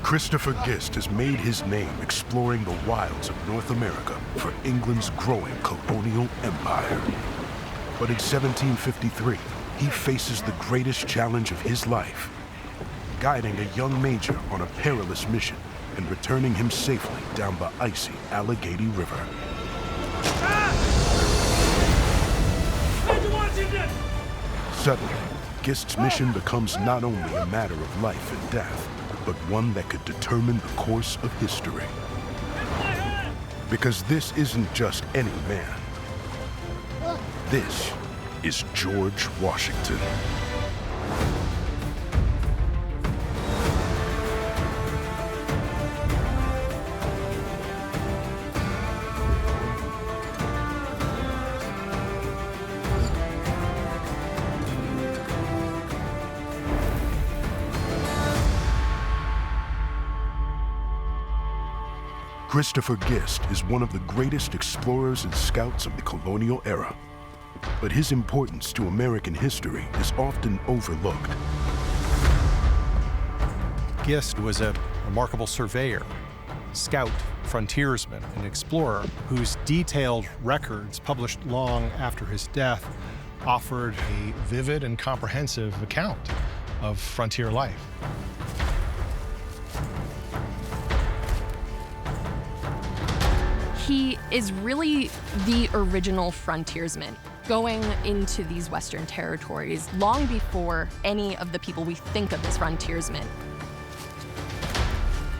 Christopher Gist has made his name exploring the wilds of North America for England's growing colonial empire. But in 1753, he faces the greatest challenge of his life, guiding a young major on a perilous mission and returning him safely down the icy Allegheny River. Suddenly, Gist's mission becomes not only a matter of life and death, but one that could determine the course of history. Because this isn't just any man. This is George Washington. Christopher Gist is one of the greatest explorers and scouts of the colonial era, but his importance to American history is often overlooked. Gist was a remarkable surveyor, scout, frontiersman, and explorer whose detailed records, published long after his death, offered a vivid and comprehensive account of frontier life. He is really the original frontiersman, going into these Western territories long before any of the people we think of as frontiersmen.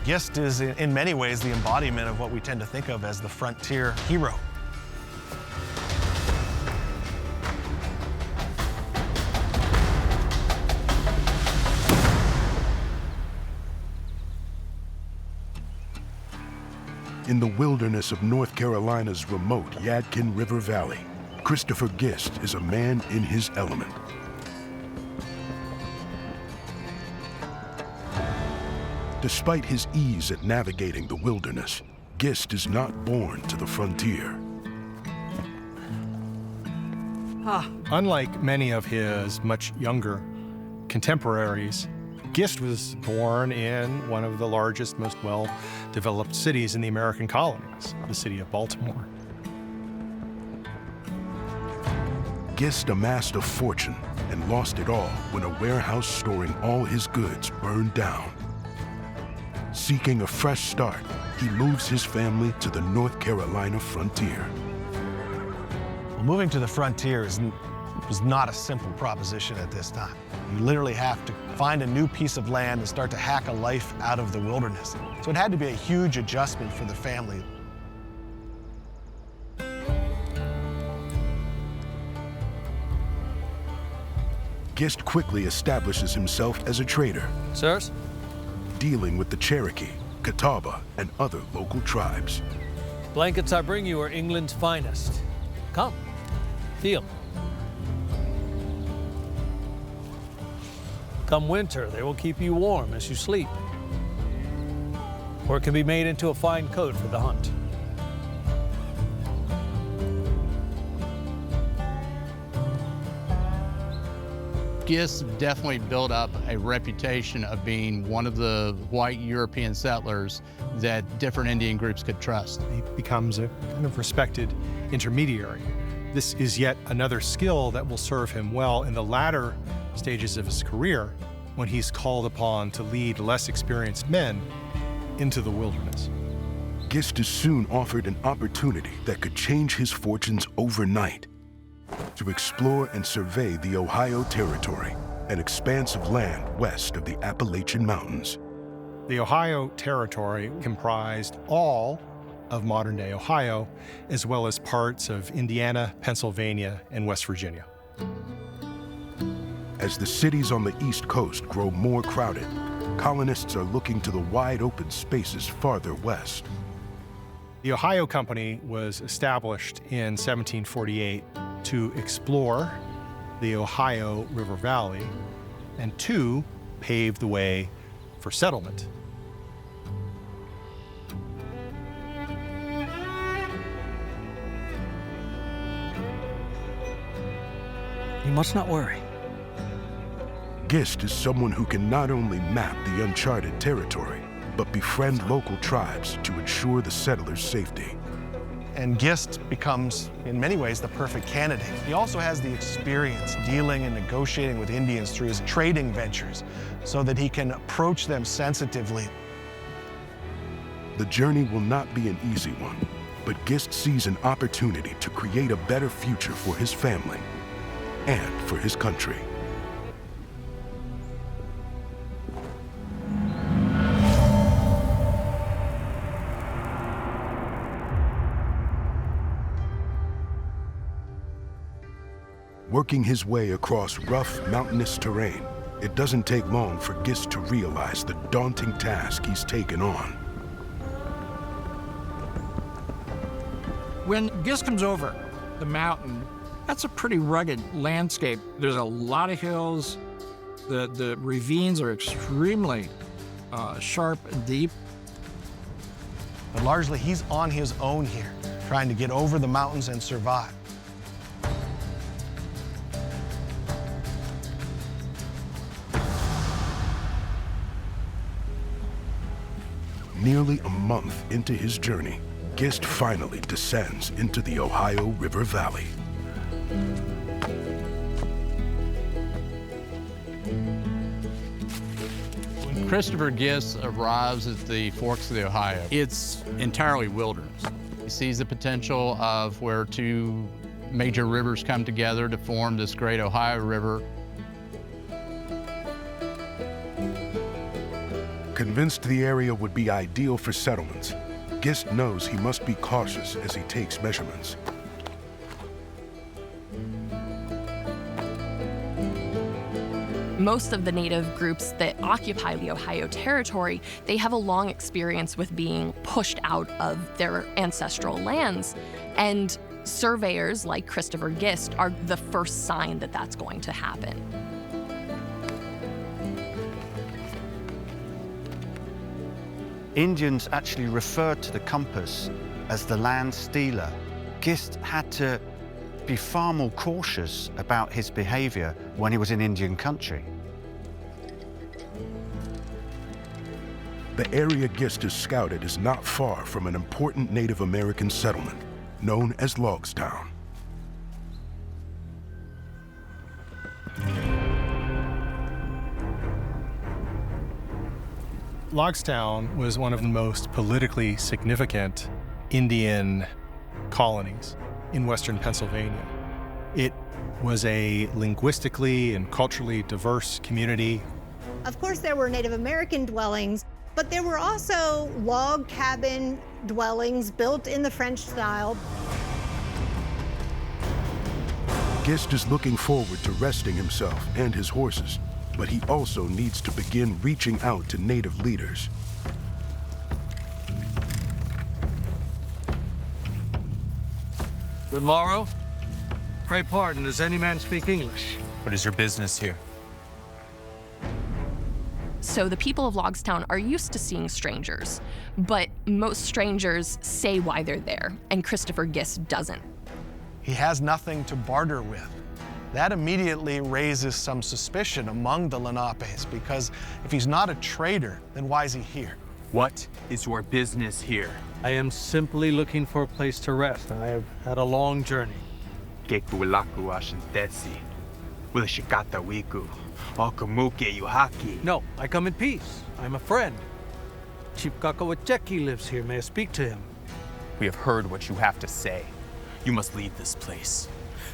Gist is, in many ways, the embodiment of what we tend to think of as the frontier hero. In the wilderness of North Carolina's remote Yadkin River Valley, Christopher Gist is a man in his element. Despite his ease at navigating the wilderness, Gist is not born to the frontier. Unlike many of his much younger contemporaries, Gist was born in one of the largest, most well-developed cities in the American colonies, the city of Baltimore. Gist amassed a fortune and lost it all when a warehouse storing all his goods burned down. Seeking a fresh start, he moves his family to the North Carolina frontier. Well, moving to the frontier was not a simple proposition at this time. You literally have to find a new piece of land and start to hack a life out of the wilderness. So it had to be a huge adjustment for the family. Gist quickly establishes himself as a trader, Sirs? dealing with the Cherokee, Catawba, and other local tribes. Blankets I bring you are England's finest. Come, feel. Come winter, they will keep you warm as you sleep. Or it can be made into a fine coat for the hunt. Gist definitely built up a reputation of being one of the white European settlers that different Indian groups could trust. He becomes a kind of respected intermediary. This is yet another skill that will serve him well in the latter stages of his career when he's called upon to lead less experienced men into the wilderness. Gist is soon offered an opportunity that could change his fortunes overnight: to explore and survey the Ohio Territory, an expanse of land west of the Appalachian Mountains. The Ohio Territory comprised all of modern-day Ohio, as well as parts of Indiana, Pennsylvania, and West Virginia. As the cities on the East Coast grow more crowded, colonists are looking to the wide open spaces farther west. The Ohio Company was established in 1748 to explore the Ohio River Valley and to pave the way for settlement. You must not worry. Gist is someone who can not only map the uncharted territory, but befriend local tribes to ensure the settlers' safety. And Gist becomes, in many ways, the perfect candidate. He also has the experience dealing and negotiating with Indians through his trading ventures so that he can approach them sensitively. The journey will not be an easy one, but Gist sees an opportunity to create a better future for his family and for his country. Working his way across rough, mountainous terrain, it doesn't take long for Gist to realize the daunting task he's taken on. When Gist comes over the mountain, that's a pretty rugged landscape. There's a lot of hills. The ravines are extremely sharp and deep. But largely, he's on his own here, trying to get over the mountains and survive. Nearly a month into his journey, Gist finally descends into the Ohio River Valley. When Christopher Gist arrives at the forks of the Ohio, it's entirely wilderness. He sees the potential of where two major rivers come together to form this great Ohio River. Convinced the area would be ideal for settlements, Gist knows he must be cautious as he takes measurements. Most of the native groups that occupy the Ohio Territory, they have a long experience with being pushed out of their ancestral lands. And surveyors like Christopher Gist are the first sign that that's going to happen. Indians actually referred to the compass as the land stealer. Gist had to be far more cautious about his behavior when he was in Indian country. The area Gist is scouted is not far from an important Native American settlement known as Logstown. Logstown was one of the most politically significant Indian colonies in western Pennsylvania. It was a linguistically and culturally diverse community. Of course, there were Native American dwellings, but there were also log cabin dwellings built in the French style. Gist is looking forward to resting himself and his horses, but he also needs to begin reaching out to Native leaders. Good morrow. Pray pardon, does any man speak English? What is your business here? So the people of Logstown are used to seeing strangers, but most strangers say why they're there, and Christopher Gist doesn't. He has nothing to barter with. That immediately raises some suspicion among the Lenapes, because if he's not a trader, then why is he here? What is your business here? I am simply looking for a place to rest. I have had a long journey. No, I come in peace. I'm a friend. Chief Kakawacheki lives here. May I speak to him? We have heard what you have to say. You must leave this place.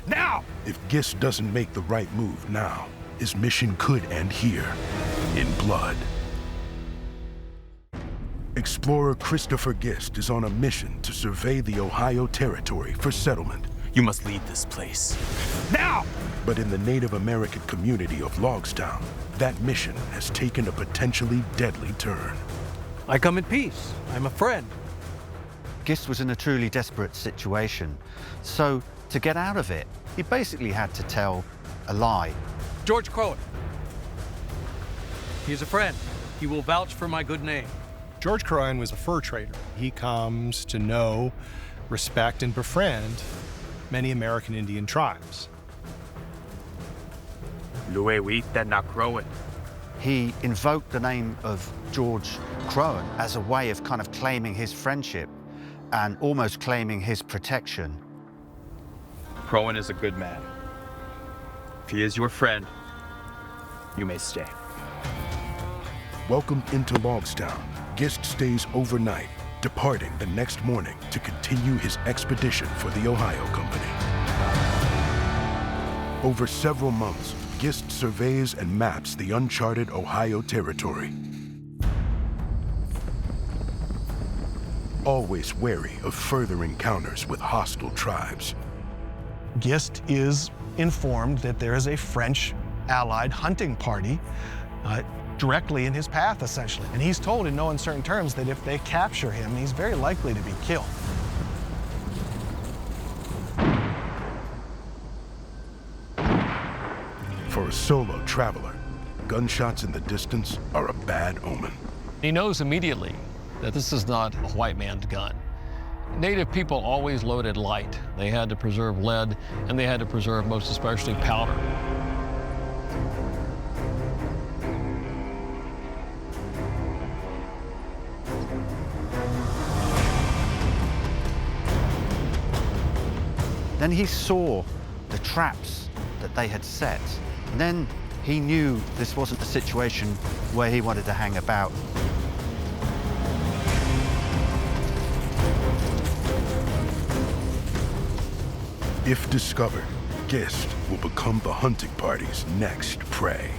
Now! If Gist doesn't make the right move now, his mission could end here, in blood. Explorer Christopher Gist is on a mission to survey the Ohio Territory for settlement. You must leave this place. Now! But in the Native American community of Logstown, that mission has taken a potentially deadly turn. I come in peace. I'm a friend. Gist was in a truly desperate situation. So to get out of it, he basically had to tell a lie. George Crowan. He is a friend. He will vouch for my good name. George Crowan was a fur trader. He comes to know, respect, and befriend many American Indian tribes. Luewita na Crowan. he invoked the name of George Crowan as a way of kind of claiming his friendship and almost claiming his protection. Crowan is a good man. If he is your friend, you may stay. Welcome into Logstown, Gist stays overnight, departing the next morning to continue his expedition for the Ohio Company. Over several months, Gist surveys and maps the uncharted Ohio territory. Always wary of further encounters with hostile tribes. Gist is informed that there is a French allied hunting party directly in his path, essentially. And he's told in no uncertain terms that if they capture him, he's very likely to be killed. For a solo traveler, gunshots in the distance are a bad omen. He knows immediately that this is not a white man's gun. Native people always loaded light. They had to preserve lead, and they had to preserve most especially powder. Then he saw the traps that they had set. And then he knew this wasn't a situation where he wanted to hang about. If discovered, Gist will become the hunting party's next prey.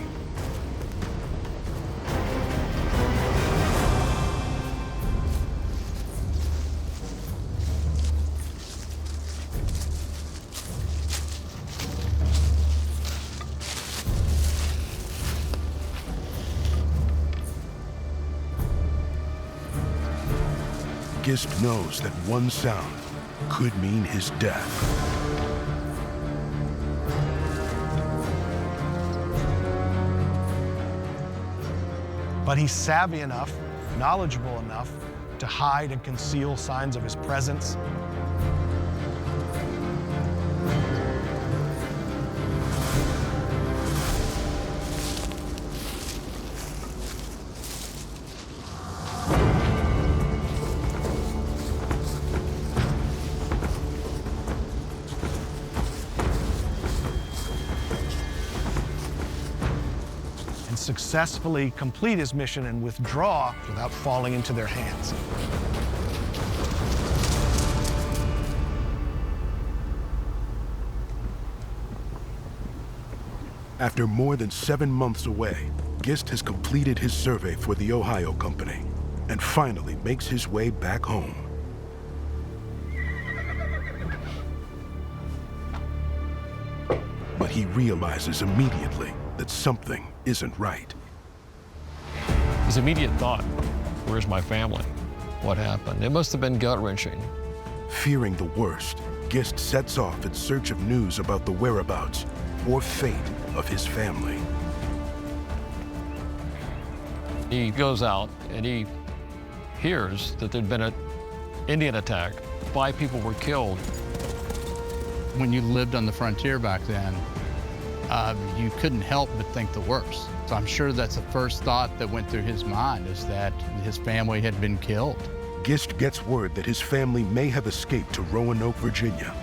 Gist knows that one sound could mean his death. But he's savvy enough, knowledgeable enough to hide and conceal signs of his presence. Successfully complete his mission and withdraw without falling into their hands. After more than 7 months away, Gist has completed his survey for the Ohio Company and finally makes his way back home. But he realizes immediately that something isn't right. His immediate thought, where's my family? What happened? It must have been gut-wrenching. Fearing the worst, Gist sets off in search of news about the whereabouts or fate of his family. He goes out and he hears that there'd been an Indian attack. 5 people were killed. When you lived on the frontier back then, you couldn't help but think the worst. So I'm sure that's the first thought that went through his mind, is that his family had been killed. Gist gets word that his family may have escaped to Roanoke, Virginia.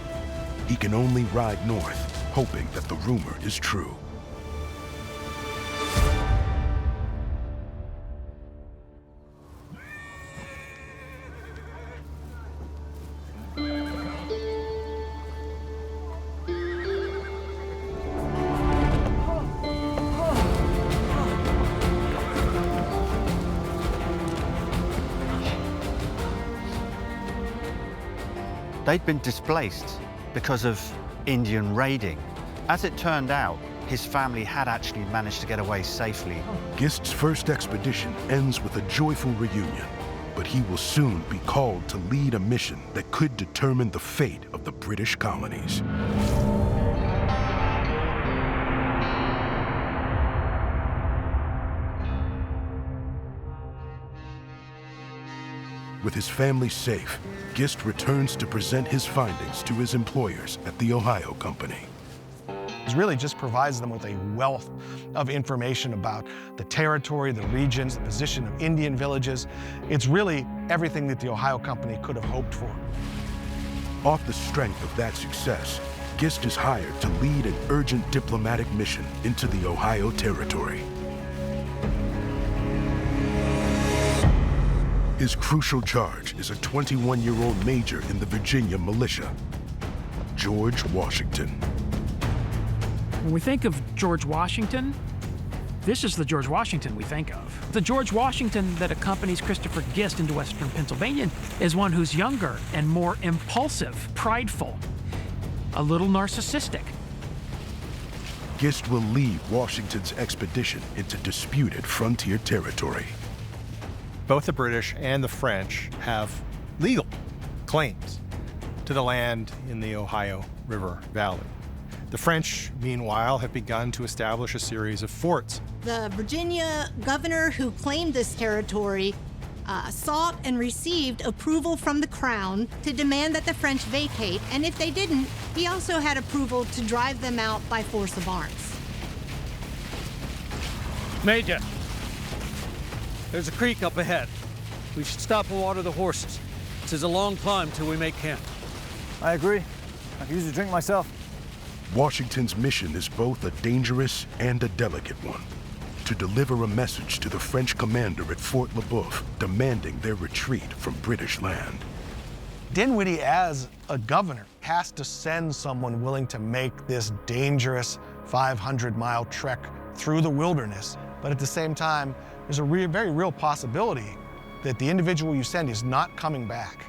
He can only ride north, hoping that the rumor is true. They'd been displaced because of Indian raiding. As it turned out, his family had actually managed to get away safely. Gist's first expedition ends with a joyful reunion, but he will soon be called to lead a mission that could determine the fate of the British colonies. With his family safe, Gist returns to present his findings to his employers at the Ohio Company. It really just provides them with a wealth of information about the territory, the regions, the position of Indian villages. It's really everything that the Ohio Company could have hoped for. Off the strength of that success, Gist is hired to lead an urgent diplomatic mission into the Ohio Territory. His crucial charge is a 21-year-old major in the Virginia militia, George Washington. When we think of George Washington, this is the George Washington we think of. The George Washington that accompanies Christopher Gist into western Pennsylvania is one who's younger and more impulsive, prideful, a little narcissistic. Gist will lead Washington's expedition into disputed frontier territory. Both the British and the French have legal claims to the land in the Ohio River Valley. The French, meanwhile, have begun to establish a series of forts. The Virginia governor who claimed this territory sought and received approval from the Crown to demand that the French vacate, and if they didn't, he also had approval to drive them out by force of arms. Major, there's a creek up ahead. We should stop and water the horses. This is a long climb till we make camp. I agree. I can use a drink myself. Washington's mission is both a dangerous and a delicate one: to deliver a message to the French commander at Fort Le Boeuf demanding their retreat from British land. Dinwiddie, as a governor, has to send someone willing to make this dangerous 500-mile trek through the wilderness. But at the same time, there's a very real possibility that the individual you send is not coming back.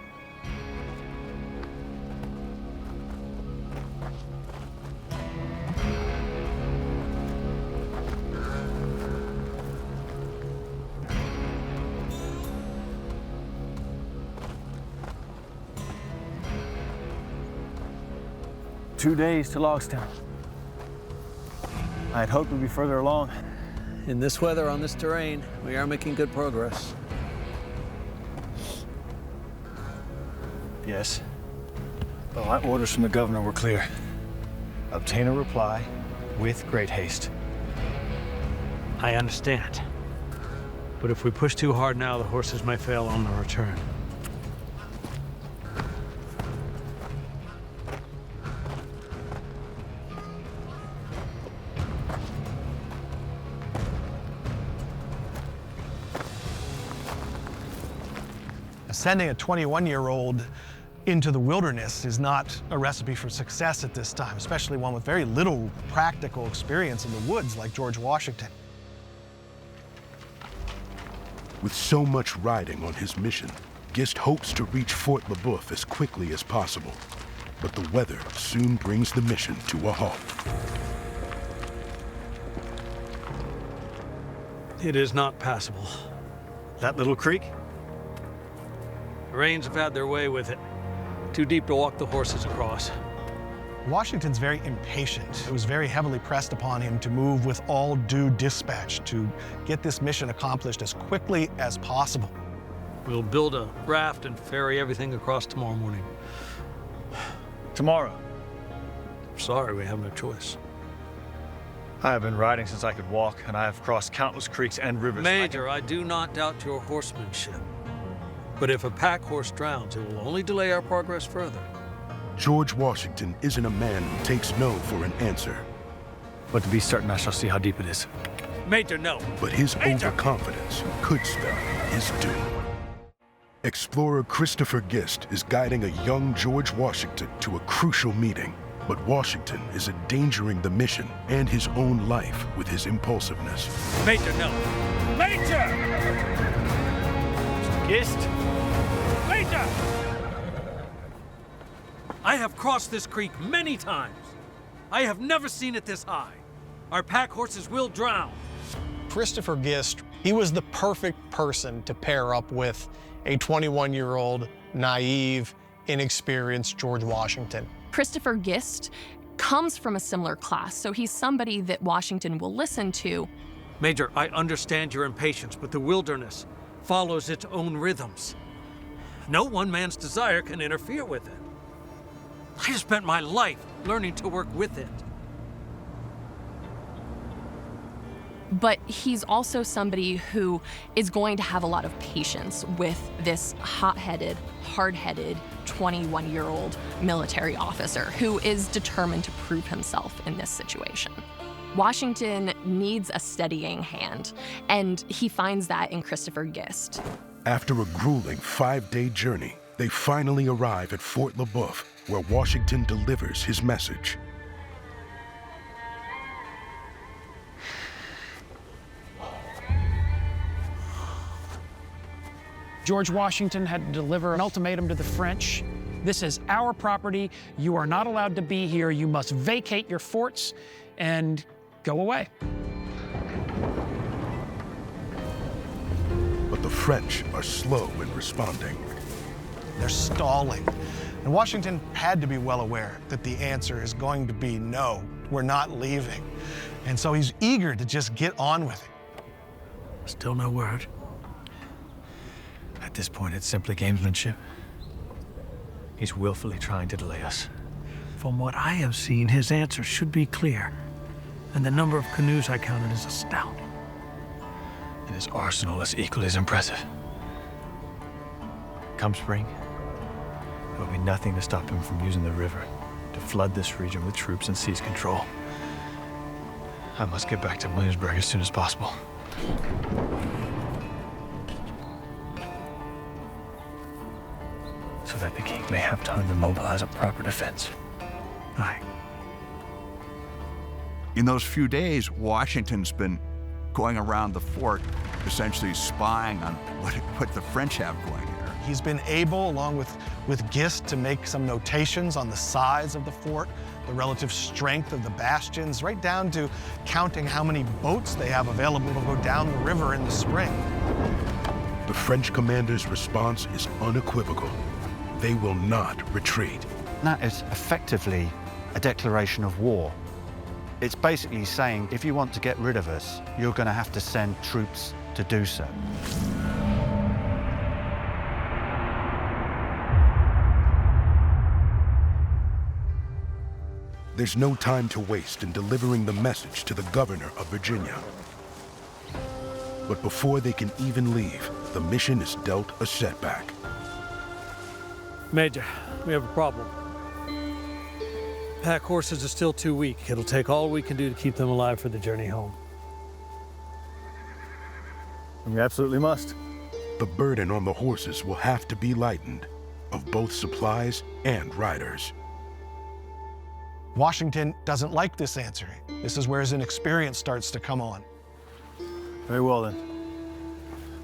"2 days to Logstown. I had hoped we'd be further along. In this weather, on this terrain, we are making good progress. Yes. But my orders from the governor were clear. Obtain a reply with great haste. I understand. But if we push too hard now, the horses may fail on the return. Sending a 21-year-old into the wilderness is not a recipe for success at this time, especially one with very little practical experience in the woods like George Washington. With so much riding on his mission, Gist hopes to reach Fort Le Boeuf as quickly as possible. But the weather soon brings the mission to a halt. It is not passable. That little creek? The rains have had their way with it. Too deep to walk the horses across. Washington's very impatient. It was very heavily pressed upon him to move with all due dispatch to get this mission accomplished as quickly as possible. We'll build a raft and ferry everything across tomorrow morning. Tomorrow? Sorry, we have no choice. I have been riding since I could walk, and I have crossed countless creeks and rivers. Major, I do not doubt your horsemanship. But if a pack horse drowns, it will only delay our progress further. George Washington isn't a man who takes no for an answer. But to be certain, I shall see how deep it is. Major, no. But his overconfidence could spell his doom. Explorer Christopher Gist is guiding a young George Washington to a crucial meeting. But Washington is endangering the mission and his own life with his impulsiveness. Major, no. Major! Gist? Major! I have crossed this creek many times. I have never seen it this high. Our pack horses will drown. Christopher Gist, he was the perfect person to pair up with a 21-year-old, naive, inexperienced George Washington. Christopher Gist comes from a similar class, so he's somebody that Washington will listen to. Major, I understand your impatience, but the wilderness follows its own rhythms. No one man's desire can interfere with it. I have spent my life learning to work with it. but he's also somebody who is going to have a lot of patience with this hot-headed, hard-headed 21-year-old military officer who is determined to prove himself in this situation. Washington needs a steadying hand, and he finds that in Christopher Gist. After a grueling 5-day journey, they finally arrive at Fort Le Boeuf, where Washington delivers his message. George Washington had to deliver an ultimatum to the French. This is our property. You are not allowed to be here. You must vacate your forts and go away. But the French are slow in responding. They're stalling. And Washington had to be well aware that the answer is going to be no, we're not leaving. And so he's eager to just get on with it. Still no word. At this point, it's simply gamesmanship. He's willfully trying to delay us. From what I have seen, his answer should be clear. And the number of canoes I counted is astounding. And his arsenal is equally as impressive. Come spring, there will be nothing to stop him from using the river to flood this region with troops and seize control. I must get back to Williamsburg as soon as possible. So that the king may have time to mobilize a proper defense. Aye. In those few days, Washington's been going around the fort, essentially spying on what the French have going there. He's been able, along with Gist, to make some notations on the size of the fort, the relative strength of the bastions, right down to counting how many boats they have available to go down the river in the spring. The French commander's response is unequivocal. They will not retreat. That is effectively a declaration of war. It's basically saying, if you want to get rid of us, you're going to have to send troops to do so. There's no time to waste in delivering the message to the governor of Virginia. But before they can even leave, the mission is dealt a setback. Major, we have a problem. Pack horses are still too weak. It'll take all we can do to keep them alive for the journey home. We absolutely must. The burden on the horses will have to be lightened, of both supplies and riders. Washington doesn't like this answer. This is where his inexperience starts to come on. Very well then.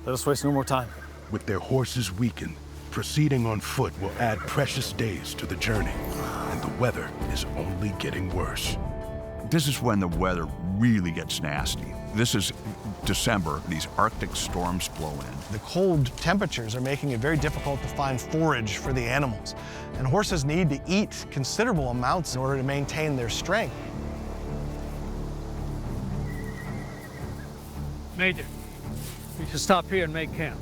Let us waste no more time. With their horses weakened, proceeding on foot will add precious days to the journey, and the weather is only getting worse. This is when the weather really gets nasty. This is December. These Arctic storms blow in. The cold temperatures are making it very difficult to find forage for the animals, and horses need to eat considerable amounts in order to maintain their strength. Major, we can stop here and make camp.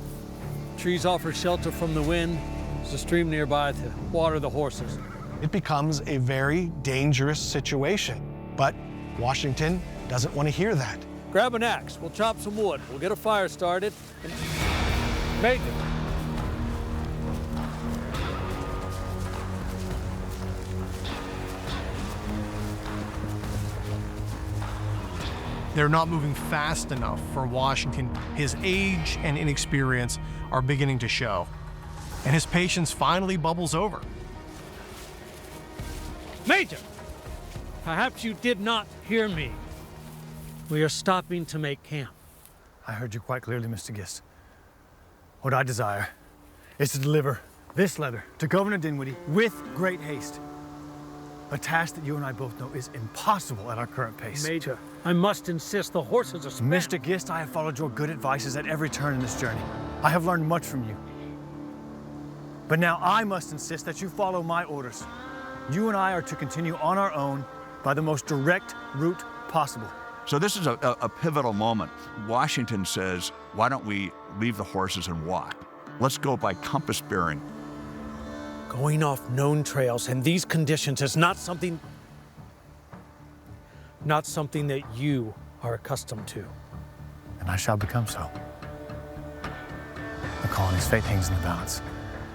Trees offer shelter from the wind. There's a stream nearby to water the horses. It becomes a very dangerous situation, but Washington doesn't want to hear that. Grab an axe. We'll chop some wood. We'll get a fire started. Major. They're not moving fast enough for Washington. His age and inexperience are beginning to show, and his patience finally bubbles over. Major, perhaps you did not hear me. We are stopping to make camp. I heard you quite clearly, Mr. Gist. What I desire is to deliver this letter to Governor Dinwiddie with great haste. A task that you and I both know is impossible at our current pace. Major, I must insist the horses are spent. Mr. Gist, I have followed your good advices at every turn in this journey. I have learned much from you. But now I must insist that you follow my orders. You and I are to continue on our own by the most direct route possible. So this is a pivotal moment. Washington says, why don't we leave the horses and walk? Let's go by compass bearing. Going off known trails in these conditions is not something that you are accustomed to. and I shall become so. The colony's fate hangs in the balance,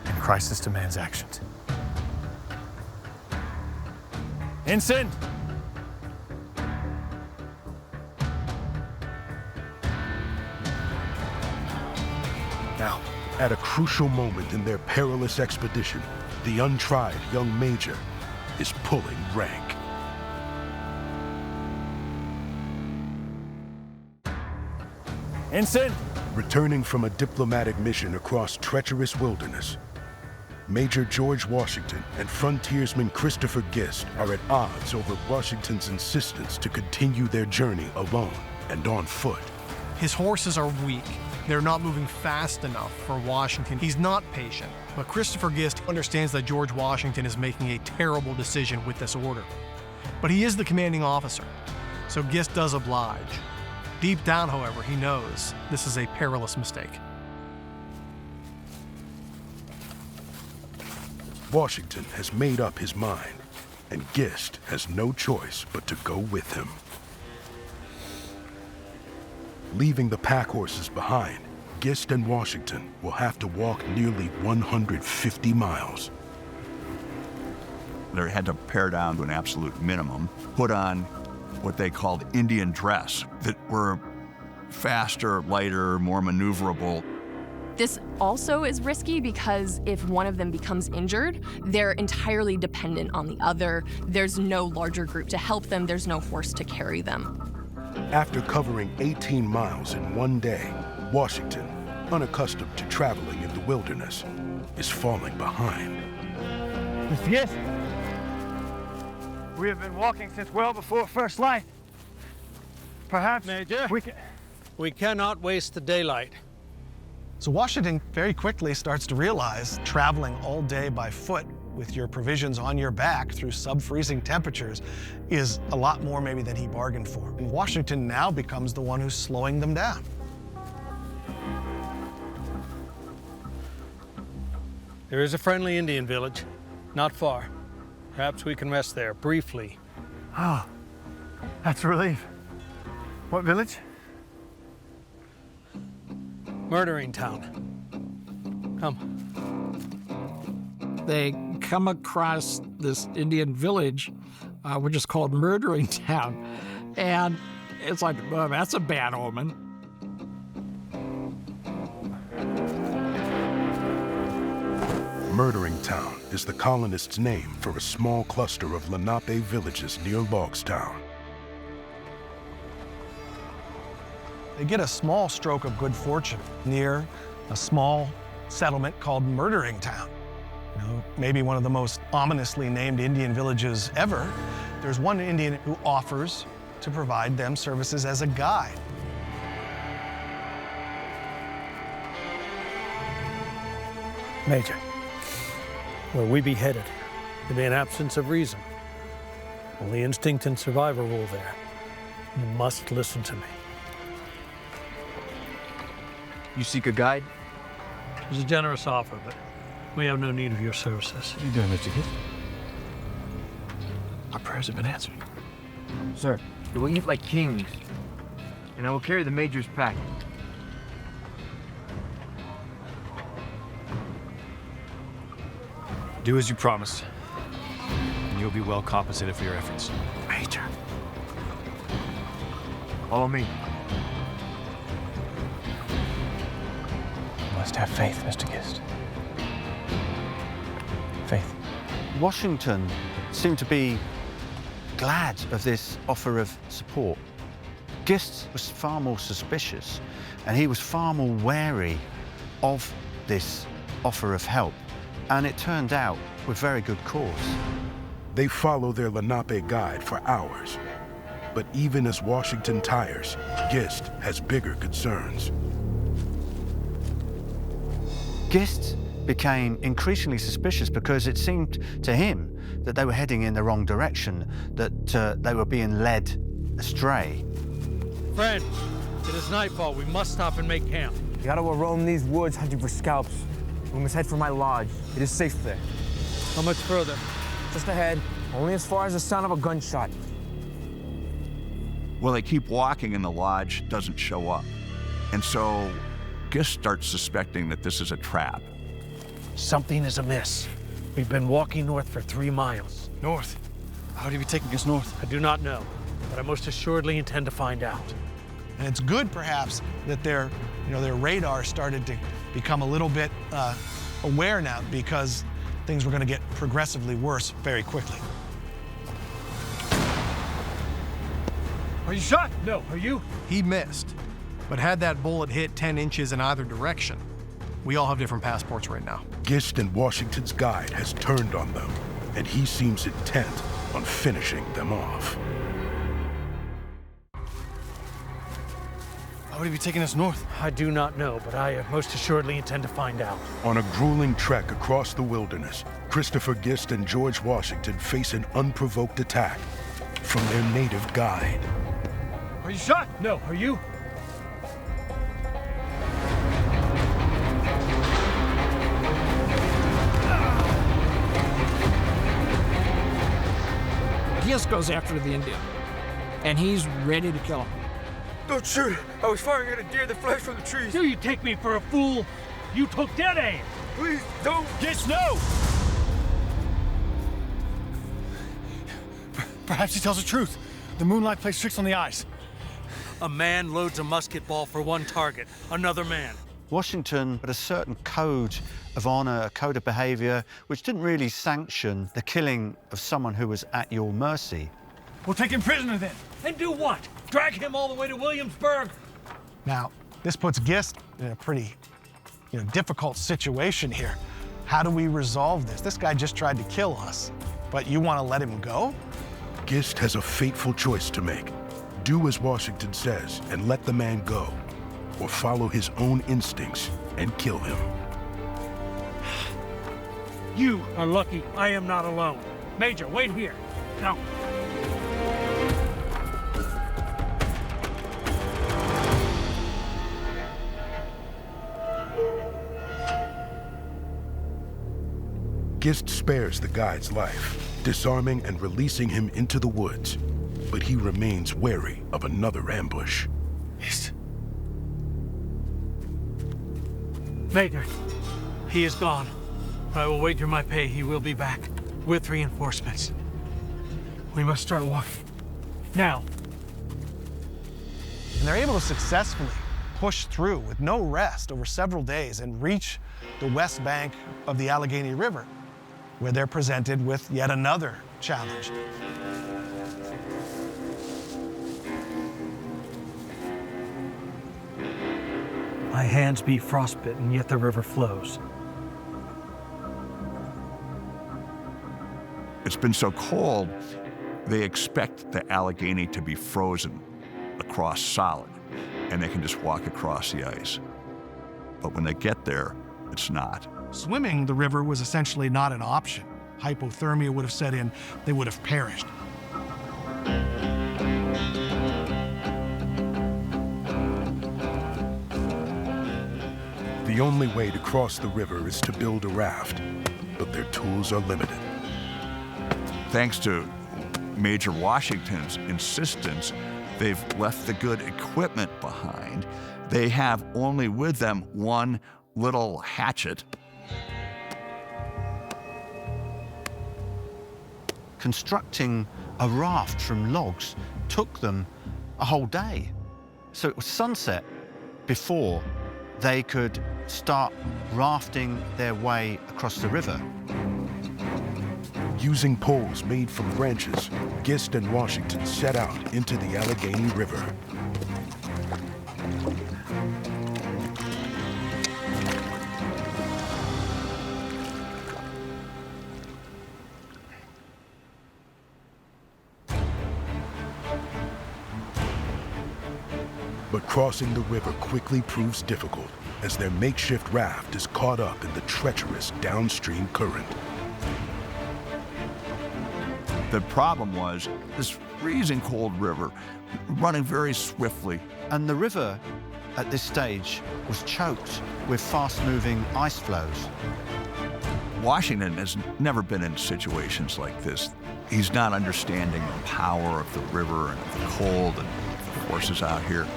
and crisis demands actions. Ensign! Now, at a crucial moment in their perilous expedition, the untried young major is pulling rank. Ensign! Returning from a diplomatic mission across treacherous wilderness, Major George Washington and frontiersman Christopher Gist are at odds over Washington's insistence to continue their journey alone and on foot. His horses are weak. They're not moving fast enough for Washington. He's not patient, but Christopher Gist understands that George Washington is making a terrible decision with this order. But he is the commanding officer, so Gist does oblige. Deep down, however, he knows this is a perilous mistake. Washington has made up his mind, and Gist has no choice but to go with him. Leaving the pack horses behind, Gist and Washington will have to walk nearly 150 miles. They had to pare down to an absolute minimum, put on what they called Indian dress that were faster, lighter, more maneuverable. This also is risky because if one of them becomes injured, they're entirely dependent on the other. There's no larger group to help them. There's no horse to carry them. After covering 18 miles in one day, Washington, unaccustomed to traveling in the wilderness, is falling behind. Mr. Gist, we have been walking since well before first light. Perhaps, Major, we cannot waste the daylight. So Washington very quickly starts to realize traveling all day by foot with your provisions on your back through sub-freezing temperatures is a lot more maybe than he bargained for. And Washington now becomes the one who's slowing them down. There is a friendly Indian village, not far. Perhaps we can rest there briefly. Ah, that's a relief. What village? Murdering Town. Come. They come across this Indian village, which is called Murdering Town. And it's like, well, that's a bad omen. Murdering Town is the colonists' name for a small cluster of Lenape villages near Logstown. They get a small stroke of good fortune near a small settlement called Murdering Town. You know, maybe one of the most ominously named Indian villages ever. There's one Indian who offers to provide them services as a guide. Major, where we be headed, there be an absence of reason. Only instinct and survival rule there. You must listen to me. You seek a guide? It's a generous offer, but we have no need of your services. What are you doing, Mr. Gist? Our prayers have been answered. Sir, you will eat like kings, and I will carry the Major's pack. Do as you promised, and you'll be well compensated for your efforts. Major. Follow me. You must have faith, Mr. Gist. Faith. Washington seemed to be glad of this offer of support. Gist was far more suspicious, and he was far more wary of this offer of help. And it turned out with very good cause. They follow their Lenape guide for hours. But even as Washington tires, Gist has bigger concerns. Gist became increasingly suspicious because it seemed to him that they were heading in the wrong direction, that they were being led astray. Friend, it is nightfall. We must stop and make camp. We gotta roam these woods hunting for scalps. We must head for my lodge. It is safe there. How much further? Just ahead, only as far as the sound of a gunshot. Well, they keep walking and the lodge doesn't show up. And so Gist starts suspecting that this is a trap. Something is amiss. We've been walking north for 3 miles. North? How would he be taking us north? I do not know, but I most assuredly intend to find out. And it's good, perhaps, that their radar started to become a little bit aware now, because things were going to get progressively worse very quickly. Are you shot? No, are you? He missed, but had that bullet hit 10 inches in either direction, we all have different passports right now. Gist and Washington's guide has turned on them, and he seems intent on finishing them off. How would he be taking us north? I do not know, but I most assuredly intend to find out. On a grueling trek across the wilderness, Christopher Gist and George Washington face an unprovoked attack from their native guide. Are you shot? No, are you? Gist goes after the Indian, and he's ready to kill him. Don't shoot! I was firing at a deer that flashed from the trees. Do you take me for a fool? You took dead aim! Please, don't! Gist, no! Perhaps he tells the truth. The moonlight plays tricks on the eyes. A man loads a musket ball for one target, another man. Washington had a certain code of honor, a code of behavior, which didn't really sanction the killing of someone who was at your mercy. We'll take him prisoner then. And do what? Drag him all the way to Williamsburg? Now, this puts Gist in a pretty, difficult situation here. How do we resolve this? This guy just tried to kill us, but you want to let him go? Gist has a fateful choice to make. Do as Washington says and let the man go, or follow his own instincts and kill him. You are lucky I am not alone. Major, wait here. Now. Gist spares the guide's life, disarming and releasing him into the woods, but he remains wary of another ambush. Gist. Major, he is gone. I will wager my pay he will be back with reinforcements. We must start walking. Now. And they're able to successfully push through with no rest over several days and reach the west bank of the Allegheny River, where they're presented with yet another challenge. My hands be frostbitten, yet the river flows. It's been so cold, they expect the Allegheny to be frozen across solid, and they can just walk across the ice. But when they get there, it's not. Swimming the river was essentially not an option. Hypothermia would have set in, they would have perished. The only way to cross the river is to build a raft, but their tools are limited. Thanks to Major Washington's insistence, they've left the good equipment behind. They have only with them one little hatchet. Constructing a raft from logs took them a whole day. So it was sunset before they could start rafting their way across the river. Using poles made from branches, Gist and Washington set out into the Allegheny River. But crossing the river quickly proves difficult as their makeshift raft is caught up in the treacherous downstream current. The problem was this freezing cold river running very swiftly. And the river at this stage was choked with fast-moving ice flows. Washington has never been in situations like this. He's not understanding the power of the river and the cold and the forces out here.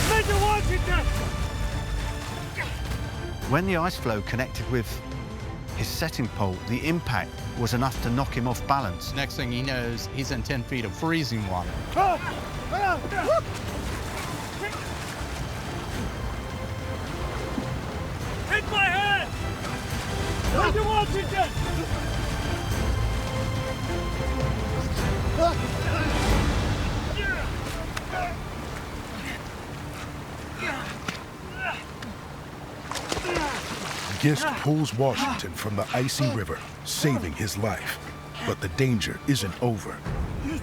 Major Washington! When the ice floe connected with his setting pole, the impact was enough to knock him off balance. Next thing he knows, he's in 10 feet of freezing water. Hit my head! Major Washington! Gist pulls Washington from the icy river, saving his life. But the danger isn't over.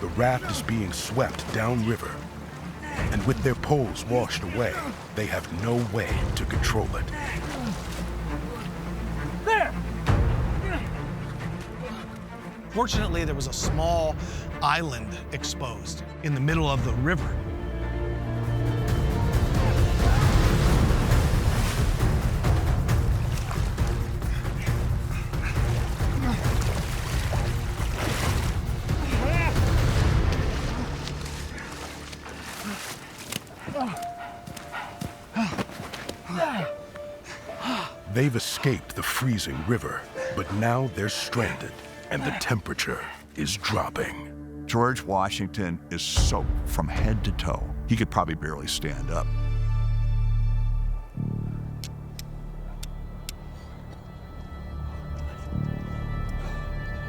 The raft is being swept downriver. And with their poles washed away, they have no way to control it. There! Fortunately, there was a small island exposed in the middle of the river. They've escaped the freezing river, but now they're stranded, and the temperature is dropping. George Washington is soaked from head to toe. He could probably barely stand up.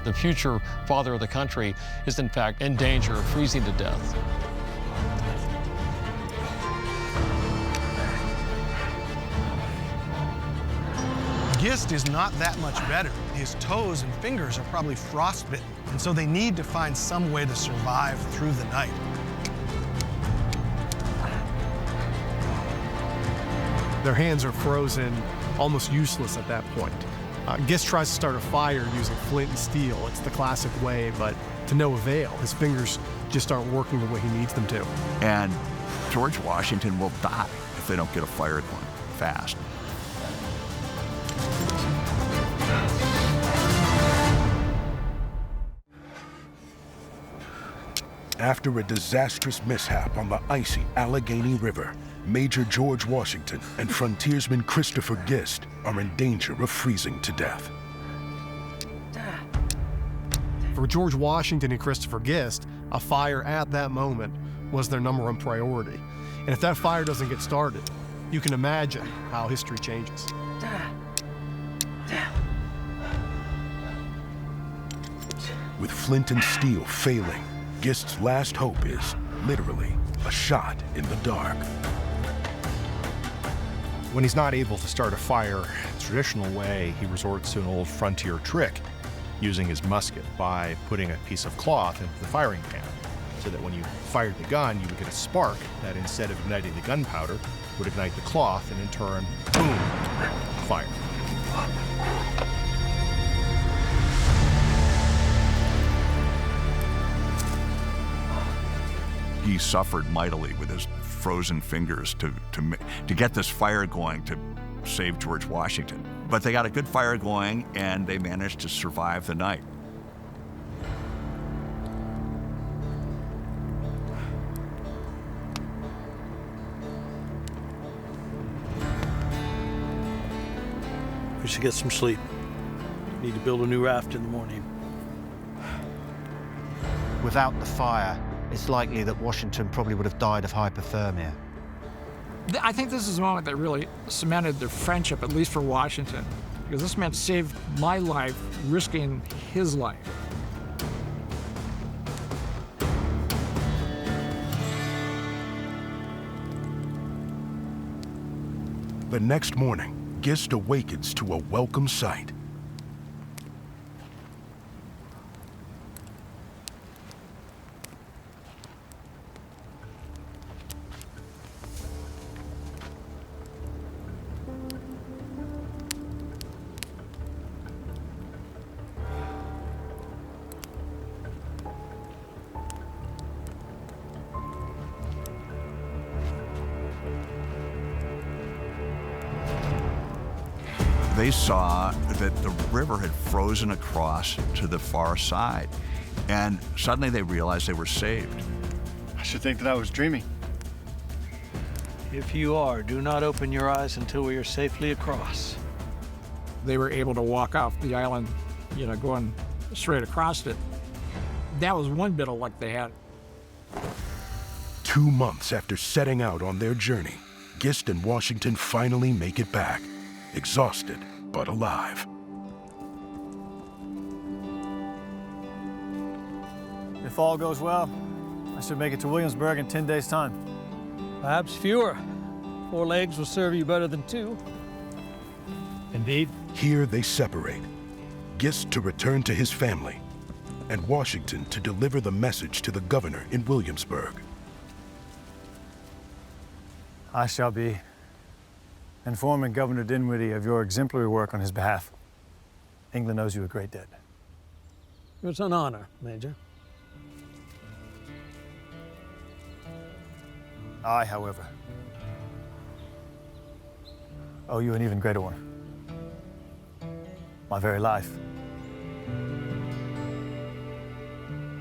The future father of the country is, in fact, in danger of freezing to death. Gist is not that much better. His toes and fingers are probably frostbitten, and so they need to find some way to survive through the night. Their hands are frozen, almost useless at that point. Gist tries to start a fire using flint and steel. It's the classic way, but to no avail. His fingers just aren't working the way he needs them to. And George Washington will die if they don't get a fire going fast. After a disastrous mishap on the icy Allegheny River, Major George Washington and frontiersman Christopher Gist are in danger of freezing to death. For George Washington and Christopher Gist, a fire at that moment was their #1 priority. And if that fire doesn't get started, you can imagine how history changes. With flint and steel failing, Gist's last hope is, literally, a shot in the dark. When he's not able to start a fire the traditional way, he resorts to an old frontier trick, using his musket by putting a piece of cloth into the firing pan, so that when you fired the gun, you would get a spark that, instead of igniting the gunpowder, would ignite the cloth, and in turn, boom, fire. He suffered mightily with his frozen fingers to get this fire going to save George Washington. But they got a good fire going, and they managed to survive the night. We should get some sleep. Need to build a new raft in the morning. Without the fire, it's likely that Washington probably would have died of hypothermia. I think this is the moment that really cemented their friendship, at least for Washington, because this man saved my life, risking his life. The next morning, Gist awakens to a welcome sight. They they saw that the river had frozen across to the far side. And suddenly they realized they were saved. I should think that I was dreaming. If you are, do not open your eyes until we are safely across. They were able to walk off the island, going straight across it. That was one bit of luck they had. 2 months after setting out on their journey, Gist and Washington finally make it back, exhausted but alive. If all goes well, I should make it to Williamsburg in 10 days' time. Perhaps fewer. 4 legs will serve you better than 2. Indeed. Here they separate, Gist to return to his family, and Washington to deliver the message to the governor in Williamsburg. I shall be informing Governor Dinwiddie of your exemplary work on his behalf. England owes you a great debt. It's an honor, Major. I, however, owe you an even greater one. My very life.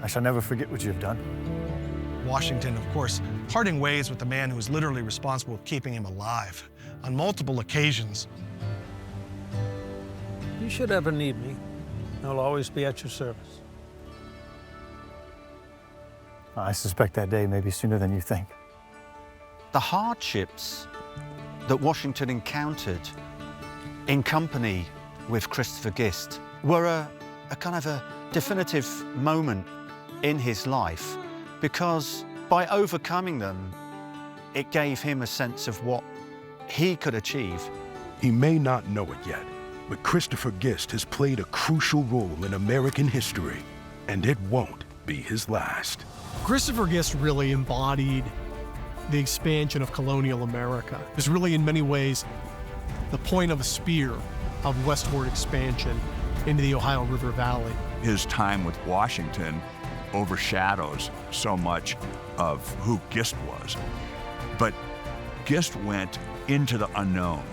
I shall never forget what you have done. Washington, of course, parting ways with the man who was literally responsible for keeping him alive on multiple occasions. You should ever need me. I'll always be at your service. I suspect that day may be sooner than you think. The hardships that Washington encountered in company with Christopher Gist were a kind of a definitive moment in his life, because by overcoming them, it gave him a sense of what he could achieve. He may not know it yet, but Christopher Gist has played a crucial role in American history, and it won't be his last. Christopher Gist really embodied the expansion of colonial America. It was really, in many ways, the point of a spear of westward expansion into the Ohio River Valley. His time with Washington overshadows so much of who Gist was. But Gist went into the unknown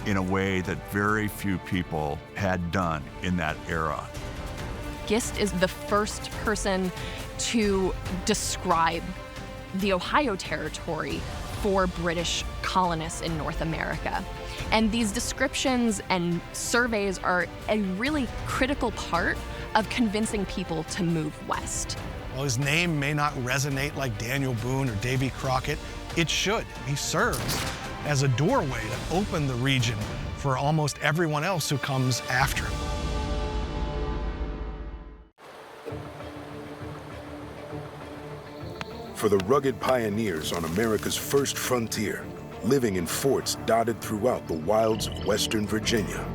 in a way that very few people had done in that era. Gist is the first person to describe the Ohio Territory for British colonists in North America. And these descriptions and surveys are a really critical part of convincing people to move west. While his name may not resonate like Daniel Boone or Davy Crockett, it should. He serves as a doorway to open the region for almost everyone else who comes after him. For the rugged pioneers on America's first frontier, living in forts dotted throughout the wilds of Western Virginia,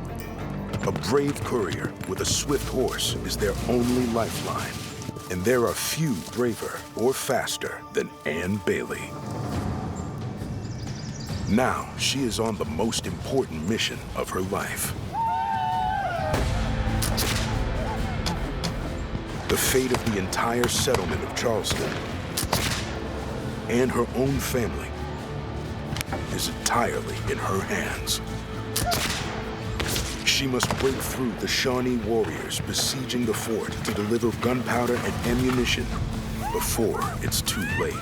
a brave courier with a swift horse is their only lifeline. And there are few braver or faster than Ann Bailey. Now, she is on the most important mission of her life. The fate of the entire settlement of Charleston and her own family is entirely in her hands. She must break through the Shawnee warriors besieging the fort to deliver gunpowder and ammunition before it's too late.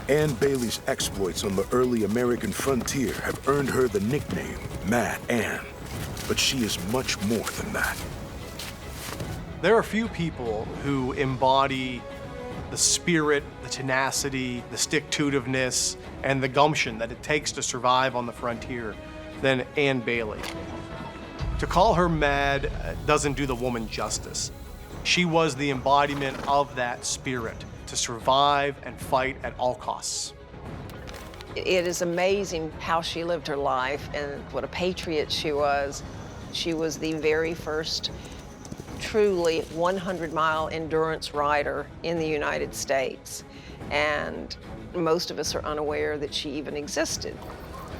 Ann Bailey's exploits on the early American frontier have earned her the nickname Mad Ann, but she is much more than that. There are few people who embody the spirit, the tenacity, the stick-to-itiveness, and the gumption that it takes to survive on the frontier than Ann Bailey. To call her mad doesn't do the woman justice. She was the embodiment of that spirit, to survive and fight at all costs. It is amazing how she lived her life and what a patriot she was. She was the very first truly 100-mile endurance rider in the United States. And most of us are unaware that she even existed.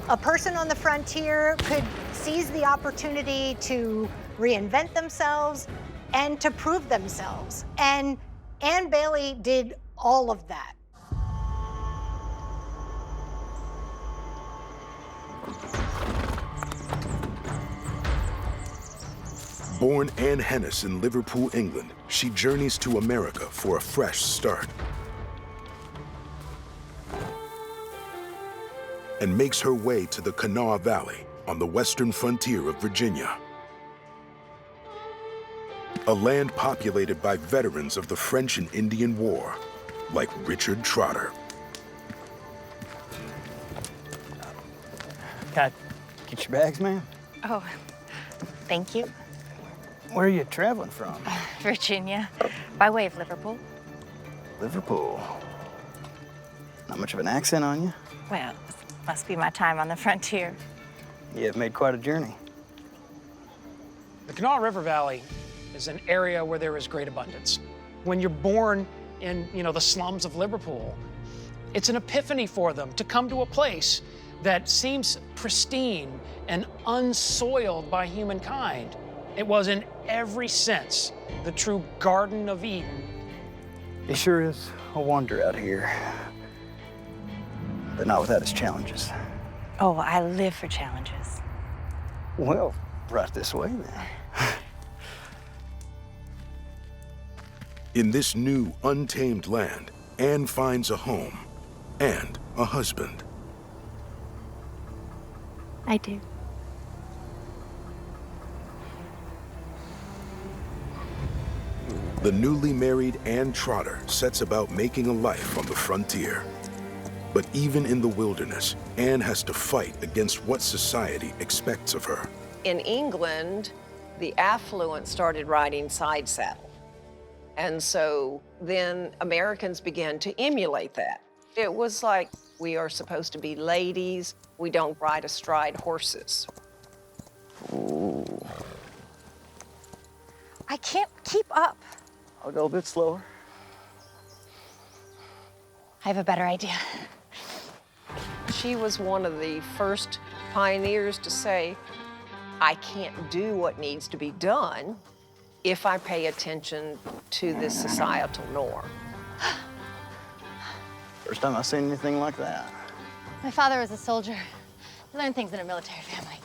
A person on the frontier could seize the opportunity to reinvent themselves and to prove themselves. And Anne Bailey did all of that. Born Anne Hennis in Liverpool, England, she journeys to America for a fresh start and makes her way to the Kanawha Valley on the western frontier of Virginia. A land populated by veterans of the French and Indian War, like Richard Trotter. Can I get your bags, ma'am? Oh, thank you. Where are you traveling from? Virginia, by way of Liverpool. Liverpool. Not much of an accent on you. Well, must be my time on the frontier. You have made quite a journey. The Kanawha River Valley is an area where there is great abundance. When you're born in, the slums of Liverpool, it's an epiphany for them to come to a place that seems pristine and unsoiled by humankind. It was in every sense the true Garden of Eden. It sure is a wonder out here, but not without its challenges. Oh, I live for challenges. Well, right this way then. In this new, untamed land, Anne finds a home and a husband. I do. The newly married Anne Trotter sets about making a life on the frontier. But even in the wilderness, Anne has to fight against what society expects of her. In England, the affluent started riding side saddle. And so then Americans began to emulate that. It was like, we are supposed to be ladies. We don't ride astride horses. Ooh. I can't keep up. I'll go a bit slower. I have a better idea. She was one of the first pioneers to say, I can't do what needs to be done if I pay attention to this societal norm. First time I've seen anything like that. My father was a soldier. I learned things in a military family.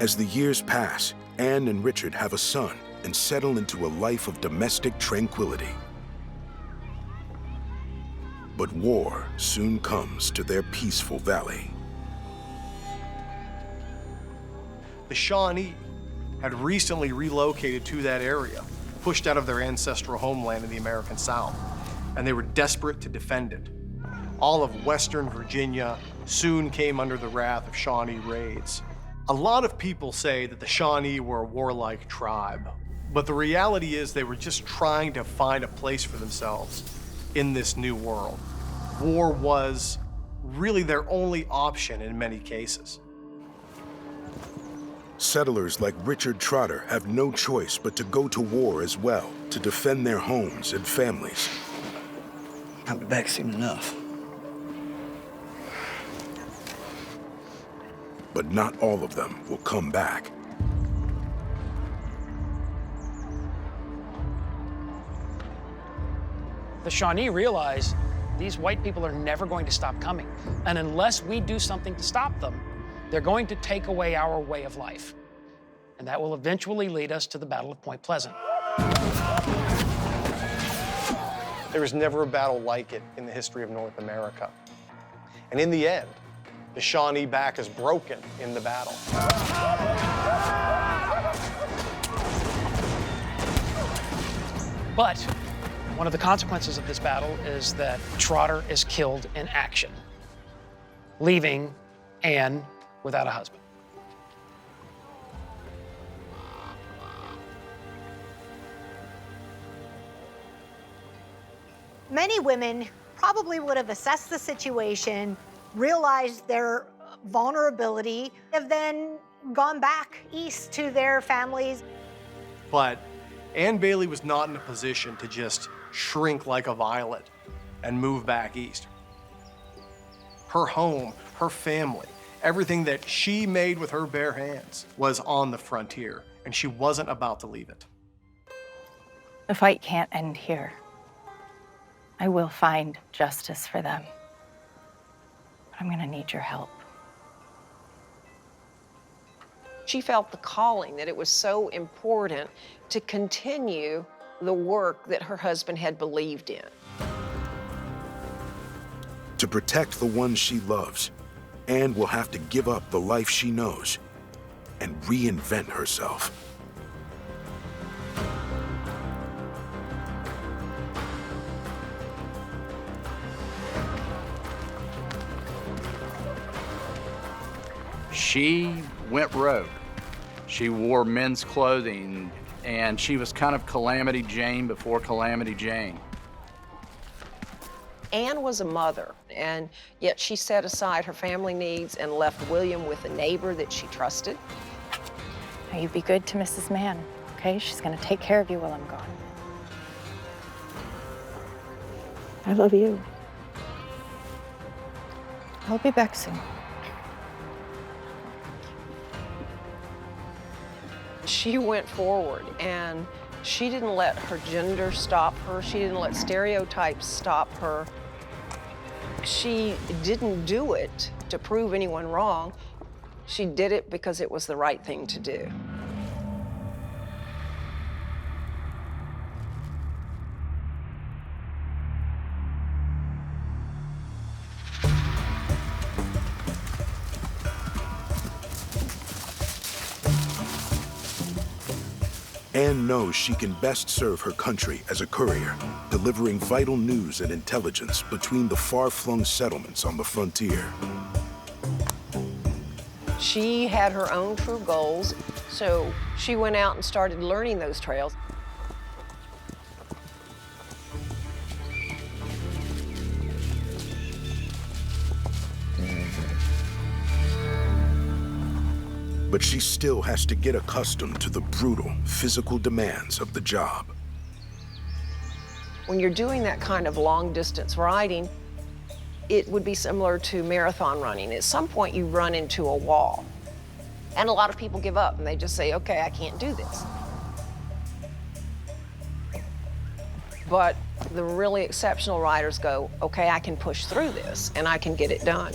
As the years pass, Anne and Richard have a son and settle into a life of domestic tranquility. But war soon comes to their peaceful valley. The Shawnee had recently relocated to that area, pushed out of their ancestral homeland in the American South, and they were desperate to defend it. All of Western Virginia soon came under the wrath of Shawnee raids. A lot of people say that the Shawnee were a warlike tribe, but the reality is they were just trying to find a place for themselves in this new world. War was really their only option in many cases. Settlers like Richard Trotter have no choice but to go to war as well to defend their homes and families. I'll be back soon enough. But not all of them will come back. The Shawnee realize these white people are never going to stop coming. And unless we do something to stop them, they're going to take away our way of life. And that will eventually lead us to the Battle of Point Pleasant. There was never a battle like it in the history of North America. And in the end, the Shawnee back is broken in the battle. But one of the consequences of this battle is that Trotter is killed in action, leaving Anne without a husband. Many women probably would have assessed the situation, realized their vulnerability, have then gone back east to their families. But Anne Bailey was not in a position to just shrink like a violet and move back east. Her home, her family, everything that she made with her bare hands was on the frontier, and she wasn't about to leave it. The fight can't end here. I will find justice for them. But I'm gonna need your help. She felt the calling, that it was so important to continue the work that her husband had believed in. To protect the ones she loves, Anne will have to give up the life she knows and reinvent herself. She went rogue. She wore men's clothing, and she was kind of Calamity Jane before Calamity Jane. Anne was a mother, and yet she set aside her family needs and left William with a neighbor that she trusted. Now you be good to Mrs. Mann, okay? She's gonna take care of you while I'm gone. I love you. I'll be back soon. She went forward, and she didn't let her gender stop her. She didn't let stereotypes stop her. She didn't do it to prove anyone wrong. She did it because it was the right thing to do. Anne knows she can best serve her country as a courier, delivering vital news and intelligence between the far-flung settlements on the frontier. She had her own true goals, so she went out and started learning those trails. But she still has to get accustomed to the brutal physical demands of the job. When you're doing that kind of long-distance riding, it would be similar to marathon running. At some point, you run into a wall. And a lot of people give up, and they just say, okay, I can't do this. But the really exceptional riders go, okay, I can push through this, and I can get it done.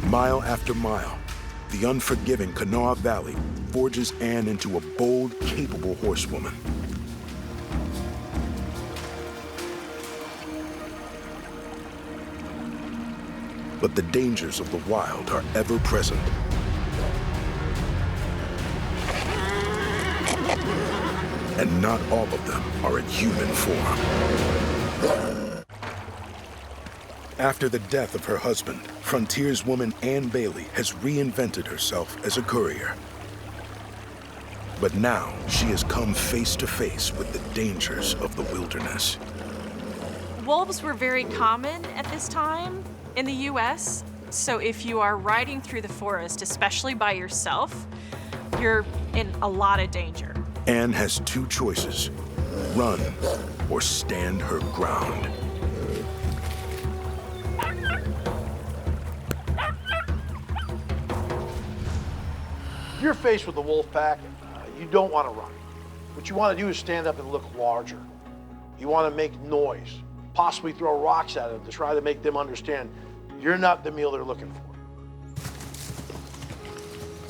Mile after mile, the unforgiving Kanawha Valley forges Anne into a bold, capable horsewoman. But the dangers of the wild are ever present. And not all of them are in human form. After the death of her husband, frontierswoman Anne Bailey has reinvented herself as a courier. But now she has come face to face with the dangers of the wilderness. Wolves were very common at this time in the U.S., so if you are riding through the forest, especially by yourself, you're in a lot of danger. Anne has two choices: run or stand her ground. If you're faced with a wolf pack, you don't want to run. What you want to do is stand up and look larger. You want to make noise, possibly throw rocks at them to try to make them understand you're not the meal they're looking for.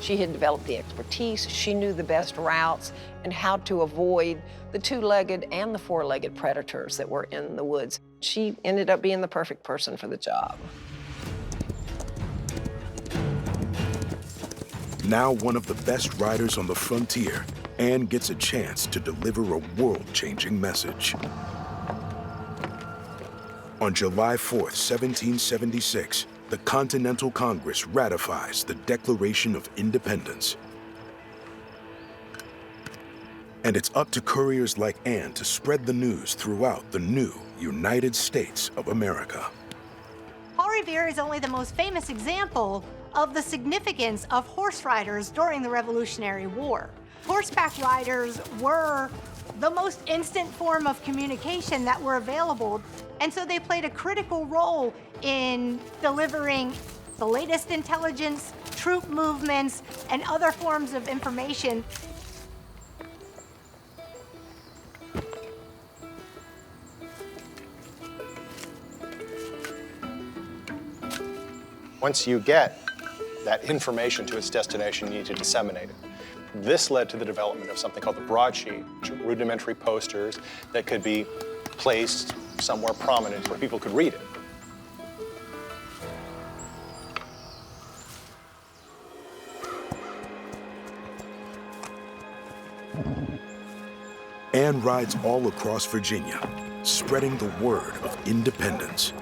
She had developed the expertise. She knew the best routes and how to avoid the two-legged and the four-legged predators that were in the woods. She ended up being the perfect person for the job. Now one of the best riders on the frontier, Anne gets a chance to deliver a world-changing message. On July 4th, 1776, the Continental Congress ratifies the Declaration of Independence. And it's up to couriers like Anne to spread the news throughout the new United States of America. Paul Revere is only the most famous example of the significance of horse riders during the Revolutionary War. Horseback riders were the most instant form of communication that were available, and so they played a critical role in delivering the latest intelligence, troop movements, and other forms of information. Once you get that information to its destination, you need to disseminate it. This led to the development of something called the broadsheet, which are rudimentary posters that could be placed somewhere prominent where people could read it. Anne rides all across Virginia, spreading the word of independence.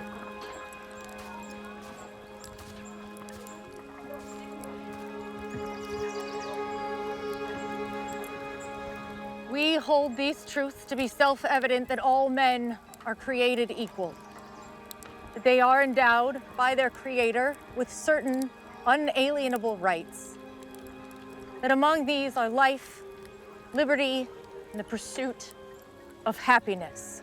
We hold these truths to be self-evident that all men are created equal, that they are endowed by their Creator with certain unalienable rights, that among these are life, liberty, and the pursuit of happiness.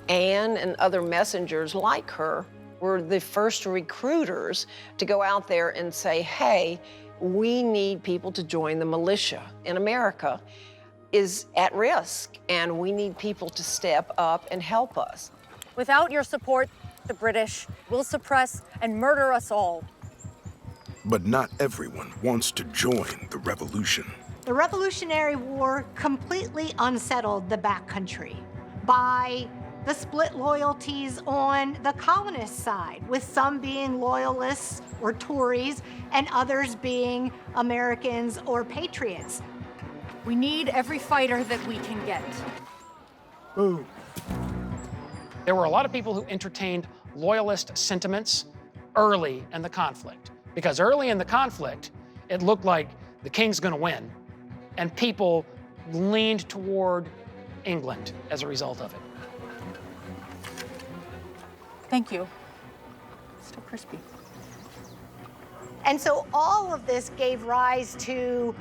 Anne and other messengers like her were the first recruiters to go out there and say, hey, we need people to join the militia in America is at risk, and we need people to step up and help us. Without your support, the British will suppress and murder us all. But not everyone wants to join the revolution. The Revolutionary War completely unsettled the backcountry by the split loyalties on the colonist side, with some being loyalists or Tories and others being Americans or patriots. We need every fighter that we can get. Ooh. There were a lot of people who entertained loyalist sentiments early in the conflict, because early in the conflict, it looked like the king's gonna win, and people leaned toward England as a result of it. Thank you. Still crispy. And so all of this gave rise to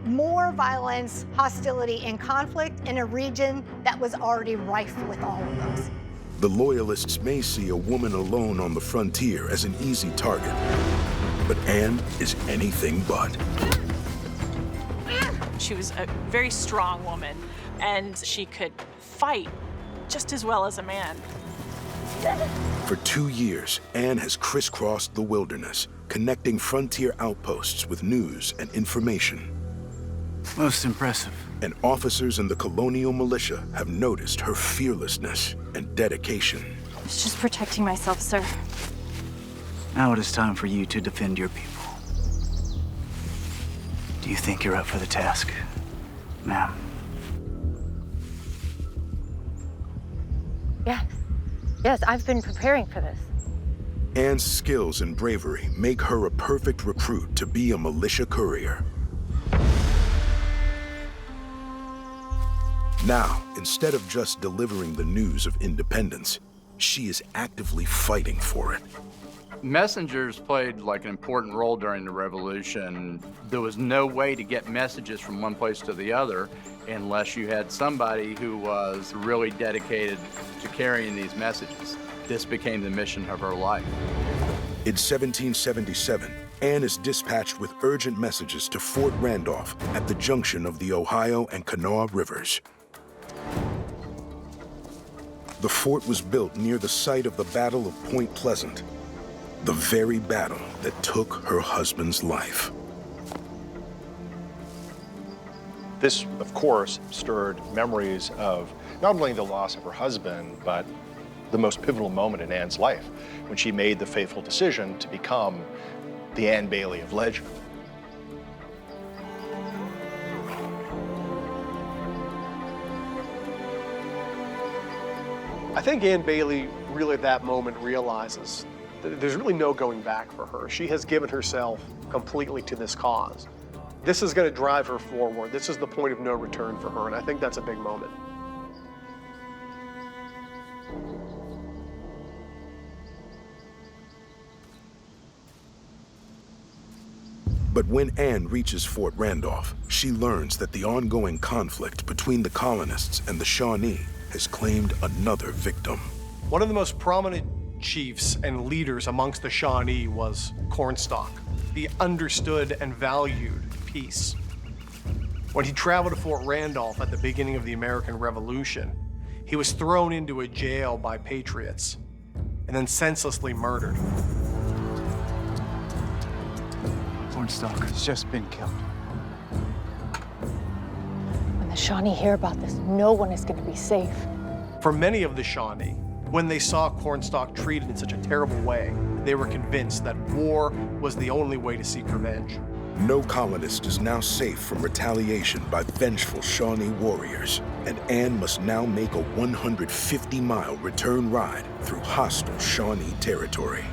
more violence, hostility, and conflict in a region that was already rife with all of those. The Loyalists may see a woman alone on the frontier as an easy target, but Anne is anything but. She was a very strong woman, and she could fight just as well as a man. For 2 years, Anne has crisscrossed the wilderness, connecting frontier outposts with news and information. Most impressive. And officers in the colonial militia have noticed her fearlessness and dedication. I was just protecting myself, sir. Now it is time for you to defend your people. Do you think you're up for the task, ma'am? Yes. Yes, I've been preparing for this. Anne's skills and bravery make her a perfect recruit to be a militia courier. Now, instead of just delivering the news of independence, she is actively fighting for it. Messengers played like an important role during the revolution. There was no way to get messages from one place to the other unless you had somebody who was really dedicated to carrying these messages. This became the mission of her life. In 1777, Anne is dispatched with urgent messages to Fort Randolph at the junction of the Ohio and Kanawha Rivers. The fort was built near the site of the Battle of Point Pleasant, the very battle that took her husband's life. This, of course, stirred memories of not only the loss of her husband, but the most pivotal moment in Anne's life, when she made the fateful decision to become the Anne Bailey of legend. I think Anne Bailey really at that moment realizes that there's really no going back for her. She has given herself completely to this cause. This is going to drive her forward. This is the point of no return for her, and I think that's a big moment. But when Anne reaches Fort Randolph, she learns that the ongoing conflict between the colonists and the Shawnee has claimed another victim. One of the most prominent chiefs and leaders amongst the Shawnee was Cornstalk. He understood and valued peace. When he traveled to Fort Randolph at the beginning of the American Revolution, he was thrown into a jail by patriots and then senselessly murdered. Cornstalk has just been killed. When the Shawnee hear about this, no one is going to be safe. For many of the Shawnee, when they saw Cornstalk treated in such a terrible way, they were convinced that war was the only way to seek revenge. No colonist is now safe from retaliation by vengeful Shawnee warriors, and Anne must now make a 150-mile return ride through hostile Shawnee territory.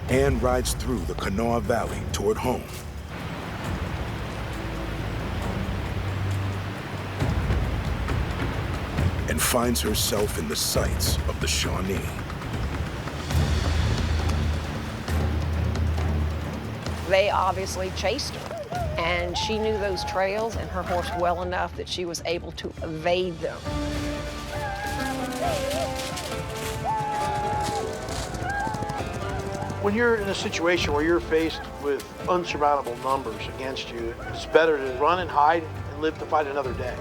Anne rides through the Kanawha Valley toward home. And finds herself in the sights of the Shawnee. They obviously chased her, and she knew those trails and her horse well enough that she was able to evade them. When you're in a situation where you're faced with unsurmountable numbers against you, it's better to run and hide and live to fight another day.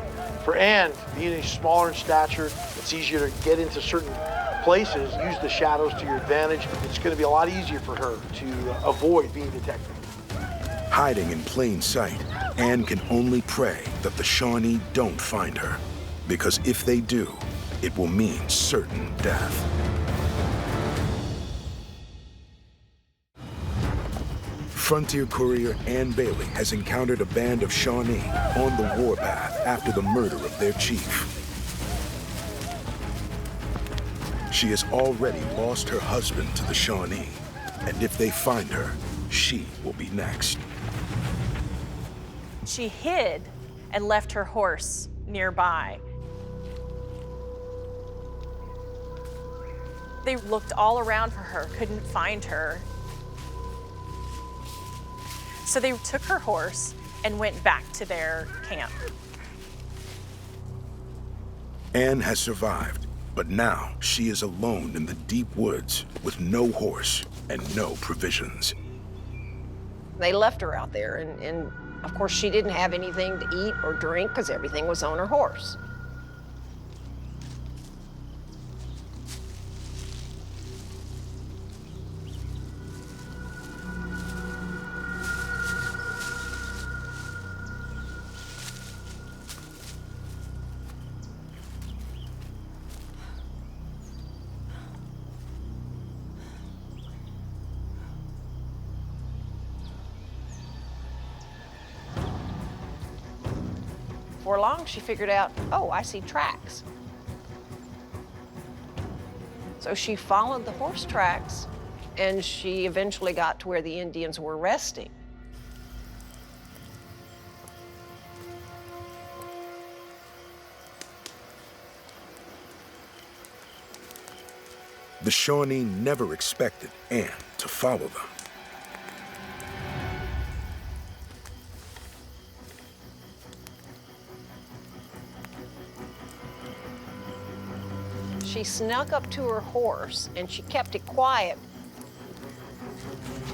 For Anne, being smaller in stature, it's easier to get into certain places, use the shadows to your advantage. It's going to be a lot easier for her to avoid being detected. Hiding in plain sight, Anne can only pray that the Shawnee don't find her, because if they do, it will mean certain death. Frontier courier Anne Bailey has encountered a band of Shawnee on the warpath after the murder of their chief. She has already lost her husband to the Shawnee, and if they find her, she will be next. She hid and left her horse nearby. They looked all around for her, couldn't find her. So they took her horse and went back to their camp. Anne has survived, but now she is alone in the deep woods with no horse and no provisions. They left her out there, and of course she didn't have anything to eat or drink because everything was on her horse. Before long, she figured out, oh, I see tracks. So she followed the horse tracks, and she eventually got to where the Indians were resting. The Shawnee never expected Anne to follow them. She snuck up to her horse and she kept it quiet,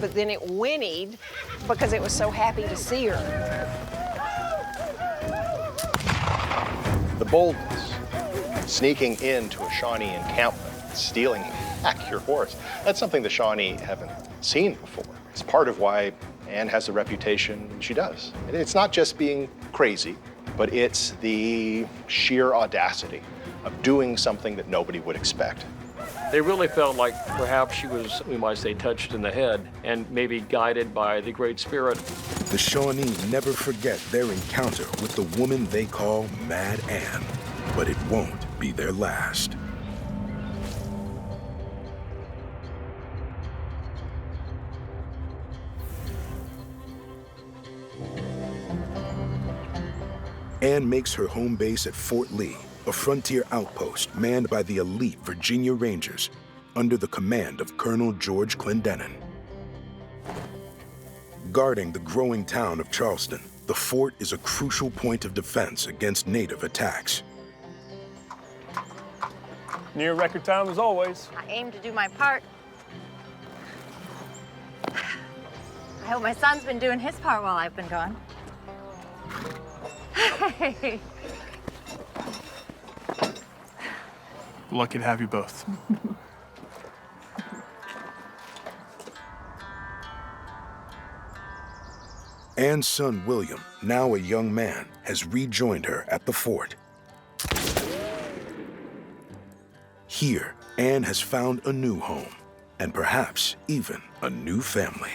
but then it whinnied because it was so happy to see her. The boldness, sneaking into a Shawnee encampment, stealing back your horse, that's something the Shawnee haven't seen before. It's part of why Anne has the reputation she does. And it's not just being crazy, but it's the sheer audacity of doing something that nobody would expect. They really felt like perhaps she was, we might say, touched in the head and maybe guided by the Great Spirit. The Shawnee never forget their encounter with the woman they call Mad Ann, but it won't be their last. Ann makes her home base at Fort Lee, a frontier outpost manned by the elite Virginia Rangers under the command of Colonel George Clendenin. Guarding the growing town of Charleston, the fort is a crucial point of defense against native attacks. Near record time as always. I aim to do my part. I hope my son's been doing his part while I've been gone. Hey. Lucky to have you both. Ann's son, William, now a young man, has rejoined her at the fort. Here, Ann has found a new home, and perhaps even a new family.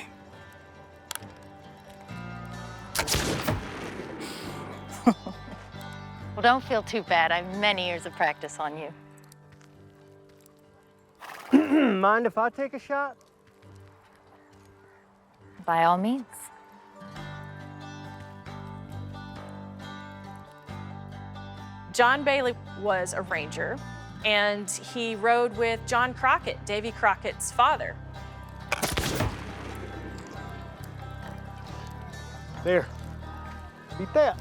Well, don't feel too bad. I have many years of practice on you. Mind if I take a shot? By all means. John Bailey was a ranger, and he rode with John Crockett, Davy Crockett's father. There. Beat that.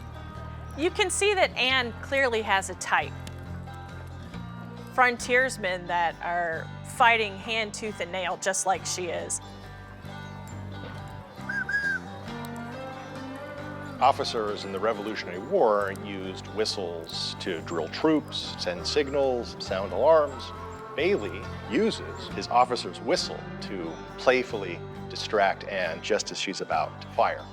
You can see that Ann clearly has a type. Frontiersmen that are fighting hand, tooth, and nail just like she is. Officers in the Revolutionary War used whistles to drill troops, send signals, sound alarms. Bailey uses his officer's whistle to playfully distract Ann just as she's about to fire.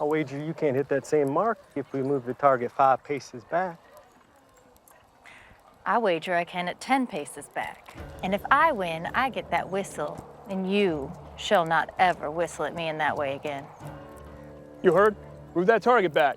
I'll wager you can't hit that same mark if we move the target 5 paces back. I wager I can at 10 paces back. And if I win, I get that whistle, and you shall not ever whistle at me in that way again. You heard? Move that target back.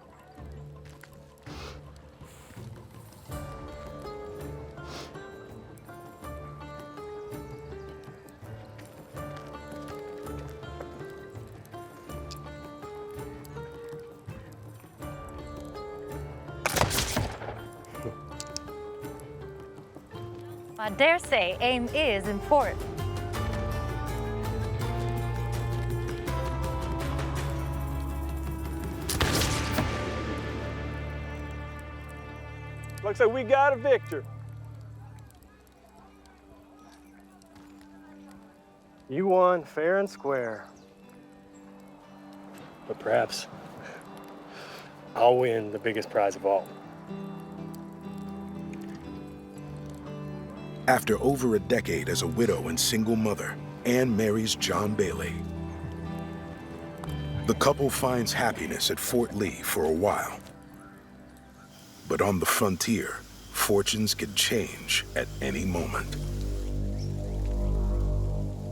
I dare say aim is important. Looks like we got a victor. You won fair and square. But perhaps I'll win the biggest prize of all. After over a decade as a widow and single mother, Ann marries John Bailey. The couple finds happiness at Fort Lee for a while. But on the frontier, fortunes could change at any moment.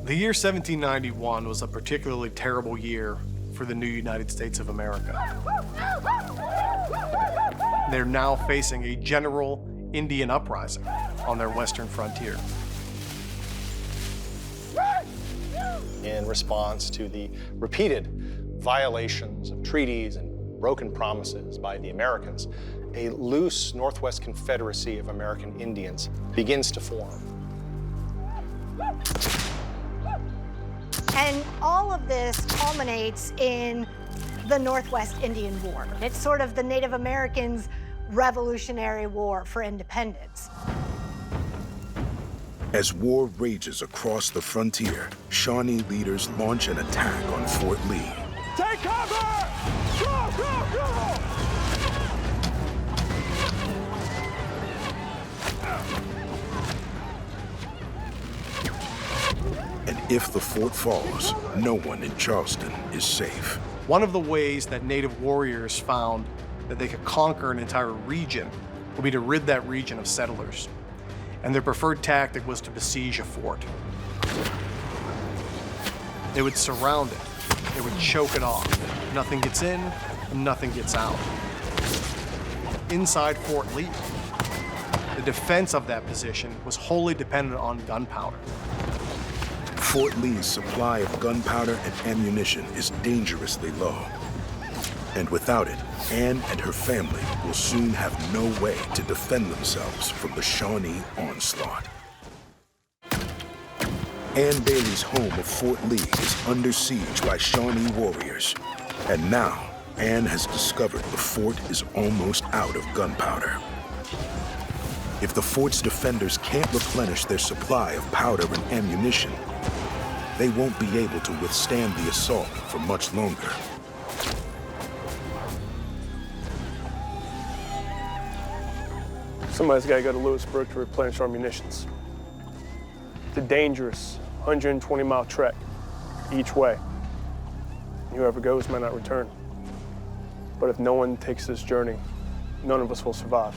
The year 1791 was a particularly terrible year for the new United States of America. They're now facing a general Indian uprising on their western frontier. In response to the repeated violations of treaties and broken promises by the Americans, a loose Northwest Confederacy of American Indians begins to form. And all of this culminates in the Northwest Indian War. It's sort of the Native Americans' Revolutionary War for independence. As war rages across the frontier, Shawnee leaders launch an attack on Fort Lee. Take cover! Go, go, go! And if the fort falls, no one in Charleston is safe. One of the ways that Native warriors found that they could conquer an entire region would be to rid that region of settlers. And their preferred tactic was to besiege a fort. They would surround it. They would choke it off. Nothing gets in, and nothing gets out. Inside Fort Lee, the defense of that position was wholly dependent on gunpowder. Fort Lee's supply of gunpowder and ammunition is dangerously low. And without it, Anne and her family will soon have no way to defend themselves from the Shawnee onslaught. Anne Bailey's home of Fort Lee is under siege by Shawnee warriors. And now, Anne has discovered the fort is almost out of gunpowder. If the fort's defenders can't replenish their supply of powder and ammunition, they won't be able to withstand the assault for much longer. Somebody's got to go to Lewisburg to replenish our munitions. It's a dangerous 120-mile trek each way. Whoever goes might not return. But if no one takes this journey, none of us will survive.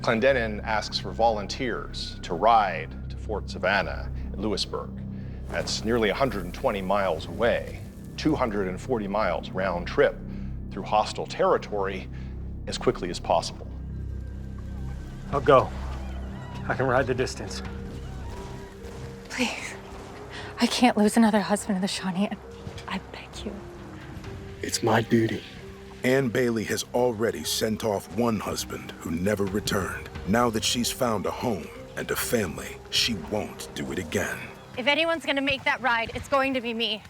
Clendenin asks for volunteers to ride to Fort Savannah at Lewisburg. That's nearly 120 miles away, 240 miles round trip through hostile territory as quickly as possible. I'll go. I can ride the distance. Please, I can't lose another husband in the Shawnee. I beg you. It's my duty. Anne Bailey has already sent off one husband who never returned. Now that she's found a home and a family, she won't do it again. If anyone's gonna make that ride, it's going to be me.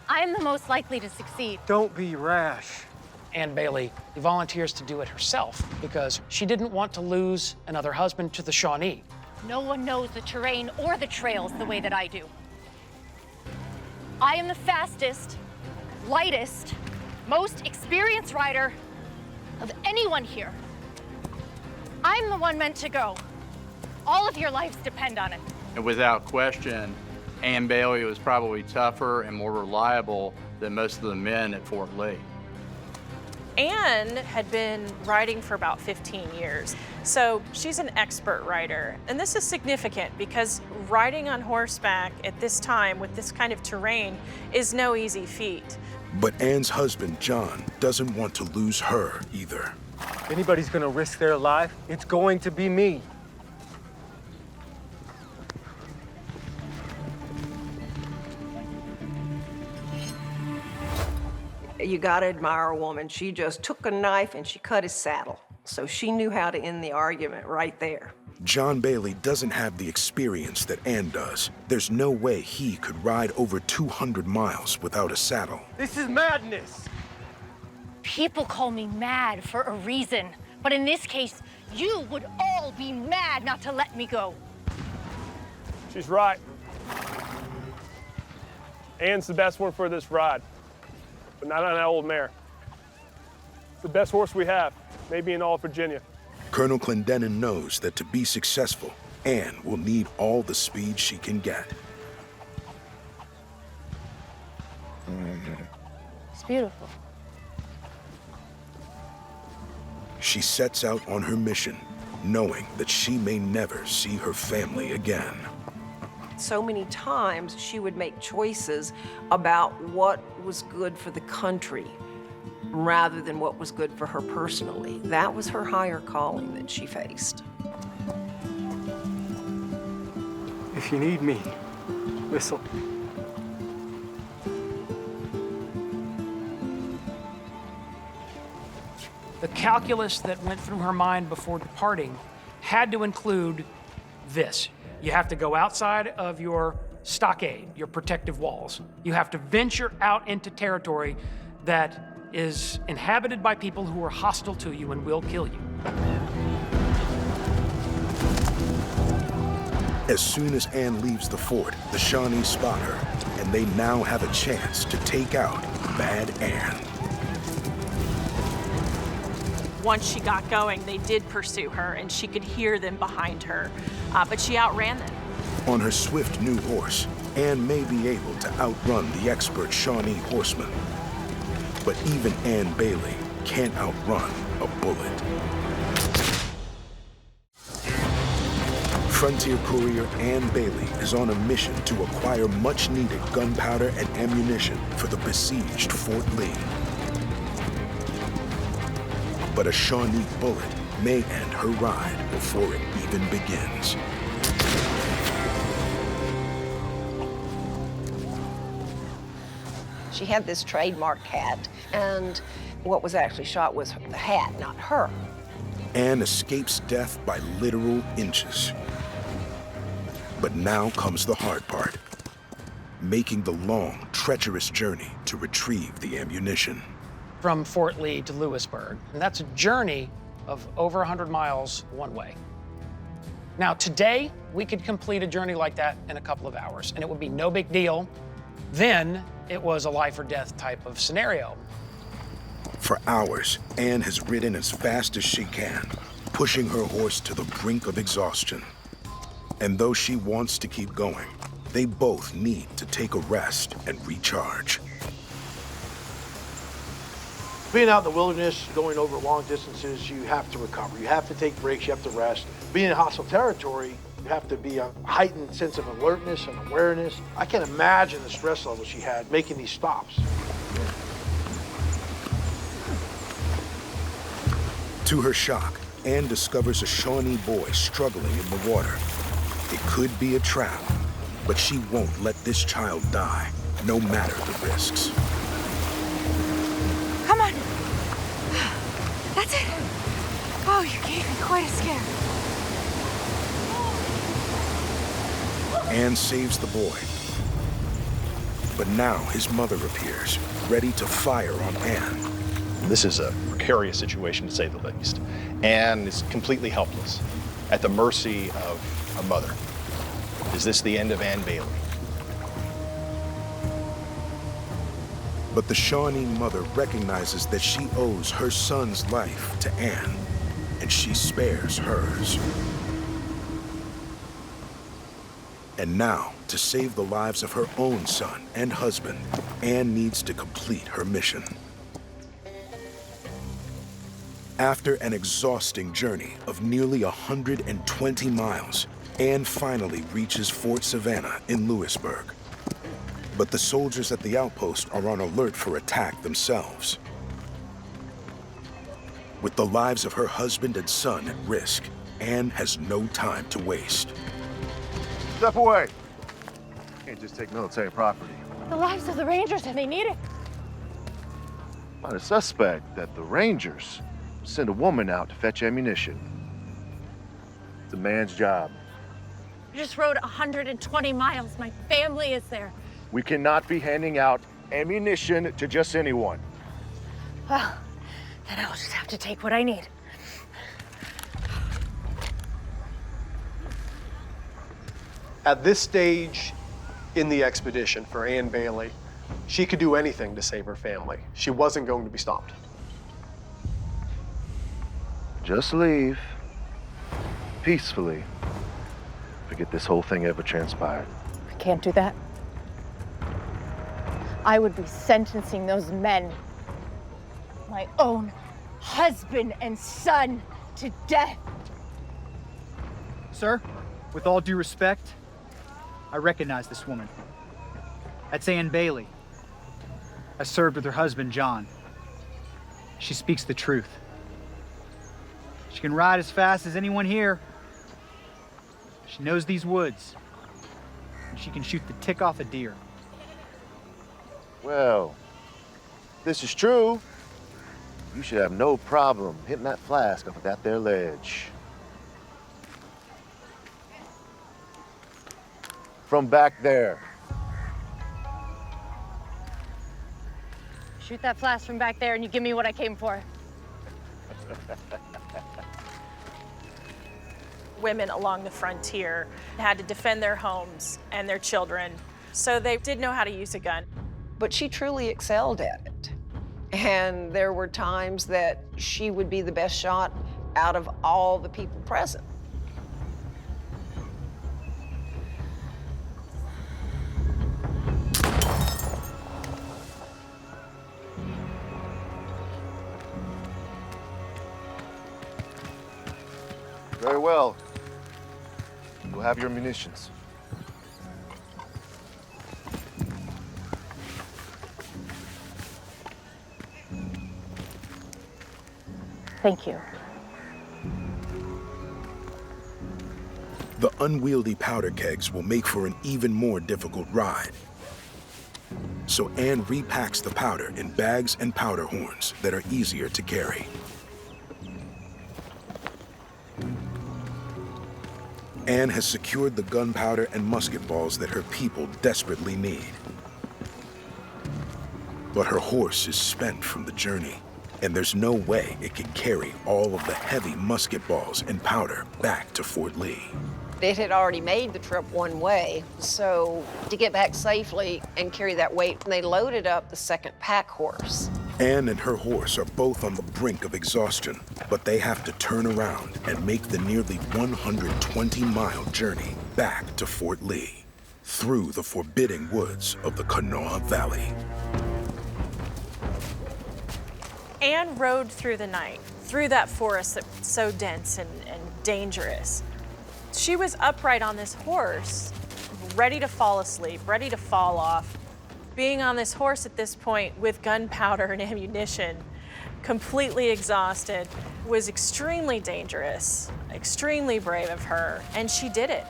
I'm the most likely to succeed. Don't be rash. Anne Bailey volunteers to do it herself because she didn't want to lose another husband to the Shawnee. No one knows the terrain or the trails the way that I do. I am the fastest, lightest, most experienced rider of anyone here. I'm the one meant to go. All of your lives depend on it. And without question, Anne Bailey was probably tougher and more reliable than most of the men at Fort Lee. Anne had been riding for about 15 years, so she's an expert rider. And this is significant because riding on horseback at this time with this kind of terrain is no easy feat. But Anne's husband, John, doesn't want to lose her either. If anybody's gonna risk their life, it's going to be me. You gotta admire a woman. She just took a knife and she cut his saddle. So she knew how to end the argument right there. John Bailey doesn't have the experience that Anne does. There's no way he could ride over 200 miles without a saddle. This is madness. People call me mad for a reason, but in this case, you would all be mad not to let me go. She's right. Anne's the best one for this ride, but not on that old mare. It's the best horse we have, maybe in all of Virginia. Colonel Clendenin knows that to be successful, Anne will need all the speed she can get. It's beautiful. She sets out on her mission, knowing that she may never see her family again. So many times she would make choices about what was good for the country rather than what was good for her personally. That was her higher calling that she faced. If you need me, whistle. The calculus that went through her mind before departing had to include this. You have to go outside of your stockade, your protective walls. You have to venture out into territory that is inhabited by people who are hostile to you and will kill you. As soon as Anne leaves the fort, the Shawnee spot her, and they now have a chance to take out Bad Anne. Once she got going, they did pursue her, and she could hear them behind her, but she outran them. On her swift new horse, Anne may be able to outrun the expert Shawnee horseman. But even Anne Bailey can't outrun a bullet. Frontier courier Ann Bailey is on a mission to acquire much-needed gunpowder and ammunition for the besieged Fort Lee. But a Shawnee bullet may end her ride before it even begins. She had this trademark hat, and what was actually shot was the hat, not her. Ann escapes death by literal inches. But now comes the hard part, making the long, treacherous journey to retrieve the ammunition. From Fort Lee to Lewisburg, and that's a journey of over 100 miles one way. Now, today, we could complete a journey like that in a couple of hours, and it would be no big deal. Then, it was a life or death type of scenario. For hours, Ann has ridden as fast as she can, pushing her horse to the brink of exhaustion. And though she wants to keep going, they both need to take a rest and recharge. Being out in the wilderness, going over long distances, you have to recover. You have to take breaks, you have to rest. Being in hostile territory, you have to be a heightened sense of alertness and awareness. I can't imagine the stress level she had making these stops. To her shock, Ann discovers a Shawnee boy struggling in the water. It could be a trap, but she won't let this child die, no matter the risks. Come on. That's it. Oh, you gave me quite a scare. Ann saves the boy. But now his mother appears, ready to fire on Ann. This is a precarious situation, to say the least. Ann is completely helpless, at the mercy of a mother. Is this the end of Ann Bailey? But the Shawnee mother recognizes that she owes her son's life to Ann, and she spares hers. And now, to save the lives of her own son and husband, Ann needs to complete her mission. After an exhausting journey of nearly 120 miles, Ann finally reaches Fort Savannah in Lewisburg. But the soldiers at the outpost are on alert for attack themselves. With the lives of her husband and son at risk, Ann has no time to waste. Step away. Can't just take military property. The lives of the Rangers, and they need it. Find a suspect that the Rangers send a woman out to fetch ammunition. It's a man's job. I just rode 120 miles. My family is there. We cannot be handing out ammunition to just anyone. Well, then I'll just have to take what I need. At this stage in the expedition for Ann Bailey, she could do anything to save her family. She wasn't going to be stopped. Just leave peacefully. Forget this whole thing ever transpired. I can't do that. I would be sentencing those men, my own husband and son, to death. Sir, with all due respect, I recognize this woman. That's Ann Bailey. I served with her husband, John. She speaks the truth. She can ride as fast as anyone here. She knows these woods. And she can shoot the tick off a deer. Well, if this is true, you should have no problem hitting that flask off of that there ledge. From back there. Shoot that flash from back there and you give me what I came for. Women along the frontier had to defend their homes and their children, so they did know how to use a gun. But she truly excelled at it. And there were times that she would be the best shot out of all the people present. well. You'll have your munitions. Thank you. The unwieldy powder kegs will make for an even more difficult ride. So Anne repacks the powder in bags and powder horns that are easier to carry. Anne has secured the gunpowder and musket balls that her people desperately need. But her horse is spent from the journey, and there's no way it can carry all of the heavy musket balls and powder back to Fort Lee. It had already made the trip one way, so to get back safely and carry that weight, they loaded up the second pack horse. Anne and her horse are both on the brink of exhaustion, but they have to turn around and make the nearly 120-mile journey back to Fort Lee, through the forbidding woods of the Kanawha Valley. Anne rode through the night, through that forest that was so dense and dangerous. She was upright on this horse, ready to fall asleep, ready to fall off. Being on this horse at this point with gunpowder and ammunition, completely exhausted, was extremely dangerous, extremely brave of her, and she did it.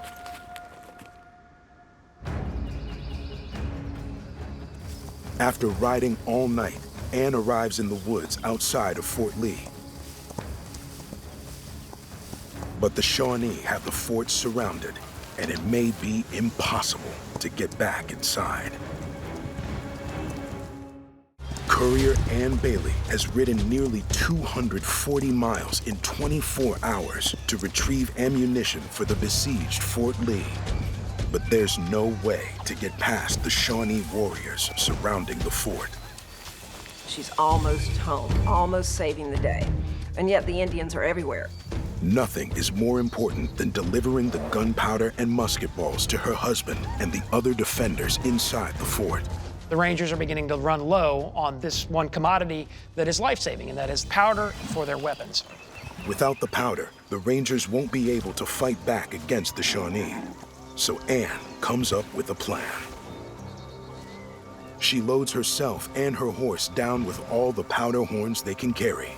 After riding all night, Anne arrives in the woods outside of Fort Lee. But the Shawnee have the fort surrounded, and it may be impossible to get back inside. Courier Anne Bailey has ridden nearly 240 miles in 24 hours to retrieve ammunition for the besieged Fort Lee. But there's no way to get past the Shawnee warriors surrounding the fort. She's almost home, almost saving the day. And yet the Indians are everywhere. Nothing is more important than delivering the gunpowder and musket balls to her husband and the other defenders inside the fort. The Rangers are beginning to run low on this one commodity that is life-saving, and that is powder for their weapons. Without the powder, the Rangers won't be able to fight back against the Shawnee. So Anne comes up with a plan. She loads herself and her horse down with all the powder horns they can carry.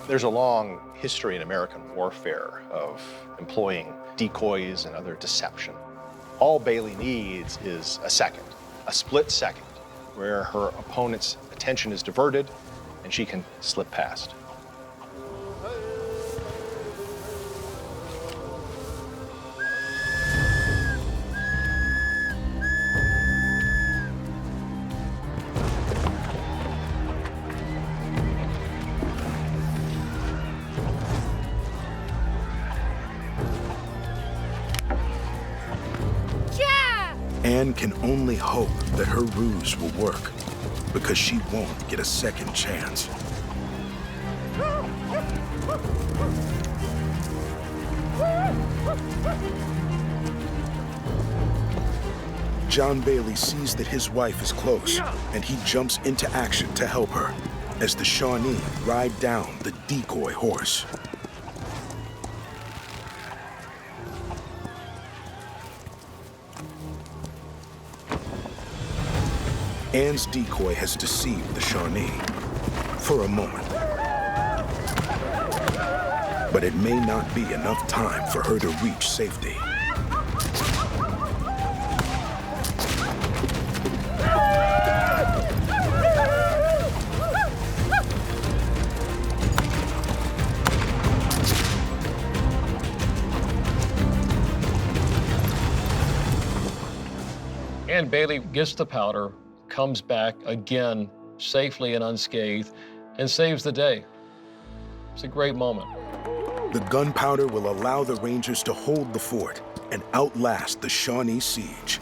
There's a long history in American warfare of employing decoys and other deception. All Bailey needs is a second, a split second, where her opponent's attention is diverted and she can slip past. Anne can only hope that her ruse will work, because she won't get a second chance. John Bailey sees that his wife is close, and he jumps into action to help her, as the Shawnee ride down the decoy horse. Anne's decoy has deceived the Shawnee for a moment. But it may not be enough time for her to reach safety. Anne Bailey gets the powder, comes back again safely and unscathed, and saves the day. It's a great moment. The gunpowder will allow the Rangers to hold the fort and outlast the Shawnee siege.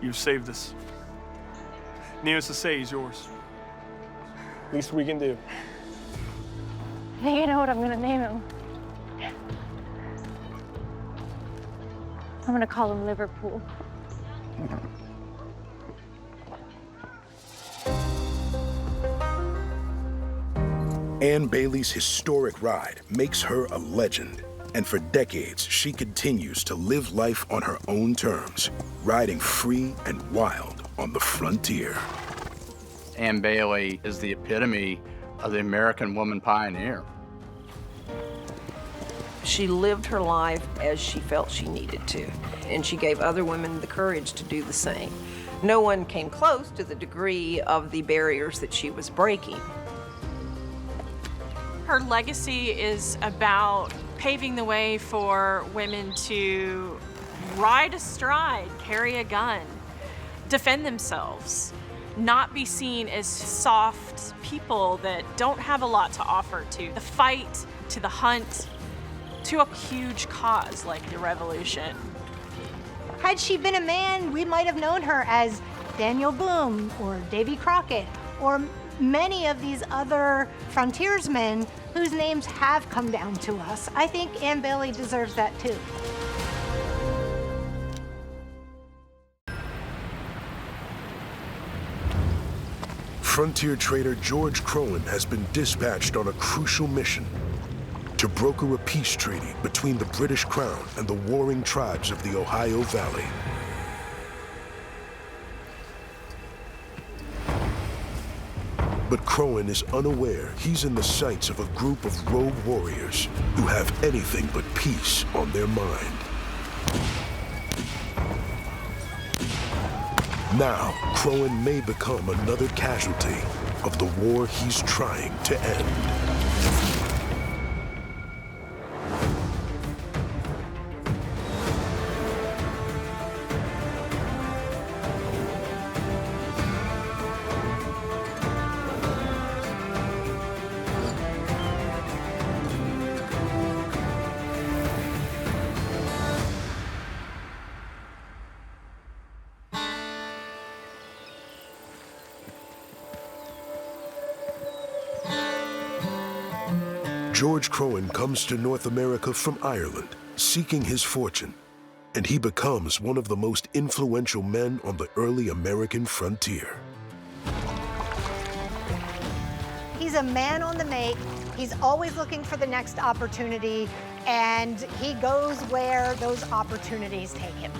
You've saved us. Needless to say, he's yours. Least we can do. I think I know what I'm gonna name him. I'm gonna call him Liverpool. Anne Bailey's historic ride makes her a legend. And for decades, she continues to live life on her own terms, riding free and wild on the frontier. Anne Bailey is the epitome of the American woman pioneer. She lived her life as she felt she needed to, and she gave other women the courage to do the same. No one came close to the degree of the barriers that she was breaking. Her legacy is about paving the way for women to ride astride, carry a gun, defend themselves, not be seen as soft people that don't have a lot to offer to the fight, to the hunt, to a huge cause like the revolution. Had she been a man, we might have known her as Daniel Boone or Davy Crockett or many of these other frontiersmen whose names have come down to us. I think Anne Bailey deserves that too. Frontier trader George Crowan has been dispatched on a crucial mission to broker a peace treaty between the British Crown and the warring tribes of the Ohio Valley. But Crowan is unaware he's in the sights of a group of rogue warriors who have anything but peace on their mind. Now, Crowan may become another casualty of the war he's trying to end. George Crowan comes to North America from Ireland, seeking his fortune, and he becomes one of the most influential men on the early American frontier. He's a man on the make. He's always looking for the next opportunity, and he goes where those opportunities take him.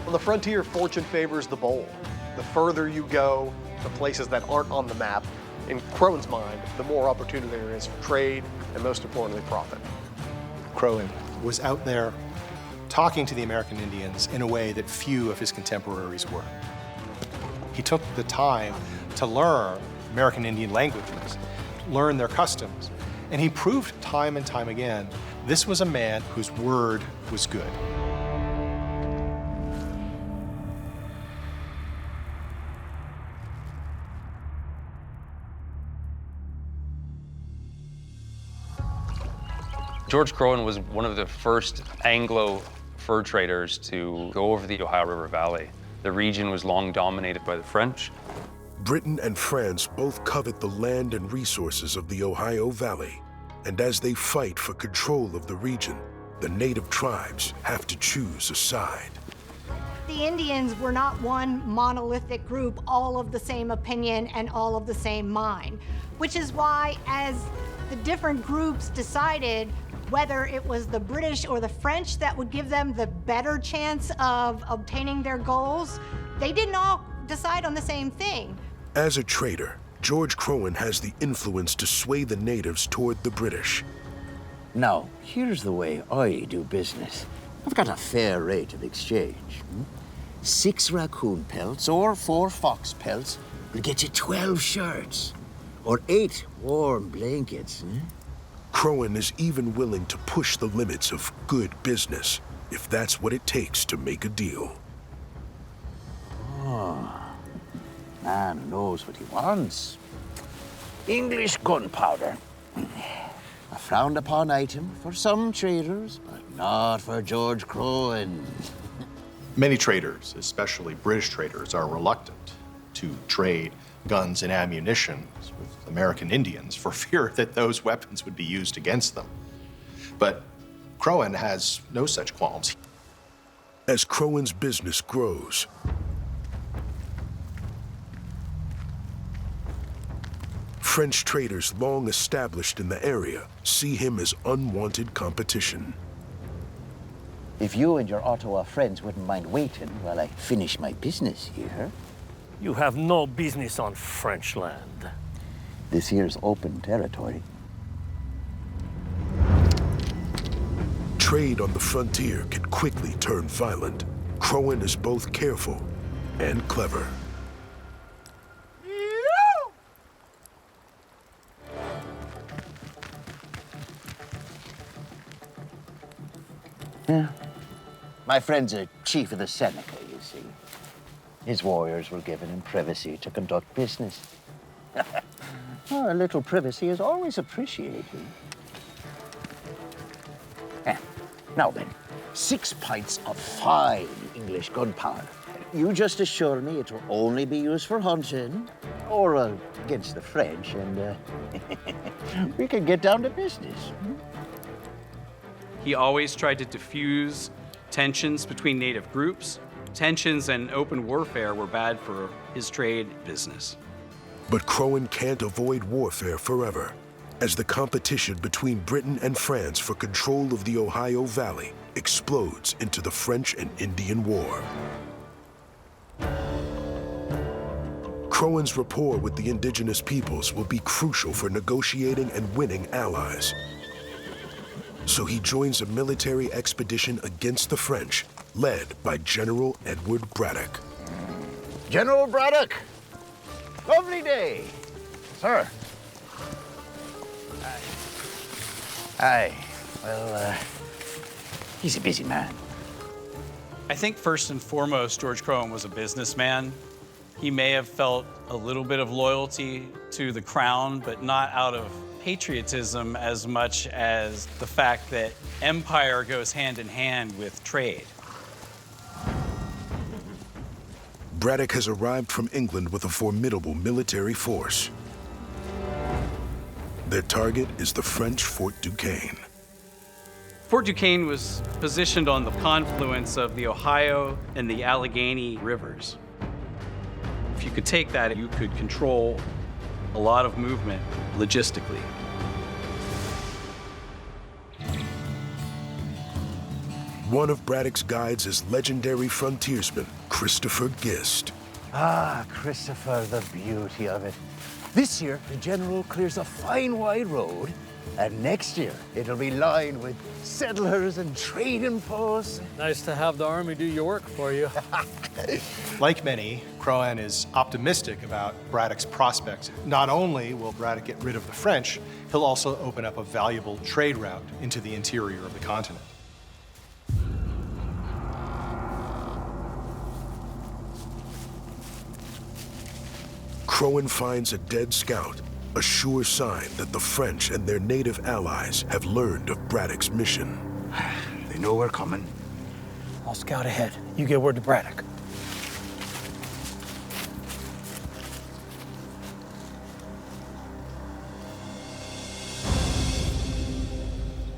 On the frontier, fortune favors the bold. The further you go, the places that aren't on the map, in Crowan's mind, the more opportunity there is for trade and, most importantly, profit. Crowan was out there talking to the American Indians in a way that few of his contemporaries were. He took the time to learn American Indian languages, learn their customs, and he proved time and time again this was a man whose word was good. George Crowan was one of the first Anglo fur traders to go over the Ohio River Valley. The region was long dominated by the French. Britain and France both covet the land and resources of the Ohio Valley, and as they fight for control of the region, the native tribes have to choose a side. The Indians were not one monolithic group, all of the same opinion and all of the same mind, which is why as the different groups decided whether it was the British or the French that would give them the better chance of obtaining their goals, they didn't all decide on the same thing. As a trader, George Crowan has the influence to sway the natives toward the British. Now, here's the way I do business. I've got a fair rate of exchange. 6 raccoon pelts or 4 fox pelts will get you 12 shirts or 8 warm blankets. Crowan is even willing to push the limits of good business, if that's what it takes to make a deal. Oh, man knows what he wants. English gunpowder. A frowned upon item for some traders, but not for George Crowan. Many traders, especially British traders, are reluctant to trade guns and ammunition with American Indians for fear that those weapons would be used against them. But Crowan has no such qualms. As Crowan's business grows, French traders long established in the area see him as unwanted competition. If you and your Ottawa friends wouldn't mind waiting while I finish my business here. You have no business on French land. This here's open territory. Trade on the frontier can quickly turn violent. Crowan is both careful and clever. Yeah. My friend's a chief of the Seneca, you see. His warriors were given him privacy to conduct business. Well, a little privacy is always appreciated. Now then, 6 pints of fine English gunpowder. You just assure me it will only be used for hunting or against the French, and we can get down to business. He always tried to diffuse tensions between native groups. Tensions and open warfare were bad for his trade business. But Crowan can't avoid warfare forever, as the competition between Britain and France for control of the Ohio Valley explodes into the French and Indian War. Crowan's rapport with the indigenous peoples will be crucial for negotiating and winning allies. So he joins a military expedition against the French, led by General Edward Braddock. General Braddock, lovely day, sir. Aye, well, he's a busy man. I think first and foremost, George Crowan was a businessman. He may have felt a little bit of loyalty to the crown, but not out of patriotism as much as the fact that empire goes hand in hand with trade. Braddock has arrived from England with a formidable military force. Their target is the French Fort Duquesne. Fort Duquesne was positioned on the confluence of the Ohio and the Allegheny rivers. If you could take that, you could control a lot of movement logistically. One of Braddock's guides is legendary frontiersman Christopher Gist. Ah, Christopher, the beauty of it. This year, the general clears a fine wide road, and next year, it'll be lined with settlers and trading posts. Nice to have the army do your work for you. Like many, Crowan is optimistic about Braddock's prospects. Not only will Braddock get rid of the French, he'll also open up a valuable trade route into the interior of the continent. Crowan finds a dead scout, a sure sign that the French and their native allies have learned of Braddock's mission. They know we're coming. I'll scout ahead. You get word to Braddock.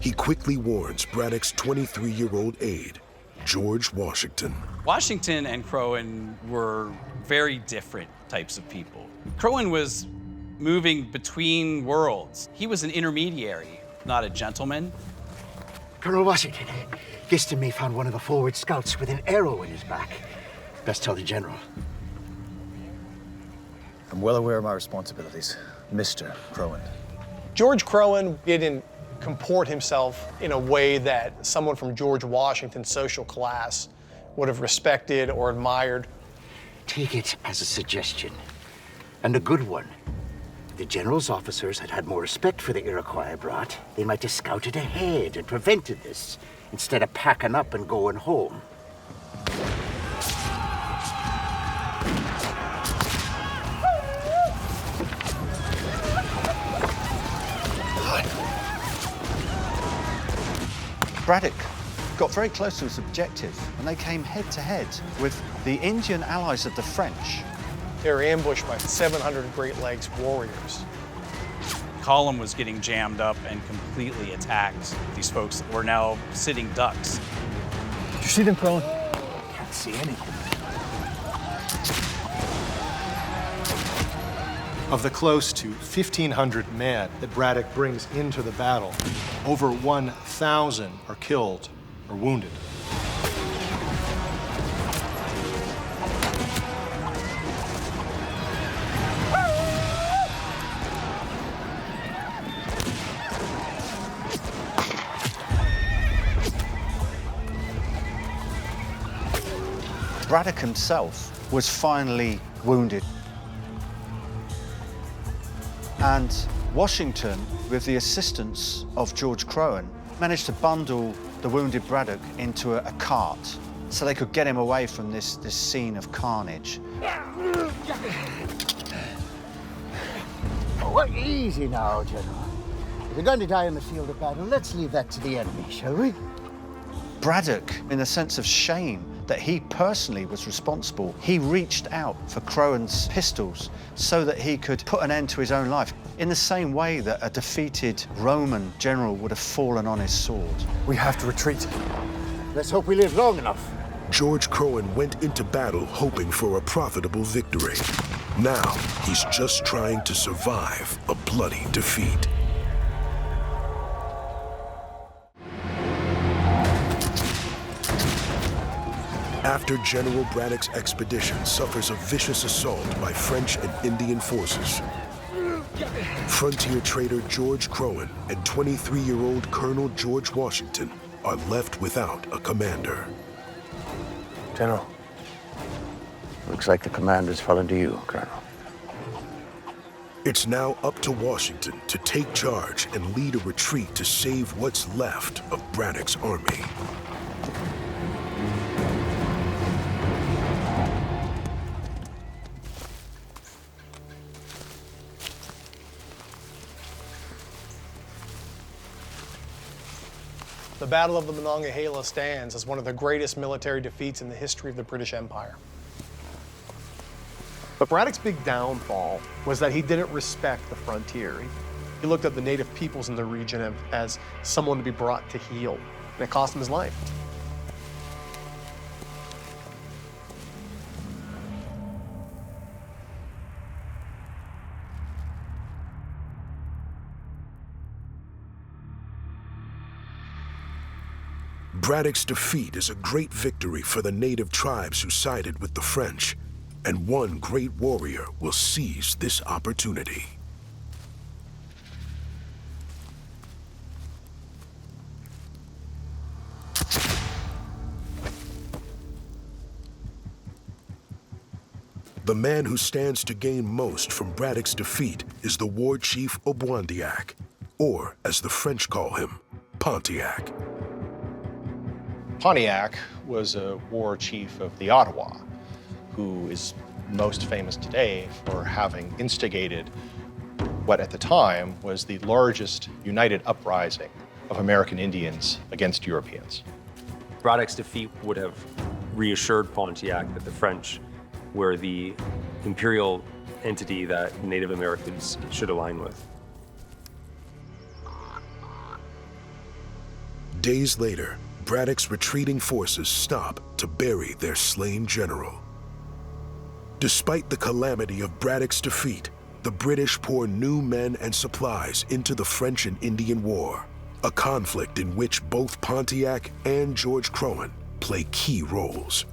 He quickly warns Braddock's 23-year-old aide, George Washington. Washington and Crowan were very different types of people. Crowan was moving between worlds. He was an intermediary, not a gentleman. Colonel Washington, Gist and me found one of the forward scouts with an arrow in his back. Best tell the general. I'm well aware of my responsibilities, Mr. Crowan. George Crowan didn't comport himself in a way that someone from George Washington's social class would have respected or admired. Take it as a suggestion, and a good one. If the general's officers had had more respect for the Iroquois I brought, they might have scouted ahead and prevented this, instead of packing up and going home. Braddock got very close to his objective, and they came head-to-head with the Indian allies of the French. They were ambushed by 700 Great Lakes warriors. Column was getting jammed up and completely attacked. These folks were now sitting ducks. Did you see them, Crowan? can't see anything. Of the close to 1,500 men that Braddock brings into the battle, over 1,000 are killed or wounded. Braddock himself was finally wounded. And Washington, with the assistance of George Crowan, managed to bundle the wounded Braddock into a cart so they could get him away from this scene of carnage. Oh, easy now, General. If you're going to die in the field of battle, let's leave that to the enemy, shall we? Braddock, in a sense of shame that he personally was responsible, he reached out for Crowan's pistols so that he could put an end to his own life, in the same way that a defeated Roman general would have fallen on his sword. We have to retreat. Let's hope we live long enough. George Crowan went into battle hoping for a profitable victory. Now, he's just trying to survive a bloody defeat. After General Braddock's expedition suffers a vicious assault by French and Indian forces, frontier trader George Crowan and 23-year-old Colonel George Washington are left without a commander. General, looks like the commander's fallen to you, Colonel. It's now up to Washington to take charge and lead a retreat to save what's left of Braddock's army. The Battle of the Monongahela stands as one of the greatest military defeats in the history of the British Empire. But Braddock's big downfall was that he didn't respect the frontier. He looked at the native peoples in the region as someone to be brought to heel, and it cost him his life. Braddock's defeat is a great victory for the native tribes who sided with the French, and one great warrior will seize this opportunity. The man who stands to gain most from Braddock's defeat is the war chief Oboindiac, or as the French call him, Pontiac. Pontiac was a war chief of the Ottawa, who is most famous today for having instigated what at the time was the largest united uprising of American Indians against Europeans. Braddock's defeat would have reassured Pontiac that the French were the imperial entity that Native Americans should align with. Days later, Braddock's retreating forces stop to bury their slain general. Despite the calamity of Braddock's defeat, the British pour new men and supplies into the French and Indian War, a conflict in which both Pontiac and George Crowan play key roles.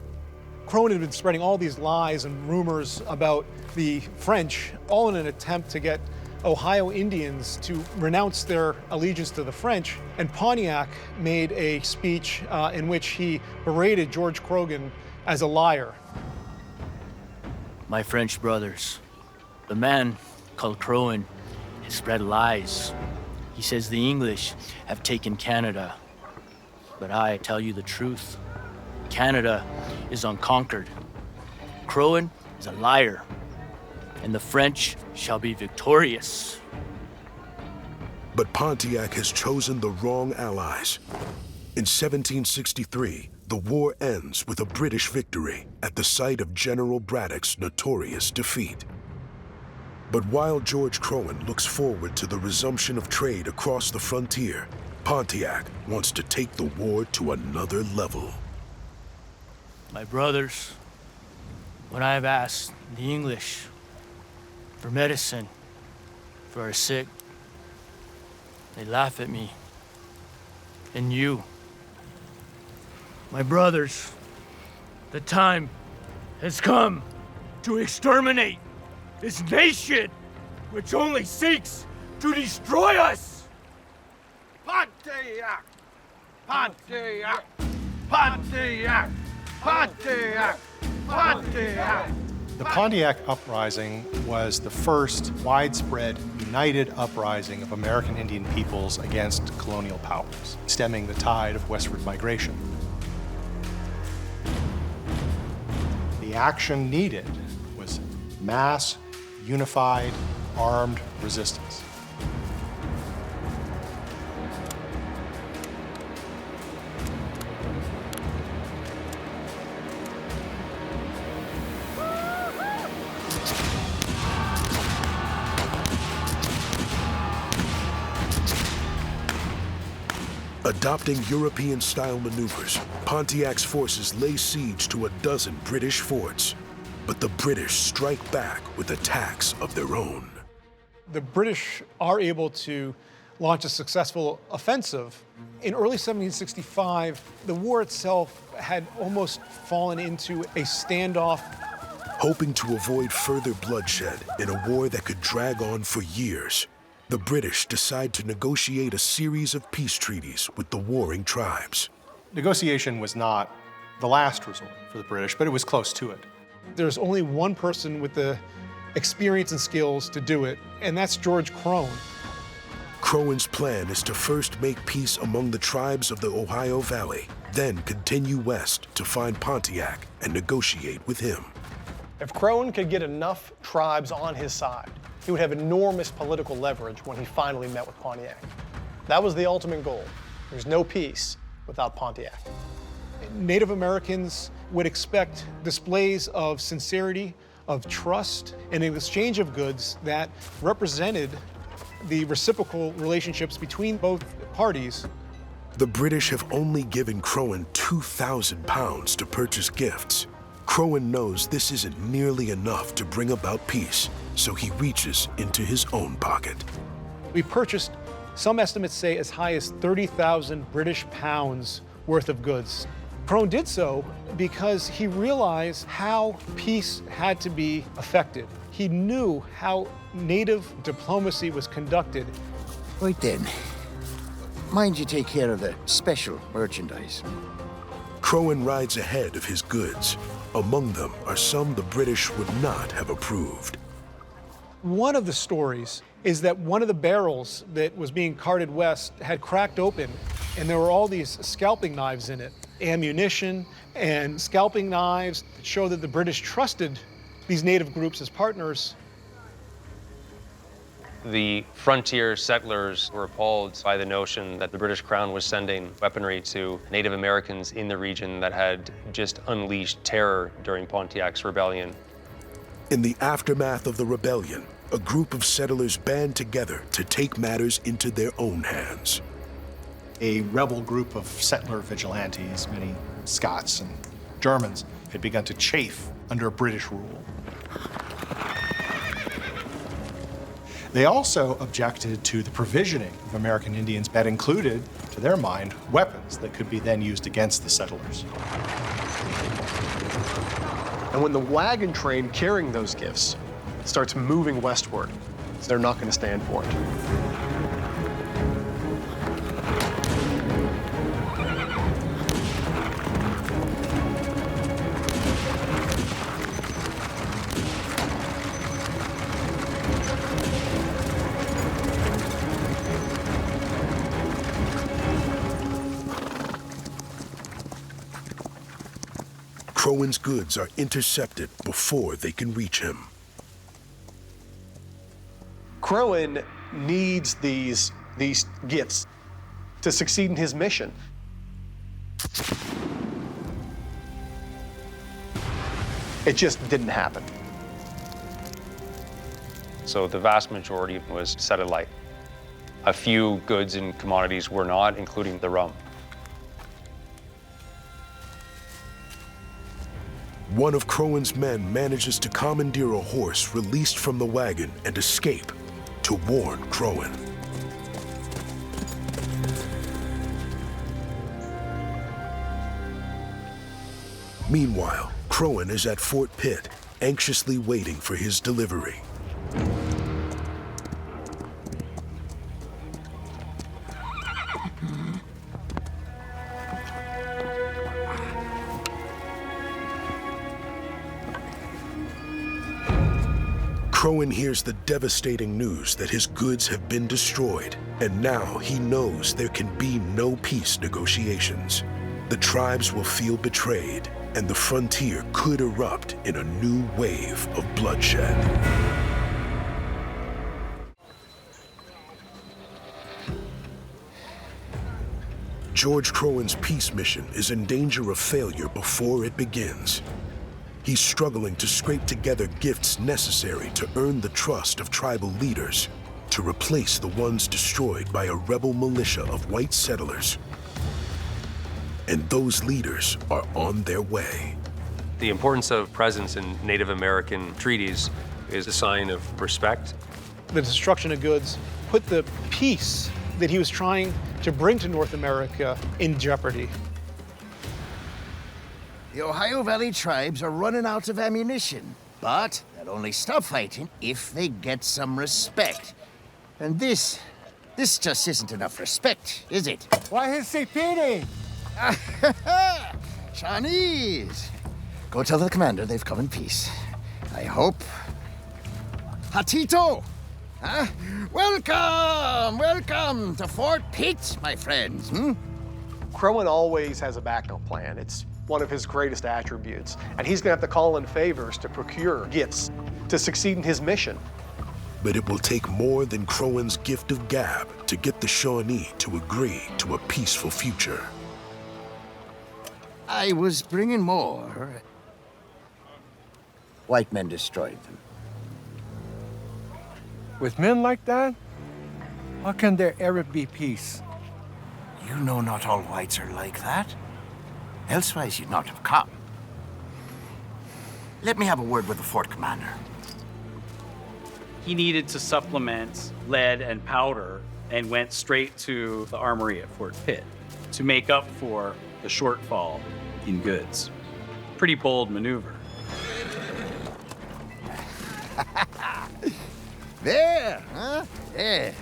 Crowan had been spreading all these lies and rumors about the French, all in an attempt to get Ohio Indians to renounce their allegiance to the French. And Pontiac made a speech in which he berated George Crowan as a liar. My French brothers, the man called Crowan has spread lies. He says the English have taken Canada. But I tell you the truth. Canada is unconquered. Crowan is a liar, and the French shall be victorious. But Pontiac has chosen the wrong allies. In 1763, the war ends with a British victory at the site of General Braddock's notorious defeat. But while George Crowan looks forward to the resumption of trade across the frontier, Pontiac wants to take the war to another level. My brothers, when I have asked the English for medicine for our sick, they laugh at me. And you, my brothers, the time has come to exterminate this nation which only seeks to destroy us. Pontiac! Pontiac! Pontiac! Pontiac! Pontiac! The Pontiac Uprising was the first widespread, united uprising of American Indian peoples against colonial powers, stemming the tide of westward migration. The action needed was mass, unified, armed resistance. Adopting European-style maneuvers, Pontiac's forces lay siege to a dozen British forts. But the British strike back with attacks of their own. The British are able to launch a successful offensive. In early 1765, the war itself had almost fallen into a standoff. Hoping to avoid further bloodshed in a war that could drag on for years, the British decide to negotiate a series of peace treaties with the warring tribes. Negotiation was not the last resort for the British, but it was close to it. There's only one person with the experience and skills to do it, and that's George Crone. Crowen's plan is to first make peace among the tribes of the Ohio Valley, then continue west to find Pontiac and negotiate with him. If Crone could get enough tribes on his side, he would have enormous political leverage when he finally met with Pontiac. That was the ultimate goal. There's no peace without Pontiac. Native Americans would expect displays of sincerity, of trust, and an exchange of goods that represented the reciprocal relationships between both parties. The British have only given Crowen 2,000 pounds to purchase gifts. Crowen knows this isn't nearly enough to bring about peace, so he reaches into his own pocket. We purchased, some estimates say, as high as 30,000 British pounds worth of goods. Crone did so because he realized how peace had to be effected. He knew how native diplomacy was conducted. Right then, mind you take care of the special merchandise. Crowen rides ahead of his goods. Among them are some the British would not have approved. One of the stories is that one of the barrels that was being carted west had cracked open, and there were all these scalping knives in it. Ammunition and scalping knives that show that the British trusted these native groups as partners. The frontier settlers were appalled by the notion that the British Crown was sending weaponry to Native Americans in the region that had just unleashed terror during Pontiac's rebellion. In the aftermath of the rebellion, a group of settlers band together to take matters into their own hands. A rebel group of settler vigilantes, many Scots and Germans, had begun to chafe under British rule. They also objected to the provisioning of American Indians that included, to their mind, weapons that could be then used against the settlers. And when the wagon train carrying those gifts starts moving westward, they're not going to stand for it. Crowen's goods are intercepted before they can reach him. Crowen needs these gifts to succeed in his mission. It just didn't happen. So the vast majority was set alight. A few goods and commodities were not, including the rum. One of Crowan's men manages to commandeer a horse released from the wagon and escape to warn Crowan. Meanwhile, Crowan is at Fort Pitt, anxiously waiting for his delivery. Crowan hears the devastating news that his goods have been destroyed, and now he knows there can be no peace negotiations. The tribes will feel betrayed, and the frontier could erupt in a new wave of bloodshed. George Crowan's peace mission is in danger of failure before it begins. He's struggling to scrape together gifts necessary to earn the trust of tribal leaders, to replace the ones destroyed by a rebel militia of white settlers. And those leaders are on their way. The importance of presence in Native American treaties is a sign of respect. The destruction of goods put the peace that he was trying to bring to North America in jeopardy. The Ohio Valley tribes are running out of ammunition, but they'll only stop fighting if they get some respect. And this just isn't enough respect, is it? Why is he beating? Shawnees! Go tell the commander they've come in peace. I hope. Hatito! Huh? Welcome to Fort Pitt, my friends. Crowan always has a backup plan. It's one of his greatest attributes. And he's gonna have to call in favors to procure gifts to succeed in his mission. But it will take more than Crowan's gift of gab to get the Shawnee to agree to a peaceful future. I was bringing more. White men destroyed them. With men like that, how can there ever be peace? You know not all whites are like that. Elsewise you'd not have come. Let me have a word with the fort commander. He needed to supplement lead and powder and went straight to the armory at Fort Pitt to make up for the shortfall in goods. Pretty bold maneuver. There, huh? There.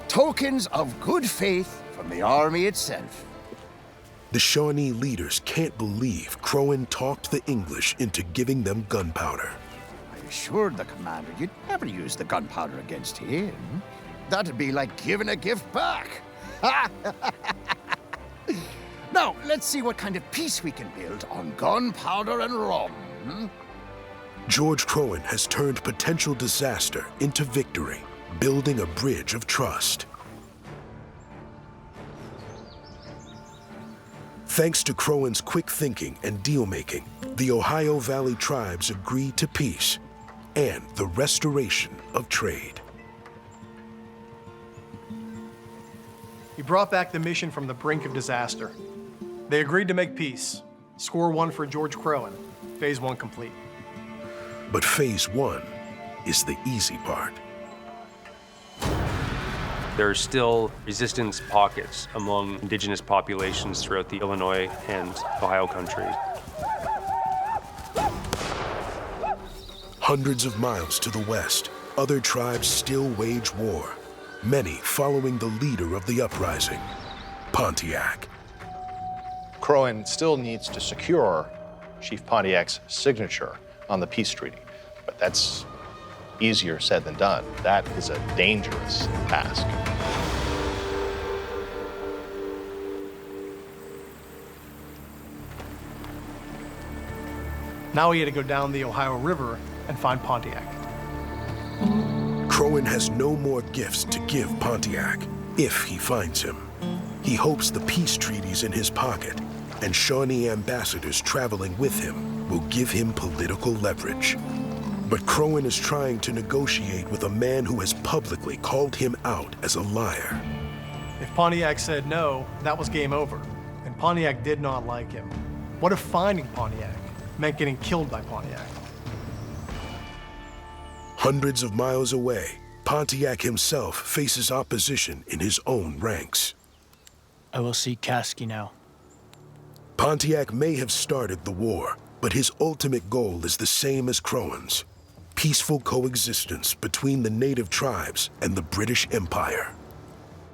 Tokens of good faith from the army itself. The Shawnee leaders can't believe Crowan talked the English into giving them gunpowder. I assured the commander you'd never use the gunpowder against him. That'd be like giving a gift back. Now, let's see what kind of peace we can build on gunpowder and rum. George Crowan has turned potential disaster into victory, building a bridge of trust. Thanks to Crowan's quick thinking and deal-making, the Ohio Valley tribes agreed to peace and the restoration of trade. He brought back the mission from the brink of disaster. They agreed to make peace. Score one for George Crowan. Phase one complete. But phase one is the easy part. There are still resistance pockets among indigenous populations throughout the Illinois and Ohio country. Hundreds of miles to the west, other tribes still wage war, many following the leader of the uprising, Pontiac. Crowan still needs to secure Chief Pontiac's signature on the peace treaty, but that's easier said than done. That is a dangerous task. Now he had to go down the Ohio River and find Pontiac. Crowan has no more gifts to give Pontiac if he finds him. He hopes the peace treaties in his pocket and Shawnee ambassadors traveling with him will give him political leverage. But Crowan is trying to negotiate with a man who has publicly called him out as a liar. If Pontiac said no, that was game over. And Pontiac did not like him. What if finding Pontiac meant getting killed by Pontiac. Hundreds of miles away, Pontiac himself faces opposition in his own ranks. I will see Kasky now. Pontiac may have started the war, but his ultimate goal is the same as Crowan's: peaceful coexistence between the native tribes and the British Empire.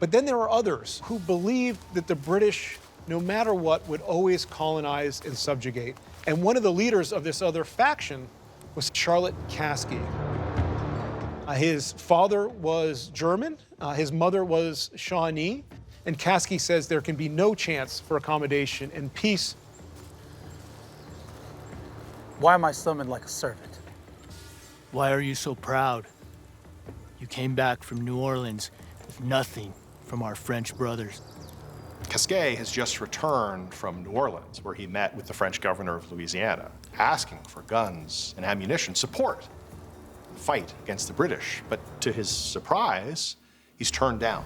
But then there are others who believed that the British, no matter what, would always colonize and subjugate. And one of the leaders of this other faction was Charlotte Kasky. His father was German, his mother was Shawnee, and Kasky says there can be no chance for accommodation and peace. Why am I summoned like a servant? Why are you so proud? You came back from New Orleans with nothing from our French brothers. Casquet has just returned from New Orleans, where he met with the French governor of Louisiana, asking for guns and ammunition, support, fight against the British. But to his surprise, he's turned down.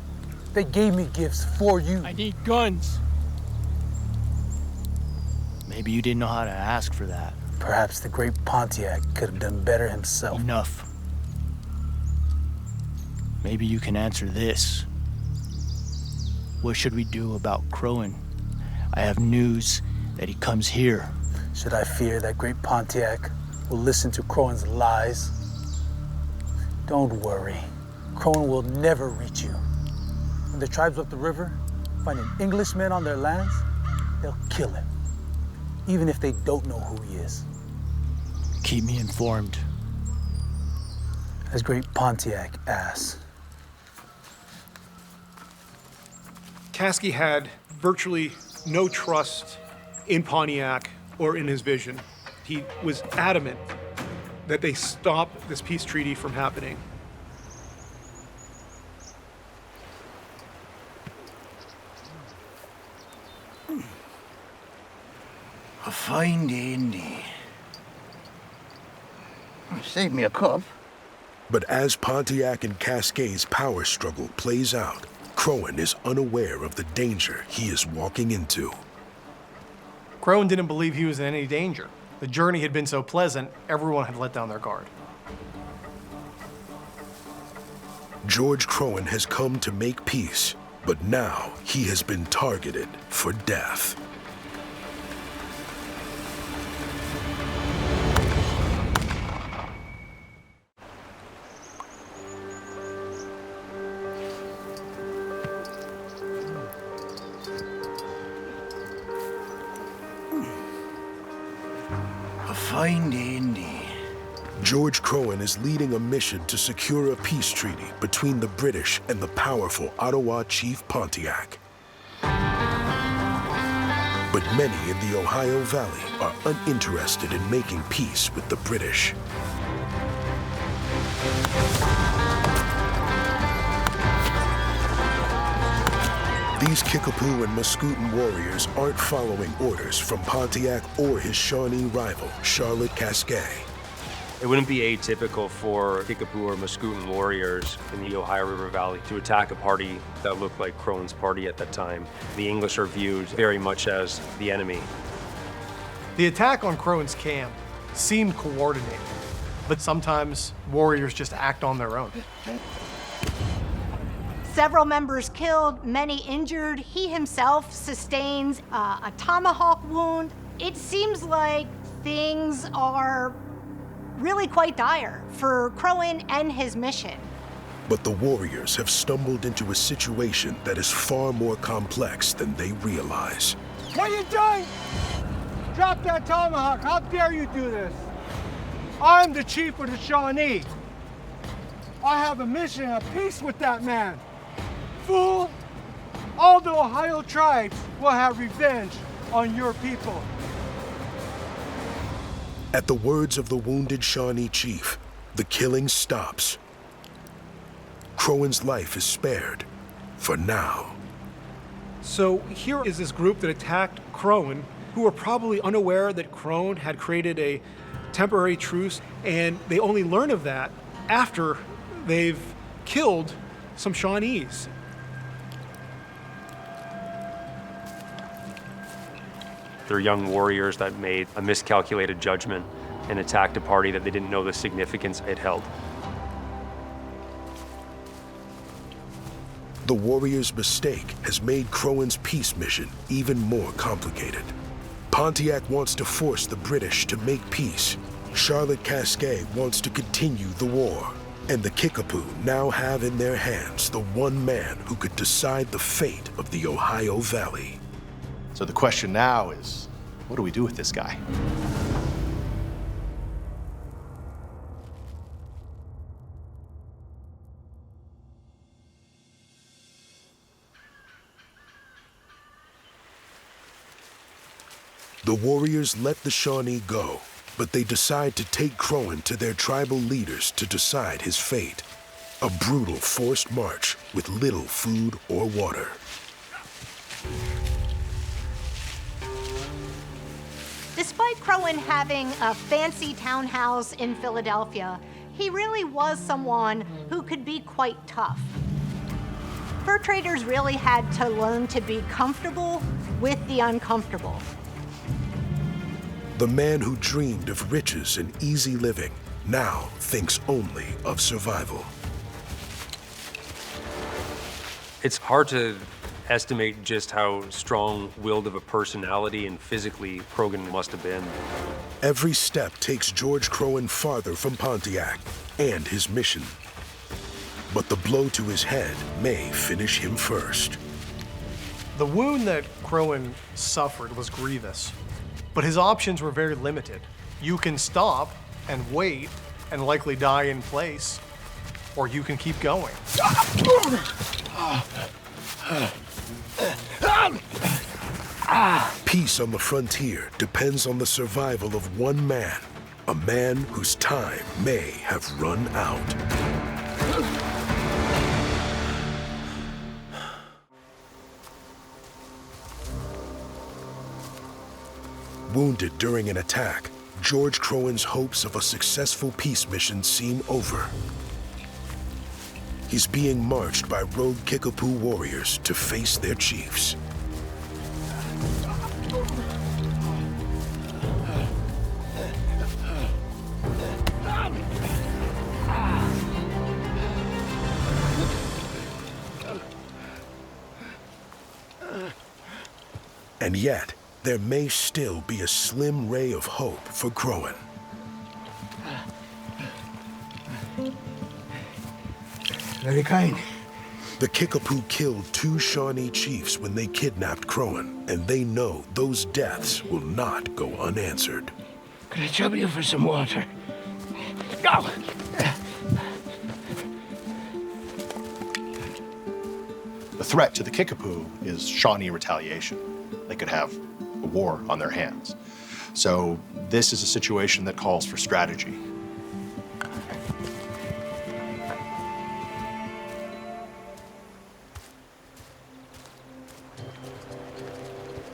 They gave me gifts for you. I need guns. Maybe you didn't know how to ask for that. Perhaps the great Pontiac could have done better himself. Enough. Maybe you can answer this. What should we do about Crowan? I have news that he comes here. Should I fear that great Pontiac will listen to Crowan's lies? Don't worry. Crowan will never reach you. When the tribes up the river find an Englishman on their lands, they'll kill him, even if they don't know who he is. Keep me informed. As great Pontiac asks. Kasky had virtually no trust in Pontiac or in his vision. He was adamant that they stop this peace treaty from happening. A fine day indeed. Save me a cup. But as Pontiac and Casquet's power struggle plays out, Crowan is unaware of the danger he is walking into. Crowan didn't believe he was in any danger. The journey had been so pleasant, everyone had let down their guard. George Crowan has come to make peace, but now he has been targeted for death. A fine day indeed. George Crowan is leading a mission to secure a peace treaty between the British and the powerful Ottawa chief Pontiac. But many in the Ohio Valley are uninterested in making peace with the British. These Kickapoo and Mascoutin warriors aren't following orders from Pontiac or his Shawnee rival, Charlotte Casquet. It wouldn't be atypical for Kickapoo or Mascoutin warriors in the Ohio River Valley to attack a party that looked like Crowan's party at that time. The English are viewed very much as the enemy. The attack on Crowan's camp seemed coordinated, but sometimes warriors just act on their own. Several members killed, many injured. He himself sustains a tomahawk wound. It seems like things are really quite dire for Crowan and his mission. But the warriors have stumbled into a situation that is far more complex than they realize. What are you doing? Drop that tomahawk. How dare you do this? I'm the chief of the Shawnee. I have a mission of peace with that man. Fool! All the Ohio tribes will have revenge on your people. At the words of the wounded Shawnee chief, the killing stops. Crowan's life is spared, for now. So here is this group that attacked Crowan, who were probably unaware that Crowan had created a temporary truce, and they only learn of that after they've killed some Shawnees. They're young warriors that made a miscalculated judgment and attacked a party that they didn't know the significance it held. The warriors' mistake has made Crowan's peace mission even more complicated. Pontiac wants to force the British to make peace. Charlotte Casquet wants to continue the war. And the Kickapoo now have in their hands the one man who could decide the fate of the Ohio Valley. So the question now is, what do we do with this guy? The warriors let the Shawnee go, but they decide to take Crowan to their tribal leaders to decide his fate. A brutal forced march with little food or water. Despite Crowan having a fancy townhouse in Philadelphia, he really was someone who could be quite tough. Fur traders really had to learn to be comfortable with the uncomfortable. The man who dreamed of riches and easy living now thinks only of survival. It's hard to estimate just how strong-willed of a personality and physically Croghan must have been. Every step takes George Crowan farther from Pontiac and his mission. But the blow to his head may finish him first. The wound that Crowan suffered was grievous, but his options were very limited. You can stop and wait and likely die in place, or you can keep going. Peace on the frontier depends on the survival of one man, a man whose time may have run out. Wounded during an attack, George Crowan's hopes of a successful peace mission seem over. He's being marched by rogue Kickapoo warriors to face their chiefs. And yet, there may still be a slim ray of hope for Crowan. Very kind. The Kickapoo killed 2 Shawnee chiefs when they kidnapped Crowan, and they know those deaths will not go unanswered. Could I trouble you for some water? Go! The threat to the Kickapoo is Shawnee retaliation. They could have a war on their hands. So this is a situation that calls for strategy.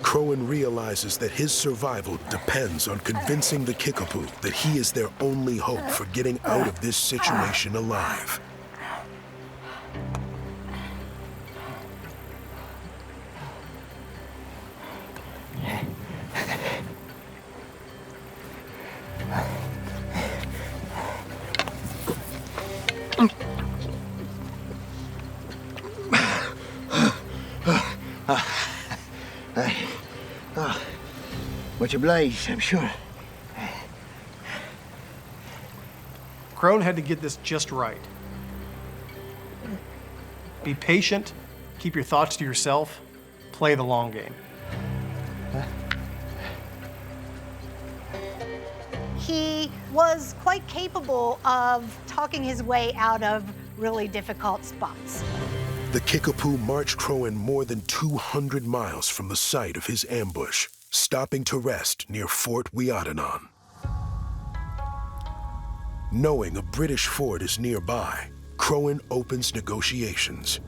Crowan realizes that his survival depends on convincing the Kickapoo that he is their only hope for getting out of this situation alive. Much obliged, I'm sure. Crowan had to get this just right. Be patient, keep your thoughts to yourself, play the long game. He was quite capable of talking his way out of really difficult spots. The Kickapoo marched Crowan more than 200 miles from the site of his ambush, stopping to rest near Fort Weodanon. Knowing a British fort is nearby, Crowan opens negotiations.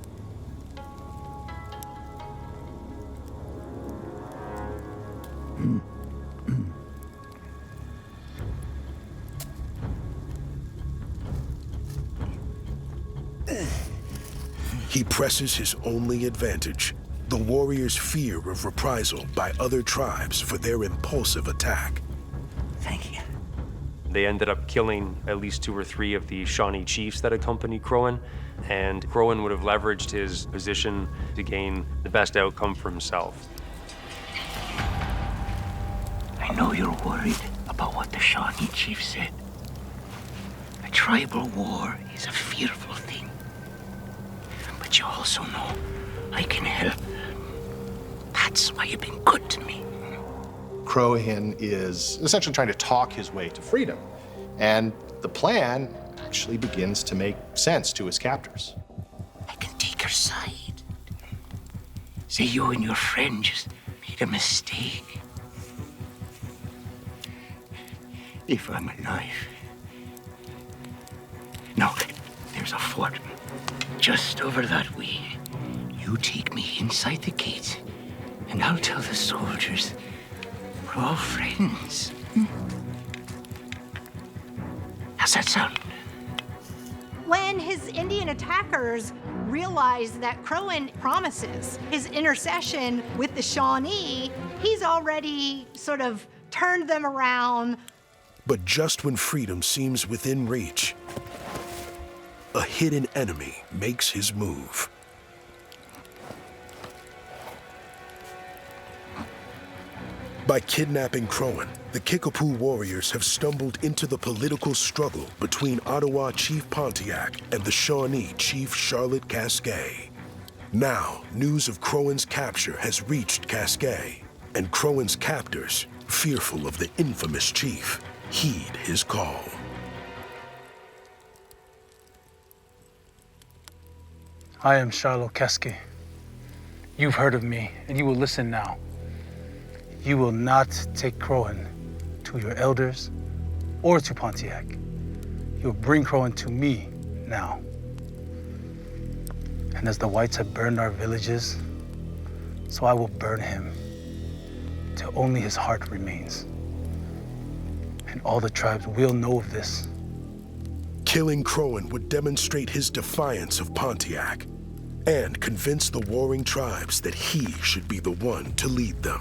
He presses his only advantage, the warriors' fear of reprisal by other tribes for their impulsive attack. Thank you. They ended up killing at least 2 or 3 of the Shawnee chiefs that accompanied Crowan, and Crowan would have leveraged his position to gain the best outcome for himself. I know you're worried about what the Shawnee chief said. A tribal war is a fearful thing. But you also know I can help. That's why you've been good to me. Crowan is essentially trying to talk his way to freedom. And the plan actually begins to make sense to his captors. I can take her side. Say you and your friend just made a mistake. If I'm alive. No, there's a fort just over that way. You take me inside the gate, and I'll tell the soldiers we're all friends. How's that sound? When his Indian attackers realize that Crowan promises his intercession with the Shawnee, he's already sort of turned them around. But just when freedom seems within reach, a hidden enemy makes his move. By kidnapping Crowan, the Kickapoo warriors have stumbled into the political struggle between Ottawa Chief Pontiac and the Shawnee Chief Charlotte Casquet. Now, news of Crowan's capture has reached Casquet, and Crowan's captors, fearful of the infamous chief, heed his call. I am Charlotte Casquet. You've heard of me, and you will listen now. You will not take Crowan to your elders or to Pontiac. You will bring Crowan to me now. And as the whites have burned our villages, so I will burn him till only his heart remains. And all the tribes will know of this. Killing Crowan would demonstrate his defiance of Pontiac and convince the warring tribes that he should be the one to lead them.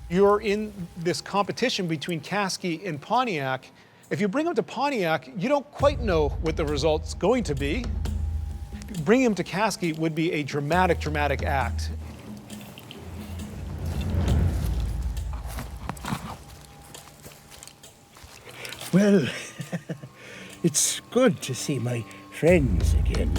You're in this competition between Casquet and Pontiac. If you bring him to Pontiac, you don't quite know what the result's going to be. Bringing him to Casquet would be a dramatic act. Well, it's good to see my friends again.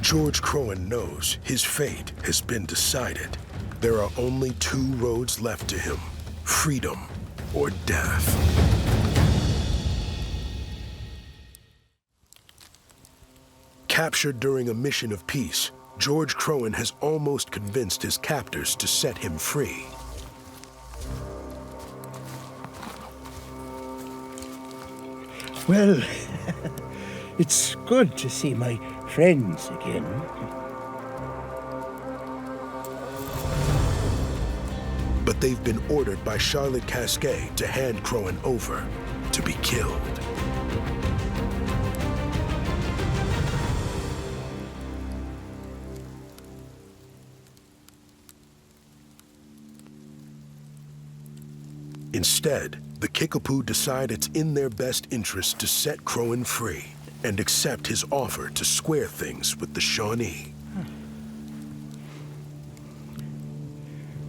George Crowan knows his fate has been decided. There are only 2 roads left to him: freedom or death. Captured during a mission of peace, George Crowan has almost convinced his captors to set him free. Well, it's good to see my friends again. But they've been ordered by Charlotte Casquet to hand Crowan over to be killed. Instead, the Kickapoo decide it's in their best interest to set Crowan free and accept his offer to square things with the Shawnee.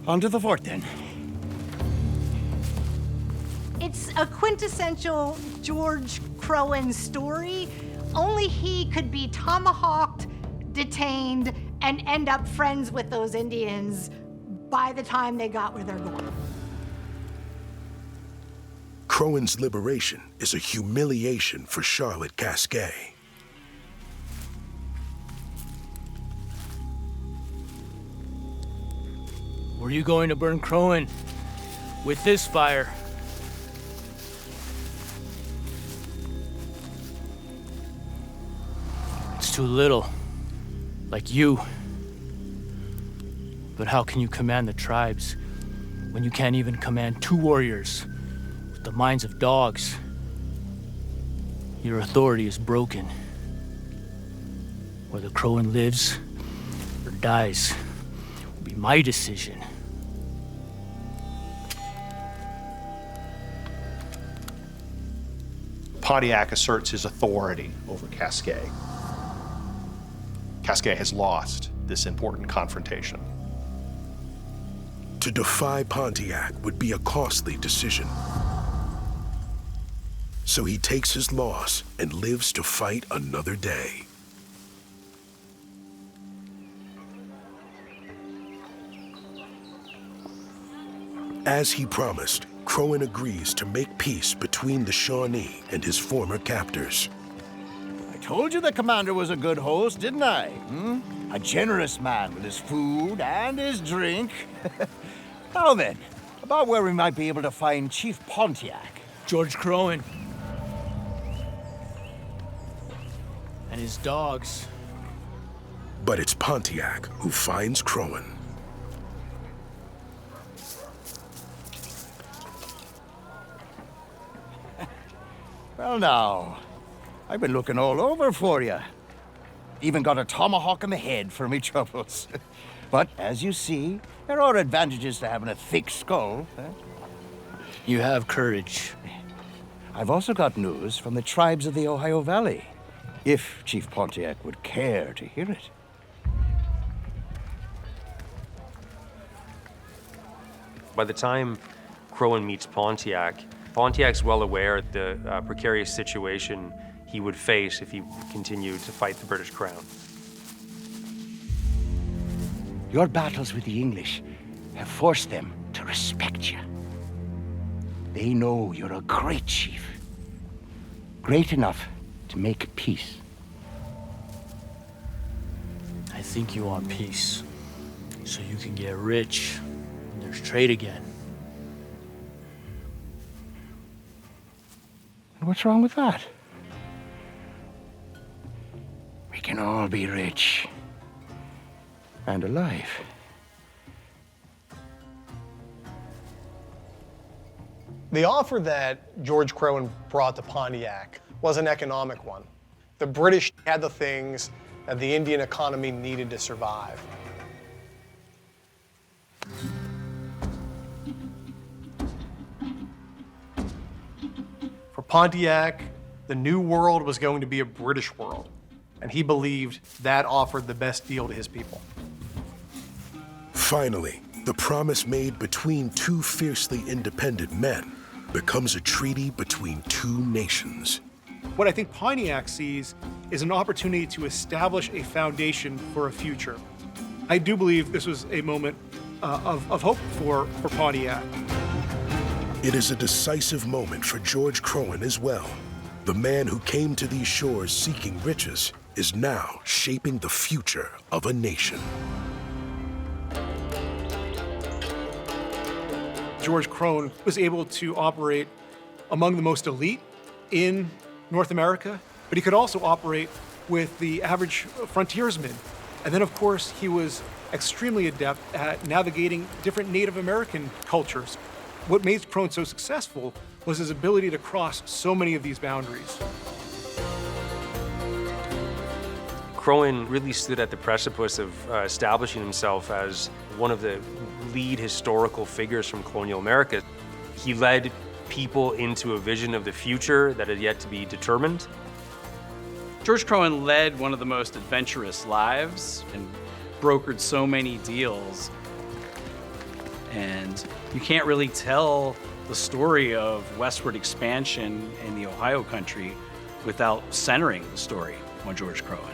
On to the fort, then. It's a quintessential George Crowan story. Only he could be tomahawked, detained, and end up friends with those Indians by the time they got where they're going. Crowan's liberation is a humiliation for Charlotte Casquet. Were you going to burn Crowan with this fire? It's too little, like you. But how can you command the tribes when you can't even command 2 warriors with the minds of dogs? Your authority is broken. Whether Crowan lives or dies will be my decision. Pontiac asserts his authority over Casquet. Casquet has lost this important confrontation. To defy Pontiac would be a costly decision. So he takes his loss and lives to fight another day. As he promised, Crowan agrees to make peace between the Shawnee and his former captors. I told you the commander was a good host, didn't I? A generous man with his food and his drink. Now then, about where we might be able to find Chief Pontiac. George Crowan. And his dogs. But it's Pontiac who finds Crowan. Well now, I've been looking all over for you. Even got a tomahawk in the head for me troubles. But as you see, there are advantages to having a thick skull. You have courage. I've also got news from the tribes of the Ohio Valley, if Chief Pontiac would care to hear it. By the time Crowan meets Pontiac, Pontiac's well aware of the precarious situation he would face if he continued to fight the British Crown. Your battles with the English have forced them to respect you. They know you're a great chief. Great enough to make peace. I think you want peace, so you can get rich and there's trade again. And what's wrong with that? We can all be rich and alive. The offer that George Crowan brought to Pontiac was an economic one. The British had the things that the Indian economy needed to survive. For Pontiac, the new world was going to be a British world, and he believed that offered the best deal to his people. Finally, the promise made between two fiercely independent men becomes a treaty between two nations. What I think Pontiac sees is an opportunity to establish a foundation for a future. I do believe this was a moment of hope for Pontiac. It is a decisive moment for George Crowan as well. The man who came to these shores seeking riches is now shaping the future of a nation. George Crowan was able to operate among the most elite in North America, but he could also operate with the average frontiersman. And then, of course, he was extremely adept at navigating different Native American cultures. What made Crowan so successful was his ability to cross so many of these boundaries. Crowan really stood at the precipice of establishing himself as one of the lead historical figures from colonial America. He led people into a vision of the future that had yet to be determined. George Crowan led one of the most adventurous lives and brokered so many deals. And you can't really tell the story of westward expansion in the Ohio country without centering the story on George Crowan.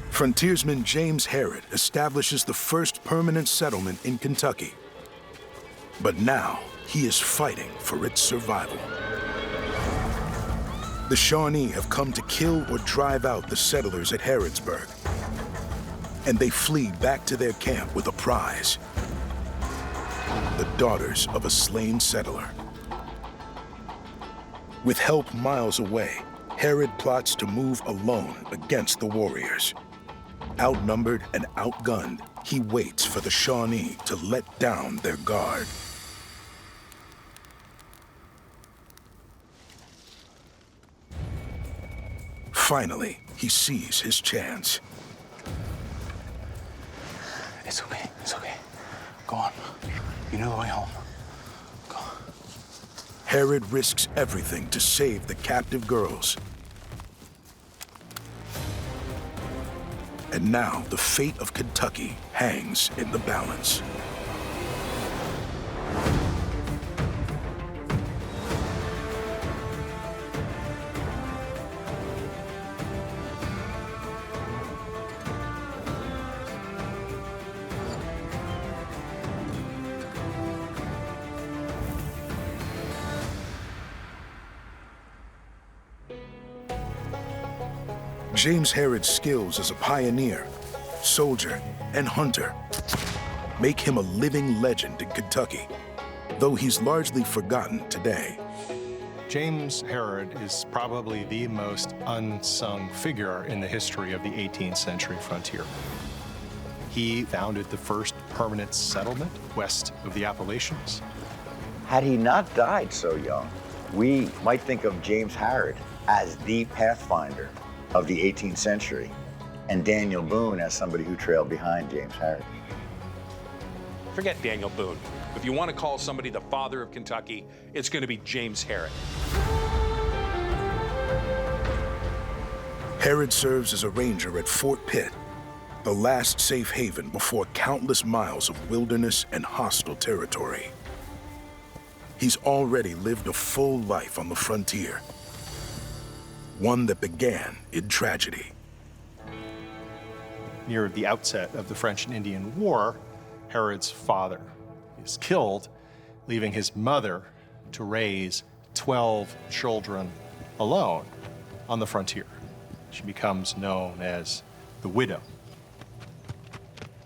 Frontiersman James Harrod establishes the first permanent settlement in Kentucky. But now he is fighting for its survival. The Shawnee have come to kill or drive out the settlers at Harrodsburg, and they flee back to their camp with a prize: the daughters of a slain settler. With help miles away, Harrod plots to move alone against the warriors. Outnumbered and outgunned, he waits for the Shawnee to let down their guard. Finally, he sees his chance. It's okay. It's okay. Go on. You know the way home. Go. Herod risks everything to save the captive girls. And now the fate of Kentucky hangs in the balance. James Herod's skills as a pioneer, soldier, and hunter make him a living legend in Kentucky, though he's largely forgotten today. James Herod is probably the most unsung figure in the history of the 18th century frontier. He founded the first permanent settlement west of the Appalachians. Had he not died so young, we might think of James Herod as the pathfinder of the 18th century, and Daniel Boone as somebody who trailed behind James Herod. Forget Daniel Boone. If you want to call somebody the father of Kentucky, it's going to be James Herod. Herod serves as a ranger at Fort Pitt, the last safe haven before countless miles of wilderness and hostile territory. He's already lived a full life on the frontier, one that began in tragedy. Near the outset of the French and Indian War, Herod's father is killed, leaving his mother to raise 12 children alone on the frontier. She becomes known as the widow.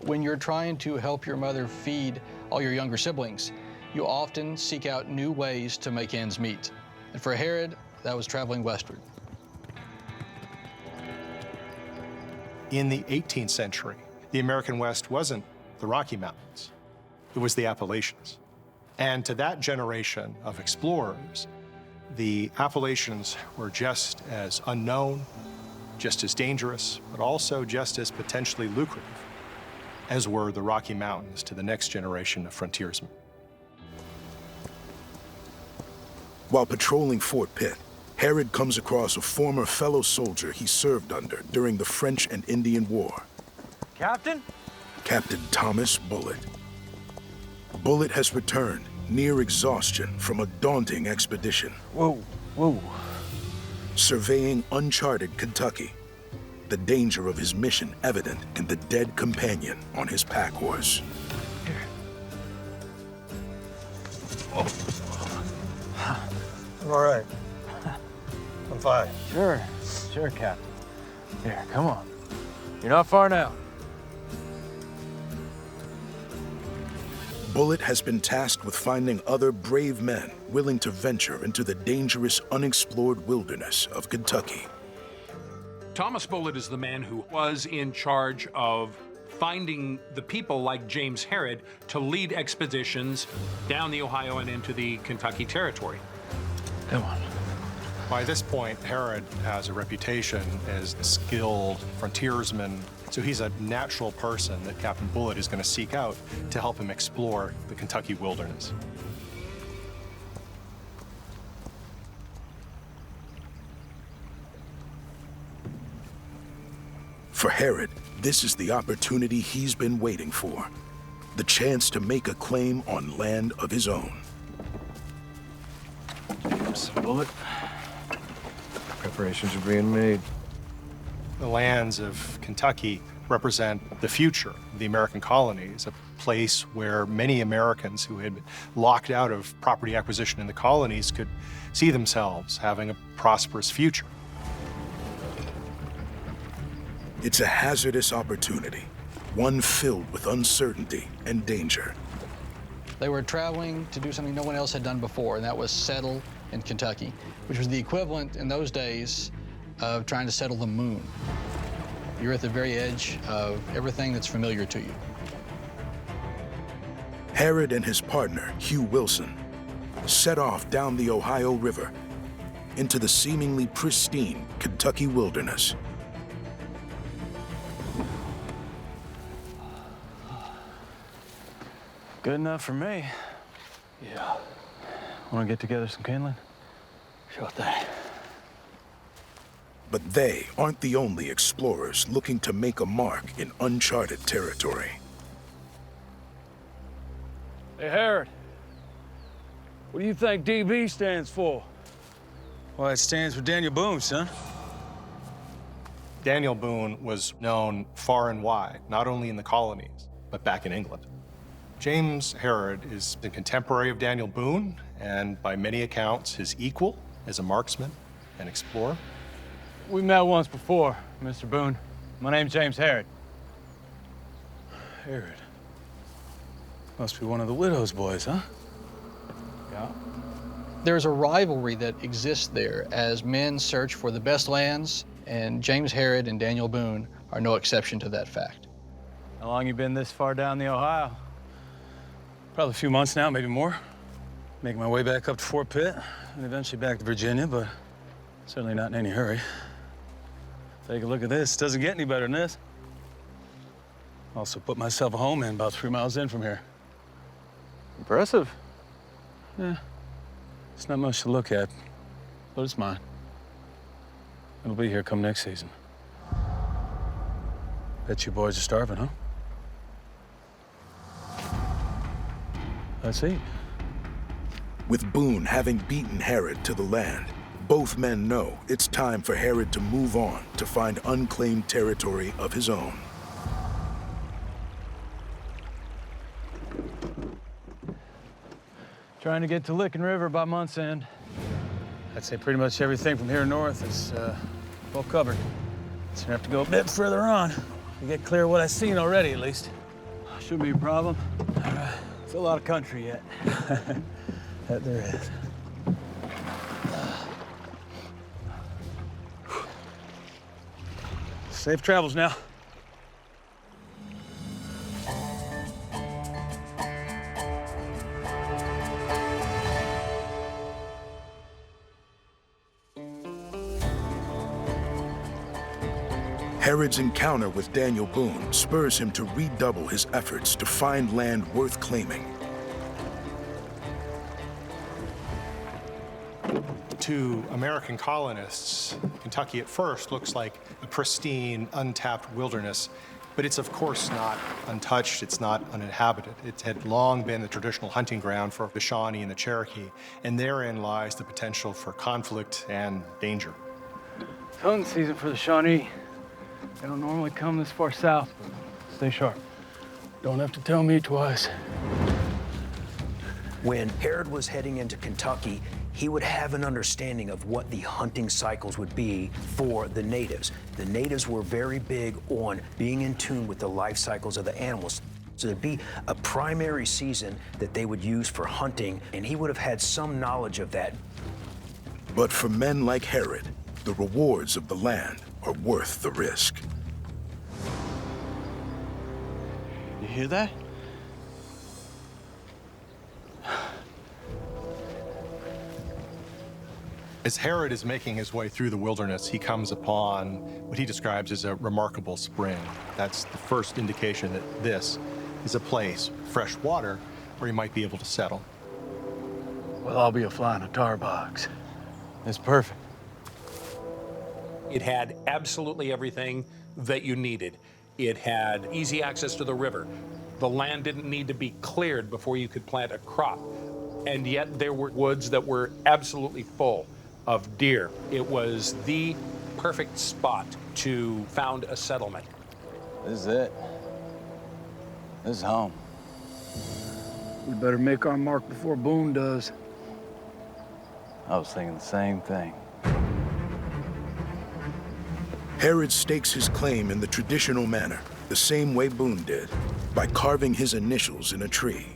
When you're trying to help your mother feed all your younger siblings, you often seek out new ways to make ends meet. And for Herod, that was traveling westward. In the 18th century, the American West wasn't the Rocky Mountains, it was the Appalachians. And to that generation of explorers, the Appalachians were just as unknown, just as dangerous, but also just as potentially lucrative as were the Rocky Mountains to the next generation of frontiersmen. While patrolling Fort Pitt, Herod comes across a former fellow soldier he served under during the French and Indian War. Captain? Captain Thomas Bullitt. Bullitt has returned, near exhaustion, from a daunting expedition. Whoa. Surveying uncharted Kentucky, the danger of his mission evident in the dead companion on his pack horse. I'm all right. I'm fine. Sure, Captain. Here, come on. You're not far now. Bullitt has been tasked with finding other brave men willing to venture into the dangerous, unexplored wilderness of Kentucky. Thomas Bullitt is the man who was in charge of finding the people like James Herod to lead expeditions down the Ohio and into the Kentucky territory. Come on. By this point, Herod has a reputation as a skilled frontiersman, so he's a natural person that Captain Bullitt is going to seek out to help him explore the Kentucky wilderness. For Herod, this is the opportunity he's been waiting for. The chance to make a claim on land of his own. Some Bullitt. Preparations are being made. The lands of Kentucky represent the future of the American colonies, a place where many Americans who had been locked out of property acquisition in the colonies could see themselves having a prosperous future. It's a hazardous opportunity, one filled with uncertainty and danger. They were traveling to do something no one else had done before, and that was settle in Kentucky, which was the equivalent in those days of trying to settle the moon. You're at the very edge of everything that's familiar to you. Herod and his partner, Hugh Wilson, set off down the Ohio River, into the seemingly pristine Kentucky wilderness. Good enough for me. Yeah. Want to get together some kindling? Sure thing. But they aren't the only explorers looking to make a mark in uncharted territory. Hey, Herod. What do you think DB stands for? Well, it stands for Daniel Boone, son. Daniel Boone was known far and wide, not only in the colonies, but back in England. James Herod is the contemporary of Daniel Boone, and by many accounts, his equal as a marksman and explorer. We met once before, Mr. Boone. My name's James Herod. Herod. Must be one of the widow's boys, huh? Yeah. There's a rivalry that exists there as men search for the best lands, and James Herod and Daniel Boone are no exception to that fact. How long you been this far down the Ohio? Probably a few months now, maybe more. Making my way back up to Fort Pitt and eventually back to Virginia, but certainly not in any hurry. Take a look at this. Doesn't get any better than this. Also put myself a home in about 3 miles in from here. Impressive. Yeah. It's not much to look at, but it's mine. It'll be here come next season. Bet you boys are starving, huh? Let's eat. With Boone having beaten Herod to the land, both men know it's time for Herod to move on to find unclaimed territory of his own. Trying to get to Licking River by month's end. I'd say pretty much everything from here north is well covered. So you have to go a bit further on to get clear of what I've seen already, at least. Shouldn't be a problem. It's a lot of country yet. That there is. Safe travels now. Herod's encounter with Daniel Boone spurs him to redouble his efforts to find land worth claiming. To American colonists, Kentucky at first looks like a pristine, untapped wilderness, but it's of course not untouched, it's not uninhabited. It had long been the traditional hunting ground for the Shawnee and the Cherokee, and therein lies the potential for conflict and danger. It's hunting season for the Shawnee. They don't normally come this far south, but stay sharp. Don't have to tell me twice. When Herod was heading into Kentucky, he would have an understanding of what the hunting cycles would be for the natives. The natives were very big on being in tune with the life cycles of the animals. So there'd be a primary season that they would use for hunting, and he would have had some knowledge of that. But for men like Herod, the rewards of the land are worth the risk. You hear that? As Herod is making his way through the wilderness, he comes upon what he describes as a remarkable spring. That's the first indication that this is a place, fresh water, where he might be able to settle. Well, I'll be a fly in a tar box. It's perfect. It had absolutely everything that you needed. It had easy access to the river. The land didn't need to be cleared before you could plant a crop. And yet there were woods that were absolutely full of deer. It was the perfect spot to found a settlement. This is it. This is home. We better make our mark before Boone does. I was thinking the same thing. Herod stakes his claim in the traditional manner, the same way Boone did, by carving his initials in a tree.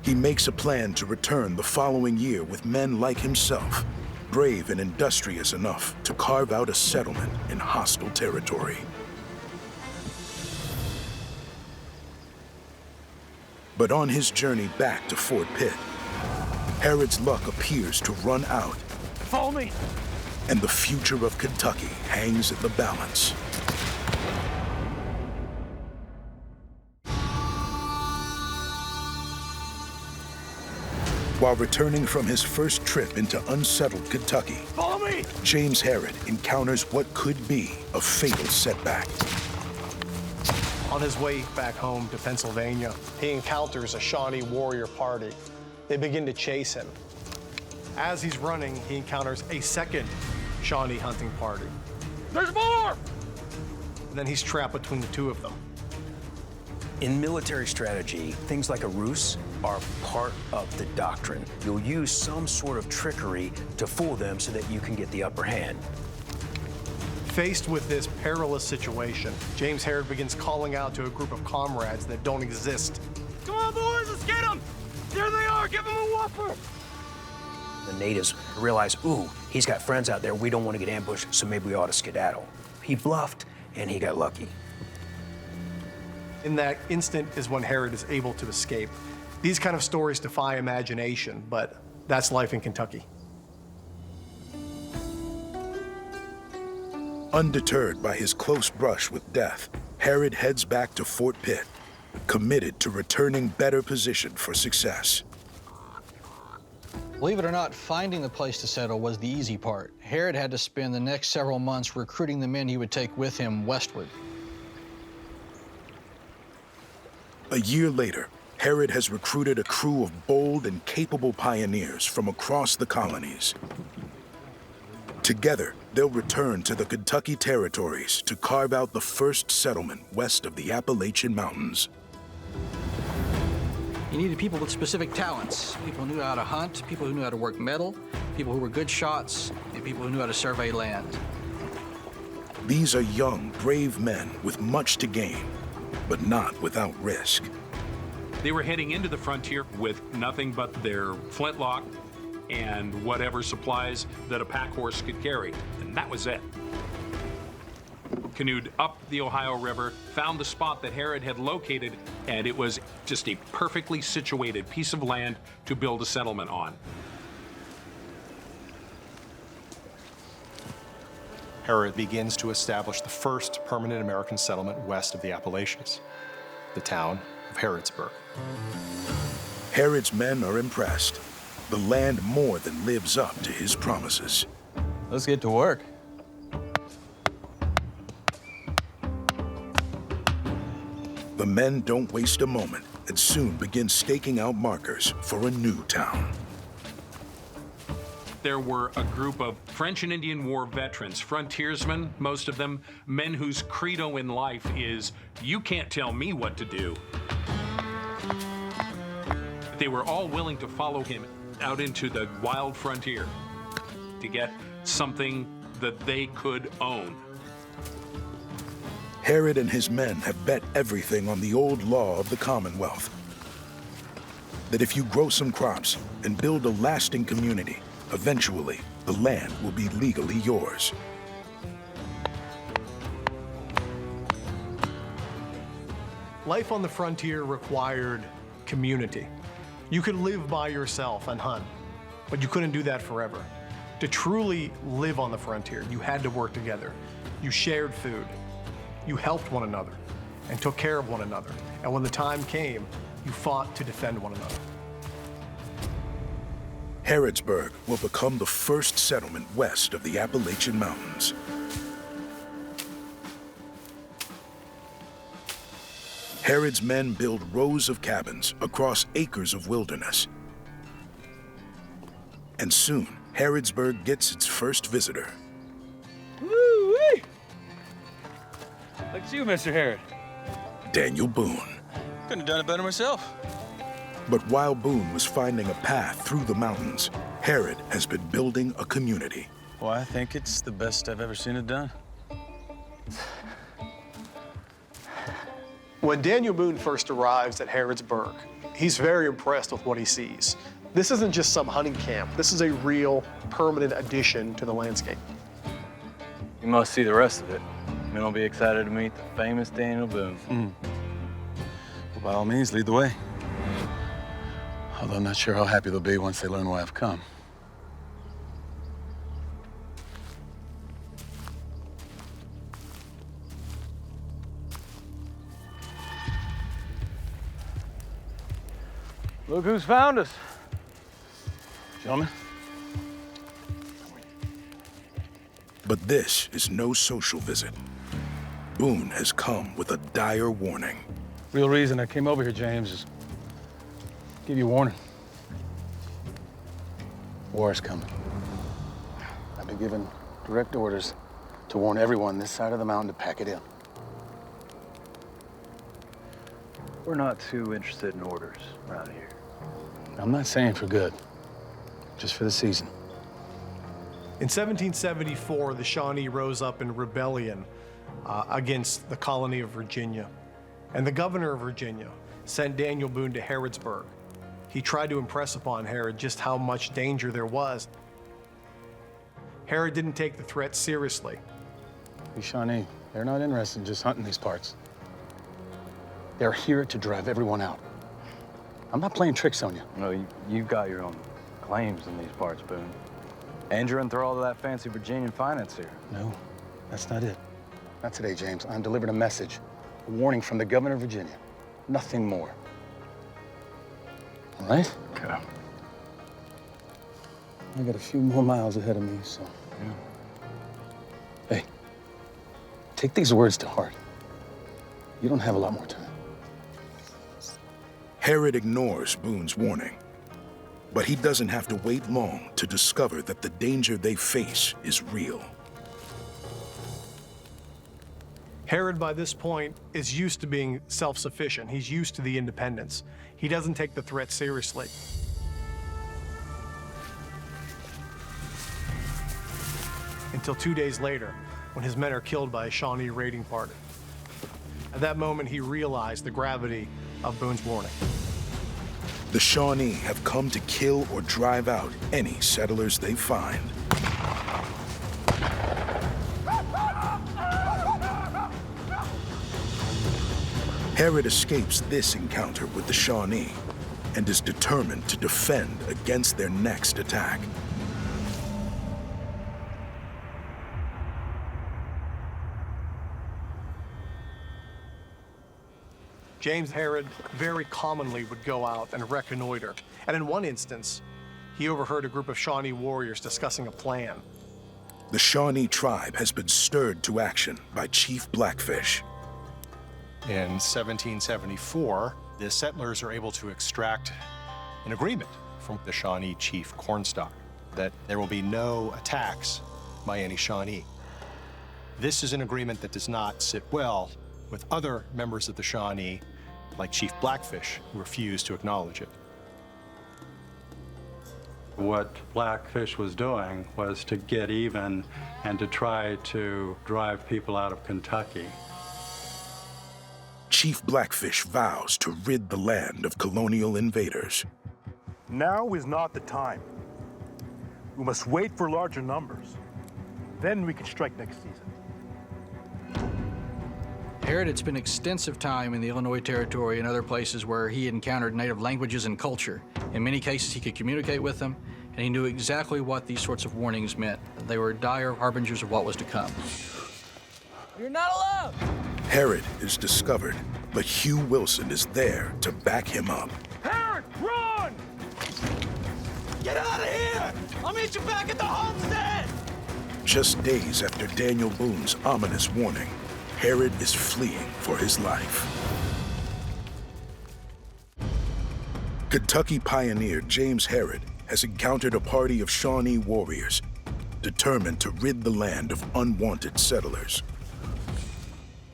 He makes a plan to return the following year with men like himself, brave and industrious enough to carve out a settlement in hostile territory. But on his journey back to Fort Pitt, Herod's luck appears to run out, Follow me. And the future of Kentucky hangs in the balance. While returning from his first trip into unsettled Kentucky, Follow me. James Herod encounters what could be a fatal setback. On his way back home to Pennsylvania, he encounters a Shawnee warrior party. They begin to chase him. As he's running, he encounters a second Shawnee hunting party. There's more! And then he's trapped between the two of them. In military strategy, things like a ruse are part of the doctrine. You'll use some sort of trickery to fool them so that you can get the upper hand. Faced with this perilous situation, James Herod begins calling out to a group of comrades that don't exist. Come on, boys, let's get them! There they are, give them a whopper! The natives realize, ooh, he's got friends out there, we don't want to get ambushed, so maybe we ought to skedaddle. He bluffed, and he got lucky. In that instant is when Herod is able to escape. These kind of stories defy imagination, but that's life in Kentucky. Undeterred by his close brush with death, Herod heads back to Fort Pitt, committed to returning better positioned for success. Believe it or not, finding the place to settle was the easy part. Herod had to spend the next several months recruiting the men he would take with him westward. A year later, Herod has recruited a crew of bold and capable pioneers from across the colonies. Together, they'll return to the Kentucky territories to carve out the first settlement west of the Appalachian Mountains. You needed people with specific talents, people who knew how to hunt, people who knew how to work metal, people who were good shots, and people who knew how to survey land. These are young, brave men with much to gain, but not without risk. They were heading into the frontier with nothing but their flintlock and whatever supplies that a pack horse could carry, and that was it. Canoed up the Ohio River, found the spot that Herod had located, and it was just a perfectly situated piece of land to build a settlement on. Herod begins to establish the first permanent American settlement west of the Appalachians, the town of Harrodsburg. Herod's men are impressed. The land more than lives up to his promises. Let's get to work. The men don't waste a moment and soon begin staking out markers for a new town. There were a group of French and Indian War veterans, frontiersmen, most of them, men whose credo in life is, you can't tell me what to do. They were all willing to follow him out into the wild frontier to get something that they could own. Herod and his men have bet everything on the old law of the Commonwealth. That if you grow some crops and build a lasting community, eventually the land will be legally yours. Life on the frontier required community. You could live by yourself and hunt, but you couldn't do that forever. To truly live on the frontier, you had to work together. You shared food. You helped one another and took care of one another. And when the time came, you fought to defend one another. Harrodsburg will become the first settlement west of the Appalachian Mountains. Herod's men build rows of cabins across acres of wilderness. And soon, Harrodsburg gets its first visitor. Woo-wee! Look at you, Mr. Herod. Daniel Boone. Couldn't have done it better myself. But while Boone was finding a path through the mountains, Herod has been building a community. Well, I think it's the best I've ever seen it done. When Daniel Boone first arrives at Harrodsburg, he's very impressed with what he sees. This isn't just some hunting camp. This is a real, permanent addition to the landscape. You must see the rest of it. Men will be excited to meet the famous Daniel Boone. Well, by all means, lead the way. Although I'm not sure how happy they'll be once they learn why I've come. Look who's found us. Gentlemen. But this is no social visit. Boone has come with a dire warning. Real reason I came over here, James, is give you warning. War is coming. I've been given direct orders to warn everyone this side of the mountain to pack it in. We're not too interested in orders around here. I'm not saying for good, just for the season. In 1774, the Shawnee rose up in rebellion against the colony of Virginia. And the governor of Virginia sent Daniel Boone to Harrodsburg. He tried to impress upon Herod just how much danger there was. Herod didn't take the threat seriously. These Shawnee, they're not interested in just hunting these parts. They're here to drive everyone out. I'm not playing tricks on you. No, you've got your own claims in these parts, Boone. And you're enthralled to that fancy Virginian finance here. No, that's not it. Not today, James. I'm delivering a message. A warning from the governor of Virginia. Nothing more. All right? Okay. I got a few more miles ahead of me, so, yeah. Hey, take these words to heart. You don't have a lot more time. Herod ignores Boone's warning, but he doesn't have to wait long to discover that the danger they face is real. Herod, by this point, is used to being self-sufficient. He's used to the independence. He doesn't take the threat seriously. Until 2 days later, when his men are killed by a Shawnee raiding party. At that moment, he realized the gravity of Boone's warning. The Shawnee have come to kill or drive out any settlers they find. Herod escapes this encounter with the Shawnee and is determined to defend against their next attack. James Herod very commonly would go out and reconnoiter. And in one instance, he overheard a group of Shawnee warriors discussing a plan. The Shawnee tribe has been stirred to action by Chief Blackfish. In 1774, the settlers are able to extract an agreement from the Shawnee chief Cornstalk that there will be no attacks by any Shawnee. This is an agreement that does not sit well with other members of the Shawnee, like Chief Blackfish, who refused to acknowledge it. What Blackfish was doing was to get even and to try to drive people out of Kentucky. Chief Blackfish vows to rid the land of colonial invaders. Now is not the time. We must wait for larger numbers. Then we can strike next season. Herod had spent extensive time in the Illinois Territory and other places where he encountered native languages and culture. In many cases, he could communicate with them, and he knew exactly what these sorts of warnings meant. They were dire harbingers of what was to come. You're not allowed! Herod is discovered, but Hugh Wilson is there to back him up. Herod, run! Get out of here! I'll meet you back at the homestead! Just days after Daniel Boone's ominous warning, Herod is fleeing for his life. Kentucky pioneer James Herod has encountered a party of Shawnee warriors determined to rid the land of unwanted settlers.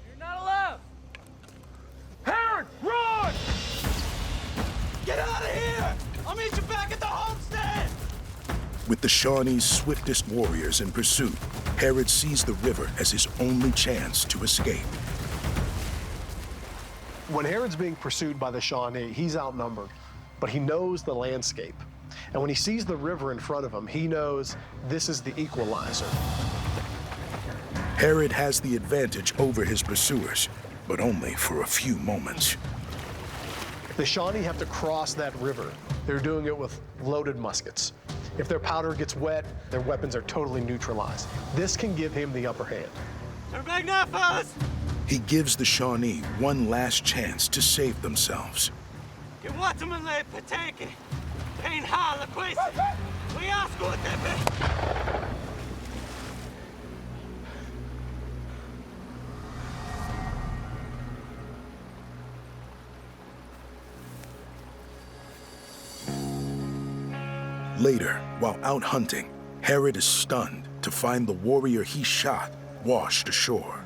You're not allowed! Herod, run! Get out of here! I'll meet you back at the homestead! With the Shawnee's swiftest warriors in pursuit, Herod sees the river as his only chance to escape. When Herod's being pursued by the Shawnee, he's outnumbered, but he knows the landscape. And when he sees the river in front of him, he knows this is the equalizer. Herod has the advantage over his pursuers, but only for a few moments. The Shawnee have to cross that river. They're doing it with loaded muskets. If their powder gets wet, their weapons are totally neutralized. This can give him the upper hand. They're back now, fellas! He gives the Shawnee one last chance to save themselves. Guatemala Pateke, Pain Ha La Quesa, we ask what they be. Later, while out hunting, Herod is stunned to find the warrior he shot washed ashore.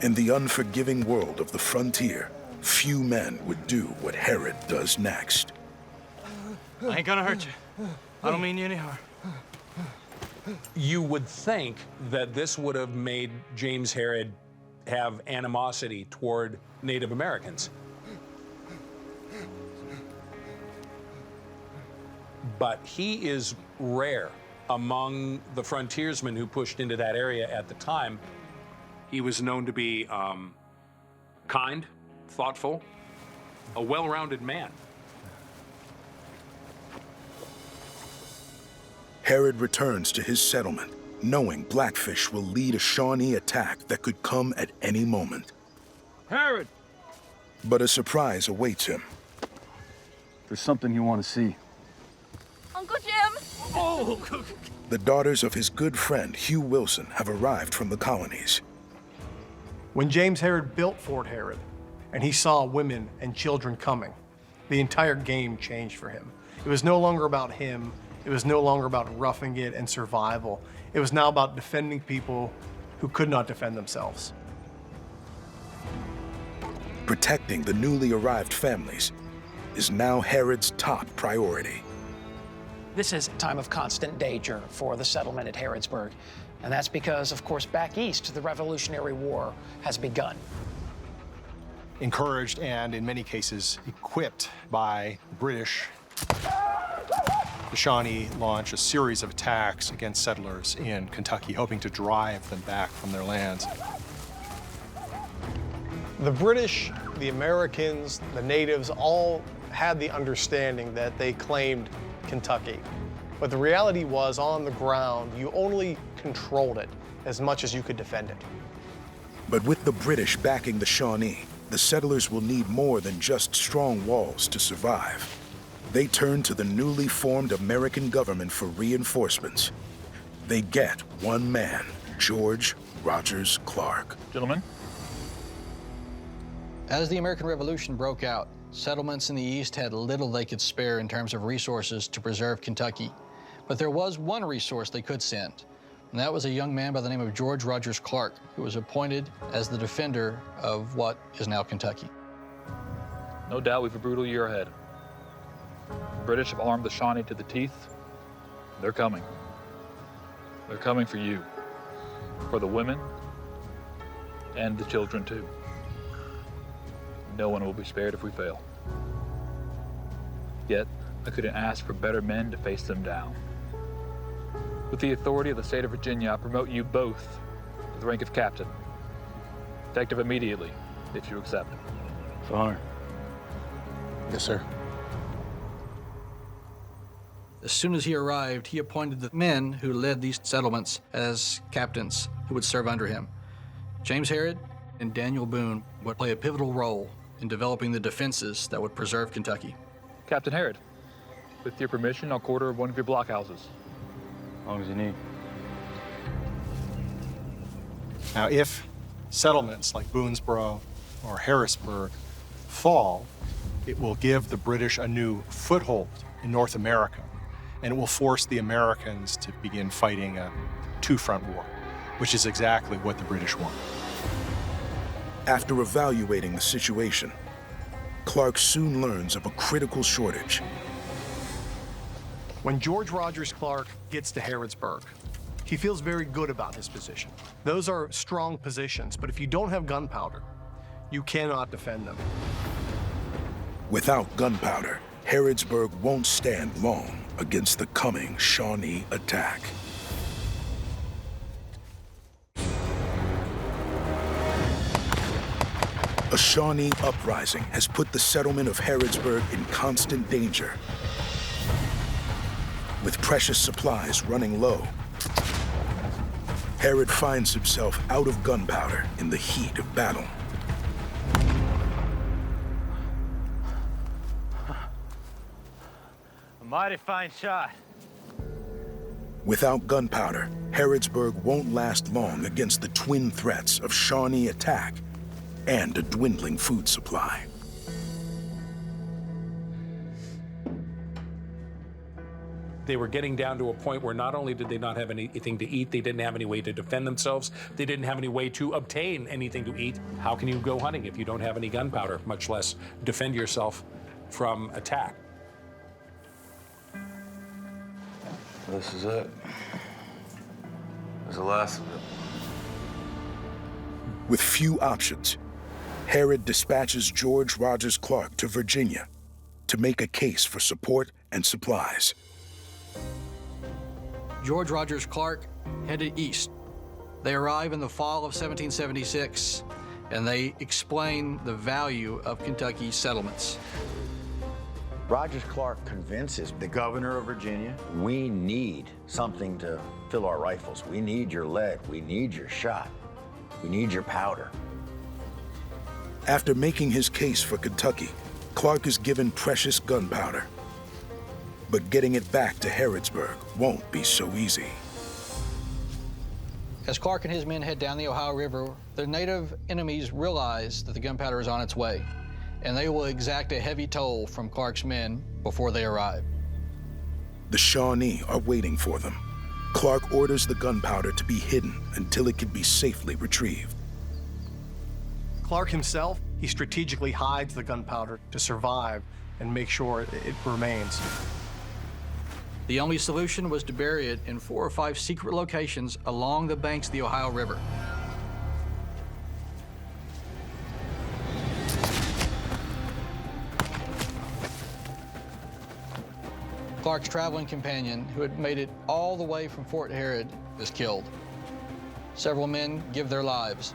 In the unforgiving world of the frontier, few men would do what Herod does next. I ain't gonna hurt you. I don't mean you any harm. You would think that this would have made James Herod have animosity toward Native Americans. But he is rare among the frontiersmen who pushed into that area at the time. He was known to be kind, thoughtful, a well-rounded man. Herod returns to his settlement, knowing Blackfish will lead a Shawnee attack that could come at any moment. Herod! But a surprise awaits him. There's something you want to see. Uncle Jim! Oh! The daughters of his good friend Hugh Wilson have arrived from the colonies. When James Herod built Fort Herod and he saw women and children coming, the entire game changed for him. It was no longer about him. It was no longer about roughing it and survival. It was now about defending people who could not defend themselves. Protecting the newly arrived families is now Herod's top priority. This is a time of constant danger for the settlement at Harrodsburg. And that's because, of course, back east, the Revolutionary War has begun. Encouraged and, in many cases, equipped by the British, the Shawnee launch a series of attacks against settlers in Kentucky, hoping to drive them back from their lands. The British, the Americans, the natives all had the understanding that they claimed Kentucky. But the reality was, on the ground, you only controlled it as much as you could defend it. But with the British backing the Shawnee, the settlers will need more than just strong walls to survive. They turn to the newly formed American government for reinforcements. They get one man, George Rogers Clark. Gentlemen. As the American Revolution broke out, settlements in the East had little they could spare in terms of resources to preserve Kentucky. But there was one resource they could send, and that was a young man by the name of George Rogers Clark, who was appointed as the defender of what is now Kentucky. No doubt we've a brutal year ahead. The British have armed the Shawnee to the teeth. They're coming. They're coming for you, for the women, and the children too. No one will be spared if we fail. Yet, I couldn't ask for better men to face them down. With the authority of the state of Virginia, I promote you both to the rank of captain. Effective immediately, if you accept it. It's an honor. Yes, sir. As soon as he arrived, he appointed the men who led these settlements as captains who would serve under him. James Herod and Daniel Boone would play a pivotal role in developing the defenses that would preserve Kentucky. Captain Herod, with your permission, I'll quarter one of your blockhouses. As long as you need. Now, if settlements like Boonesboro or Harrisburg fall, it will give the British a new foothold in North America, and it will force the Americans to begin fighting a two-front war, which is exactly what the British want. After evaluating the situation, Clark soon learns of a critical shortage. When George Rogers Clark gets to Harrodsburg, he feels very good about his position. Those are strong positions, but if you don't have gunpowder, you cannot defend them. Without gunpowder, Harrodsburg won't stand long against the coming Shawnee attack. A Shawnee uprising has put the settlement of Harrodsburg in constant danger. With precious supplies running low, Herod finds himself out of gunpowder in the heat of battle. Mighty fine shot. Without gunpowder, Harrodsburg won't last long against the twin threats of Shawnee attack and a dwindling food supply. They were getting down to a point where not only did they not have anything to eat, they didn't have any way to defend themselves, they didn't have any way to obtain anything to eat. How can you go hunting if you don't have any gunpowder, much less defend yourself from attack? This is it. This is the last of it. With few options, Harrod dispatches George Rogers Clark to Virginia to make a case for support and supplies. George Rogers Clark headed east. They arrive in the fall of 1776, and they explain the value of Kentucky's settlements. Rogers Clark convinces the governor of Virginia, we need something to fill our rifles. We need your lead. We need your shot. We need your powder. After making his case for Kentucky, Clark is given precious gunpowder. But getting it back to Harrodsburg won't be so easy. As Clark and his men head down the Ohio River, the native enemies realize that the gunpowder is on its way, and they will exact a heavy toll from Clark's men before they arrive. The Shawnee are waiting for them. Clark orders the gunpowder to be hidden until it can be safely retrieved. Clark himself, he strategically hides the gunpowder to survive and make sure it remains. The only solution was to bury it in 4 or 5 secret locations along the banks of the Ohio River. Clark's traveling companion, who had made it all the way from Fort Harrod, is killed. Several men give their lives.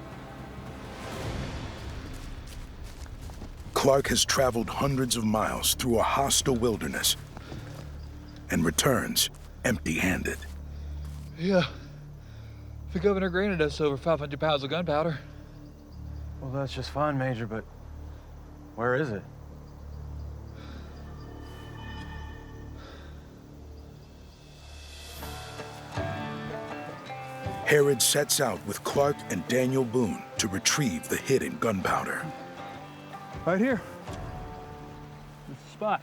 Clark has traveled hundreds of miles through a hostile wilderness and returns empty-handed. Yeah. The governor granted us over 500 pounds of gunpowder. Well, that's just fine, Major, but where is it? Harrod sets out with Clark and Daniel Boone to retrieve the hidden gunpowder. Right here. This is the spot.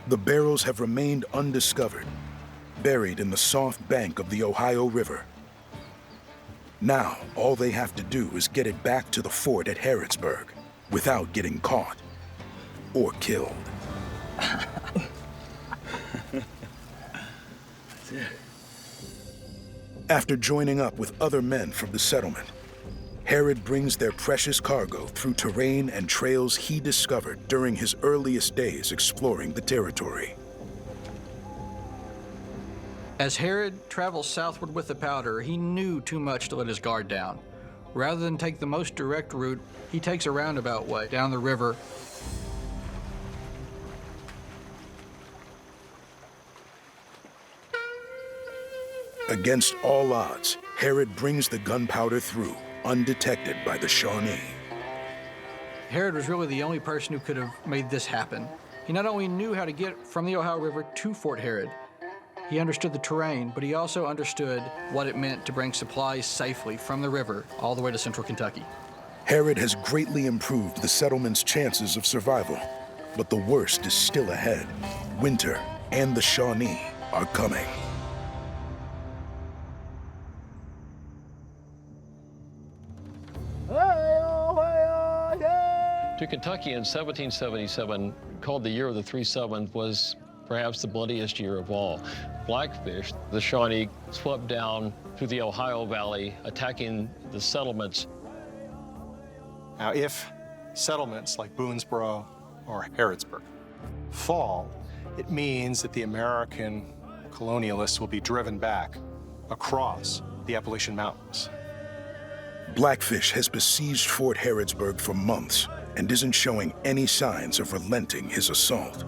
The barrels have remained undiscovered, buried in the soft bank of the Ohio River. Now, all they have to do is get it back to the fort at Harrodsburg without getting caught or killed. After joining up with other men from the settlement, Harrod brings their precious cargo through terrain and trails he discovered during his earliest days exploring the territory. As Harrod travels southward with the powder, he knew too much to let his guard down. Rather than take the most direct route, he takes a roundabout way down the river. Against all odds, Harrod brings the gunpowder through, undetected by the Shawnee. Harrod was really the only person who could have made this happen. He not only knew how to get from the Ohio River to Fort Harrod, he understood the terrain, but he also understood what it meant to bring supplies safely from the river all the way to central Kentucky. Harrod has greatly improved the settlement's chances of survival, but the worst is still ahead. Winter and the Shawnee are coming. To Kentucky in 1777, called the Year of the 3/7, was perhaps the bloodiest year of all. Blackfish, the Shawnee, swept down through the Ohio Valley, attacking the settlements. Now, if settlements like Boonesboro or Harrodsburg fall, it means that the American colonialists will be driven back across the Appalachian Mountains. Blackfish has besieged Fort Harrodsburg for months and isn't showing any signs of relenting his assault.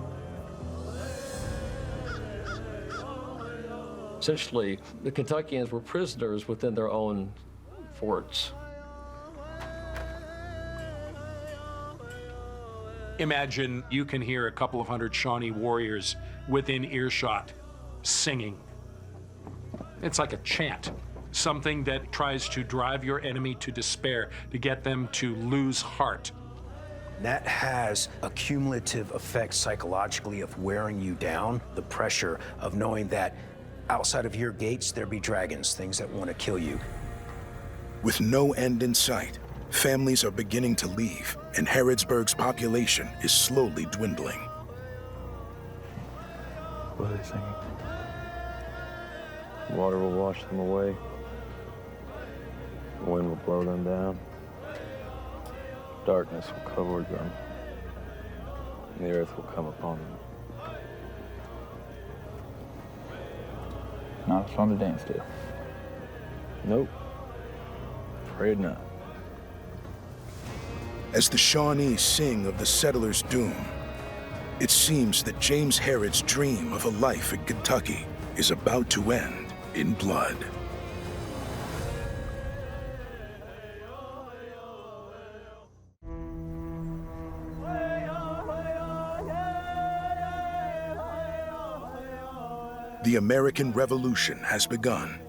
Essentially, the Kentuckians were prisoners within their own forts. Imagine you can hear a couple of hundred Shawnee warriors within earshot singing. It's like a chant, something that tries to drive your enemy to despair, to get them to lose heart. That has a cumulative effect psychologically of wearing you down, the pressure of knowing that outside of your gates there be dragons, things that want to kill you. With no end in sight, families are beginning to leave, and Harrodsburg's population is slowly dwindling. What are they singing? Water will wash them away. The wind will blow them down. Darkness will cover them. And the earth will come upon them. Not a song to dance to. Nope. Afraid not. As the Shawnees sing of the settlers' doom, it seems that James Herrod's dream of a life in Kentucky is about to end in blood. The American Revolution has begun,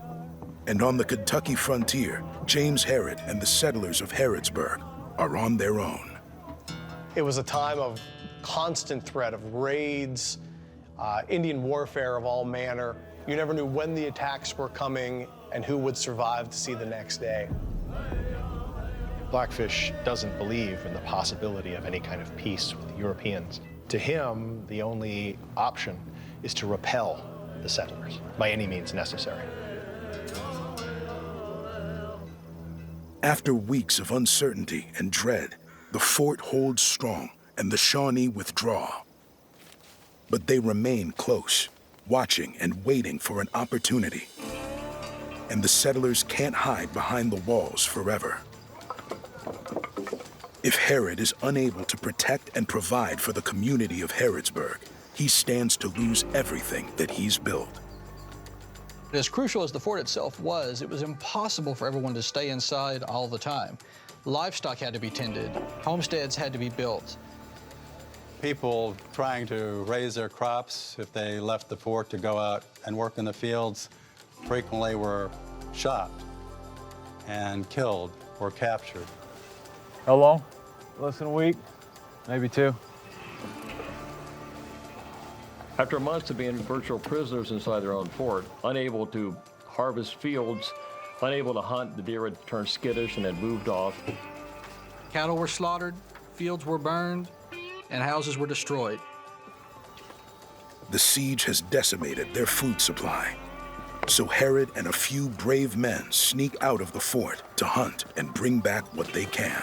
and on the Kentucky frontier, James Herrod and the settlers of Harrodsburg are on their own. It was a time of constant threat of raids, Indian warfare of all manner. You never knew when the attacks were coming and who would survive to see the next day. Blackfish doesn't believe in the possibility of any kind of peace with the Europeans. To him, the only option is to repel the settlers by any means necessary. After weeks of uncertainty and dread, the fort holds strong and the Shawnee withdraw. But they remain close, watching and waiting for an opportunity. And the settlers can't hide behind the walls forever. If Herod is unable to protect and provide for the community of Harrodsburg, he stands to lose everything that he's built. As crucial as the fort itself was, it was impossible for everyone to stay inside all the time. Livestock had to be tended, homesteads had to be built. People trying to raise their crops, if they left the fort to go out and work in the fields, frequently were shot and killed or captured. How long? Less than a week, maybe 2. After months of being virtual prisoners inside their own fort, unable to harvest fields, unable to hunt, the deer had turned skittish and had moved off. Cattle were slaughtered, fields were burned, and houses were destroyed. The siege has decimated their food supply. So Herod and a few brave men sneak out of the fort to hunt and bring back what they can.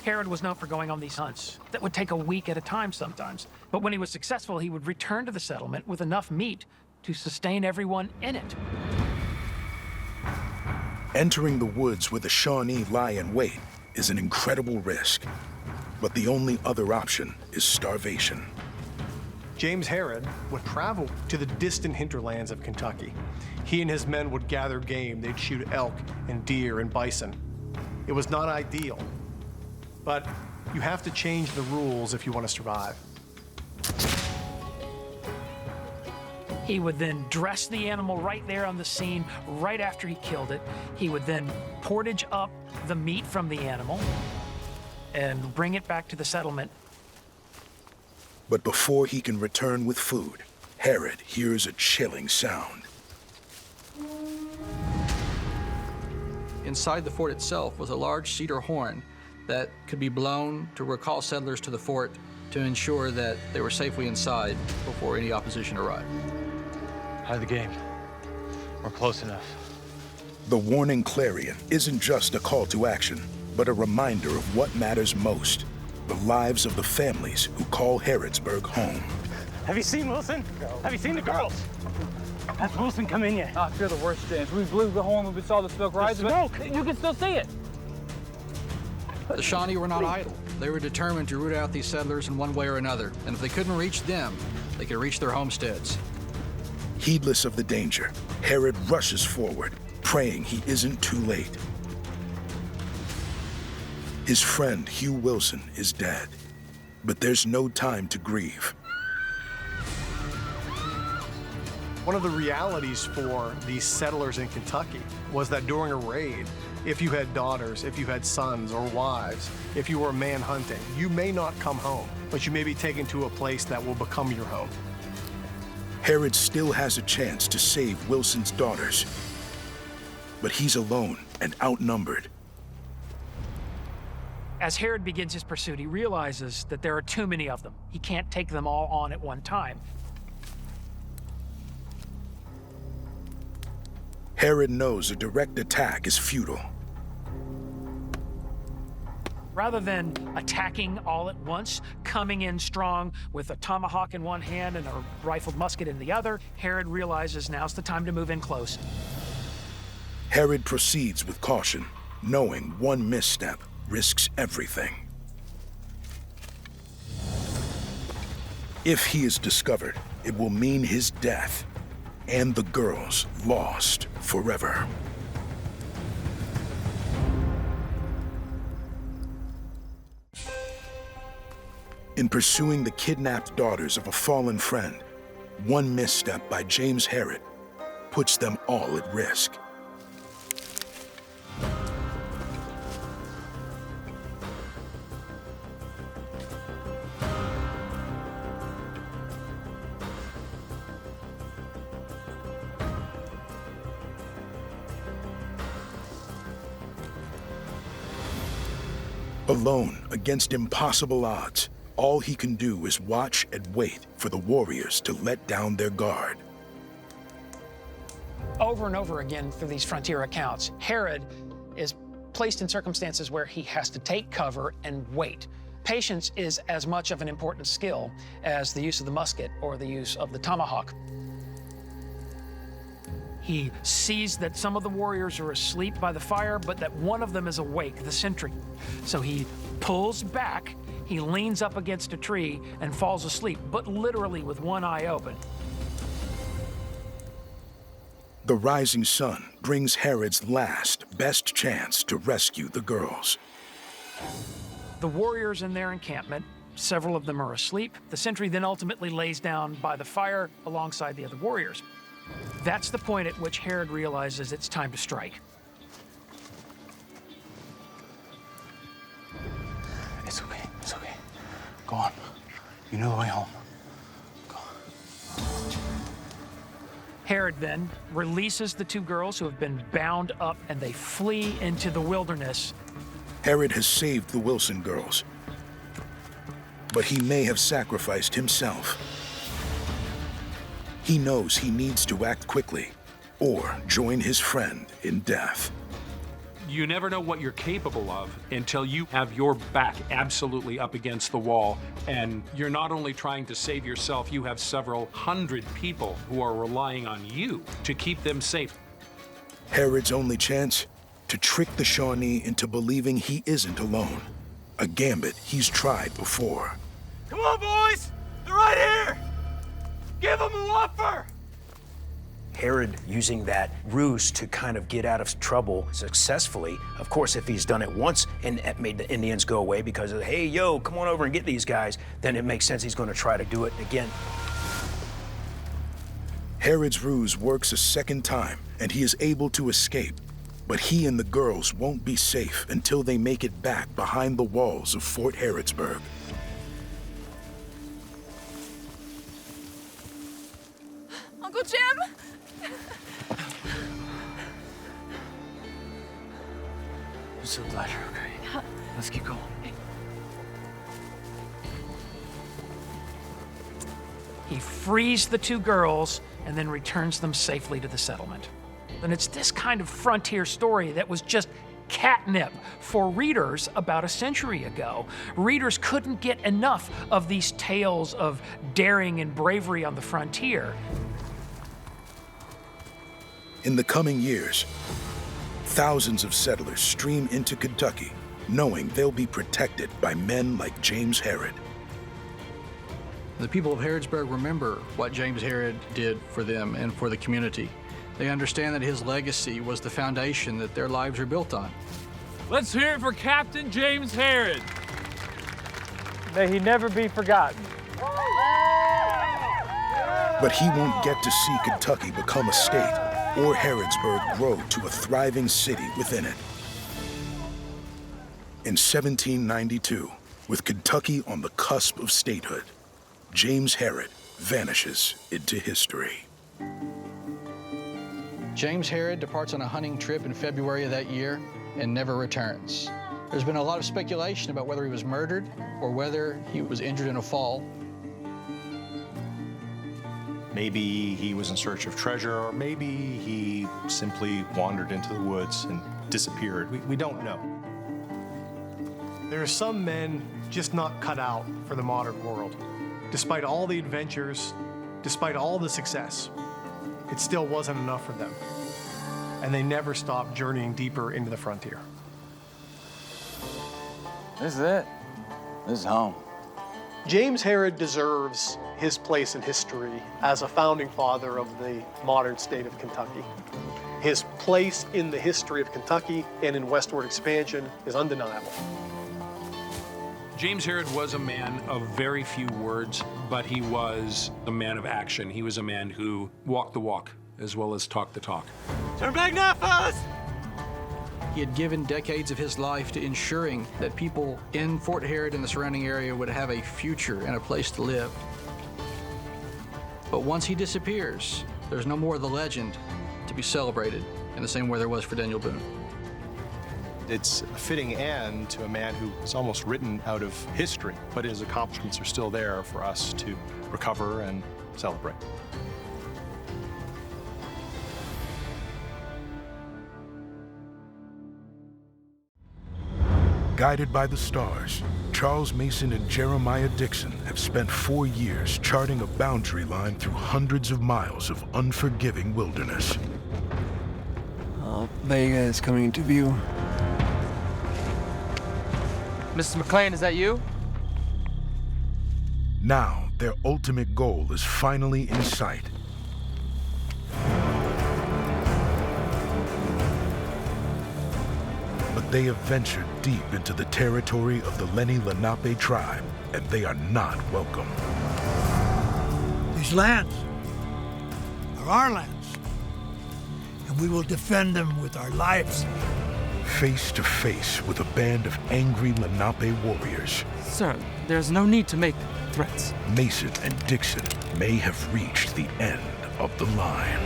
Herod was known for going on these hunts that would take a week at a time sometimes. But when he was successful, he would return to the settlement with enough meat to sustain everyone in it. Entering the woods where the Shawnee lie in wait is an incredible risk. But the only other option is starvation. James Herod would travel to the distant hinterlands of Kentucky. He and his men would gather game. They'd shoot elk and deer and bison. It was not ideal, but you have to change the rules if you want to survive. He would then dress the animal right there on the scene, right after he killed it. He would then portage up the meat from the animal and bring it back to the settlement. But before he can return with food, Herod hears a chilling sound. Inside the fort itself was a large cedar horn that could be blown to recall settlers to the fort to ensure that they were safely inside before any opposition arrived. Out of the game. We're close enough. The warning clarion isn't just a call to action, but a reminder of what matters most: the lives of the families who call Harrodsburg home. Have you seen Wilson? No. Have you seen the girls? Has Wilson come in yet? I fear the worst, James. We blew the horn when we saw the smoke rise. The smoke! You can still see it. The Shawnee were not idle. They were determined to root out these settlers in one way or another, and if they couldn't reach them, they could reach their homesteads. Heedless of the danger, Herod rushes forward, praying he isn't too late. His friend, Hugh Wilson, is dead, but there's no time to grieve. One of the realities for these settlers in Kentucky was that during a raid, if you had daughters, if you had sons or wives, if you were man hunting, you may not come home, but you may be taken to a place that will become your home. Herod still has a chance to save Wilson's daughters, but he's alone and outnumbered. As Herod begins his pursuit, he realizes that there are too many of them. He can't take them all on at one time. Herod knows a direct attack is futile. Rather than attacking all at once, coming in strong with a tomahawk in one hand and a rifled musket in the other, Herod realizes now's the time to move in close. Herod proceeds with caution, knowing one misstep risks everything. If he is discovered, it will mean his death and the girls lost forever. In pursuing the kidnapped daughters of a fallen friend, one misstep by James Herod puts them all at risk. Alone against impossible odds, all he can do is watch and wait for the warriors to let down their guard. Over and over again through these frontier accounts, Herod is placed in circumstances where he has to take cover and wait. Patience is as much of an important skill as the use of the musket or the use of the tomahawk. He sees that some of the warriors are asleep by the fire, but that one of them is awake, the sentry. So he pulls back, he leans up against a tree and falls asleep, but literally with one eye open. The rising sun brings Herod's last, best chance to rescue the girls. The warriors in their encampment, several of them are asleep. The sentry then ultimately lays down by the fire alongside the other warriors. That's the point at which Herod realizes it's time to strike. It's okay, it's okay. Go on. You know the way home. Herod then releases the two girls who have been bound up, and they flee into the wilderness. Herod has saved the Wilson girls, but he may have sacrificed himself. He knows he needs to act quickly or join his friend in death. You never know what you're capable of until you have your back absolutely up against the wall. And you're not only trying to save yourself, you have several hundred people who are relying on you to keep them safe. Herod's only chance? To trick the Shawnee into believing he isn't alone. A gambit he's tried before. Come on, boys! They're right here! Give them a whopper! Herod using that ruse to kind of get out of trouble successfully. Of course, if he's done it once and made the Indians go away because of, hey, yo, come on over and get these guys, then it makes sense he's going to try to do it again. Herod's ruse works a second time, and he is able to escape. But he and the girls won't be safe until they make it back behind the walls of Fort Harrodsburg. Uncle Jim? I'm so glad you're okay. Let's keep going. He frees the two girls and then returns them safely to the settlement. And it's this kind of frontier story that was just catnip for readers about a century ago. Readers couldn't get enough of these tales of daring and bravery on the frontier. In the coming years, thousands of settlers stream into Kentucky, knowing they'll be protected by men like James Herod. The people of Harrodsburg remember what James Herod did for them and for the community. They understand that his legacy was the foundation that their lives are built on. Let's hear it for Captain James Herod. May he never be forgotten. But he won't get to see Kentucky become a state or Harrodsburg grow to a thriving city within it. In 1792, with Kentucky on the cusp of statehood, James Herod vanishes into history. James Herod departs on a hunting trip in February of that year and never returns. There's been a lot of speculation about whether he was murdered or whether he was injured in a fall. Maybe he was in search of treasure, or maybe he simply wandered into the woods and disappeared. We don't know. There are some men just not cut out for the modern world. Despite all the adventures, despite all the success, it still wasn't enough for them. And they never stopped journeying deeper into the frontier. This is it. This is home. James Herod deserves his place in history as a founding father of the modern state of Kentucky. His place in the history of Kentucky and in westward expansion is undeniable. James Herod was a man of very few words, but he was a man of action. He was a man who walked the walk as well as talked the talk. Turn back now, fellas! He had given decades of his life to ensuring that people in Fort Herod and the surrounding area would have a future and a place to live. But once he disappears, there's no more of the legend to be celebrated in the same way there was for Daniel Boone. It's a fitting end to a man who is almost written out of history, but his accomplishments are still there for us to recover and celebrate. Guided by the stars, Charles Mason and Jeremiah Dixon have spent 4 years charting a boundary line through hundreds of miles of unforgiving wilderness. Vega is coming into view. Mrs. McLean, is that you? Now, their ultimate goal is finally in sight. But they have ventured deep into the territory of the Lenni Lenape tribe, and they are not welcome. These lands are our lands, and we will defend them with our lives. Face to face with a band of angry Lenape warriors. Sir, there's no need to make threats. Mason and Dixon may have reached the end of the line.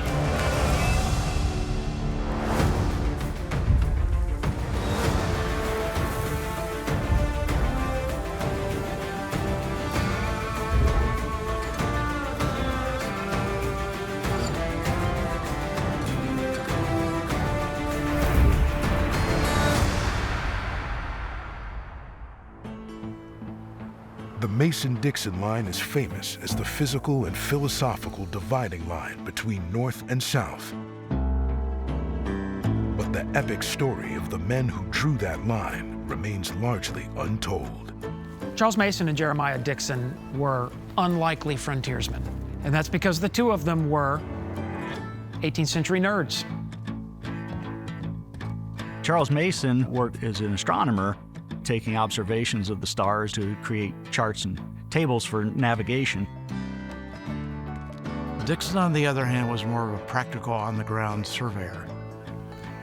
The Mason-Dixon line is famous as the physical and philosophical dividing line between North and South. But the epic story of the men who drew that line remains largely untold. Charles Mason and Jeremiah Dixon were unlikely frontiersmen, and that's because the two of them were 18th century nerds. Charles Mason worked as an astronomer, taking observations of the stars to create charts and tables for navigation. Dixon, on the other hand, was more of a practical, on-the-ground surveyor.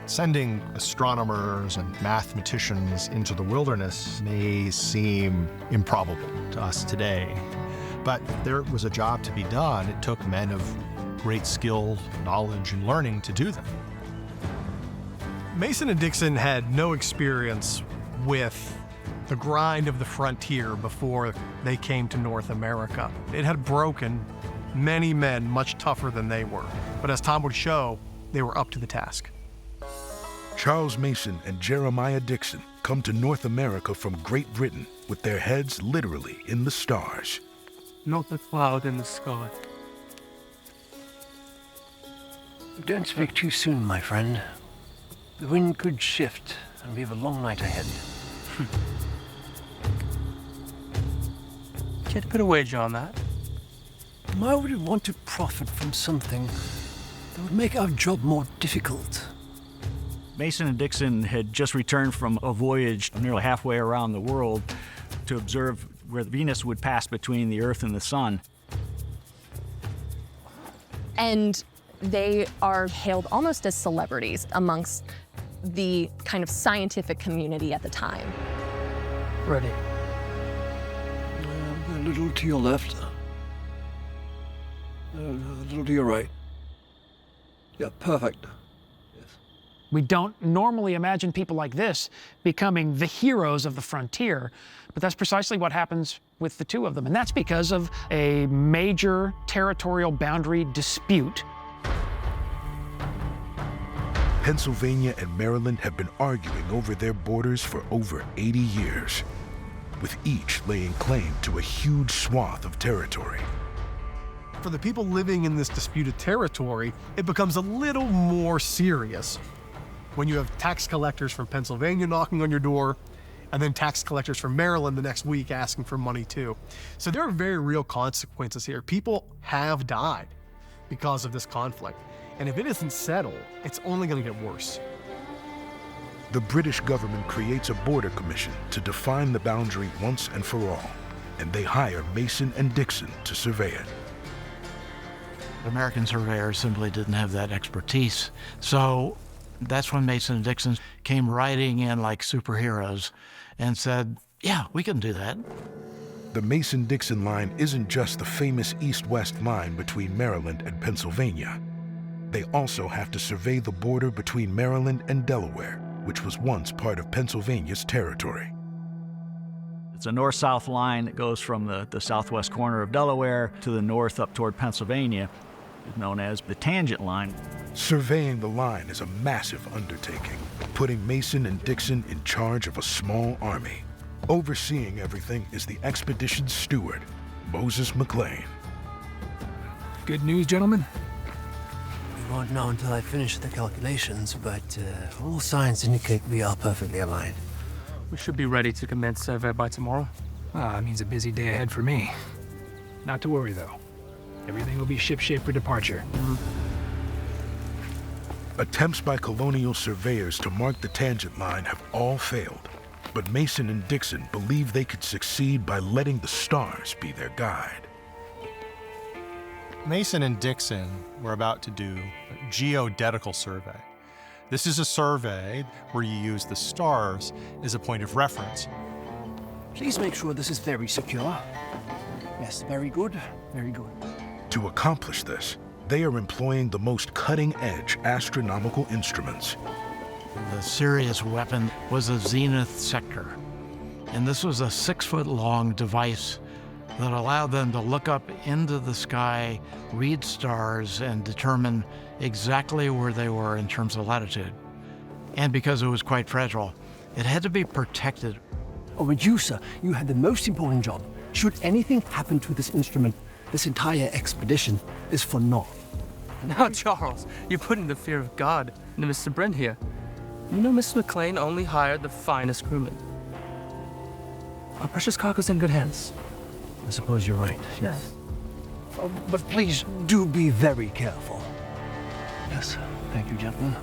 Sending astronomers and mathematicians into the wilderness may seem improbable to us today, but there was a job to be done. It took men of great skill, knowledge, and learning to do them. Mason and Dixon had no experience with the grind of the frontier before they came to North America. It had broken many men much tougher than they were. But as time would show, they were up to the task. Charles Mason and Jeremiah Dixon come to North America from Great Britain with their heads literally in the stars. Not a cloud in the sky. Don't speak too soon, my friend. The wind could shift, and we have a long night ahead. Can't put a wager on that. Why would we want to profit from something that would make our job more difficult? Mason and Dixon had just returned from a voyage nearly halfway around the world to observe where Venus would pass between the Earth and the Sun. And they are hailed almost as celebrities amongst the kind of scientific community at the time. Ready. A little to your left. A little to your right. Yeah, perfect. We don't normally imagine people like this becoming the heroes of the frontier, but that's precisely what happens with the two of them. And that's because of a major territorial boundary dispute. Pennsylvania and Maryland have been arguing over their borders for over 80 years, with each laying claim to a huge swath of territory. For the people living in this disputed territory, it becomes a little more serious when you have tax collectors from Pennsylvania knocking on your door, and then tax collectors from Maryland the next week asking for money too. So there are very real consequences here. People have died because of this conflict. And if it isn't settled, it's only going to get worse. The British government creates a border commission to define the boundary once and for all, and they hire Mason and Dixon to survey it. American surveyors simply didn't have that expertise. So that's when Mason and Dixon came riding in like superheroes and said, yeah, we can do that. The Mason-Dixon line isn't just the famous east-west line between Maryland and Pennsylvania. They also have to survey the border between Maryland and Delaware, which was once part of Pennsylvania's territory. It's a north-south line that goes from the southwest corner of Delaware to the north up toward Pennsylvania, known as the Tangent Line. Surveying the line is a massive undertaking, putting Mason and Dixon in charge of a small army. Overseeing everything is the expedition's steward, Moses McLean. Good news, gentlemen? We won't know until I finish the calculations, but all signs indicate we are perfectly aligned. We should be ready to commence survey by tomorrow. That means a busy day ahead for me. Not to worry, though. Everything will be shipshape for departure. Attempts by colonial surveyors to mark the tangent line have all failed, but Mason and Dixon believe they could succeed by letting the stars be their guide. Mason and Dixon were about to do a geodetical survey. This is a survey where you use the stars as a point of reference. Please make sure this is very secure. Yes, very good, very good. To accomplish this, they are employing the most cutting-edge astronomical instruments. The serious weapon was a zenith sector. And this was a 6-foot-long device that allowed them to look up into the sky, read stars, and determine exactly where they were in terms of latitude. And because it was quite fragile, it had to be protected. Oh, Medusa, you had the most important job. Should anything happen to this instrument, this entire expedition is for naught. Now, Charles, you're putting the fear of God into Mr. Brent here. You know Mrs. McLean only hired the finest crewmen. Our precious cargo's in good hands. I suppose you're right, yes. Oh, but please do be very careful. Yes, thank you, gentlemen.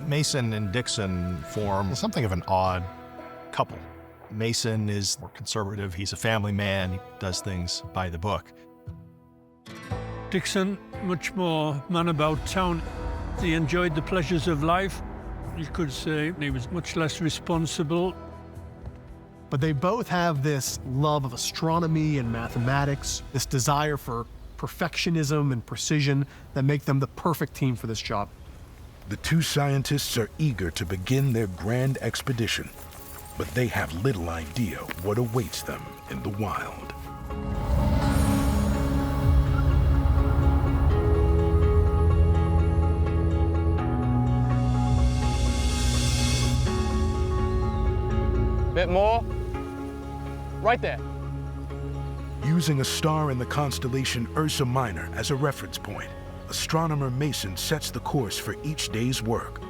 Mason and Dixon form something of an odd couple. Mason is more conservative, he's a family man, he does things by the book. Dixon, much more man about town. He enjoyed the pleasures of life. You could say he was much less responsible. But they both have this love of astronomy and mathematics, this desire for perfectionism and precision that make them the perfect team for this job. The two scientists are eager to begin their grand expedition, but they have little idea what awaits them in the wild. Bit more. Right there. Using a star in the constellation Ursa Minor as a reference point, astronomer Mason sets the course for each day's work.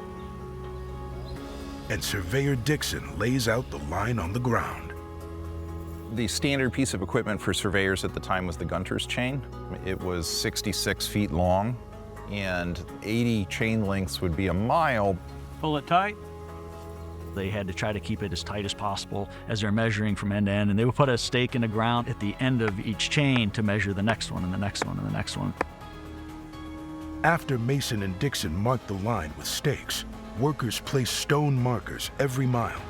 And surveyor Dixon lays out the line on the ground. The standard piece of equipment for surveyors at the time was the Gunter's chain. It was 66 feet long, and 80 chain lengths would be a mile. Pull it tight. They had to try to keep it as tight as possible as they're measuring from end to end, and they would put a stake in the ground at the end of each chain to measure the next one and the next one and the next one. After Mason and Dixon marked the line with stakes, workers placed stone markers every mile,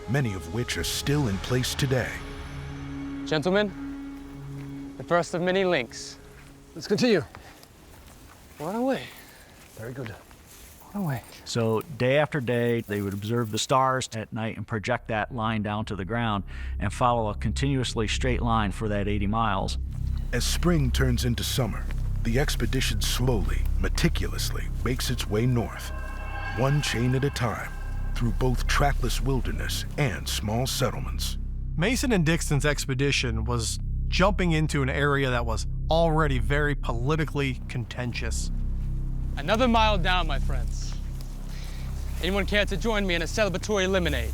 many of which are still in place today. Gentlemen, the first of many links. Let's continue. Right away. Very good. Right away. So day after day, they would observe the stars at night and project that line down to the ground and follow a continuously straight line for that 80 miles. As spring turns into summer, the expedition slowly, meticulously makes its way north, one chain at a time, through both trackless wilderness and small settlements. Mason and Dixon's expedition was jumping into an area that was already very politically contentious. Another mile down, my friends. Anyone care to join me in a celebratory lemonade?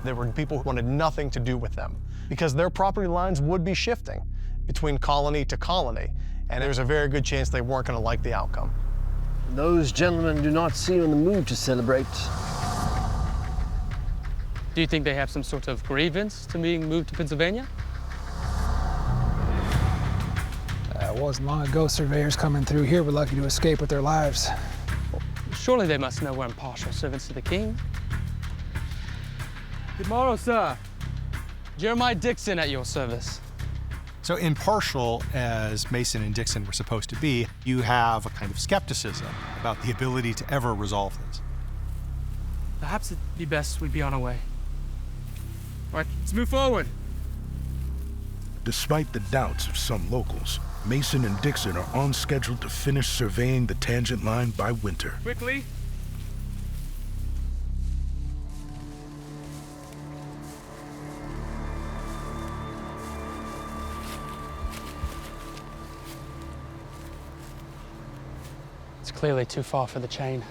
There were people who wanted nothing to do with them because their property lines would be shifting between colony to colony, and there's a very good chance they weren't going to like the outcome. Those gentlemen do not seem in the mood to celebrate. Do you think they have some sort of grievance to being moved to Pennsylvania? It wasn't long ago surveyors coming through here were lucky to escape with their lives. Surely they must know we're impartial servants to the king. Good morrow, sir. Jeremiah Dixon at your service. So impartial as Mason and Dixon were supposed to be, you have a kind of skepticism about the ability to ever resolve this. Perhaps it'd be best we'd be on our way. All right, let's move forward. Despite the doubts of some locals, Mason and Dixon are on schedule to finish surveying the tangent line by winter. Quickly. It's clearly too far for the chain.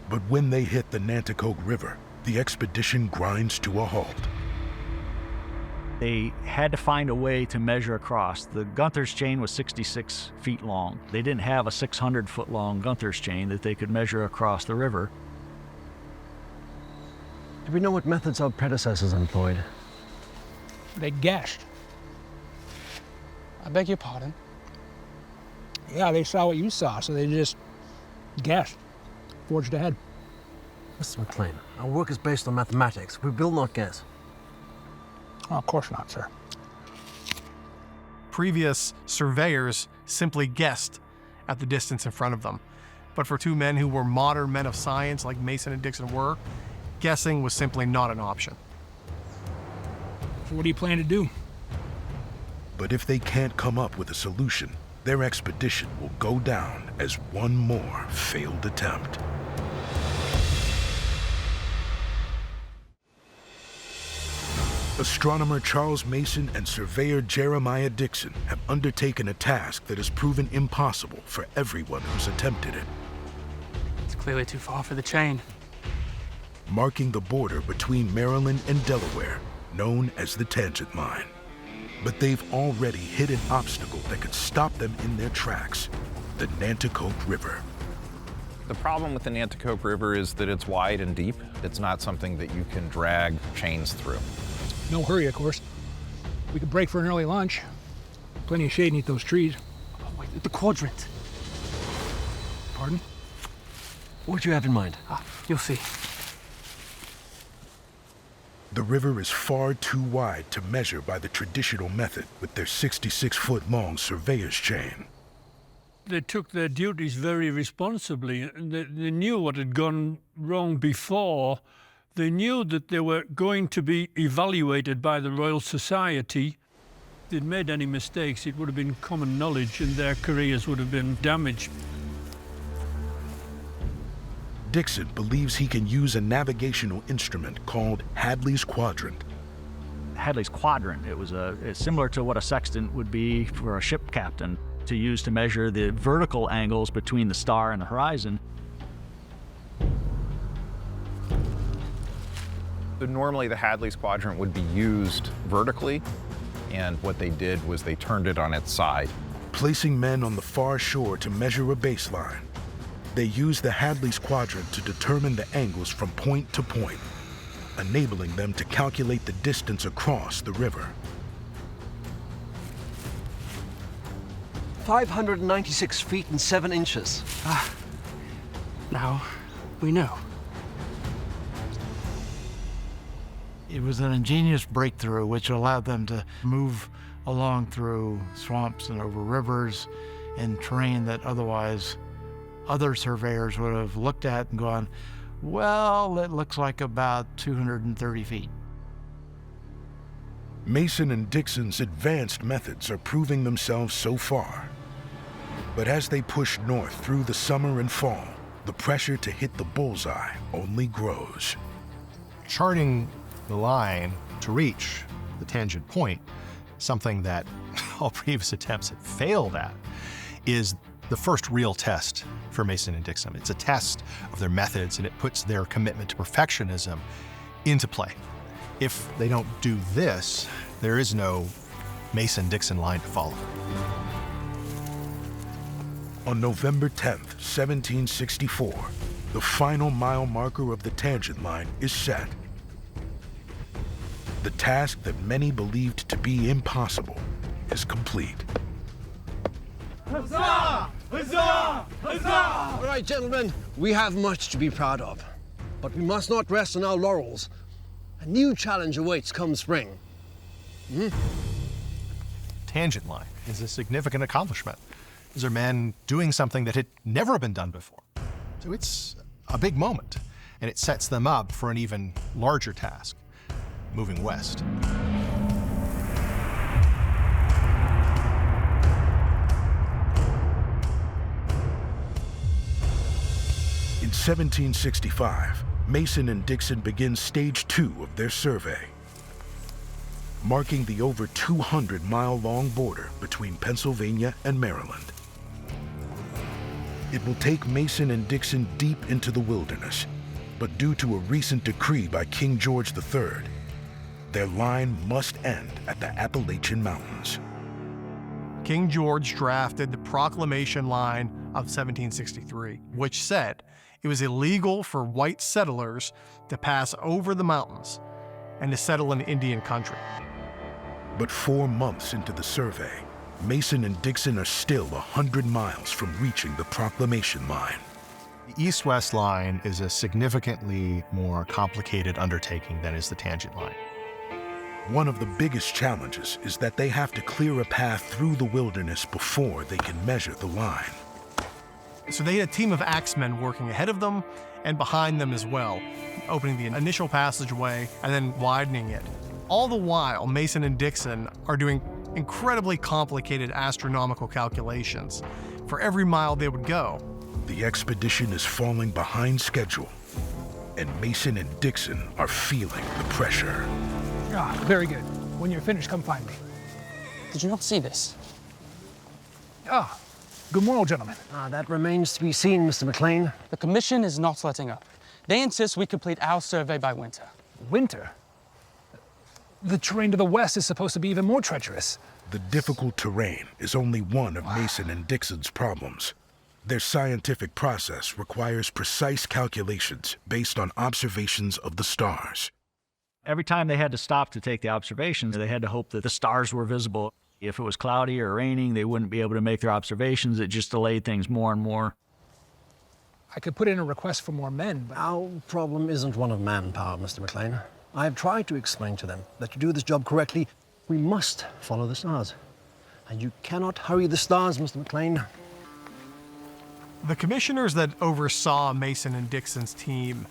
But when they hit the Nanticoke River, the expedition grinds to a halt. They had to find a way to measure across. The Gunter's chain was 66 feet long. They didn't have a 600-foot long Gunter's chain that they could measure across the river. Do we know what methods our predecessors employed? They gashed. I beg your pardon? Yeah, they saw what you saw, so they just gashed, forged ahead. Mr. McLean, our work is based on mathematics. We will not guess. Oh, of course not, sir. Previous surveyors simply guessed at the distance in front of them. But for two men who were modern men of science like Mason and Dixon were, guessing was simply not an option. So what do you plan to do? But if they can't come up with a solution, their expedition will go down as one more failed attempt. Astronomer Charles Mason and surveyor Jeremiah Dixon have undertaken a task that has proven impossible for everyone who's attempted it. It's clearly too far for the chain. Marking the border between Maryland and Delaware, known as the Tangent Line. But they've already hit an obstacle that could stop them in their tracks, the Nanticoke River. The problem with the Nanticoke River is that it's wide and deep. It's not something that you can drag chains through. No hurry, of course. We could break for an early lunch. Plenty of shade beneath those trees. Oh, wait, the quadrant. Pardon? What do you have in mind? You'll see. The river is far too wide to measure by the traditional method with their 66-foot-long surveyor's chain. They took their duties very responsibly. They knew what had gone wrong before. They knew that they were going to be evaluated by the Royal Society. If they'd made any mistakes, it would have been common knowledge and their careers would have been damaged. Dixon believes he can use a navigational instrument called Hadley's Quadrant. Hadley's Quadrant, it was similar to what a sextant would be for a ship captain to use to measure the vertical angles between the star and the horizon. So normally the Hadley's quadrant would be used vertically, and what they did was they turned it on its side. Placing men on the far shore to measure a baseline, they used the Hadley's quadrant to determine the angles from point to point, enabling them to calculate the distance across the river. 596 feet and 7 inches. Now we know. It was an ingenious breakthrough which allowed them to move along through swamps and over rivers in terrain that otherwise other surveyors would have looked at and gone, well, it looks like about 230 feet. Mason and Dixon's advanced methods are proving themselves so far. But as they push north through the summer and fall, the pressure to hit the bullseye only grows. Charting the line to reach the tangent point, something that all previous attempts had failed at, is the first real test for Mason and Dixon. It's a test of their methods, and it puts their commitment to perfectionism into play. If they don't do this, there is no Mason-Dixon line to follow. On November 10th, 1764, the final mile marker of the tangent line is set. The task that many believed to be impossible is complete. Huzzah! Huzzah! Huzzah! All right, gentlemen, we have much to be proud of, but we must not rest on our laurels. A new challenge awaits come spring. Tangent line is a significant accomplishment. These are men doing something that had never been done before. So it's a big moment, and it sets them up for an even larger task, moving west. In 1765, Mason and Dixon begin stage 2 of their survey, marking the over 200-mile-long border between Pennsylvania and Maryland. It will take Mason and Dixon deep into the wilderness, but due to a recent decree by King George III, their line must end at the Appalachian Mountains. King George drafted the Proclamation Line of 1763, which said it was illegal for white settlers to pass over the mountains and to settle in Indian country. But 4 months into the survey, Mason and Dixon are still 100 miles from reaching the Proclamation Line. The east-west line is a significantly more complicated undertaking than is the tangent line. One of the biggest challenges is that they have to clear a path through the wilderness before they can measure the line. So they had a team of axemen working ahead of them and behind them as well, opening the initial passageway and then widening it. All the while, Mason and Dixon are doing incredibly complicated astronomical calculations for every mile they would go. The expedition is falling behind schedule, and Mason and Dixon are feeling the pressure. Ah, very good. When you're finished, come find me. Did you not see this? Ah, good morrow, gentlemen. That remains to be seen, Mr. McLean. The Commission is not letting up. They insist we complete our survey by winter. Winter? The terrain to the west is supposed to be even more treacherous. The difficult terrain is only one of Mason and Dixon's problems. Their scientific process requires precise calculations based on observations of the stars. Every time they had to stop to take the observations, they had to hope that the stars were visible. If it was cloudy or raining, they wouldn't be able to make their observations. It just delayed things more and more. I could put in a request for more men, but... Our problem isn't one of manpower, Mr. McLean. I've tried to explain to them that to do this job correctly, we must follow the stars. And you cannot hurry the stars, Mr. McLean. The commissioners that oversaw Mason and Dixon's team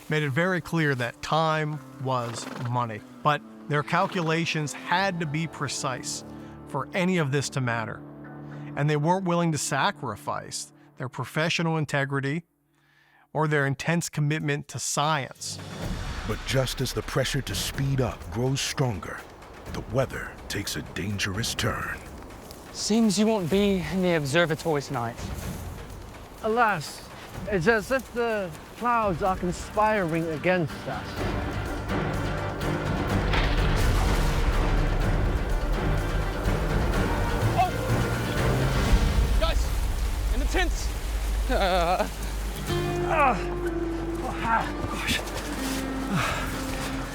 made it very clear that time was money, but their calculations had to be precise for any of this to matter. And they weren't willing to sacrifice their professional integrity or their intense commitment to science. But just as the pressure to speed up grows stronger, the weather takes a dangerous turn. Seems you won't be in the observatory tonight. Alas, it's as if the clouds are conspiring against us.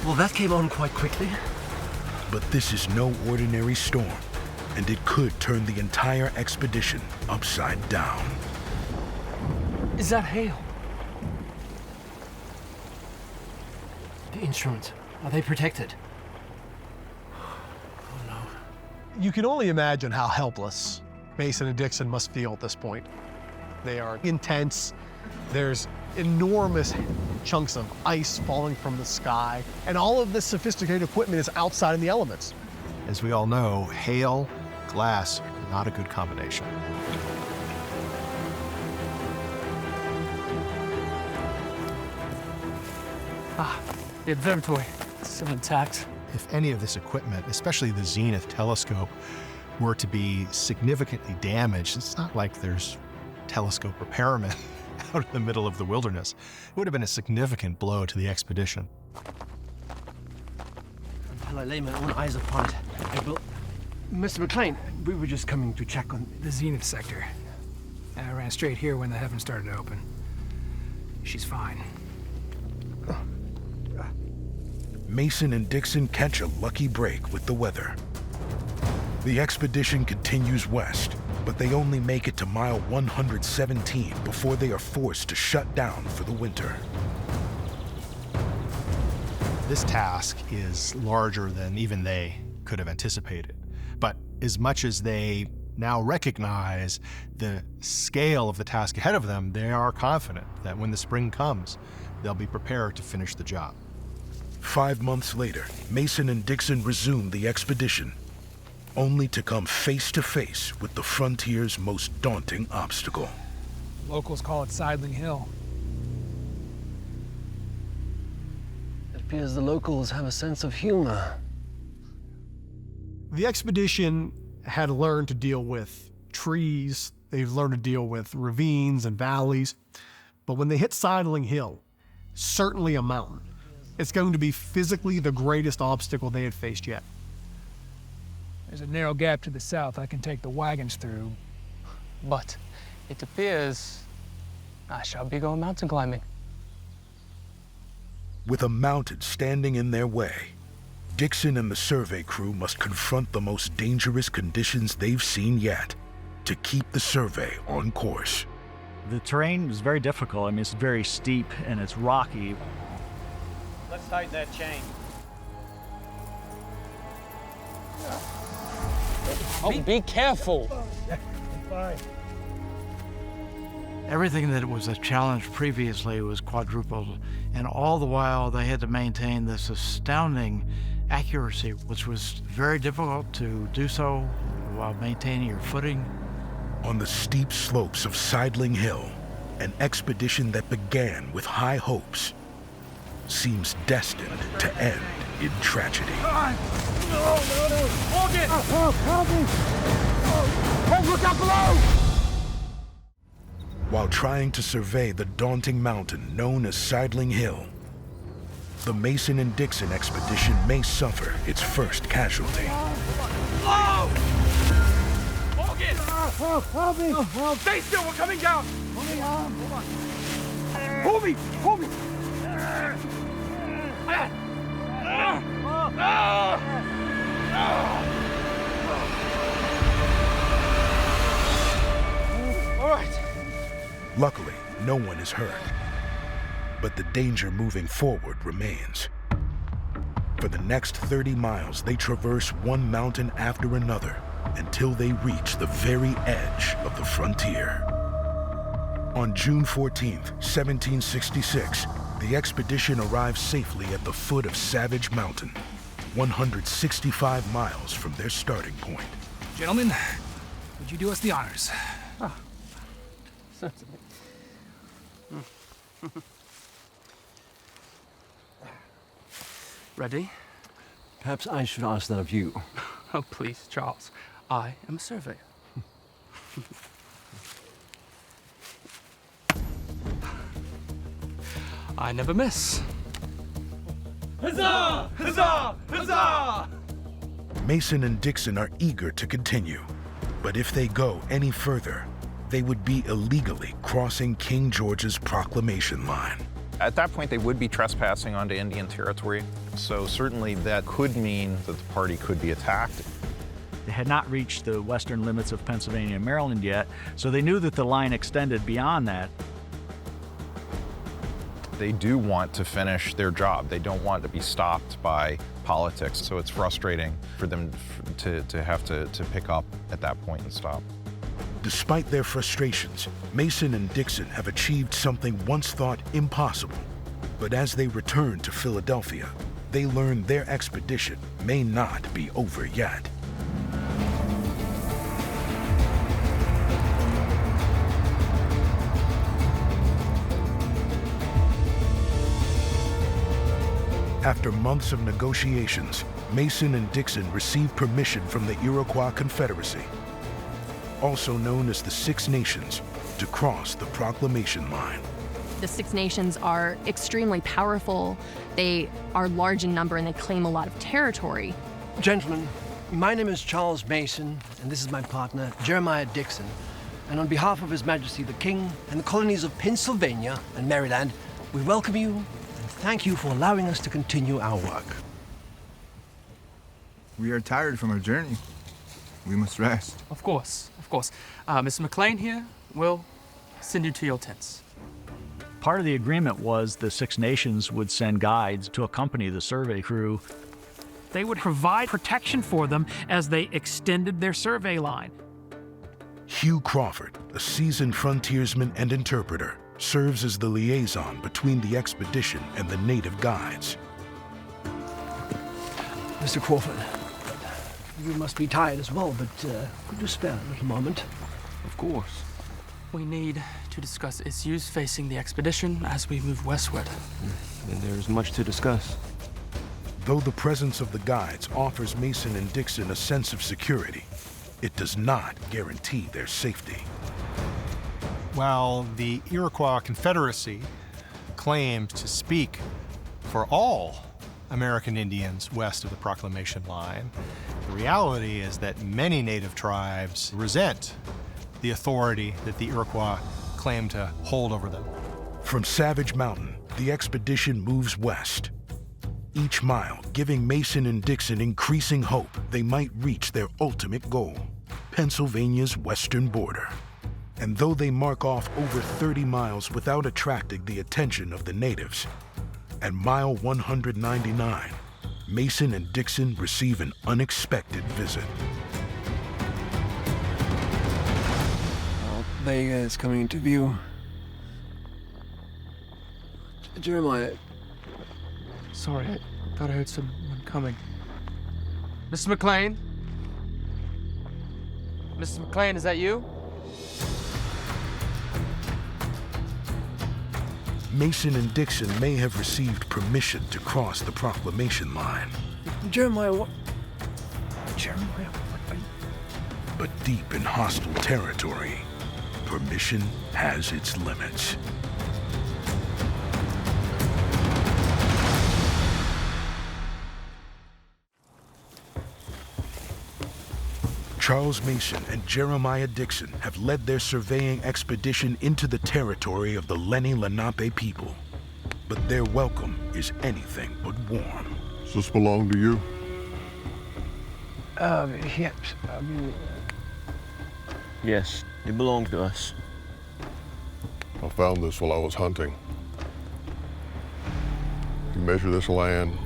Well, that came on quite quickly. But this is no ordinary storm, and it could turn the entire expedition upside down. Is that hail? The instruments, are they protected? You can only imagine how helpless Mason and Dixon must feel at this point. They are intense. There's enormous chunks of ice falling from the sky, and all of this sophisticated equipment is outside in the elements. As we all know, hail, glass, not a good combination. The observatory. It's still intact. If any of this equipment, especially the Zenith telescope, were to be significantly damaged, it's not like there's telescope repairmen out in the middle of the wilderness. It would have been a significant blow to the expedition. Until I lay my own eyes upon it, I will... Mr. McLean, we were just coming to check on... The Zenith sector. I ran straight here when the heavens started to open. She's fine. Mason and Dixon catch a lucky break with the weather. The expedition continues west, but they only make it to mile 117 before they are forced to shut down for the winter. This task is larger than even they could have anticipated. But as much as they now recognize the scale of the task ahead of them, they are confident that when the spring comes, they'll be prepared to finish the job. 5 months later, Mason and Dixon resume the expedition, only to come face to face with the frontier's most daunting obstacle. Locals call it Sidling Hill. It appears the locals have a sense of humor. The expedition had learned to deal with trees, they've learned to deal with ravines and valleys, but when they hit Sidling Hill, certainly a mountain, it's going to be physically the greatest obstacle they had faced yet. There's a narrow gap to the south I can take the wagons through. But it appears I shall be going mountain climbing. With a mountain standing in their way, Dixon and the survey crew must confront the most dangerous conditions they've seen yet to keep the survey on course. The terrain is very difficult. I mean, it's very steep and it's rocky. Let's tighten that chain. Oh, be careful. Everything that was a challenge previously was quadrupled, and all the while they had to maintain this astounding accuracy, which was very difficult to do so while maintaining your footing. On the steep slopes of Sidling Hill, an expedition that began with high hopes seems destined to end in tragedy. Morgan! Help me! Hey, look out below! While trying to survey the daunting mountain known as Sidling Hill, the Mason and Dixon expedition may suffer its first casualty. Whoa! Morgan! Help me! Help. Stay still, we're coming down! Coming on! Hold on. Pull me! Pull me! All right. Luckily, no one is hurt, but the danger moving forward remains. For the next 30 miles, they traverse one mountain after another until they reach the very edge of the frontier. On June 14th, 1766, the expedition arrives safely at the foot of Savage Mountain, 165 miles from their starting point. Gentlemen, would you do us the honors? Ready? Perhaps I should ask that of you. Oh, please, Charles. I am a surveyor. I never miss. Huzzah! Huzzah! Huzzah! Mason and Dixon are eager to continue, but if they go any further, they would be illegally crossing King George's proclamation line. At that point, they would be trespassing onto Indian territory, so certainly that could mean that the party could be attacked. They had not reached the western limits of Pennsylvania and Maryland yet, so they knew that the line extended beyond that. They do want to finish their job. They don't want to be stopped by politics, so it's frustrating for them to have to pick up at that point and stop. Despite their frustrations, Mason and Dixon have achieved something once thought impossible. But as they return to Philadelphia, they learn their expedition may not be over yet. After months of negotiations, Mason and Dixon received permission from the Iroquois Confederacy, also known as the Six Nations, to cross the proclamation line. The Six Nations are extremely powerful. They are large in number and they claim a lot of territory. Gentlemen, my name is Charles Mason, and this is my partner, Jeremiah Dixon. And on behalf of His Majesty the King and the colonies of Pennsylvania and Maryland, we welcome you and thank you for allowing us to continue our work. We are tired from our journey. We must rest. Of course, of course. Mr. McLean here will send you to your tents. Part of the agreement was the Six Nations would send guides to accompany the survey crew. They would provide protection for them as they extended their survey line. Hugh Crawford, a seasoned frontiersman and interpreter, serves as the liaison between the expedition and the native guides. Mr. Crawford, you must be tired as well, but could you spare a little moment? Of course. We need to discuss issues facing the expedition as we move westward. And there's much to discuss. Though the presence of the guides offers Mason and Dixon a sense of security, it does not guarantee their safety. While the Iroquois Confederacy claimed to speak for all American Indians west of the Proclamation Line, the reality is that many native tribes resent the authority that the Iroquois claim to hold over them. From Savage Mountain, the expedition moves west, each mile giving Mason and Dixon increasing hope they might reach their ultimate goal, Pennsylvania's western border. And though they mark off over 30 miles without attracting the attention of the natives, at mile 199, Mason and Dixon receive an unexpected visit. Vega is coming into view. Jeremiah. Sorry, I thought I heard someone coming. Mr. McLean? Mr. McLean, is that you? Mason and Dixon may have received permission to cross the proclamation line. Jeremiah, what? Jeremiah, but deep in hostile territory, permission has its limits. Charles Mason and Jeremiah Dixon have led their surveying expedition into the territory of the Lenni Lenape people. But their welcome is anything but warm. Does this belong to you? Yes. Yes, it belongs to us. I found this while I was hunting. You measure this land,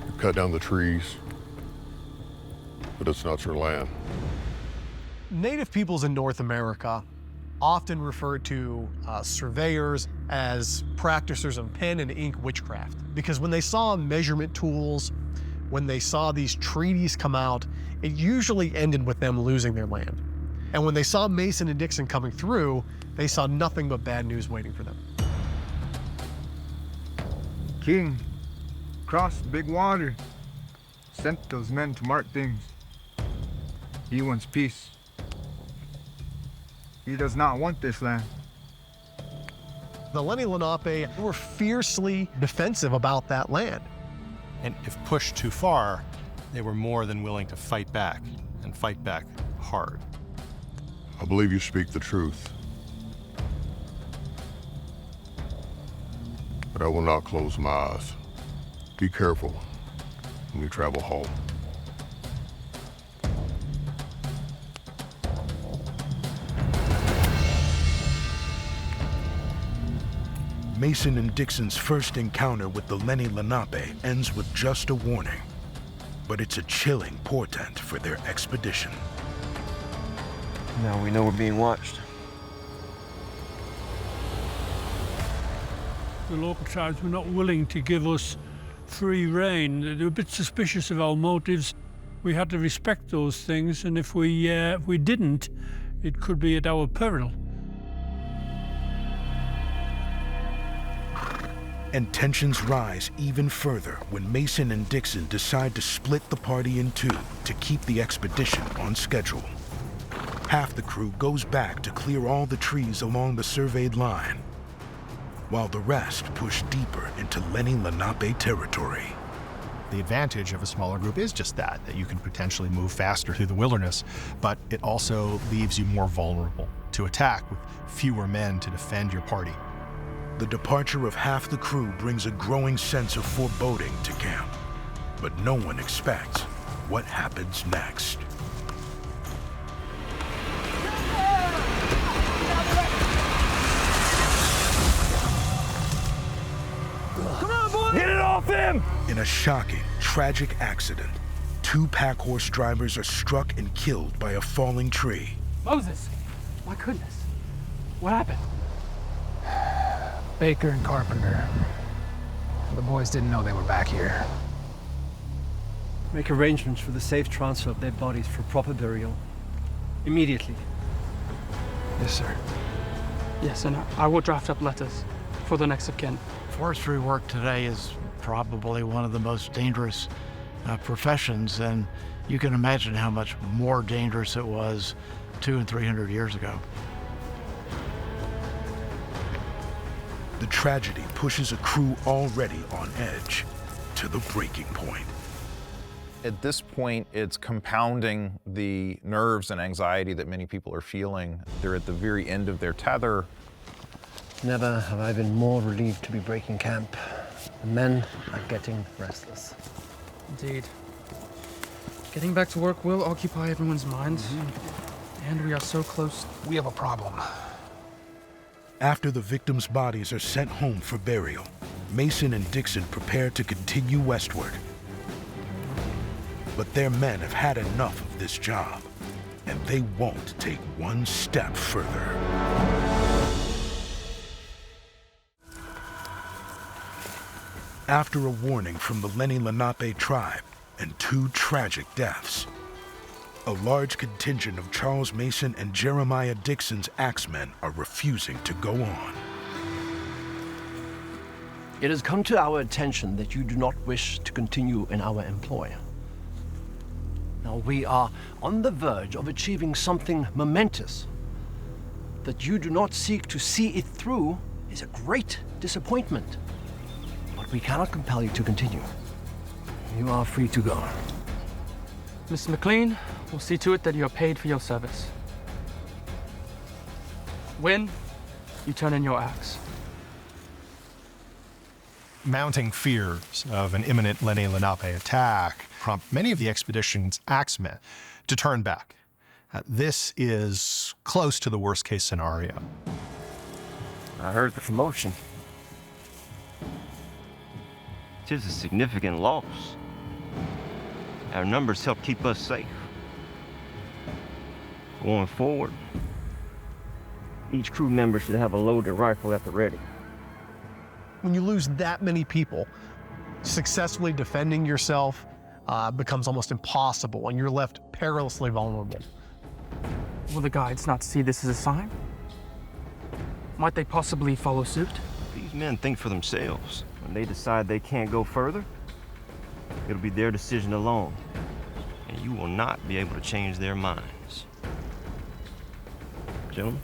you cut down the trees, but it's not your land. Native peoples in North America often refer to surveyors as practicers of pen and ink witchcraft, because when they saw measurement tools, when they saw these treaties come out, it usually ended with them losing their land. And when they saw Mason and Dixon coming through, they saw nothing but bad news waiting for them. King crossed the big water, sent those men to mark things. He wants peace. He does not want this land. The Lenni Lenape were fiercely defensive about that land. And if pushed too far, they were more than willing to fight back, and fight back hard. I believe you speak the truth. But I will not close my eyes. Be careful when you travel home. Mason and Dixon's first encounter with the Lenni Lenape ends with just a warning, but it's a chilling portent for their expedition. Now we know we're being watched. The local tribes were not willing to give us free rein. They were a bit suspicious of our motives. We had to respect those things, and if we didn't, it could be at our peril. And tensions rise even further when Mason and Dixon decide to split the party in two to keep the expedition on schedule. Half the crew goes back to clear all the trees along the surveyed line, while the rest push deeper into Lenni Lenape territory. The advantage of a smaller group is just that you can potentially move faster through the wilderness, but it also leaves you more vulnerable to attack with fewer men to defend your party. The departure of half the crew brings a growing sense of foreboding to camp, but no one expects what happens next. Come on, boy! Hit it off him! In a shocking, tragic accident, 2 pack horse drivers are struck and killed by a falling tree. Moses! My goodness. What happened? Baker and Carpenter. The boys didn't know they were back here. Make arrangements for the safe transfer of their bodies for proper burial. Immediately. Yes, sir. Yes, and I will draft up letters for the next of kin. Forestry work today is probably one of the most dangerous professions, and you can imagine how much more dangerous it was 200 and 300 years ago. The tragedy pushes a crew already on edge to the breaking point. At this point, it's compounding the nerves and anxiety that many people are feeling. They're at the very end of their tether. Never have I been more relieved to be breaking camp. The men are getting restless. Indeed. Getting back to work will occupy everyone's minds. And we are so close. We have a problem. After the victims' bodies are sent home for burial, Mason and Dixon prepare to continue westward. But their men have had enough of this job, and they won't take one step further. After a warning from the Lenni Lenape tribe and 2 tragic deaths, a large contingent of Charles Mason and Jeremiah Dixon's axemen are refusing to go on. It has come to our attention that you do not wish to continue in our employ. Now we are on the verge of achieving something momentous. That you do not seek to see it through is a great disappointment. But we cannot compel you to continue. You are free to go. Mr. McLean, we'll see to it that you are paid for your service. When you turn in your axe. Mounting fears of an imminent Lenni Lenape attack prompt many of the expedition's axemen to turn back. This is close to the worst-case scenario. I heard the commotion. It is a significant loss. Our numbers help keep us safe. Going forward, each crew member should have a loaded rifle at the ready. When you lose that many people, successfully defending yourself becomes almost impossible, and you're left perilously vulnerable. Will the guides not see this as a sign? Might they possibly follow suit? These men think for themselves. When they decide they can't go further, it'll be their decision alone, and you will not be able to change their minds. Gentlemen?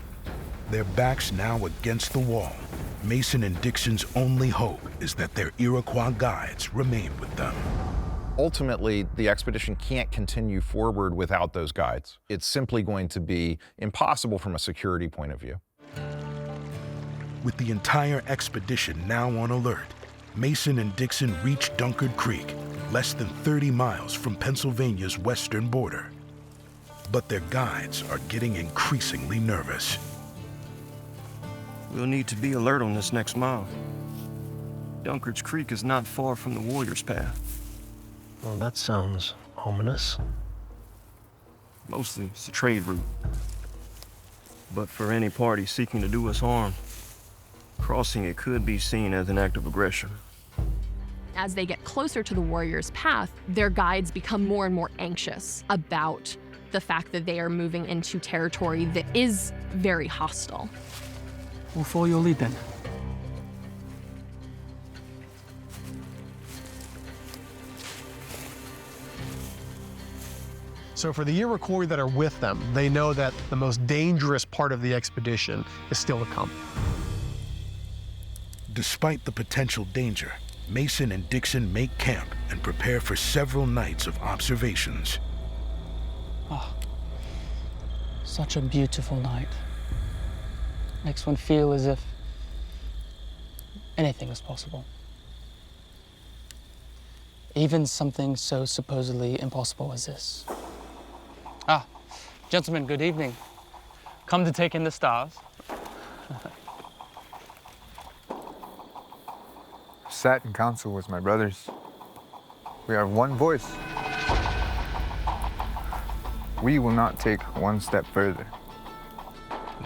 Their backs now against the wall, Mason and Dixon's only hope is that their Iroquois guides remain with them. Ultimately, the expedition can't continue forward without those guides. It's simply going to be impossible from a security point of view. With the entire expedition now on alert, Mason and Dixon reach Dunkard Creek, less than 30 miles from Pennsylvania's western border. But their guides are getting increasingly nervous. We'll need to be alert on this next mile. Dunkard's Creek is not far from the Warrior's Path. Well, that sounds ominous. Mostly, it's a trade route. But for any party seeking to do us harm, crossing it could be seen as an act of aggression. As they get closer to the Warrior's Path, their guides become more and more anxious about the fact that they are moving into territory that is very hostile. We'll follow your lead then. So for the Iroquois that are with them, they know that the most dangerous part of the expedition is still to come. Despite the potential danger, Mason and Dixon make camp and prepare for several nights of observations. Oh, such a beautiful night. Makes one feel as if anything is possible. Even something so supposedly impossible as this. Ah, gentlemen, good evening. Come to take in the stars. Sat in council with my brothers. We have one voice. We will not take one step further.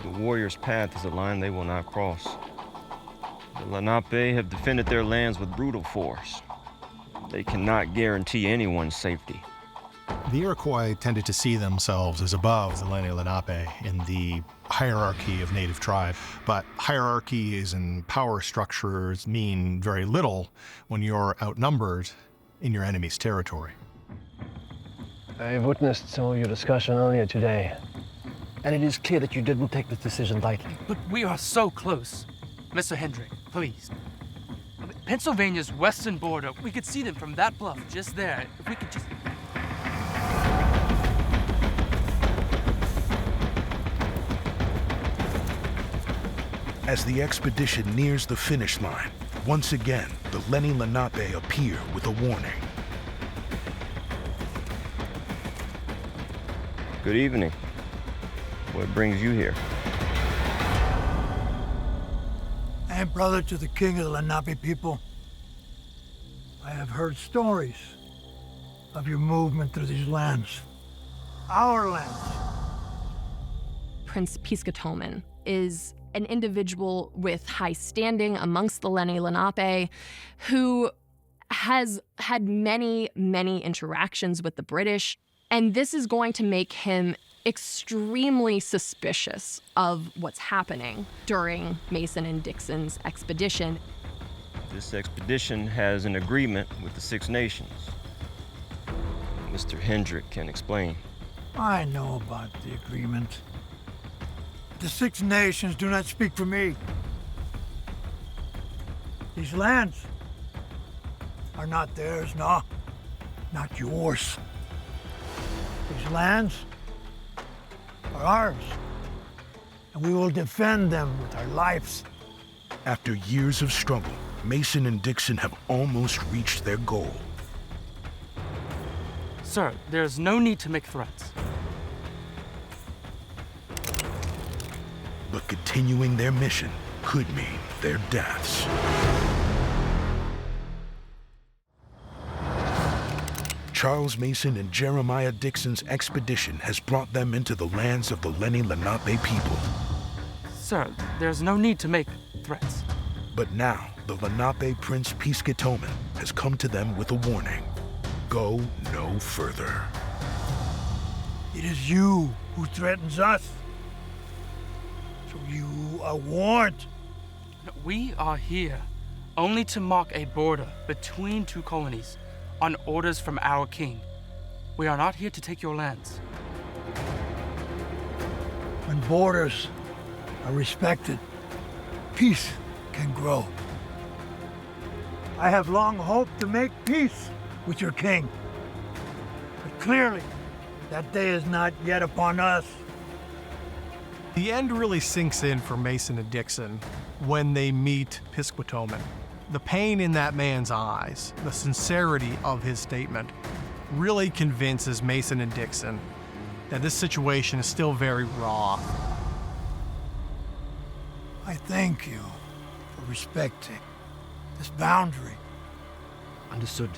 The Warrior's Path is a line they will not cross. The Lenape have defended their lands with brutal force. They cannot guarantee anyone's safety. The Iroquois tended to see themselves as above the Lenni Lenape in the hierarchy of native tribe, but hierarchies and power structures mean very little when you're outnumbered in your enemy's territory. I've witnessed some of your discussion earlier today, and it is clear that you didn't take this decision lightly. But we are so close. Mr. Hendrick, please. Pennsylvania's western border, we could see them from that bluff just there. If we could just... As the expedition nears the finish line, once again, the Lenni Lenape appear with a warning. Good evening. What brings you here? I am brother to the king of the Lenape people. I have heard stories of your movement through these lands. Our lands. Prince Piscatawmen is an individual with high standing amongst the Lenni Lenape who has had many, many interactions with the British. And this is going to make him extremely suspicious of what's happening during Mason and Dixon's expedition. This expedition has an agreement with the Six Nations. Mr. Hendrick can explain. I know about the agreement. The Six Nations do not speak for me. These lands are not theirs, no, not yours. These lands are ours, and we will defend them with our lives. After years of struggle, Mason and Dixon have almost reached their goal. Sir, there's no need to make threats. But continuing their mission could mean their deaths. Charles Mason and Jeremiah Dixon's expedition has brought them into the lands of the Lenni Lenape people. Sir, there's no need to make threats. But now, the Lenape Prince Piscatawmen has come to them with a warning. Go no further. It is you who threatens us. So you are warned. We are here only to mark a border between two colonies on orders from our king. We are not here to take your lands. When borders are respected, peace can grow. I have long hoped to make peace with your king. But clearly, that day is not yet upon us. The end really sinks in for Mason and Dixon when they meet Pisquatoman. The pain in that man's eyes, the sincerity of his statement, really convinces Mason and Dixon that this situation is still very raw. I thank you for respecting this boundary. Understood.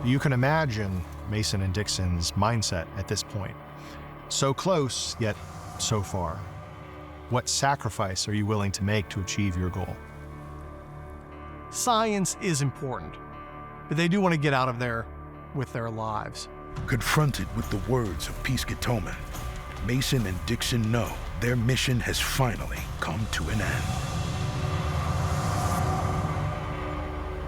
You can imagine Mason and Dixon's mindset at this point. So close, yet so far. What sacrifice are you willing to make to achieve your goal? Science is important, but they do want to get out of there with their lives. Confronted with the words of Pisquatoman, Mason and Dixon know their mission has finally come to an end.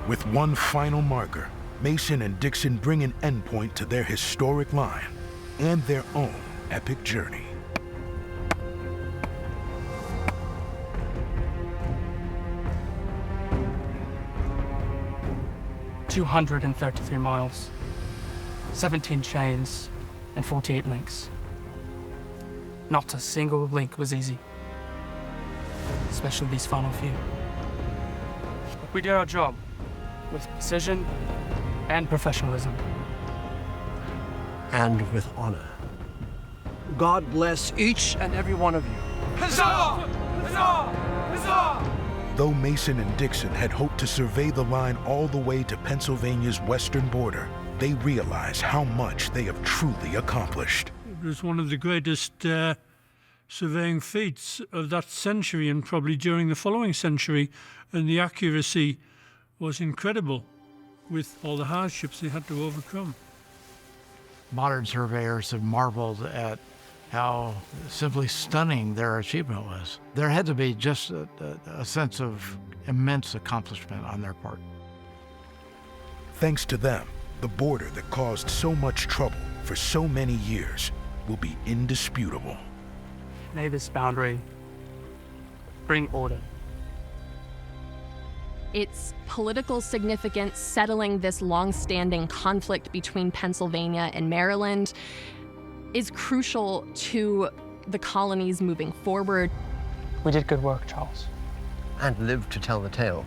With one final marker, Mason and Dixon bring an endpoint to their historic line and their own epic journey. "233 miles, 17 chains, and 48 links. Not a single link was easy, especially these final few. But we did our job with precision and professionalism. And with honor. God bless each and every one of you. Huzzah! Huzzah! Huzzah! Though Mason and Dixon had hoped to survey the line all the way to Pennsylvania's western border, they realize how much they have truly accomplished. It was one of the greatest surveying feats of that century and probably during the following century, and the accuracy was incredible with all the hardships they had to overcome. Modern surveyors have marveled at how simply stunning their achievement was. There had to be just a sense of immense accomplishment on their part. Thanks to them, the border that caused so much trouble for so many years will be indisputable. May this boundary bring order. Its political significance settling this long-standing conflict between Pennsylvania and Maryland is crucial to the colonies moving forward. We did good work, Charles. And live to tell the tale.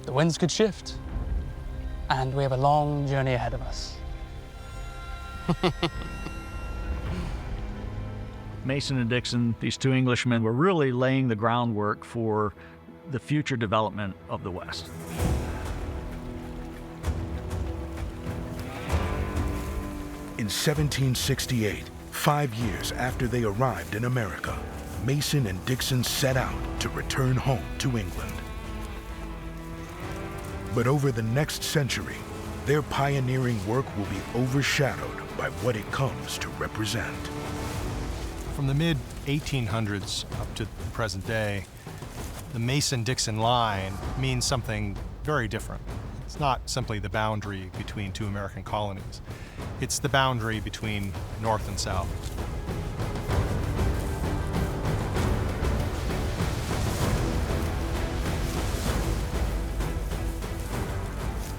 The winds could shift, and we have a long journey ahead of us. Mason and Dixon, these two Englishmen, were really laying the groundwork for the future development of the West. In 1768, 5 years after they arrived in America, Mason and Dixon set out to return home to England. But over the next century, their pioneering work will be overshadowed by what it comes to represent. From the mid-1800s up to the present day, the Mason-Dixon line means something very different. It's not simply the boundary between two American colonies. It's the boundary between North and South.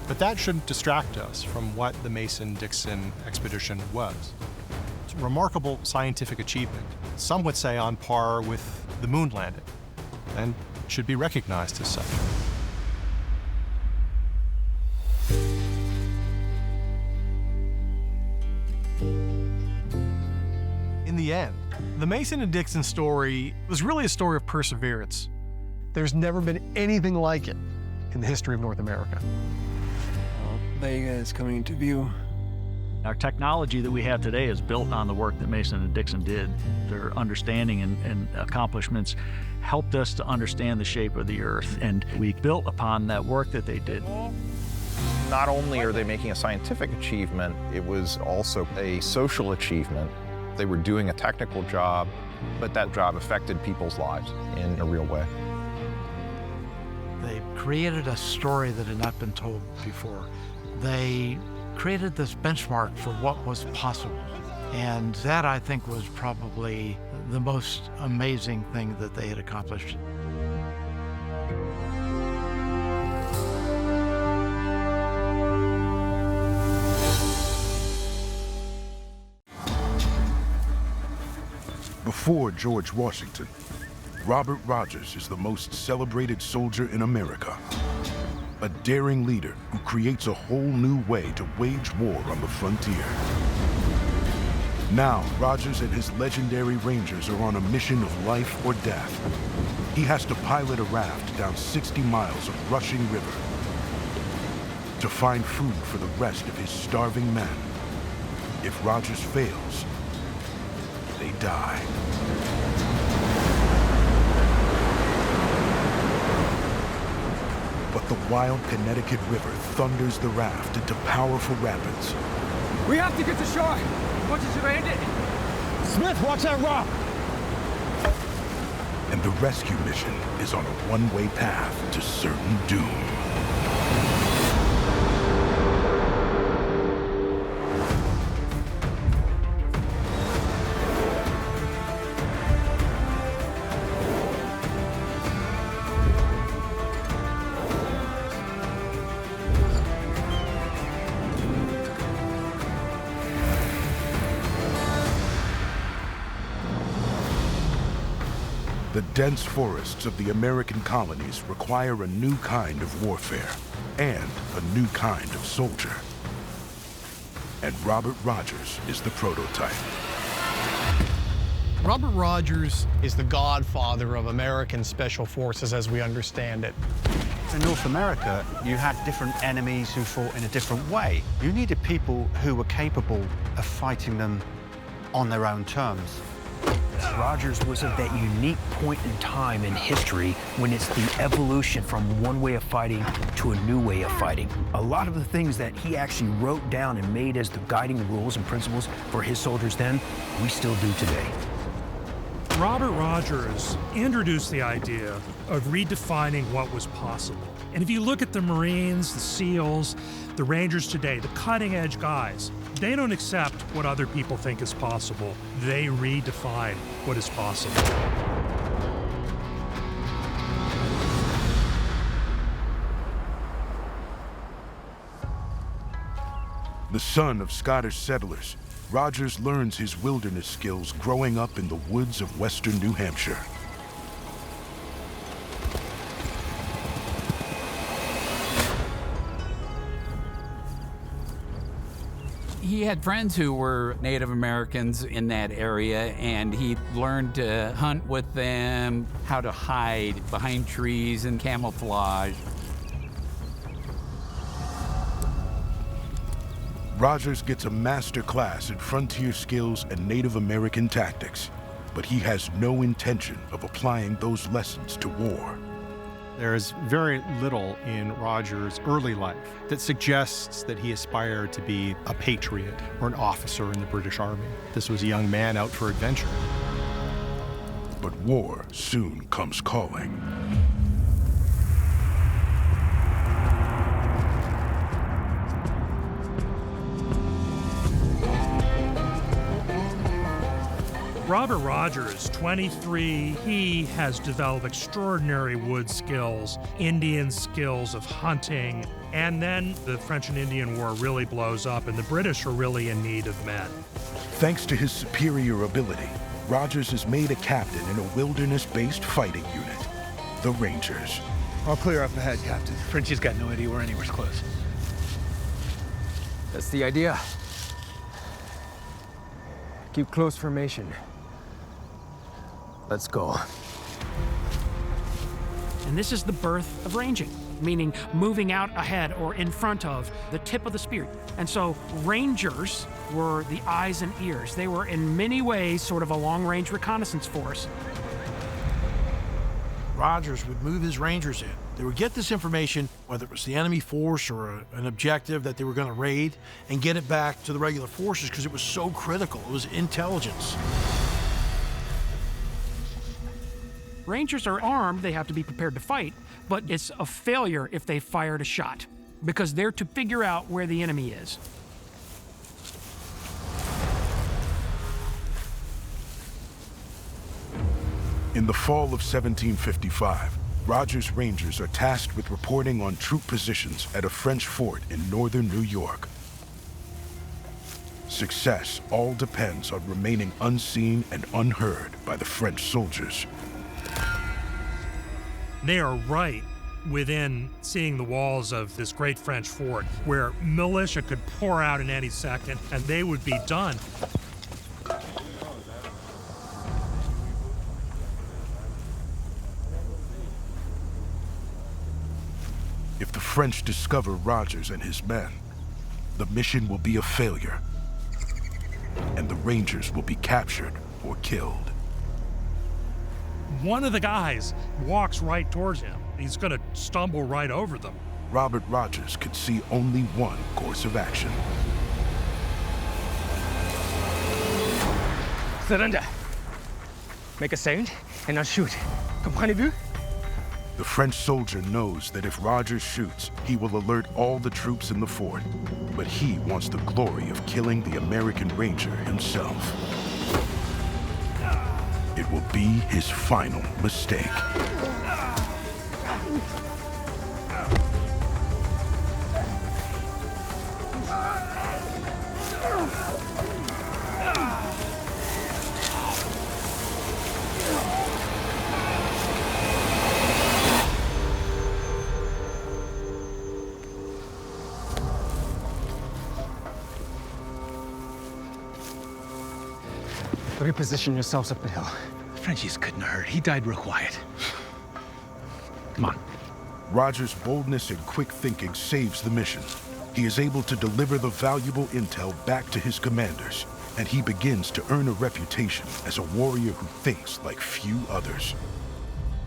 But that shouldn't distract us from what the Mason-Dixon expedition was. It's a remarkable scientific achievement, some would say on par with the moon landing, and should be recognized as such. In the end, the Mason and Dixon story was really a story of perseverance. There's never been anything like it in the history of North America. Vega is coming into view. Our technology that we have today is built on the work that Mason and Dixon did. Their understanding and accomplishments helped us to understand the shape of the Earth, and we built upon that work that they did. Not only are they making a scientific achievement, it was also a social achievement. They were doing a technical job, but that job affected people's lives in a real way. They created a story that had not been told before. They created this benchmark for what was possible. And that, I think, was probably the most amazing thing that they had accomplished. Before George Washington, Robert Rogers is the most celebrated soldier in America. A daring leader who creates a whole new way to wage war on the frontier. Now, Rogers and his legendary Rangers are on a mission of life or death. He has to pilot a raft down 60 miles of rushing river to find food for the rest of his starving men. If Rogers fails, they die. But the wild Connecticut River thunders the raft into powerful rapids. We have to get to shore. What is around it? Smith, watch that rock! And the rescue mission is on a one-way path to certain doom. The dense forests of the American colonies require a new kind of warfare and a new kind of soldier. And Robert Rogers is the prototype. Robert Rogers is the godfather of American Special Forces as we understand it. In North America, you had different enemies who fought in a different way. You needed people who were capable of fighting them on their own terms. Rogers was at that unique point in time in history when it's the evolution from one way of fighting to a new way of fighting. A lot of the things that he actually wrote down and made as the guiding rules and principles for his soldiers then, we still do today. Robert Rogers introduced the idea of redefining what was possible. And if you look at the Marines, the SEALs, the Rangers today, the cutting-edge guys, they don't accept what other people think is possible. They redefine what is possible. The son of Scottish settlers, Rogers learns his wilderness skills growing up in the woods of western New Hampshire. He had friends who were Native Americans in that area, and he learned to hunt with them, how to hide behind trees and camouflage. Rogers gets a master class in frontier skills and Native American tactics, but he has no intention of applying those lessons to war. There is very little in Rogers' early life that suggests that he aspired to be a patriot or an officer in the British Army. This was a young man out for adventure. But war soon comes calling. Robert Rogers, 23, he has developed extraordinary wood skills, Indian skills of hunting, and then the French and Indian War really blows up and the British are really in need of men. Thanks to his superior ability, Rogers is made a captain in a wilderness-based fighting unit, the Rangers. I'll clear up ahead, Captain. Frenchie's got no idea we're anywhere close. That's the idea. Keep close formation. Let's go. And this is the birth of ranging, meaning moving out ahead or in front of the tip of the spear. And so Rangers were the eyes and ears. They were in many ways sort of a long-range reconnaissance force. Rogers would move his Rangers in. They would get this information, whether it was the enemy force or an objective that they were going to raid, and get it back to the regular forces because it was so critical. It was intelligence. Rangers are armed, they have to be prepared to fight, but it's a failure if they fired a shot because they're to figure out where the enemy is. In the fall of 1755, Rogers' Rangers are tasked with reporting on troop positions at a French fort in northern New York. Success all depends on remaining unseen and unheard by the French soldiers. They are right within seeing the walls of this great French fort where militia could pour out in any second and they would be done. If the French discover Rogers and his men, the mission will be a failure, and the Rangers will be captured or killed. One of the guys walks right towards him. He's going to stumble right over them. Robert Rogers could see only one course of action. Surrender. Make a sound and I'll shoot. Comprenez-vous? The French soldier knows that if Rogers shoots, he will alert all the troops in the fort. But he wants the glory of killing the American Ranger himself. It will be his final mistake. Reposition yourselves up the hill. Frenchies couldn't have heard. He died real quiet. Come on. Rogers' boldness and quick thinking saves the mission. He is able to deliver the valuable intel back to his commanders, and he begins to earn a reputation as a warrior who thinks like few others.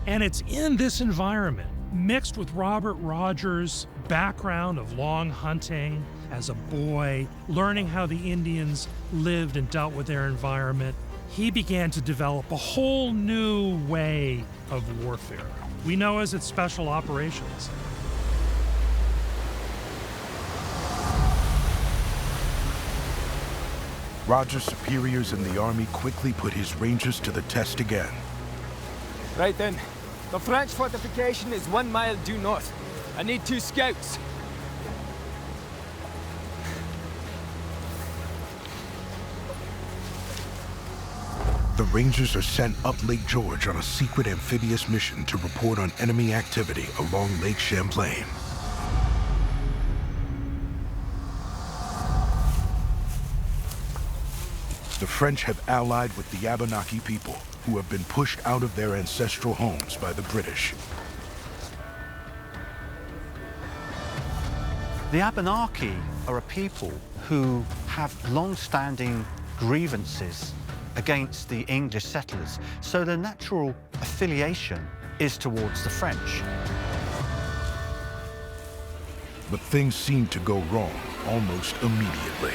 And it's in this environment, mixed with Robert Rogers' background of long hunting as a boy, learning how the Indians lived and dealt with their environment, he began to develop a whole new way of warfare. We know as its special operations. Rogers' superiors in the army quickly put his Rangers to the test again. Right then. The French fortification is 1 mile due north. I need 2 scouts. The Rangers are sent up Lake George on a secret amphibious mission to report on enemy activity along Lake Champlain. The French have allied with the Abenaki people, who have been pushed out of their ancestral homes by the British. The Abenaki are a people who have long-standing grievances against the English settlers, so their natural affiliation is towards the French. But things seem to go wrong almost immediately.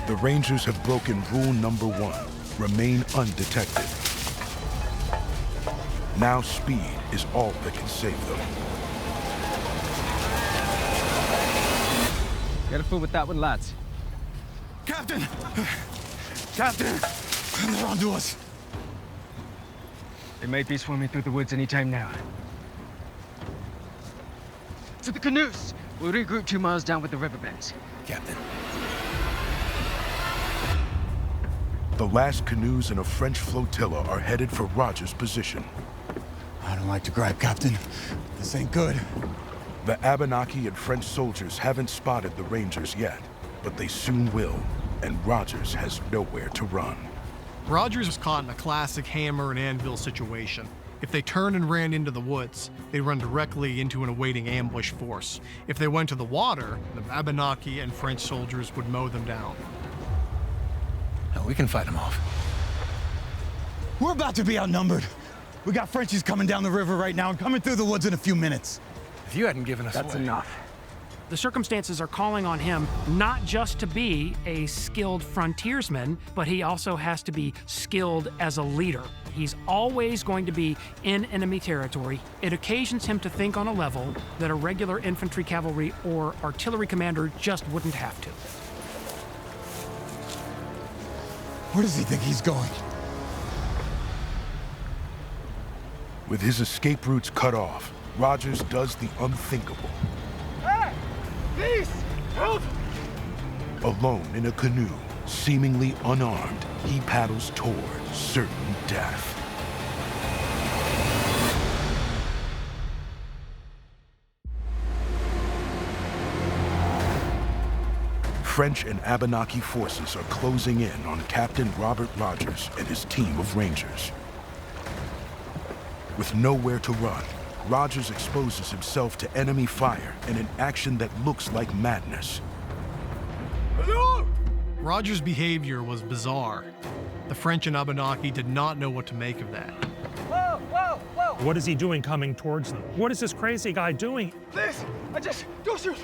The Rangers have broken rule number 1, remain undetected. Now speed is all that can save them. Careful with that one, lads. Captain! Captain! They're onto us. They might be swimming through the woods any time now. To the canoes! We'll regroup 2 miles down with the riverbeds. Captain. The last canoes in a French flotilla are headed for Rogers' position. I don't like to gripe, Captain. This ain't good. The Abenaki and French soldiers haven't spotted the Rangers yet, but they soon will, and Rogers has nowhere to run. Rogers was caught in a classic hammer and anvil situation. If they turned and ran into the woods, they'd run directly into an awaiting ambush force. If they went to the water, the Abenaki and French soldiers would mow them down. No, we can fight them off. We're about to be outnumbered. We got Frenchies coming down the river right now and coming through the woods in a few minutes. If you hadn't given us That's away. enough. The circumstances are calling on him not just to be a skilled frontiersman, but he also has to be skilled as a leader. He's always going to be in enemy territory. It occasions him to think on a level that a regular infantry, cavalry, or artillery commander just wouldn't have to. Where does he think he's going? With his escape routes cut off, Rogers does the unthinkable. Hey! Peace! Help! Alone in a canoe, seemingly unarmed, he paddles toward certain death. French and Abenaki forces are closing in on Captain Robert Rogers and his team of Rangers. With nowhere to run, Rogers exposes himself to enemy fire in an action that looks like madness. Rogers' behavior was bizarre. The French and Abenaki did not know what to make of that. Whoa, whoa, whoa! What is he doing coming towards them? What is this crazy guy doing? Please, don't shoot!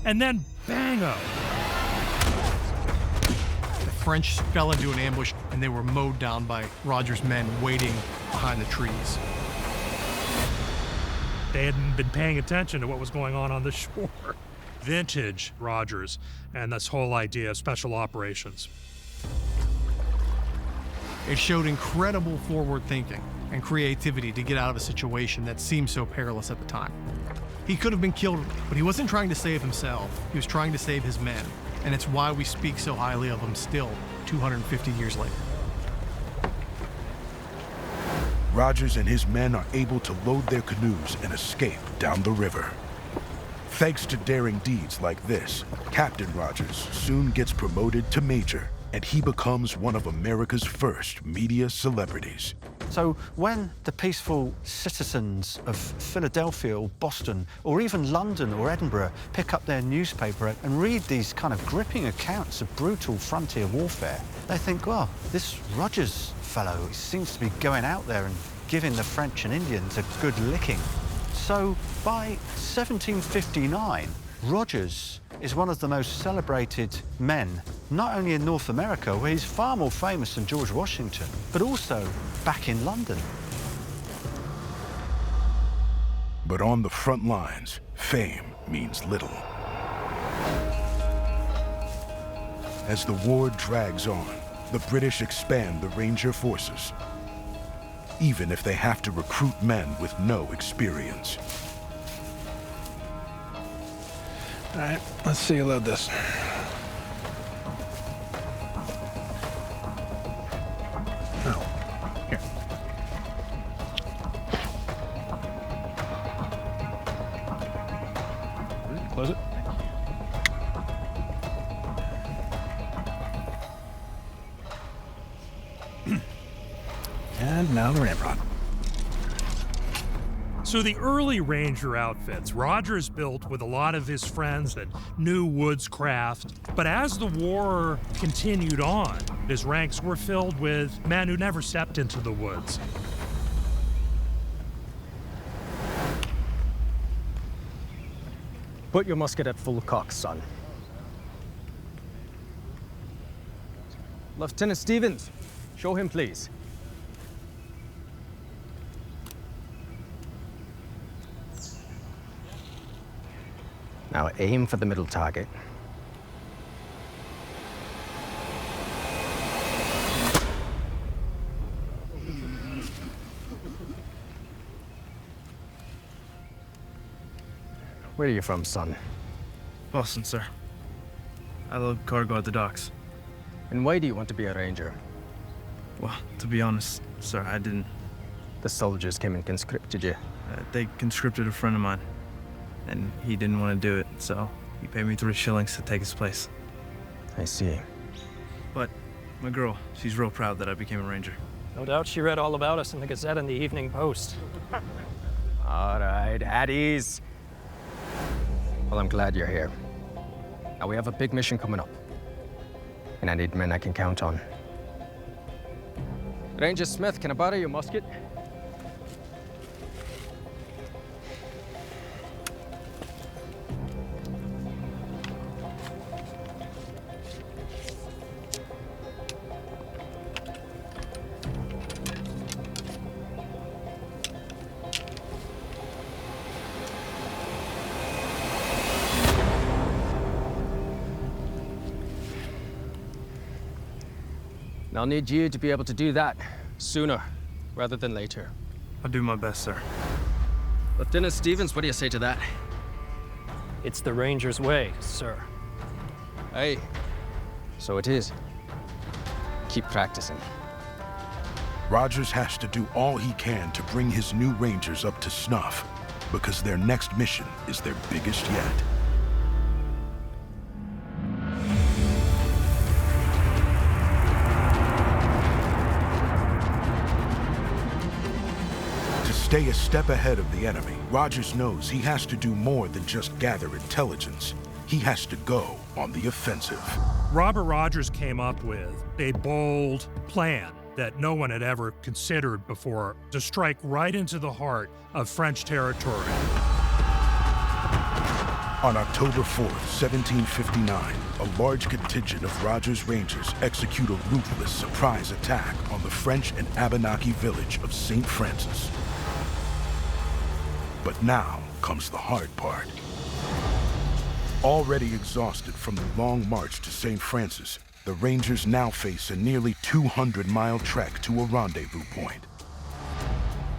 And then bango! The French fell into an ambush and they were mowed down by Rogers' men waiting behind the trees. They hadn't been paying attention to what was going on the shore. Vintage Rogers and this whole idea of special operations. It showed incredible forward thinking and creativity to get out of a situation that seemed so perilous at the time. He could have been killed, but he wasn't trying to save himself. He was trying to save his men, and it's why we speak so highly of him still, 250 years later. Rogers and his men are able to load their canoes and escape down the river. Thanks to daring deeds like this, Captain Rogers soon gets promoted to Major, and he becomes one of America's first media celebrities. So when the peaceful citizens of Philadelphia or Boston or even London or Edinburgh pick up their newspaper and read these kind of gripping accounts of brutal frontier warfare, they think, well, this Rogers fellow seems to be going out there and giving the French and Indians a good licking. So by 1759, Rogers is one of the most celebrated men, not only in North America, where he's far more famous than George Washington, but also back in London. But on the front lines, fame means little. As the war drags on, the British expand the Ranger forces, even if they have to recruit men with no experience. All right, let's see you load this. Oh, here. Close it. And now the ramrod. So the early Ranger outfits, Rogers built with a lot of his friends that knew woodscraft. But as the war continued on, his ranks were filled with men who never stepped into the woods. Put your musket at full cock, son. Lieutenant Stevens, show him, please. Now aim for the middle target. Where are you from, son? Boston, sir. I load cargo at the docks. And why do you want to be a ranger? Well, to be honest, sir, I didn't. The soldiers came and conscripted you. They conscripted a friend of mine, and he didn't want to do it, so he paid me 3 shillings to take his place. I see. But my girl, she's real proud that I became a ranger. No doubt she read all about us in the Gazette and the Evening Post. All right, at ease. Well, I'm glad you're here. Now, we have a big mission coming up, and I need men I can count on. Ranger Smith, can I borrow your musket? I'll need you to be able to do that sooner rather than later. I'll do my best, sir. Lieutenant Stevens, what do you say to that? It's the Ranger's way, sir. Aye, so it is. Keep practicing. Rogers has to do all he can to bring his new Rangers up to snuff, because their next mission is their biggest yet. To stay a step ahead of the enemy, Rogers knows he has to do more than just gather intelligence. He has to go on the offensive. Robert Rogers came up with a bold plan that no one had ever considered before, to strike right into the heart of French territory. On October 4th, 1759, a large contingent of Rogers' Rangers execute a ruthless surprise attack on the French and Abenaki village of St. Francis. But now comes the hard part. Already exhausted from the long march to St. Francis, the Rangers now face a nearly 200-mile trek to a rendezvous point,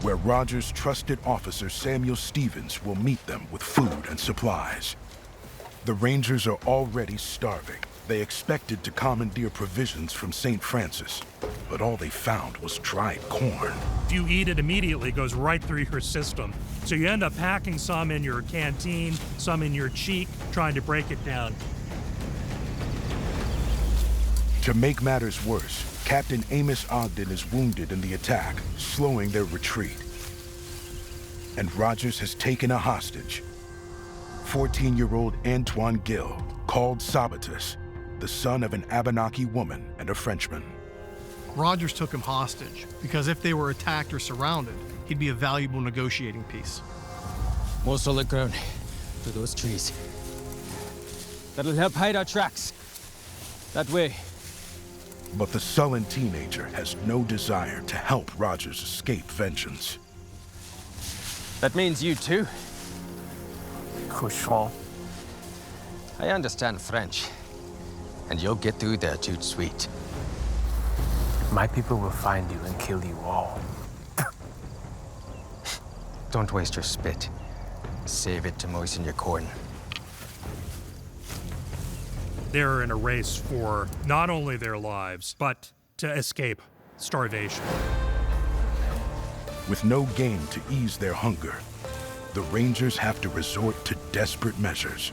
where Rogers' trusted officer Samuel Stevens will meet them with food and supplies. The Rangers are already starving. They expected to commandeer provisions from St. Francis, but all they found was dried corn. If you eat it immediately, it goes right through your system. So you end up packing some in your canteen, some in your cheek, trying to break it down. To make matters worse, Captain Amos Ogden is wounded in the attack, slowing their retreat. And Rogers has taken a hostage, 14-year-old Antoine Gill, called Sabatus, the son of an Abenaki woman and a Frenchman. Rogers took him hostage because if they were attacked or surrounded, he'd be a valuable negotiating piece. More solid ground for those trees. That'll help hide our tracks. That way. But the sullen teenager has no desire to help Rogers escape vengeance. That means you too. Cochon. I understand French, and you'll get through there tout de suite. My people will find you and kill you all. Don't waste your spit. Save it to moisten your corn. They're in a race for not only their lives, but to escape starvation. With no game to ease their hunger, the Rangers have to resort to desperate measures.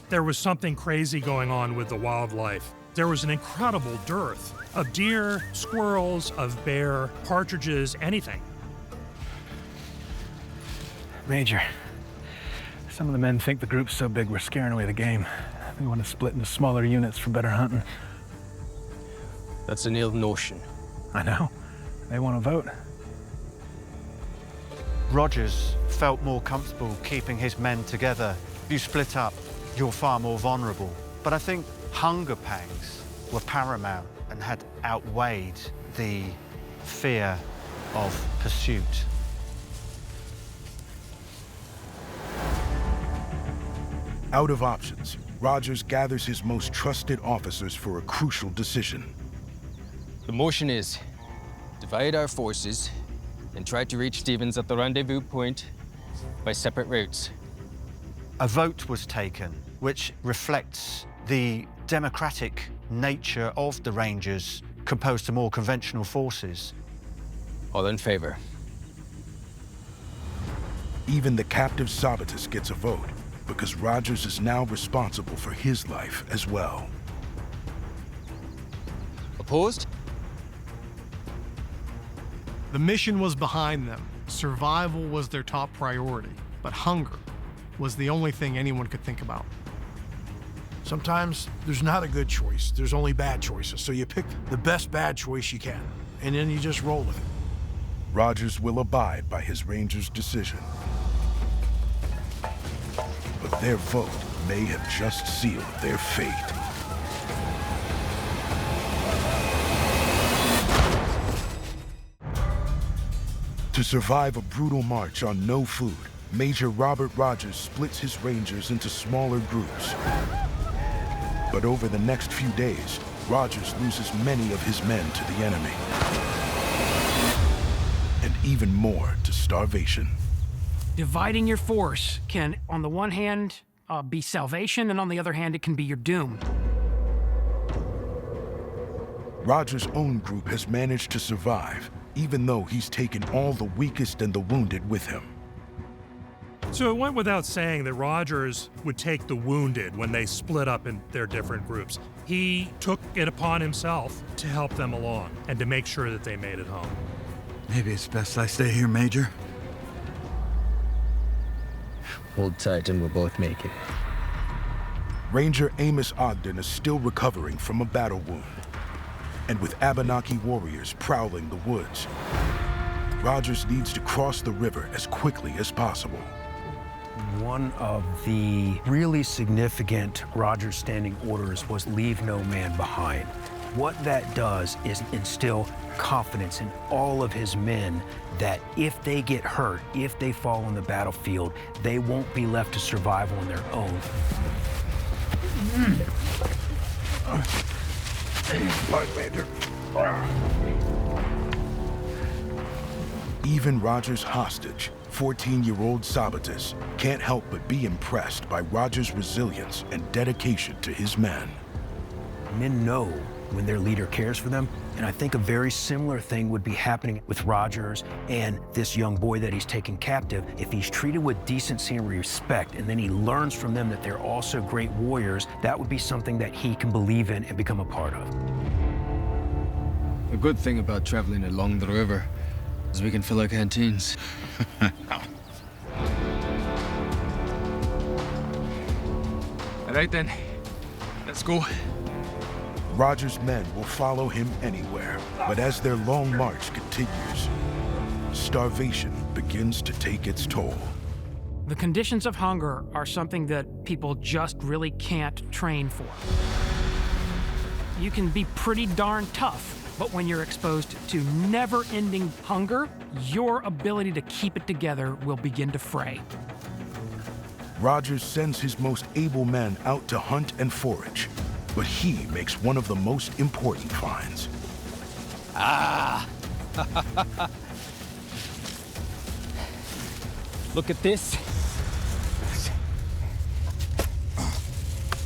There was something crazy going on with the wildlife. There was an incredible dearth of deer, squirrels, of bear, partridges, anything. Major, some of the men think the group's so big we're scaring away the game. They want to split into smaller units for better hunting. That's an ill notion. I know. They want to vote. Rogers felt more comfortable keeping his men together. If you split up, you're far more vulnerable. But I think hunger pangs were paramount and had outweighed the fear of pursuit. Out of options, Rogers gathers his most trusted officers for a crucial decision. The motion is divide our forces and try to reach Stevens at the rendezvous point by separate routes. A vote was taken, which reflects the democratic nature of the Rangers composed of more conventional forces. All in favor. Even the captive Sabatus gets a vote, because Rogers is now responsible for his life as well. Opposed? The mission was behind them. Survival was their top priority, but hunger was the only thing anyone could think about. Sometimes there's not a good choice. There's only bad choices. So you pick the best bad choice you can, and then you just roll with it. Rogers will abide by his Rangers' decision. But their vote may have just sealed their fate. To survive a brutal march on no food, Major Robert Rogers splits his Rangers into smaller groups. But over the next few days, Rogers loses many of his men to the enemy, and even more to starvation. Dividing your force can, on the one hand, be salvation, and on the other hand, it can be your doom. Rogers' own group has managed to survive, even though he's taken all the weakest and the wounded with him. So it went without saying that Rogers would take the wounded when they split up in their different groups. He took it upon himself to help them along and to make sure that they made it home. Maybe it's best I stay here, Major. Hold tight and we'll both make it. Ranger Amos Ogden is still recovering from a battle wound. And with Abenaki warriors prowling the woods, Rogers needs to cross the river as quickly as possible. One of the really significant Rogers standing orders was leave no man behind. What that does is instill confidence in all of his men that if they get hurt, if they fall on the battlefield, they won't be left to survive on their own. Even Rogers' hostage, 14-year-old Sabatis, can't help but be impressed by Rogers' resilience and dedication to his men. Men know when their leader cares for them, and I think a very similar thing would be happening with Rogers and this young boy that he's taken captive. If he's treated with decency and respect, and then he learns from them that they're also great warriors, that would be something that he can believe in and become a part of. The good thing about traveling along the river is we can fill our canteens. All right then, let's go. Rogers' men will follow him anywhere, but as their long march continues, starvation begins to take its toll. The conditions of hunger are something that people just really can't train for. You can be pretty darn tough, but when you're exposed to never-ending hunger, your ability to keep it together will begin to fray. Rogers sends his most able men out to hunt and forage, but he makes one of the most important finds. Ah! Look at this.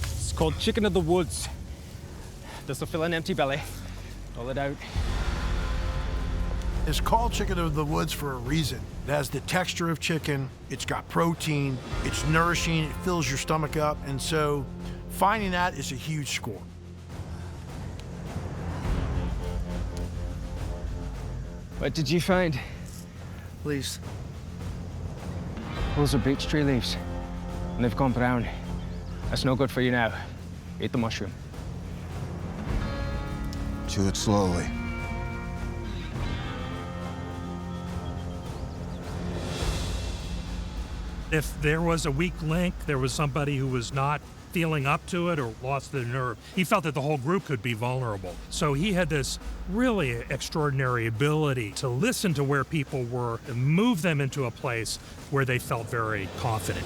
It's called chicken of the woods. This will fill an empty belly. Roll it out. It's called chicken of the woods for a reason. It has the texture of chicken, it's got protein, it's nourishing, it fills your stomach up, and so finding that is a huge score. What did you find? Please. Those are beech tree leaves, and they've gone brown. That's no good for you now. Eat the mushroom. Chew it slowly. If there was a weak link, there was somebody who was not feeling up to it or lost their nerve, he felt that the whole group could be vulnerable. So he had this really extraordinary ability to listen to where people were and move them into a place where they felt very confident.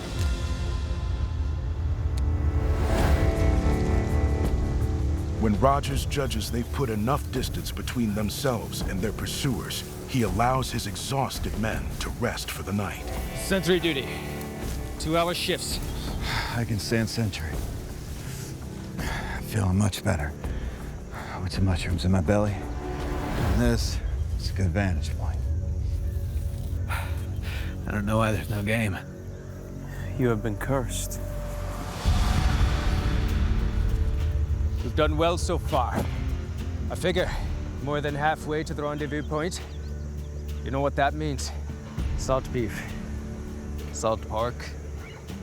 When Rogers judges they've put enough distance between themselves and their pursuers, he allows his exhausted men to rest for the night. Sentry duty. 2-hour shifts. I can stand sentry. I'm feeling much better. With some mushrooms in my belly. And this is a good vantage point. I don't know why there's no game. You have been cursed. We've done well so far. I figure more than halfway to the rendezvous point. You know what that means? Salt beef, salt pork,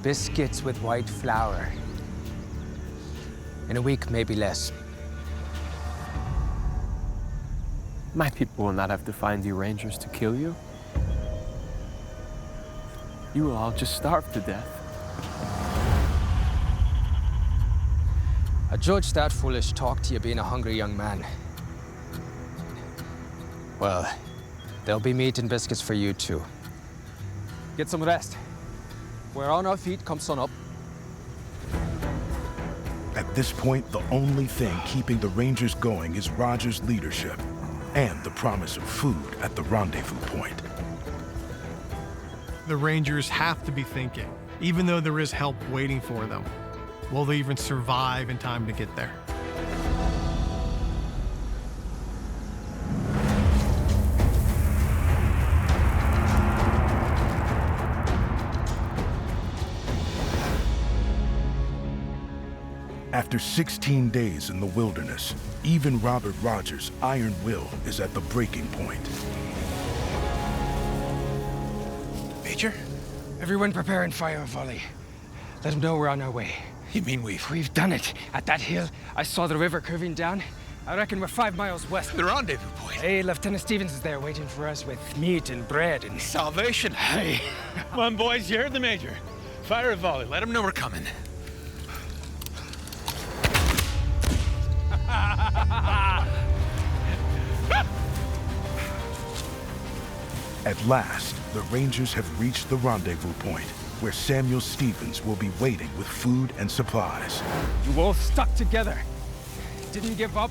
biscuits with white flour. In a week, maybe less. My people will not have to find you Rangers to kill you. You will all just starve to death. I judge that foolish talk to you being a hungry young man. Well, there'll be meat and biscuits for you too. Get some rest. We're on our feet come sun up. At this point, the only thing keeping the Rangers going is Rogers' leadership and the promise of food at the rendezvous point. The Rangers have to be thinking, even though there is help waiting for them, will they even survive in time to get there? After 16 days in the wilderness, even Robert Rogers' iron will is at the breaking point. Major, everyone prepare and fire a volley. Let them know we're on our way. You mean We've done it. At that hill, I saw the river curving down. I reckon we're 5 miles west. The rendezvous point. Hey, Lieutenant Stevens is there waiting for us with meat and bread and... Salvation. Hey. Come on, boys, you heard the Major. Fire a volley. Let him know we're coming. At last, the Rangers have reached the rendezvous point, where Samuel Stevens will be waiting with food and supplies. You all stuck together. Didn't give up.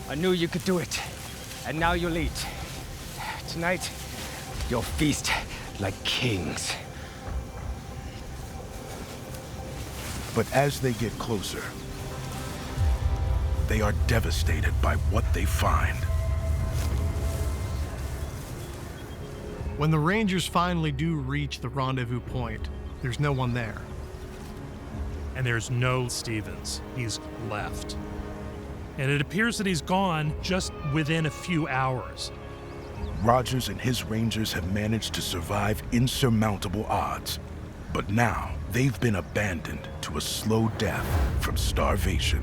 I knew you could do it. And now you'll eat. Tonight, you'll feast like kings. But as they get closer, they are devastated by what they find. When the Rangers finally do reach the rendezvous point, there's no one there. And there's no Stevens. He's left. And it appears that he's gone just within a few hours. Rogers and his Rangers have managed to survive insurmountable odds, but now they've been abandoned to a slow death from starvation.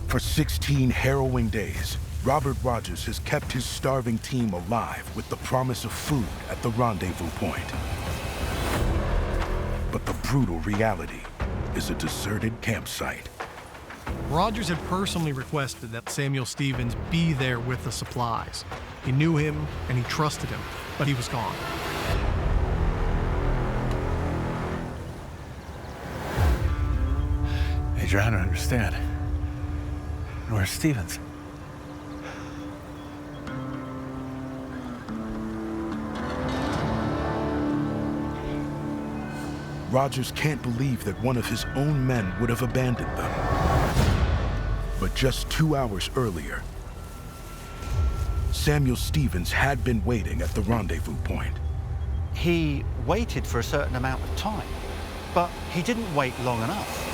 For 16 harrowing days, Robert Rogers has kept his starving team alive with the promise of food at the rendezvous point. But the brutal reality is a deserted campsite. Rogers had personally requested that Samuel Stevens be there with the supplies. He knew him and he trusted him, but he was gone. Major, I don't understand. Where's Stevens? Rogers can't believe that one of his own men would have abandoned them. But just 2 hours earlier, Samuel Stevens had been waiting at the rendezvous point. He waited for a certain amount of time, but he didn't wait long enough.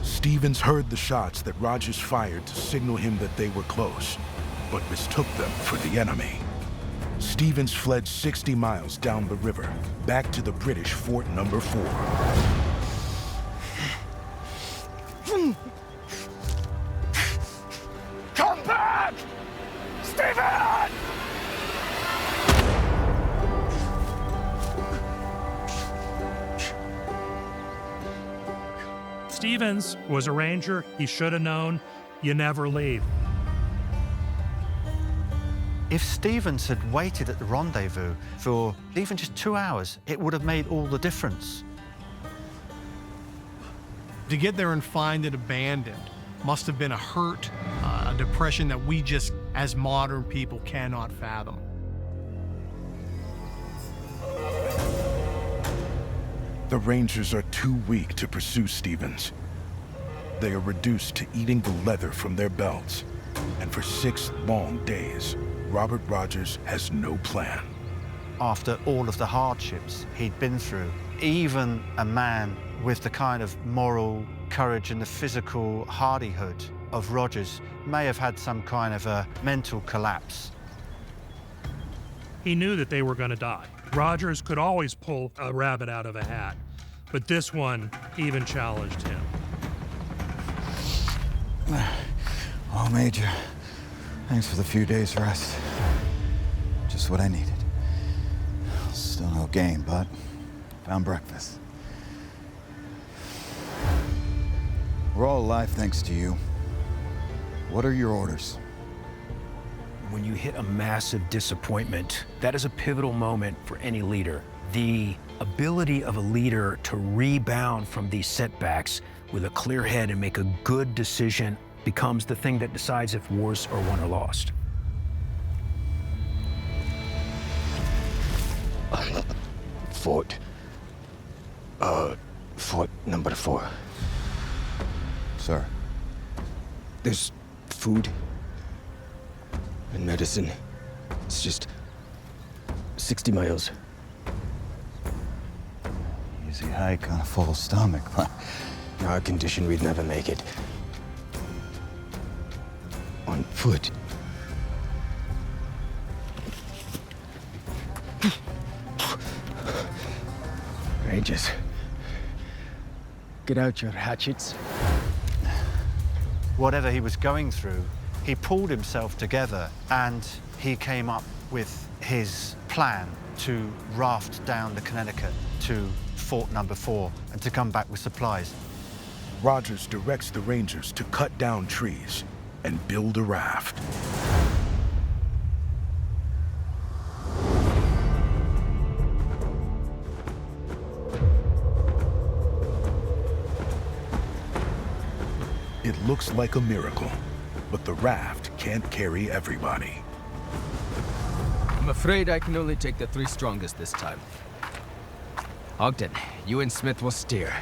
Stevens heard the shots that Rogers fired to signal him that they were close, but mistook them for the enemy. Stevens fled 60 miles down the river, back to the British Fort Number 4. Come back! Stephen! Stevens was a Ranger. He should have known you never leave. If Stevens had waited at the rendezvous for even just 2 hours, it would have made all the difference. To get there and find it abandoned must have been a hurt, a depression that we just, as modern people, cannot fathom. The Rangers are too weak to pursue Stevens. They are reduced to eating the leather from their belts, and for 6 long days, Robert Rogers has no plan. After all of the hardships he'd been through, even a man with the kind of moral courage and the physical hardihood of Rogers may have had some kind of a mental collapse. He knew that they were going to die. Rogers could always pull a rabbit out of a hat, but this one even challenged him. Oh, Major, thanks for the few days rest. Just what I needed. Still no game, but found breakfast. We're all alive thanks to you. What are your orders? when you hit a massive disappointment, that is a pivotal moment for any leader. The ability of a leader to rebound from these setbacks with a clear head and make a good decision becomes the thing that decides if wars are won or lost. Fort number 4. Sir. There's food and medicine. It's just 60 miles. Easy hike on a full stomach. In our condition, we'd never make it. On foot. Rangers. Get out your hatchets. Whatever he was going through, he pulled himself together and he came up with his plan to raft down the Connecticut to Fort number 4 and to come back with supplies. Rogers directs the Rangers to cut down trees and build a raft. It looks like a miracle, but the raft can't carry everybody. I'm afraid I can only take the 3 strongest this time. Ogden, you and Smith will steer.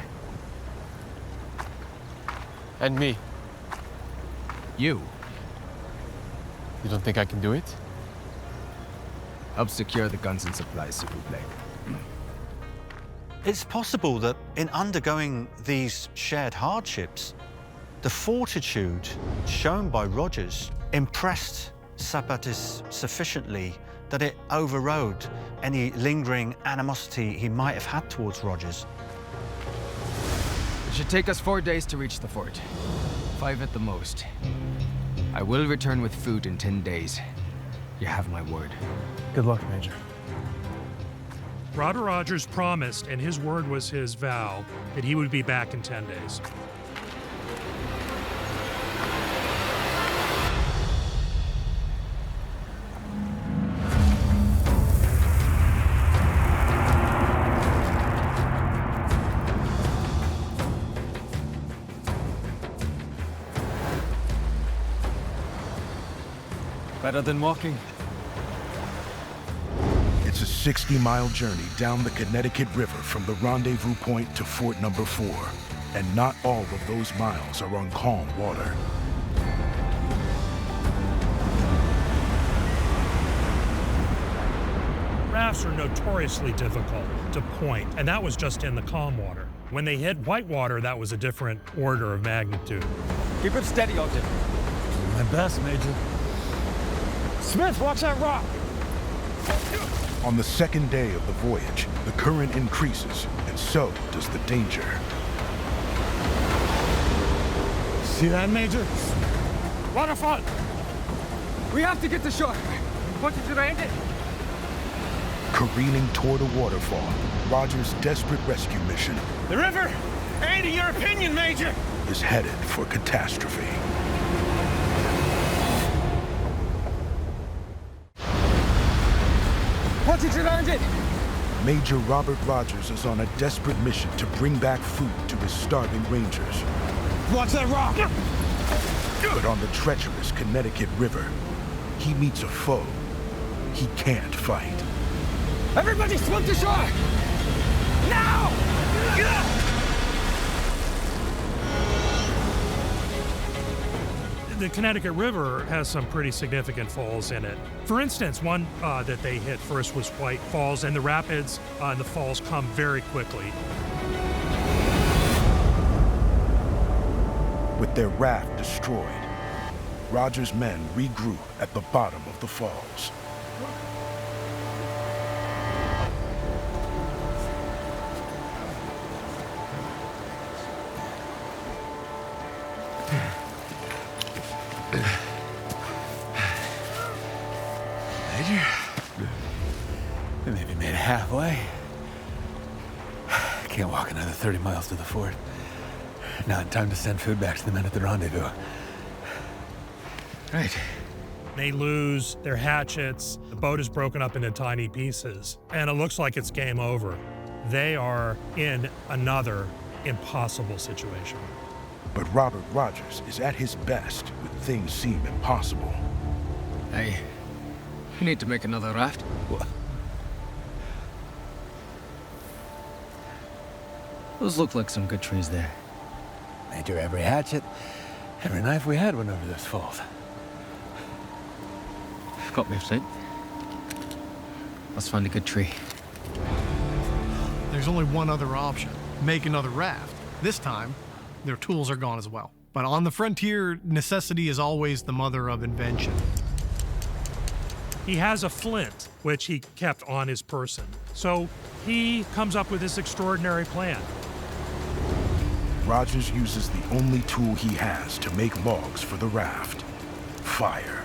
And me. You? You don't think I can do it? Help secure the guns and supplies, s'il vous plaît. It's possible that in undergoing these shared hardships, the fortitude shown by Rogers impressed Sabattis sufficiently that it overrode any lingering animosity he might have had towards Rogers. It should take us 4 days to reach the fort. 5 at the most. I will return with food in 10 days. You have my word. Good luck, Major. Robert Rogers promised, and his word was his vow, that he would be back in 10 days. Better than walking. It's a 60-mile journey down the Connecticut River from the rendezvous point to Fort number 4. And not all of those miles are on calm water. Rafts are notoriously difficult to point, and that was just in the calm water. When they hit whitewater, that was a different order of magnitude. Keep it steady, Ogden. My best, Major. Smith, watch that rock! On the second day of the voyage, the current increases, and so does the danger. See that, Major? Waterfall! We have to get to shore. What did you land it? Careening toward a waterfall, Rogers' desperate rescue mission The river ain't in your opinion, Major! is headed for catastrophe. What did you land it? Major Robert Rogers is on a desperate mission to bring back food to his starving Rangers. Watch that rock! But on the treacherous Connecticut River, he meets a foe he can't fight. Everybody swim to shore! Now! The Connecticut River has some pretty significant falls in it. For instance, one that they hit first was White Falls, and the rapids and the falls come very quickly. With their raft destroyed, Rogers' men regroup at the bottom of the falls. Major, we maybe made it halfway. Can't walk another 30 miles to the fort. Not in time to send food back to the men at the rendezvous. Right. They lose their hatchets. The boat is broken up into tiny pieces, and it looks like it's game over. They are in another impossible situation. But Robert Rogers is at his best when things seem impossible. Hey, we need to make another raft. What? Those look like some good trees there. Major, every hatchet, every knife we had went over this fault. Got me, Flint. Let's find a good tree. There's only one other option. Make another raft. This time, their tools are gone as well. But on the frontier, necessity is always the mother of invention. He has a flint, which he kept on his person. So he comes up with this extraordinary plan. Rogers uses the only tool he has to make logs for the raft: fire.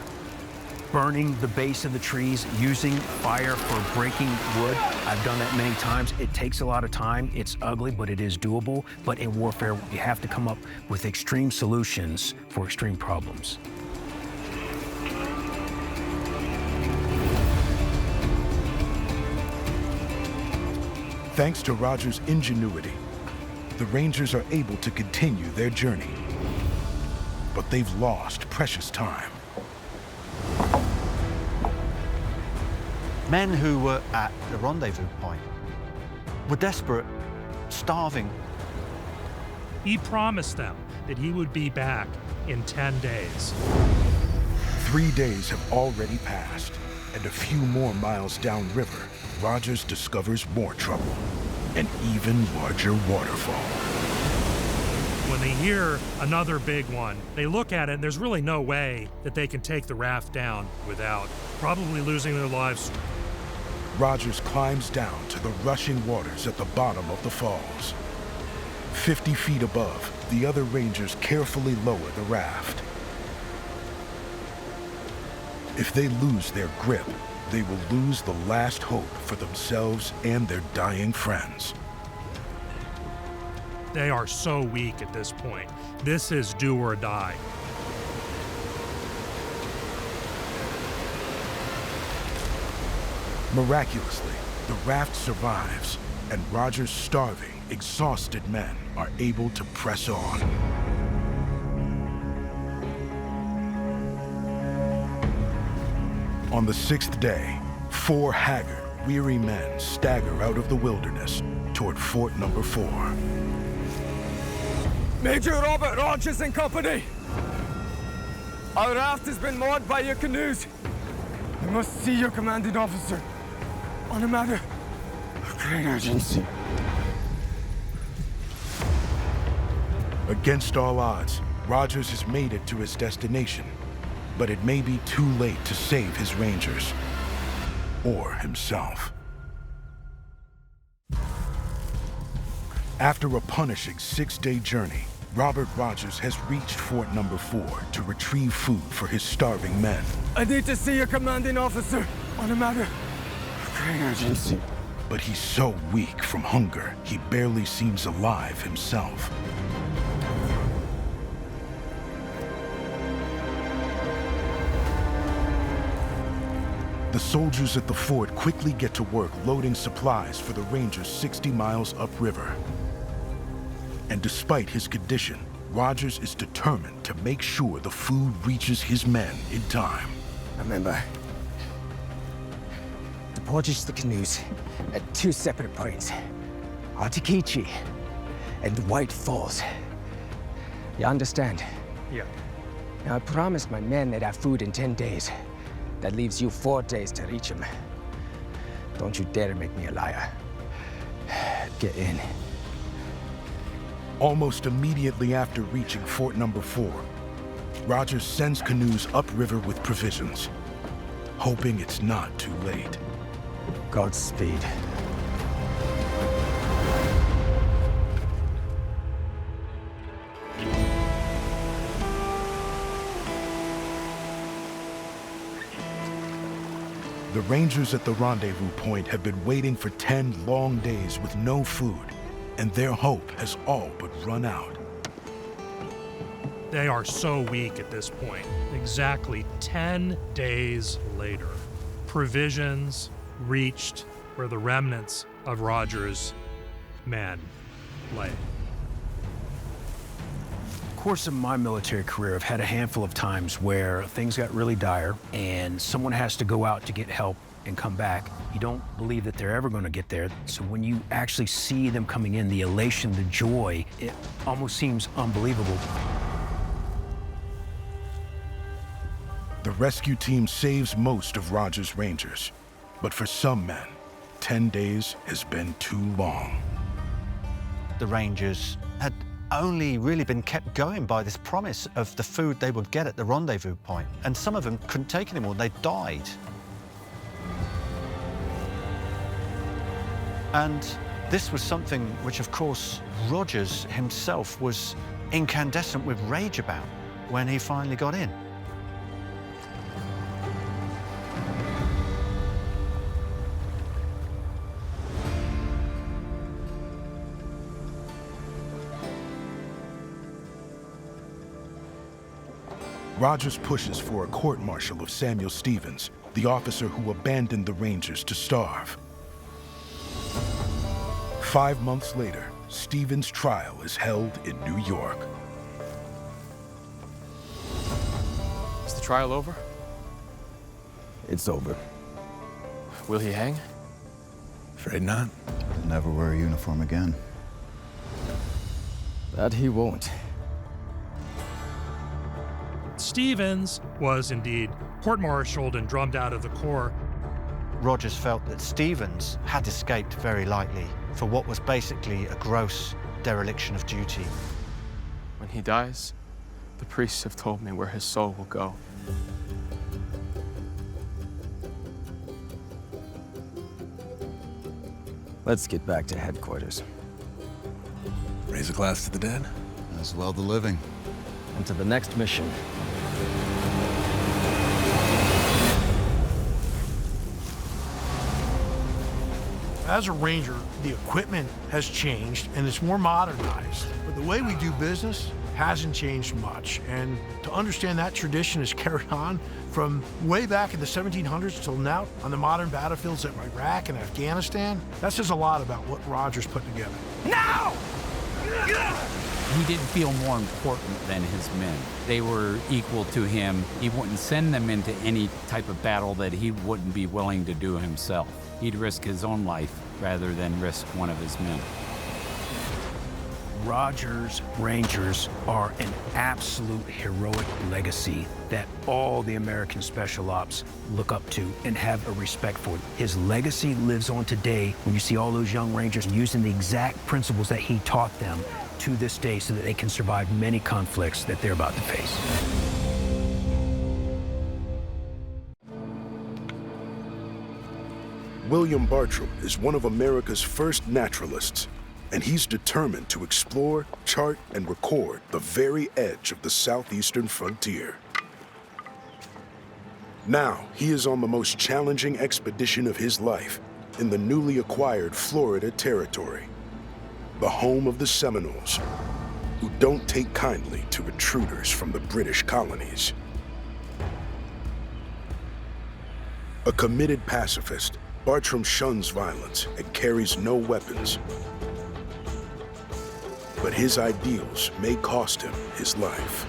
Burning the base of the trees, using fire for breaking wood. I've done that many times. It takes a lot of time. It's ugly, but it is doable. But in warfare, you have to come up with extreme solutions for extreme problems. Thanks to Rogers' ingenuity, the Rangers are able to continue their journey. But they've lost precious time. Men who were at the rendezvous point were desperate, starving. He promised them that he would be back in 10 days. 3 days have already passed, and a few more miles downriver, Rogers discovers more trouble, an even larger waterfall. When they hear another big one, they look at it and there's really no way that they can take the raft down without probably losing their lives. Rogers climbs down to the rushing waters at the bottom of the falls. 50 feet above, the other Rangers carefully lower the raft. If they lose their grip, they will lose the last hope for themselves and their dying friends. They are so weak at this point. This is do or die. Miraculously, the raft survives, and Rogers' starving, exhausted men are able to press on. On the 6th day, 4 haggard, weary men stagger out of the wilderness toward Fort Number 4. Major Robert Rogers and Company! Our raft has been moored by your canoes. I must see your commanding officer on a matter of great urgency. Against all odds, Rogers has made it to his destination, but it may be too late to save his Rangers, or himself. After a punishing 6-day journey, Robert Rogers has reached Fort Number 4 to retrieve food for his starving men. I need to see your commanding officer on a matter of great urgency. But he's so weak from hunger, he barely seems alive himself. The soldiers at the fort quickly get to work loading supplies for the Rangers 60 miles upriver. And despite his condition, Rogers is determined to make sure the food reaches his men in time. Remember, to purchase the canoes at 2 separate points, Artikichi and White Falls. You understand? Yeah. Now, I promised my men they'd have food in 10 days. That leaves you 4 days to reach them. Don't you dare make me a liar. Get in. Almost immediately after reaching Fort Number 4, Rogers sends canoes upriver with provisions, hoping it's not too late. Godspeed. The Rangers at the rendezvous point have been waiting for 10 long days with no food, and their hope has all but run out. They are so weak at this point. Exactly 10 days later, provisions reached where the remnants of Rogers' men lay. Course of my military career, I've had a handful of times where things got really dire and someone has to go out to get help and come back. You don't believe that they're ever going to get there. So when you actually see them coming in, the elation, the joy, it almost seems unbelievable. The rescue team saves most of Rogers' Rangers, but for some men, 10 days has been too long. The Rangers had only really been kept going by this promise of the food they would get at the rendezvous point. And some of them couldn't take anymore, they died. And this was something which, of course, Rogers himself was incandescent with rage about when he finally got in. Rogers pushes for a court-martial of Samuel Stevens, the officer who abandoned the Rangers to starve. 5 months later, Stevens' trial is held in New York. Is the trial over? It's over. Will he hang? Afraid not. He'll never wear a uniform again. That he won't. Stevens was indeed court-martialed and drummed out of the Corps. Rogers felt that Stevens had escaped very lightly for what was basically a gross dereliction of duty. When he dies, the priests have told me where his soul will go. Let's get back to headquarters. Raise a glass to the dead. As well the living. And to the next mission. As a Ranger, the equipment has changed and it's more modernized. But the way we do business hasn't changed much. And to understand that tradition is carried on from way back in the 1700s till now on the modern battlefields of Iraq and Afghanistan, that says a lot about what Rogers put together. Now! He didn't feel more important than his men. They were equal to him. He wouldn't send them into any type of battle that he wouldn't be willing to do himself. He'd risk his own life rather than risk one of his men. Rogers' Rangers are an absolute heroic legacy that all the American Special Ops look up to and have a respect for. His legacy lives on today when you see all those young Rangers using the exact principles that he taught them to this day so that they can survive many conflicts that they're about to face. William Bartram is one of America's first naturalists, and he's determined to explore, chart, and record the very edge of the southeastern frontier. Now, he is on the most challenging expedition of his life in the newly acquired Florida Territory, the home of the Seminoles, who don't take kindly to intruders from the British colonies. A committed pacifist, Bartram shuns violence and carries no weapons. But his ideals may cost him his life.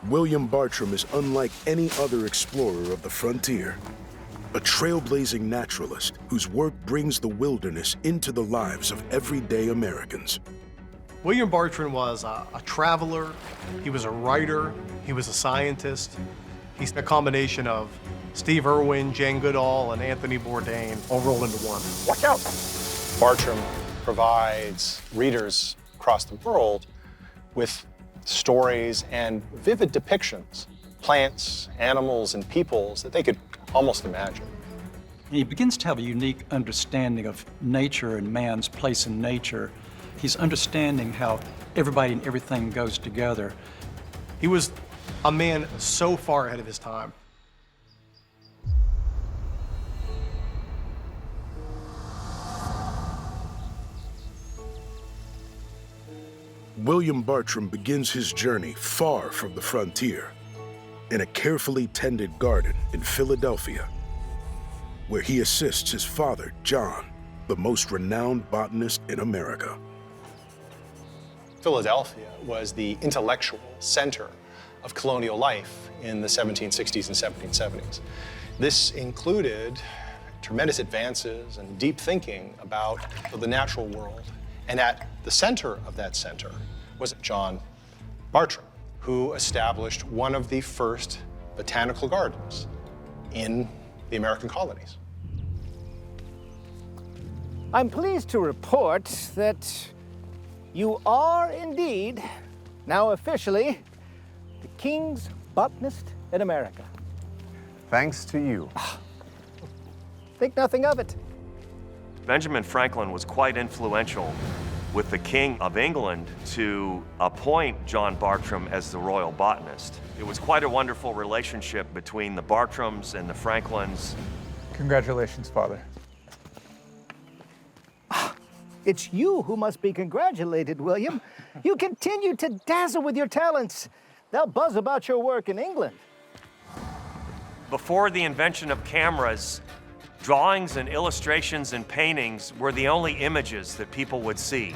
William Bartram is unlike any other explorer of the frontier, a trailblazing naturalist whose work brings the wilderness into the lives of everyday Americans. William Bartram was a traveler, he was a writer, he was a scientist. He's a combination of Steve Irwin, Jane Goodall, and Anthony Bourdain all rolled into one. Watch out! Bartram provides readers across the world with stories and vivid depictions, plants, animals, and peoples that they could almost imagine. He begins to have a unique understanding of nature and man's place in nature. He's understanding how everybody and everything goes together. He was a man so far ahead of his time. William Bartram begins his journey far from the frontier, in a carefully tended garden in Philadelphia, where he assists his father, John, the most renowned botanist in America. Philadelphia was the intellectual center of colonial life in the 1760s and 1770s. This included tremendous advances and deep thinking about the natural world. And at the center of that center was John Bartram, who established one of the first botanical gardens in the American colonies. I'm pleased to report that you are indeed, now officially, the King's botanist in America. Thanks to you. Think nothing of it. Benjamin Franklin was quite influential with the King of England to appoint John Bartram as the royal botanist. It was quite a wonderful relationship between the Bartrams and the Franklins. Congratulations, Father. It's you who must be congratulated, William. You continue to dazzle with your talents. They'll buzz about your work in England. Before the invention of cameras, drawings and illustrations and paintings were the only images that people would see.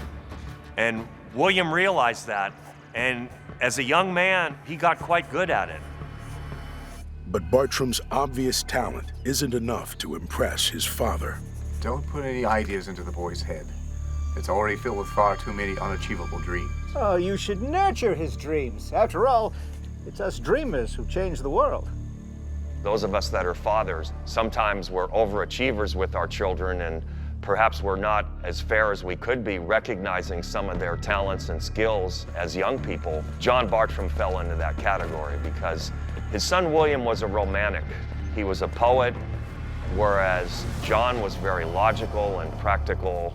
And William realized that, and as a young man, he got quite good at it. But Bartram's obvious talent isn't enough to impress his father. Don't put any ideas into the boy's head. It's already filled with far too many unachievable dreams. Oh, you should nurture his dreams. After all, it's us dreamers who change the world. Those of us that are fathers, sometimes we're overachievers with our children, and perhaps we're not as fair as we could be recognizing some of their talents and skills as young people. John Bartram fell into that category because his son William was a romantic. He was a poet, whereas John was very logical and practical.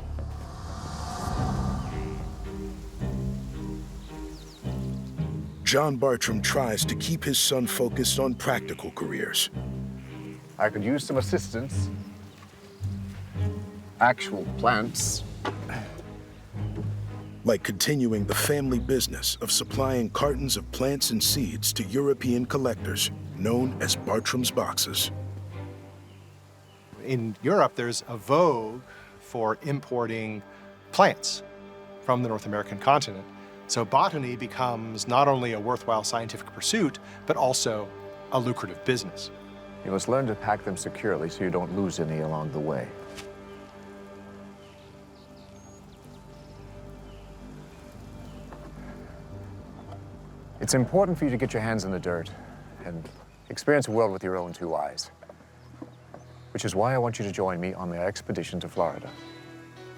John Bartram tries to keep his son focused on practical careers. I could use some assistance. Actual plants. Like continuing the family business of supplying cartons of plants and seeds to European collectors, known as Bartram's boxes. In Europe, there's a vogue for importing plants from the North American continent. So botany becomes not only a worthwhile scientific pursuit, but also a lucrative business. You must learn to pack them securely so you don't lose any along the way. It's important for you to get your hands in the dirt and experience the world with your own two eyes. Which is why I want you to join me on the expedition to Florida.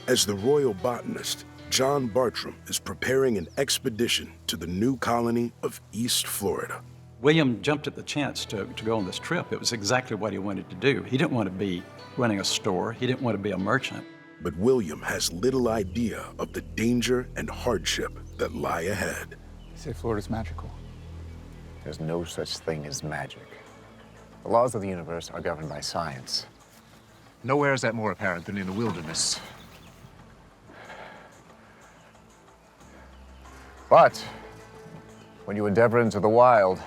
As the royal botanist, John Bartram is preparing an expedition to the new colony of East Florida. William jumped at the chance to go on this trip. It was exactly what he wanted to do. He didn't want to be running a store. He didn't want to be a merchant. But William has little idea of the danger and hardship that lie ahead. You say Florida's magical. There's no such thing as magic. The laws of the universe are governed by science. Nowhere is that more apparent than in the wilderness. But when you endeavor into the wild,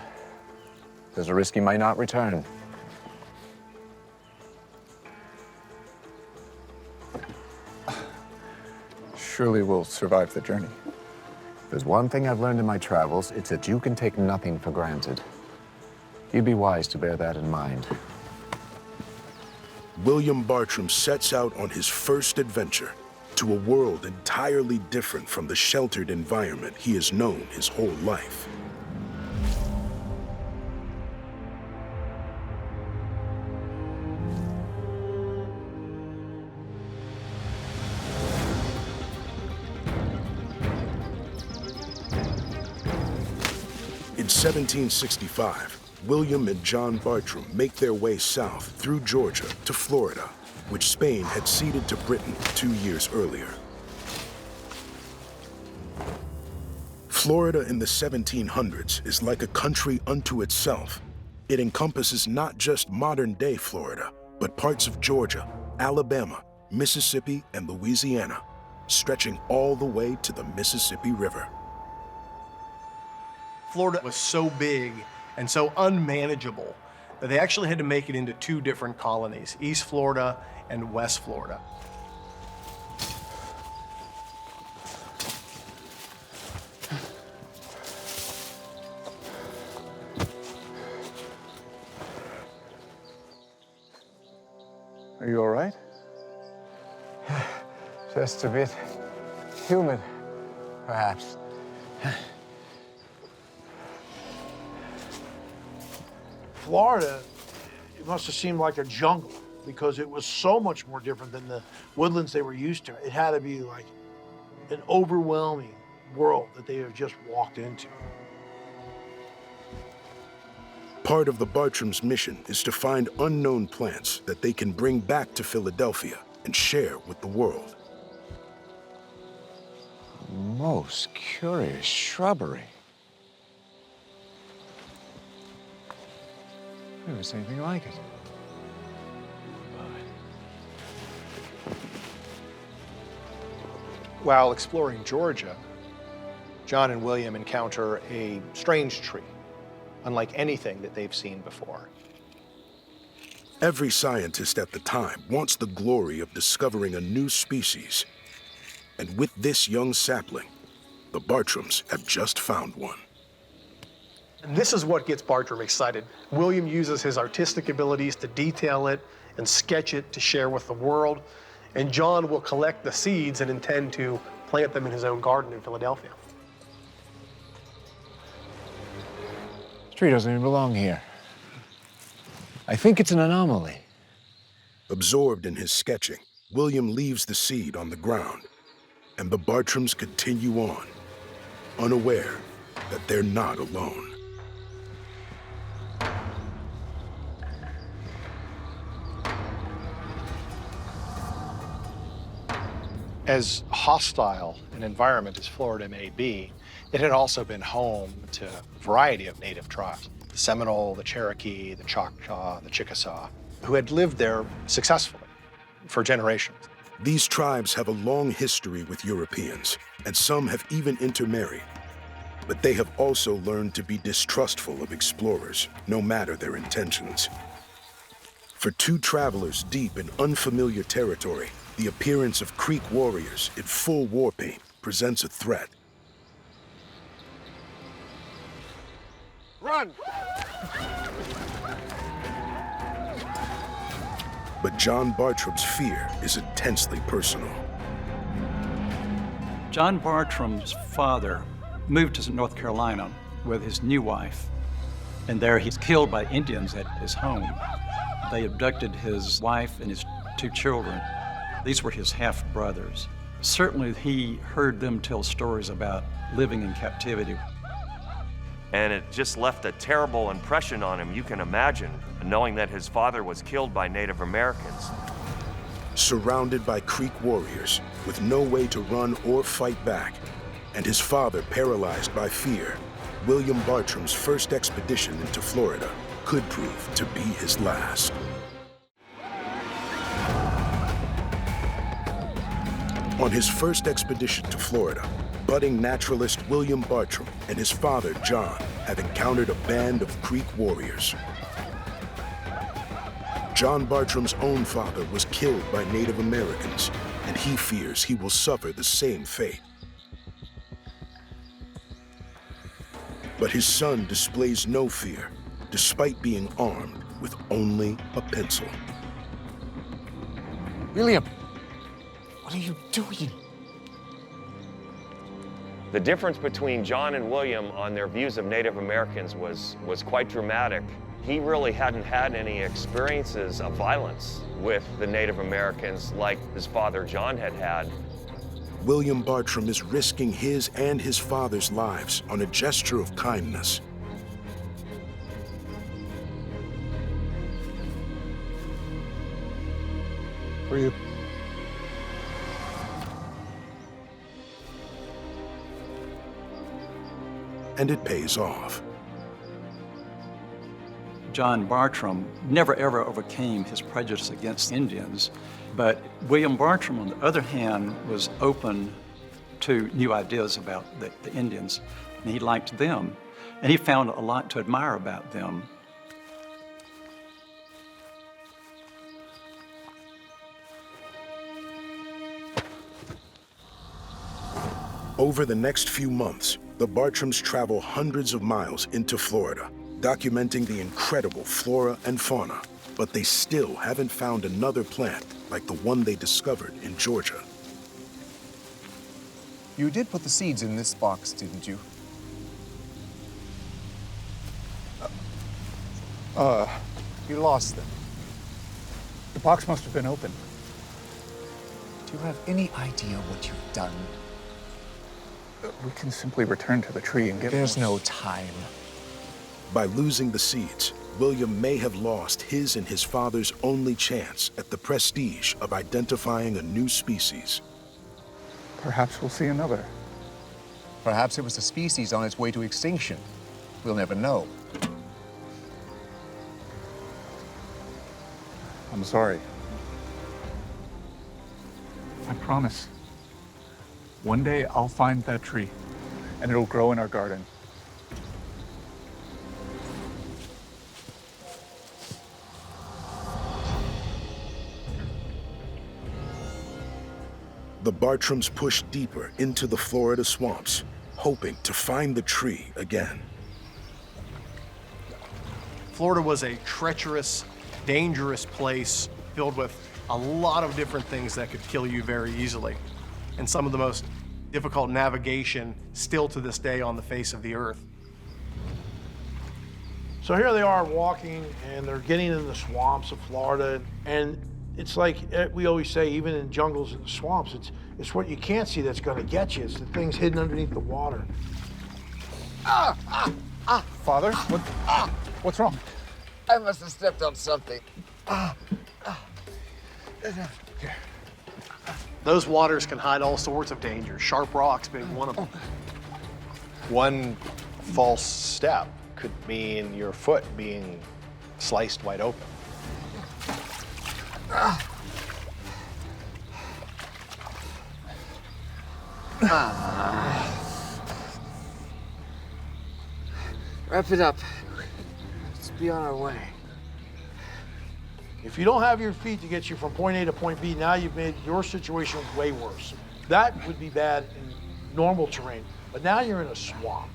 there's a risk you might not return. Surely we'll survive the journey. There's one thing I've learned in my travels, it's that you can take nothing for granted. You'd be wise to bear that in mind. William Bartram sets out on his first adventure to a world entirely different from the sheltered environment he has known his whole life. In 1765, William and John Bartram make their way south through Georgia to Florida, which Spain had ceded to Britain 2 years earlier. Florida in the 1700s is like a country unto itself. It encompasses not just modern-day Florida, but parts of Georgia, Alabama, Mississippi, and Louisiana, stretching all the way to the Mississippi River. Florida was so big and so unmanageable that they actually had to make it into 2 different colonies, East Florida and West Florida. Are you all right? Just a bit humid, perhaps. Florida, it must have seemed like a jungle because it was so much more different than the woodlands they were used to. It had to be like an overwhelming world that they have just walked into. Part of the Bartram's mission is to find unknown plants that they can bring back to Philadelphia and share with the world. Most curious shrubbery. Never seen anything like it. While exploring Georgia, John and William encounter a strange tree, unlike anything that they've seen before. Every scientist at the time wants the glory of discovering a new species. And with this young sapling, the Bartrams have just found one. And this is what gets Bartram excited. William uses his artistic abilities to detail it and sketch it to share with the world. And John will collect the seeds and intend to plant them in his own garden in Philadelphia. This tree doesn't even belong here. I think it's an anomaly. Absorbed in his sketching, William leaves the seed on the ground, and the Bartrams continue on, unaware that they're not alone. As hostile an environment as Florida may be, it had also been home to a variety of native tribes. The Seminole, the Cherokee, the Choctaw, the Chickasaw, who had lived there successfully for generations. These tribes have a long history with Europeans, and some have even intermarried. But they have also learned to be distrustful of explorers, no matter their intentions. For 2 travelers deep in unfamiliar territory, the appearance of Creek warriors in full war paint presents a threat. Run! But John Bartram's fear is intensely personal. John Bartram's father moved to North Carolina with his new wife, and there he's killed by Indians at his home. They abducted his wife and his 2 children. These were his half-brothers. Certainly he heard them tell stories about living in captivity. And it just left a terrible impression on him, you can imagine, knowing that his father was killed by Native Americans. Surrounded by Creek warriors, with no way to run or fight back, and his father paralyzed by fear, William Bartram's first expedition into Florida could prove to be his last. On his first expedition to Florida, budding naturalist William Bartram and his father, John, have encountered a band of Creek warriors. John Bartram's own father was killed by Native Americans, and he fears he will suffer the same fate. But his son displays no fear, despite being armed with only a pencil. William, what are you doing? The difference between John and William on their views of Native Americans was quite dramatic. He really hadn't had any experiences of violence with the Native Americans like his father John had had. William Bartram is risking his and his father's lives on a gesture of kindness. for you. And it pays off. John Bartram never ever overcame his prejudice against Indians, but William Bartram, on the other hand, was open to new ideas about the Indians, and he liked them, and he found a lot to admire about them. Over the next few months, the Bartrams travel hundreds of miles into Florida, documenting the incredible flora and fauna, but they still haven't found another plant like the one they discovered in Georgia. You did put the seeds in this box, didn't you? You lost them. The box must have been open. Do you have any idea what you've done? We can simply return to the tree and get There's more. no time. By losing the seeds, William may have lost his and his father's only chance at the prestige of identifying a new species. Perhaps we'll see another. Perhaps it was a species on its way to extinction. We'll never know. I'm sorry. I promise. One day I'll find that tree, and it'll grow in our garden. The Bartrams push deeper into the Florida swamps, hoping to find the tree again. Florida was a treacherous, dangerous place filled with a lot of different things that could kill you very easily, and some of the most difficult navigation still to this day on the face of the earth. So here they are walking, and they're getting in the swamps of Florida, and it's like we always say, even in jungles and swamps, it's what you can't see that's going to get you. It's the things hidden underneath the water. Father, what's wrong? I must have stepped on something. Those waters can hide all sorts of dangers, sharp rocks being one of them. One false step could mean your foot being sliced wide open. Wrap it up. Let's be on our way. If you don't have your feet to get you from point A to point B, now you've made your situation way worse. That would be bad in normal terrain, but now you're in a swamp.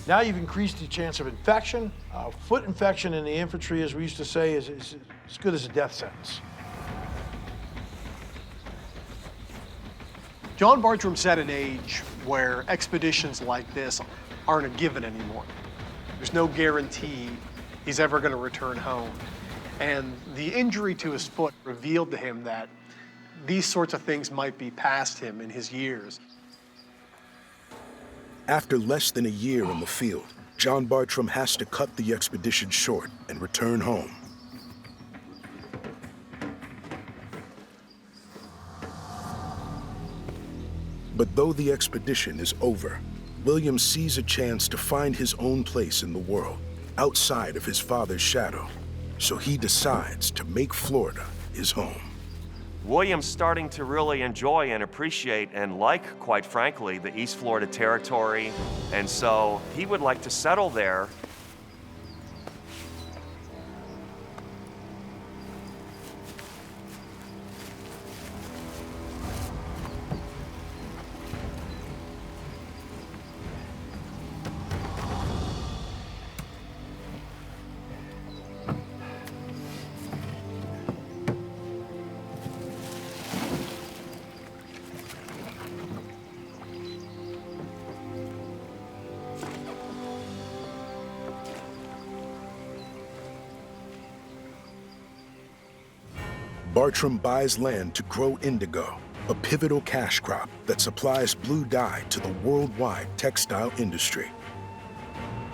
Now you've increased the chance of infection. Foot infection in the infantry, as we used to say, is as good as a death sentence. John Bartram set an age where expeditions like this aren't a given anymore. There's no guarantee he's ever going to return home. And the injury to his foot revealed to him that these sorts of things might be past him in his years. After less than a year in the field, John Bartram has to cut the expedition short and return home. But though the expedition is over, William sees a chance to find his own place in the world, outside of his father's shadow. So he decides to make Florida his home. William's starting to really enjoy and appreciate and like, quite frankly, the East Florida territory, and so he would like to settle there. Bartram buys land to grow indigo, a pivotal cash crop that supplies blue dye to the worldwide textile industry.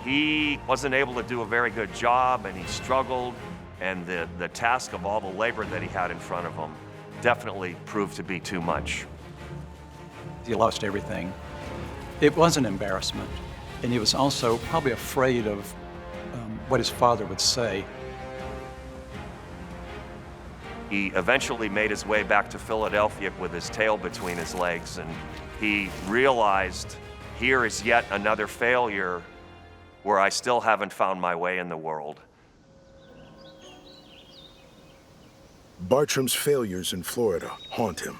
He wasn't able to do a very good job, and he struggled, and the task of all the labor that he had in front of him definitely proved to be too much. He lost everything. It was an embarrassment, and he was also probably afraid of what his father would say. He eventually made his way back to Philadelphia with his tail between his legs, and he realized, here is yet another failure where I still haven't found my way in the world. Bartram's failures in Florida haunt him.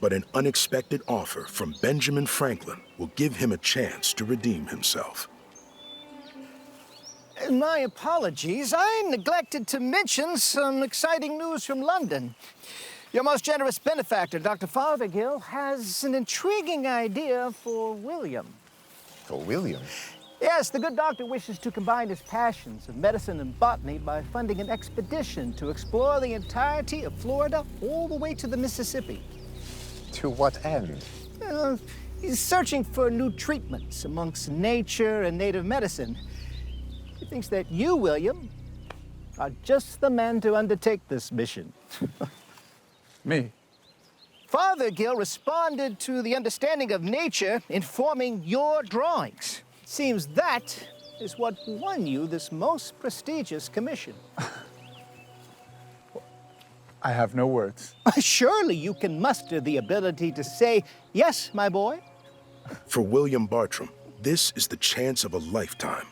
But an unexpected offer from Benjamin Franklin will give him a chance to redeem himself. My apologies. I neglected to mention some exciting news from London. Your most generous benefactor, Dr. Fothergill, has an intriguing idea for William. For William? Yes, the good doctor wishes to combine his passions of medicine and botany by funding an expedition to explore the entirety of Florida all the way to the Mississippi. To what end? He's searching for new treatments amongst nature and native medicine. He thinks that you, William, are just the man to undertake this mission. Me? Fothergill responded to the understanding of nature in forming your drawings. Seems that is what won you this most prestigious commission. I have no words. Surely you can muster the ability to say, yes, my boy. For William Bartram, this is the chance of a lifetime.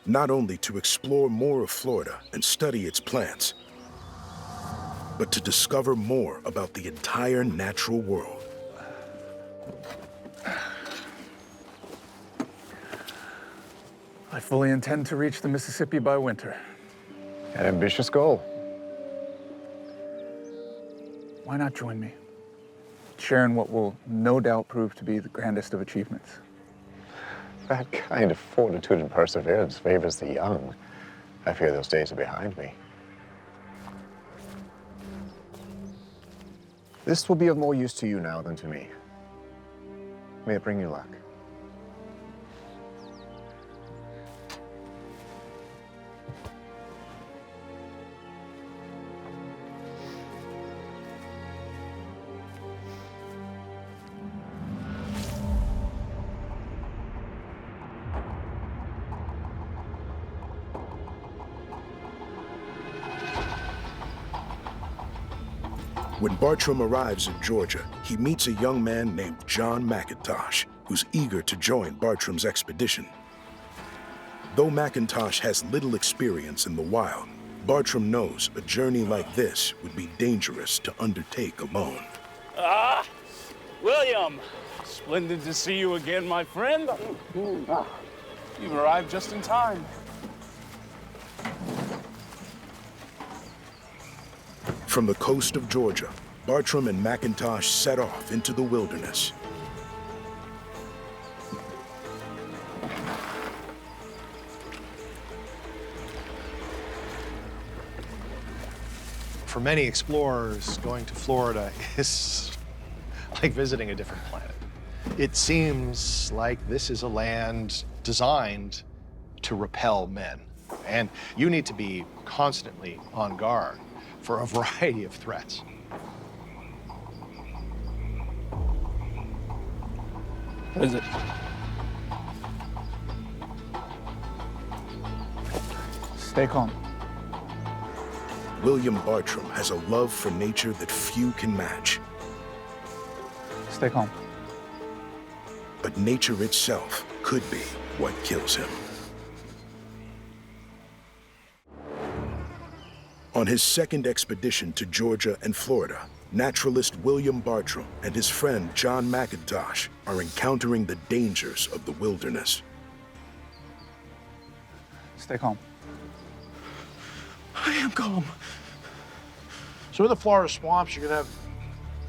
Not only to explore more of Florida and study its plants, but to discover more about the entire natural world. I fully intend to reach the Mississippi by winter. An ambitious goal. Why not join me? Share in what will no doubt prove to be the grandest of achievements. That kind of fortitude and perseverance favors the young. I fear those days are behind me. This will be of more use to you now than to me. May it bring you luck. When Bartram arrives in Georgia, he meets a young man named John McIntosh, who's eager to join Bartram's expedition. Though McIntosh has little experience in the wild, Bartram knows a journey like this would be dangerous to undertake alone. Ah, William! Splendid to see you again, my friend. You've arrived just in time. From the coast of Georgia, Bartram and McIntosh set off into the wilderness. For many explorers, going to Florida is like visiting a different planet. It seems like this is a land designed to repel men, and you need to be constantly on guard for a variety of threats. What is it? Stay calm. William Bartram has a love for nature that few can match. Stay calm. But nature itself could be what kills him. On his second expedition to Georgia and Florida, naturalist William Bartram and his friend John McIntosh are encountering the dangers of the wilderness. Stay calm. I am calm. So in the Florida swamps, you're gonna have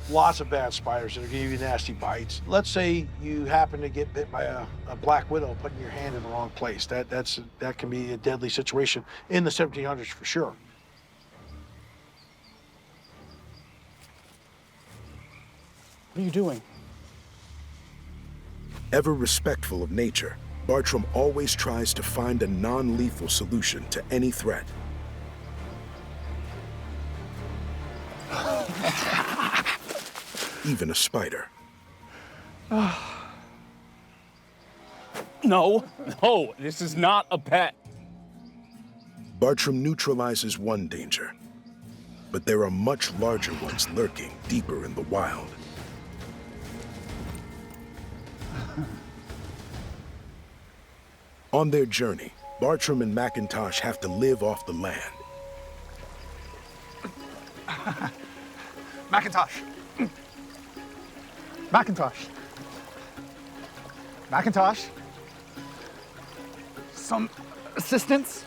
lots of bad spiders that are gonna give you nasty bites. Let's say you happen to get bit by a black widow putting your hand in the wrong place. That can be a deadly situation in the 1700s for sure. What are you doing? Ever respectful of nature, Bartram always tries to find a non-lethal solution to any threat. even a spider. No, this is not a pet. Bartram neutralizes one danger, but there are much larger ones lurking deeper in the wild. On their journey, Bartram and McIntosh have to live off the land. Macintosh. Macintosh. Macintosh. Some assistance?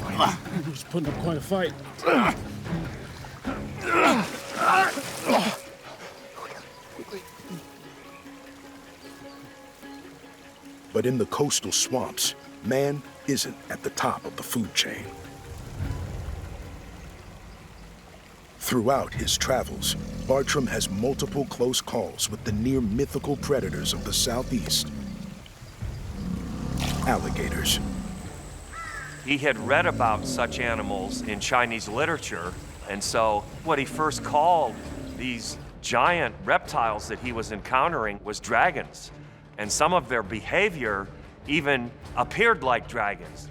He was putting up quite a fight. But in the coastal swamps, man isn't at the top of the food chain. Throughout his travels, Bartram has multiple close calls with the near-mythical predators of the Southeast. Alligators. He had read about such animals in Chinese literature, and so what he first called these giant reptiles that he was encountering was dragons. And some of their behavior even appeared like dragons.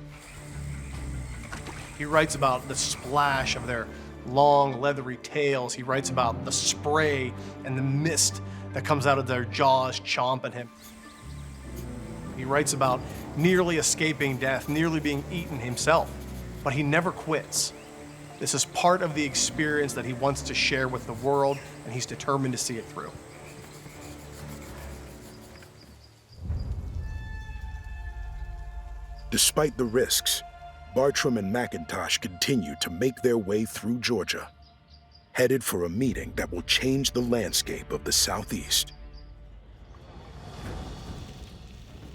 He writes about the splash of their long, leathery tails. He writes about the spray and the mist that comes out of their jaws chomping him. He writes about nearly escaping death, nearly being eaten himself, but he never quits. This is part of the experience that he wants to share with the world, and he's determined to see it through. Despite the risks, Bartram and McIntosh continue to make their way through Georgia, headed for a meeting that will change the landscape of the Southeast.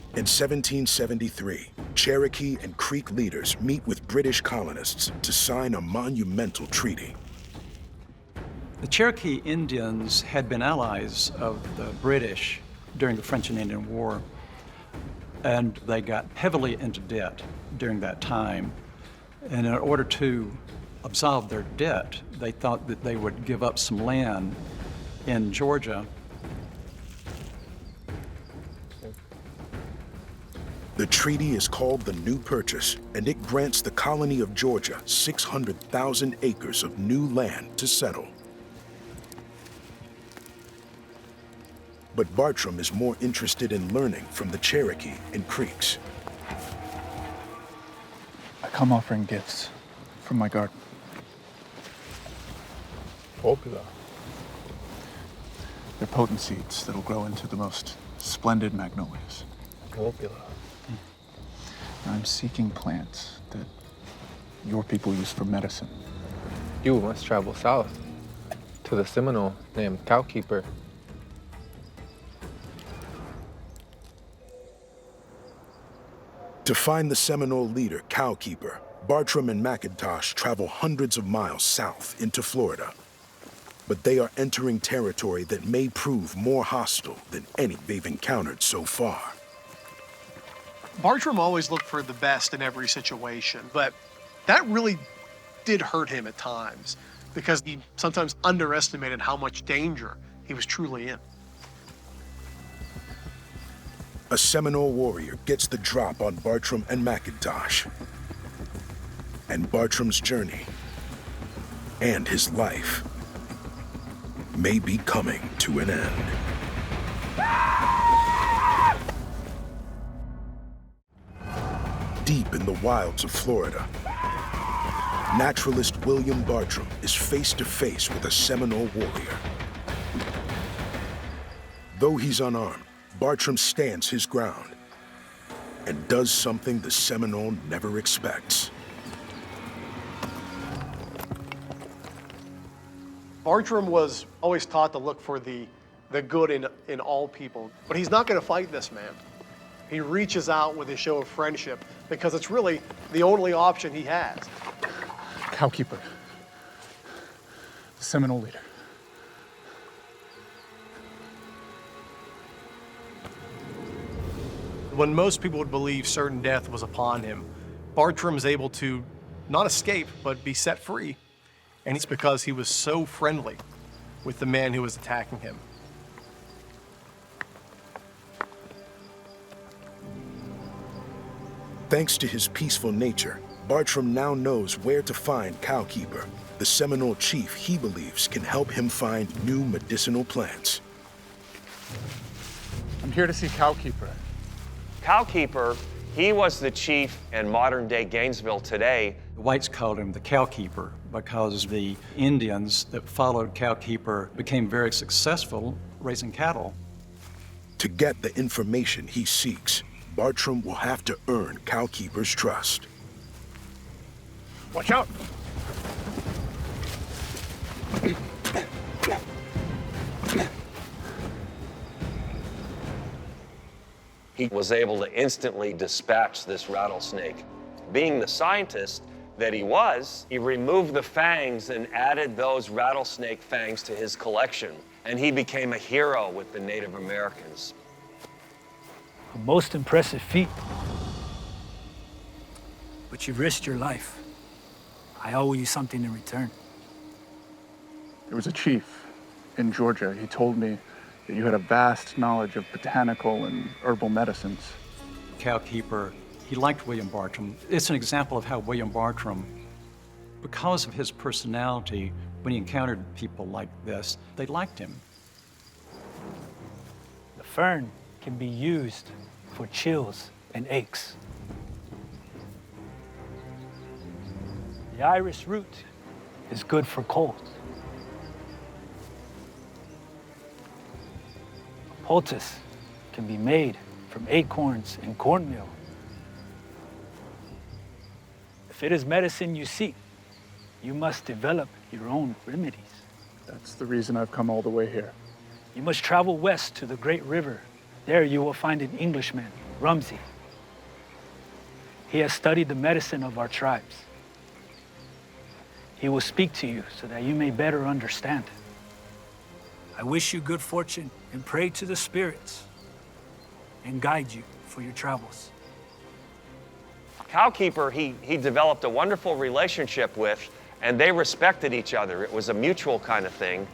In 1773, Cherokee and Creek leaders meet with British colonists to sign a monumental treaty. The Cherokee Indians had been allies of the British during the French and Indian War, and they got heavily into debt during that time. And in order to absolve their debt, they thought that they would give up some land in Georgia. The treaty is called the New Purchase, and it grants the colony of Georgia 600,000 acres of new land to settle. But Bartram is more interested in learning from the Cherokee and Creeks. I come offering gifts from my garden. Popular. They're potent seeds that'll grow into the most splendid magnolias. Popular. I'm seeking plants that your people use for medicine. You must travel south to the Seminole named Cowkeeper. To find the Seminole leader, Cowkeeper, Bartram and McIntosh travel hundreds of miles south into Florida. But they are entering territory that may prove more hostile than any they've encountered so far. Bartram always looked for the best in every situation, but that really did hurt him at times because he sometimes underestimated how much danger he was truly in. A Seminole warrior gets the drop on Bartram and McIntosh. And Bartram's journey and his life may be coming to an end. Deep in the wilds of Florida, naturalist William Bartram is face to face with a Seminole warrior. Though he's unarmed, Bartram stands his ground and does something the Seminole never expects. Bartram was always taught to look for the good in all people, but he's not going to fight this man. He reaches out with a show of friendship because it's really the only option he has. Cowkeeper, the Seminole leader. When most people would believe certain death was upon him, Bartram's able to not escape, but be set free. And it's because he was so friendly with the man who was attacking him. Thanks to his peaceful nature, Bartram now knows where to find Cowkeeper, the Seminole chief he believes can help him find new medicinal plants. I'm here to see Cowkeeper. Cowkeeper, he was the chief in modern-day Gainesville today. The whites called him the Cowkeeper because the Indians that followed Cowkeeper became very successful raising cattle. To get the information he seeks, Bartram will have to earn Cowkeeper's trust. Watch out! He was able to instantly dispatch this rattlesnake. Being the scientist that he was, he removed the fangs and added those rattlesnake fangs to his collection, and he became a hero with the Native Americans. A most impressive feat. But you've risked your life. I owe you something in return. There was a chief in Georgia. He told me that you had a vast knowledge of botanical and herbal medicines. Cowkeeper, he liked William Bartram. It's an example of how William Bartram, because of his personality, when he encountered people like this, they liked him. The fern can be used for chills and aches. The iris root is good for colds. Poultice can be made from acorns and cornmeal. If it is medicine you seek, you must develop your own remedies. That's the reason I've come all the way here. You must travel west to the great river. There you will find an Englishman, Rumsey. He has studied the medicine of our tribes. He will speak to you so that you may better understand. I wish you good fortune and pray to the spirits and guide you for your travels. Cowkeeper, he developed a wonderful relationship with, and they respected each other. It was a mutual kind of thing.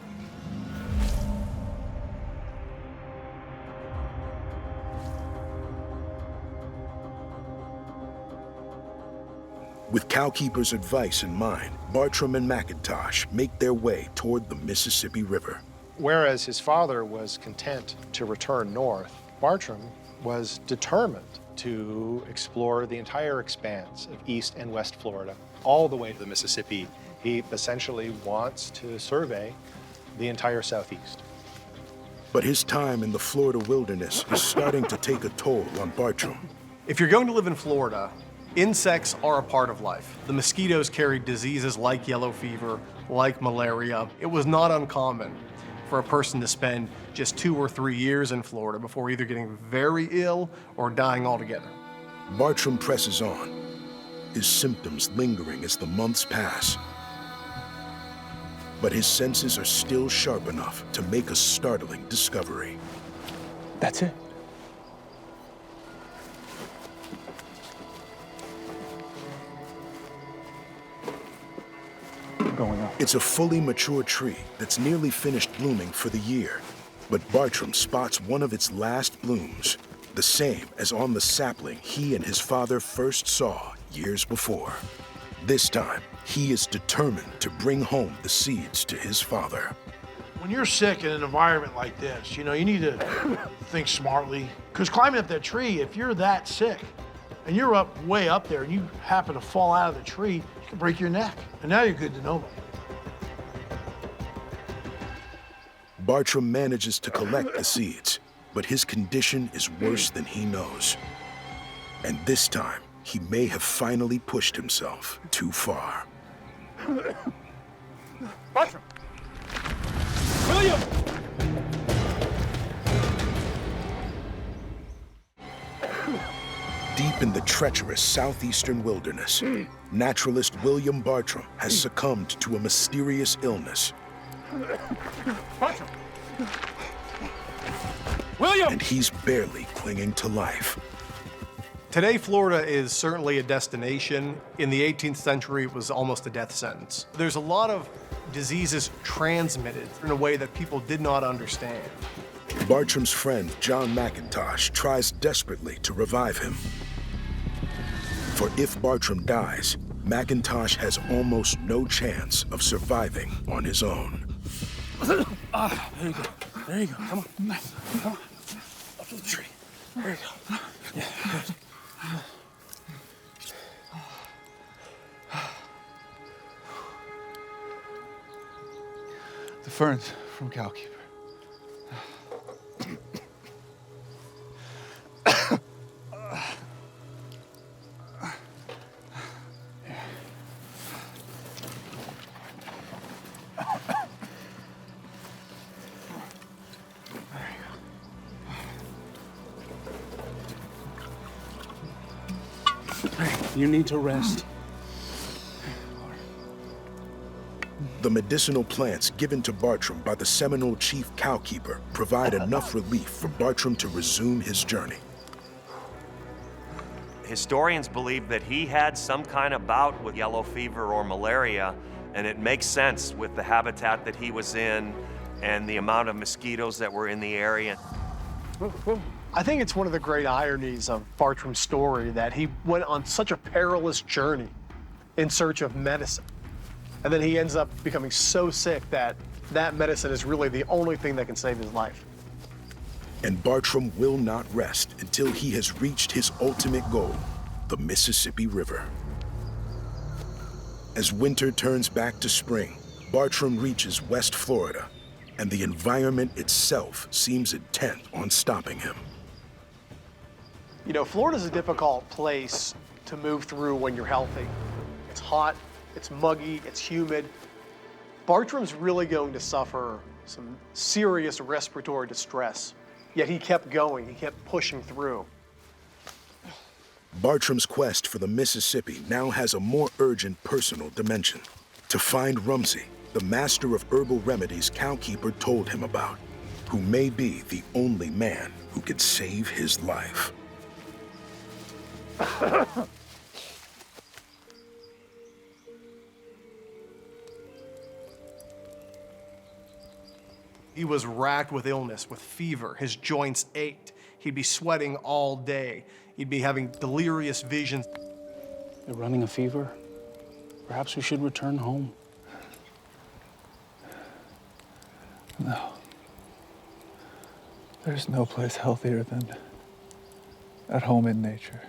With Cowkeeper's advice in mind, Bartram and McIntosh make their way toward the Mississippi River. Whereas his father was content to return north, Bartram was determined to explore the entire expanse of East and West Florida, all the way to the Mississippi. He essentially wants to survey the entire Southeast. But his time in the Florida wilderness is starting to take a toll on Bartram. If you're going to live in Florida, insects are a part of life. The mosquitoes carried diseases like yellow fever, like malaria. It was not uncommon for a person to spend just 2 or 3 years in Florida before either getting very ill or dying altogether. Bartram presses on, his symptoms lingering as the months pass. But his senses are still sharp enough to make a startling discovery. That's it. Going up. It's a fully mature tree that's nearly finished blooming for the year. But Bartram spots one of its last blooms, the same as on the sapling he and his father first saw years before. This time, he is determined to bring home the seeds to his father. When you're sick in an environment like this, you need to think smartly. Because climbing up that tree, if you're that sick and you're way up there and you happen to fall out of the tree, you can break your neck. And now you're good to nobody. Bartram manages to collect the seeds, but his condition is worse than he knows. And this time, he may have finally pushed himself too far. Bartram! William! Deep in the treacherous southeastern wilderness, naturalist William Bartram has succumbed to a mysterious illness. Bartram! William! And he's barely clinging to life. Today, Florida is certainly a destination. In the 18th century, it was almost a death sentence. There's a lot of diseases transmitted in a way that people did not understand. Bartram's friend, John McIntosh, tries desperately to revive him. For if Bartram dies, McIntosh has almost no chance of surviving on his own. There you go. There you go. Come on. Come on. Up to the tree. There you go. Yeah, good. The ferns from Cowkeeper. You need to rest. The medicinal plants given to Bartram by the Seminole chief Cowkeeper provide enough relief for Bartram to resume his journey. Historians believe that he had some kind of bout with yellow fever or malaria, and it makes sense with the habitat that he was in and the amount of mosquitoes that were in the area. I think it's one of the great ironies of Bartram's story that he went on such a perilous journey in search of medicine. And then he ends up becoming so sick that that medicine is really the only thing that can save his life. And Bartram will not rest until he has reached his ultimate goal, the Mississippi River. As winter turns back to spring, Bartram reaches West Florida, and the environment itself seems intent on stopping him. You know, Florida's a difficult place to move through when you're healthy. It's hot, it's muggy, it's humid. Bartram's really going to suffer some serious respiratory distress, yet he kept going, he kept pushing through. Bartram's quest for the Mississippi now has a more urgent personal dimension. To find Rumsey, the master of herbal remedies Cowkeeper told him about, who may be the only man who could save his life. He was racked with illness, with fever. His joints ached. He'd be sweating all day. He'd be having delirious visions. You're running a fever? Perhaps we should return home. No. There's no place healthier than at home in nature.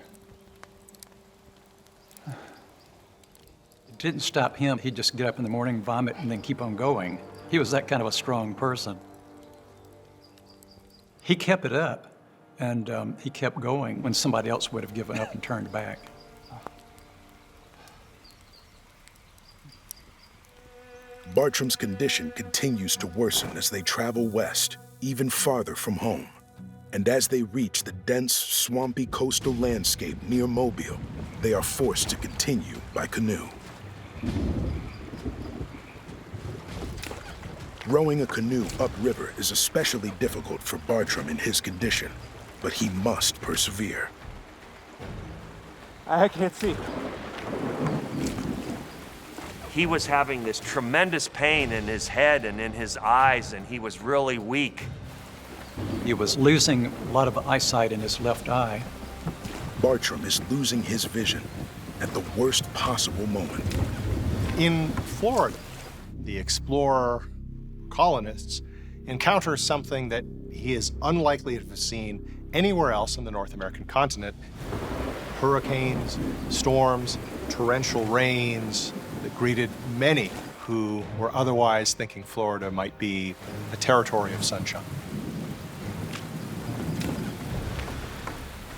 It didn't stop him. He'd just get up in the morning, vomit, and then keep on going. He was that kind of a strong person. He kept it up, and he kept going when somebody else would have given up and turned back. Bartram's condition continues to worsen as they travel west, even farther from home. And as they reach the dense, swampy coastal landscape near Mobile, they are forced to continue by canoe. Rowing a canoe upriver is especially difficult for Bartram in his condition, but he must persevere. I can't see. He was having this tremendous pain in his head and in his eyes, and he was really weak. He was losing a lot of eyesight in his left eye. Bartram is losing his vision at the worst possible moment. In Florida, the explorer colonists encounter something that he is unlikely to have seen anywhere else on the North American continent. Hurricanes, storms, torrential rains that greeted many who were otherwise thinking Florida might be a territory of sunshine.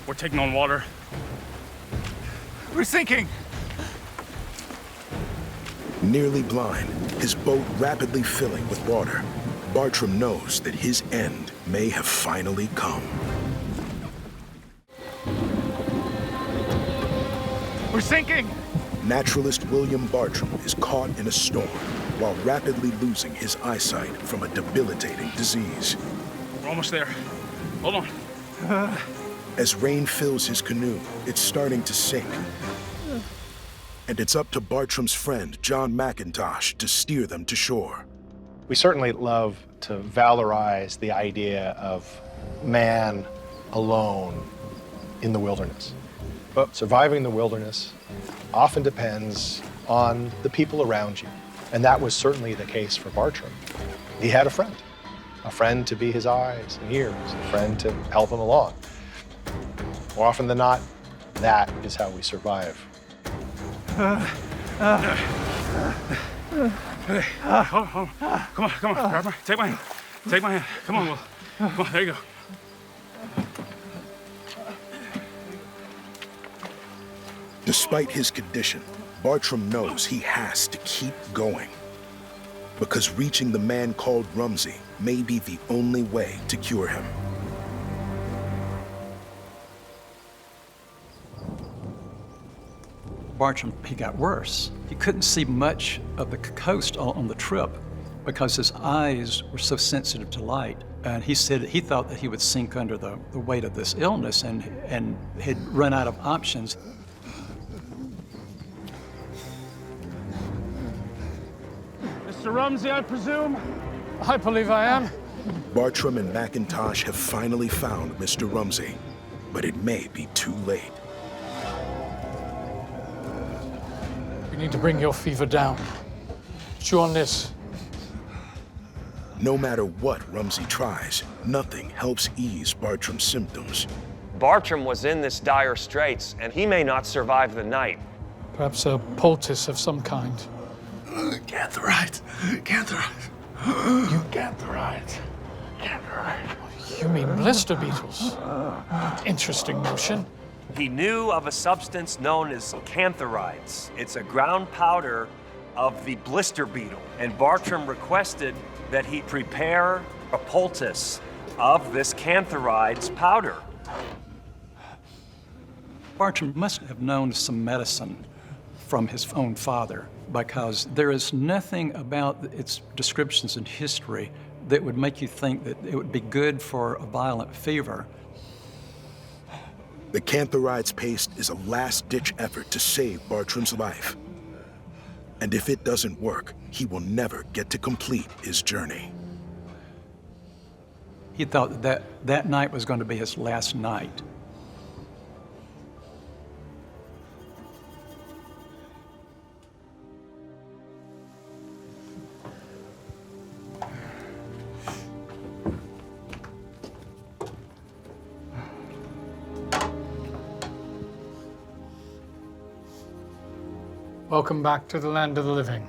We're taking on water. We're sinking. Nearly blind, his boat rapidly filling with water, Bartram knows that his end may have finally come. We're sinking! Naturalist William Bartram is caught in a storm while rapidly losing his eyesight from a debilitating disease. We're almost there. Hold on. As rain fills his canoe, it's starting to sink. and it's up to Bartram's friend, John McIntosh, to steer them to shore. We certainly love to valorize the idea of man alone in the wilderness. But surviving the wilderness often depends on the people around you. And that was certainly the case for Bartram. He had a friend to be his eyes and ears, a friend to help him along. More often than not, that is how we survive. Hey, hold on. Come on, grab my, take my hand. Come on, Will. Come on, there you go. Despite his condition, Bartram knows he has to keep going, because reaching the man called Rumsey may be the only way to cure him. Bartram, he got worse. He couldn't see much of the coast on the trip because his eyes were so sensitive to light. And he said he thought that he would sink under the weight of this illness and had run out of options. Mr. Rumsey, I presume? I believe I am. Bartram and McIntosh have finally found Mr. Rumsey, but it may be too late. You need to bring your fever down. Chew on this. No matter what Rumsey tries, nothing helps ease Bartram's symptoms. Bartram was in this dire straits, and he may not survive the night. Perhaps a poultice of some kind. Cantharite. You cantharite. You mean blister beetles? Interesting notion. He knew of a substance known as cantharides. It's a ground powder of the blister beetle, and Bartram requested that he prepare a poultice of this cantharides powder. Bartram must have known some medicine from his own father, because there is nothing about its descriptions in history that would make you think that it would be good for a violent fever. The cantharides paste is a last-ditch effort to save Bartram's life. And if it doesn't work, he will never get to complete his journey. He thought that night was going to be his last night. Welcome back to the land of the living.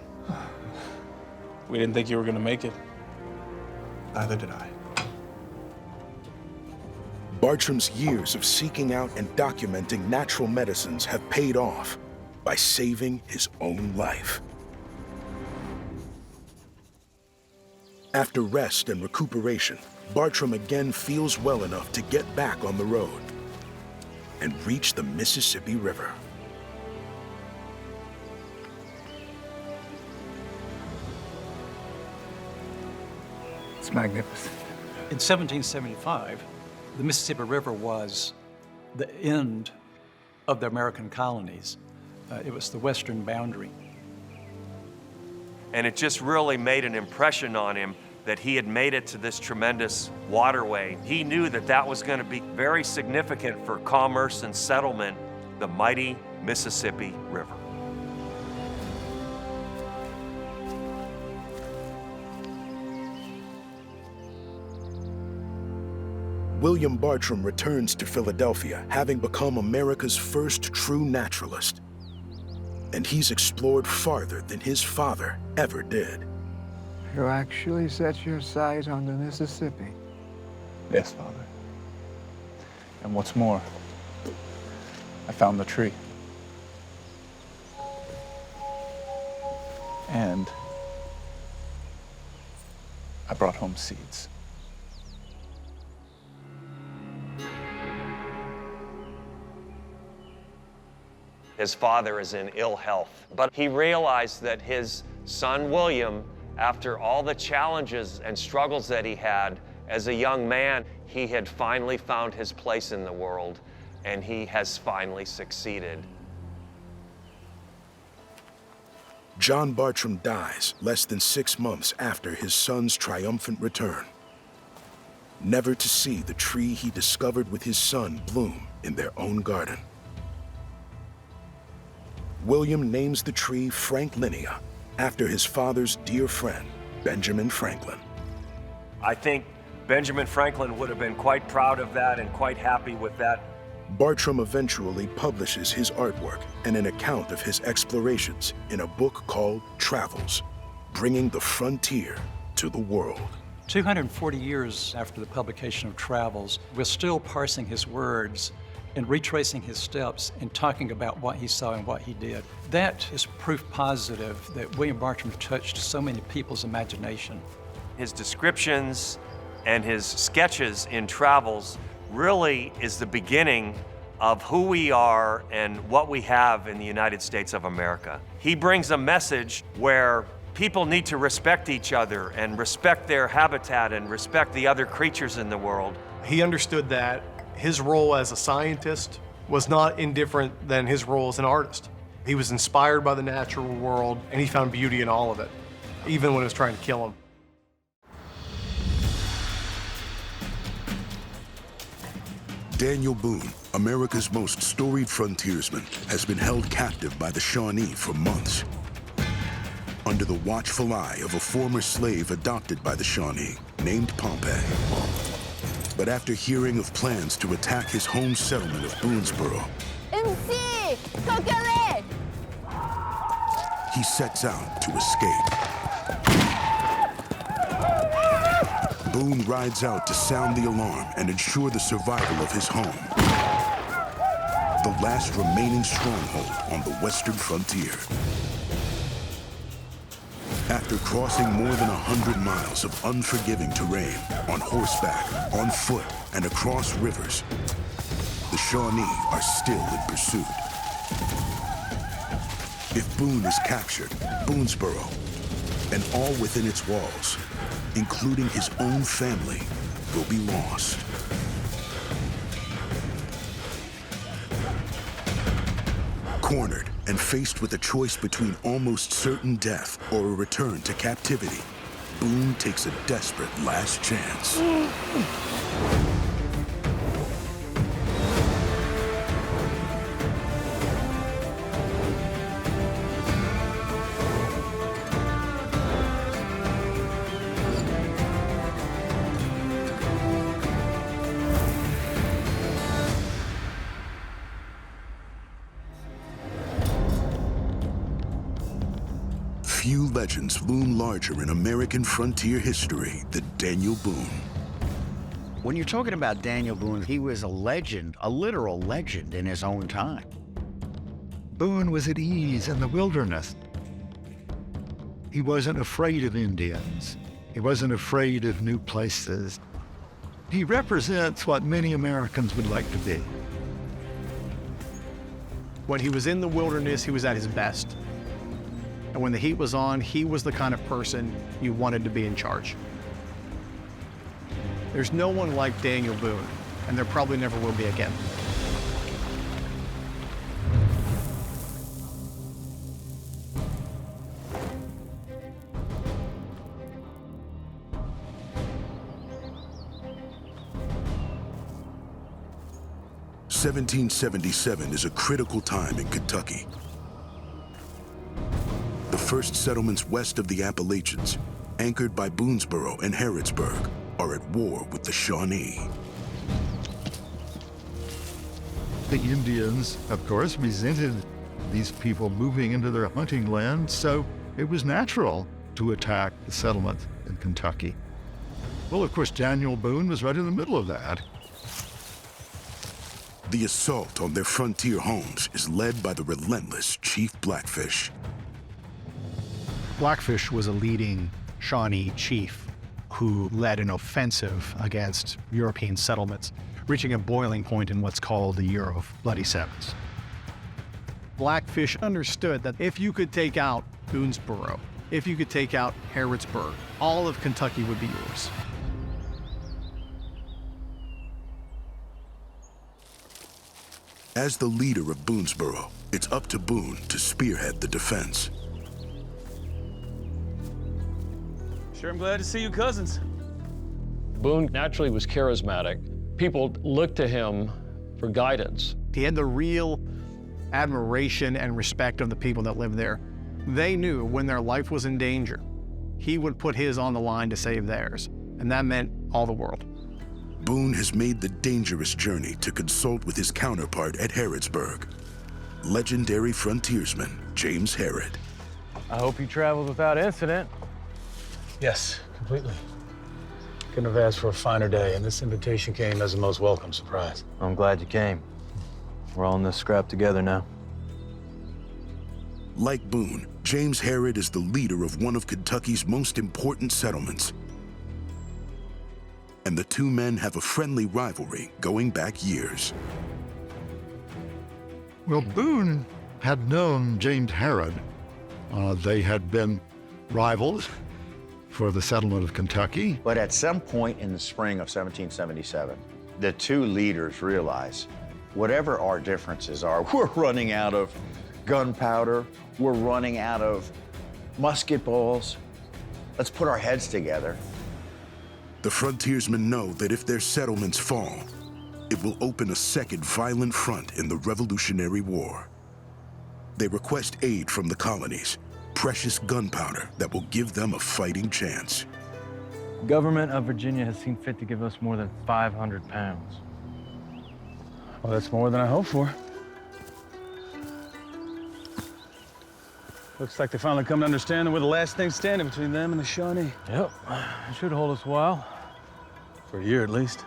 We didn't think you were going to make it. Neither did I. Bartram's years of seeking out and documenting natural medicines have paid off by saving his own life. After rest and recuperation, Bartram again feels well enough to get back on the road and reach the Mississippi River. It's magnificent. In 1775, the Mississippi River was the end of the American colonies. It was the western boundary. And it just really made an impression on him that he had made it to this tremendous waterway. He knew that that was going to be very significant for commerce and settlement, the mighty Mississippi River. William Bartram returns to Philadelphia, having become America's first true naturalist. And he's explored farther than his father ever did. You actually set your sight on the Mississippi? Yes, Father. And what's more, I found the tree. And I brought home seeds. His father is in ill health, but he realized that his son, William, after all the challenges and struggles that he had as a young man, he had finally found his place in the world, and he has finally succeeded. John Bartram dies less than 6 months after his son's triumphant return, never to see the tree he discovered with his son bloom in their own garden. William names the tree Franklinia after his father's dear friend, Benjamin Franklin. I think Benjamin Franklin would have been quite proud of that and quite happy with that. Bartram eventually publishes his artwork and an account of his explorations in a book called Travels, Bringing the Frontier to the World. 240 years after the publication of Travels, we're still parsing his words and retracing his steps and talking about what he saw and what he did. That is proof positive that William Bartram touched so many people's imagination. His descriptions and his sketches in Travels really is the beginning of who we are and what we have in the United States of America. He brings a message where people need to respect each other and respect their habitat and respect the other creatures in the world. He understood that his role as a scientist was not indifferent than his role as an artist. He was inspired by the natural world, and he found beauty in all of it, even when it was trying to kill him. Daniel Boone, America's most storied frontiersman, has been held captive by the Shawnee for months. Under the watchful eye of a former slave adopted by the Shawnee, named Pompey. But after hearing of plans to attack his home settlement of Boonesboro, he sets out to escape. Boone rides out to sound the alarm and ensure the survival of his home, the last remaining stronghold on the western frontier. After crossing more than 100 miles of unforgiving terrain, on horseback, on foot, and across rivers, the Shawnee are still in pursuit. If Boone is captured, Boonesboro, and all within its walls, including his own family, will be lost. Cornered and faced with a choice between almost certain death or a return to captivity, Boone takes a desperate last chance. Few legends loom larger in American frontier history than Daniel Boone. When you're talking about Daniel Boone, he was a legend, a literal legend in his own time. Boone was at ease in the wilderness. He wasn't afraid of Indians. He wasn't afraid of new places. He represents what many Americans would like to be. When he was in the wilderness, he was at his best. And when the heat was on, he was the kind of person you wanted to be in charge. There's no one like Daniel Boone, and there probably never will be again. (1777) is a critical time in Kentucky. The first settlements west of the Appalachians, anchored by Boonesboro and Harrodsburg, are at war with the Shawnee. The Indians, of course, resented these people moving into their hunting land, so it was natural to attack the settlement in Kentucky. Well, of course, Daniel Boone was right in the middle of that. The assault on their frontier homes is led by the relentless Chief Blackfish. Blackfish was a leading Shawnee chief who led an offensive against European settlements, reaching a boiling point in what's called the Year of Bloody Sevens. Blackfish understood that if you could take out Boonesboro, if you could take out Harrodsburg, all of Kentucky would be yours. As the leader of Boonesboro, it's up to Boone to spearhead the defense. Sure, I'm glad to see you cousins. Boone naturally was charismatic. People looked to him for guidance. He had the real admiration and respect of the people that lived there. They knew when their life was in danger, he would put his on the line to save theirs, and that meant all the world. Boone has made the dangerous journey to consult with his counterpart at Harrodsburg, legendary frontiersman James Herod. I hope you traveled without incident. Yes, completely. Couldn't have asked for a finer day, and this invitation came as a most welcome surprise. I'm glad you came. We're all in this scrap together now. Like Boone, James Herod is the leader of one of Kentucky's most important settlements. And the two men have a friendly rivalry going back years. Well, Boone had known James Herod. They had been rivals for the settlement of Kentucky. But at some point in the spring of 1777, the two leaders realized whatever our differences are, we're running out of gunpowder, we're running out of musket balls. Let's put our heads together. The frontiersmen know that if their settlements fall, it will open a second violent front in the Revolutionary War. They request aid from the colonies, precious gunpowder that will give them a fighting chance. The government of Virginia has seen fit to give us more than 500 pounds. Well, that's more than I hoped for. Looks like they finally come to understand that we're the last thing standing between them and the Shawnee. Yep, it should hold us a while. For a year, at least.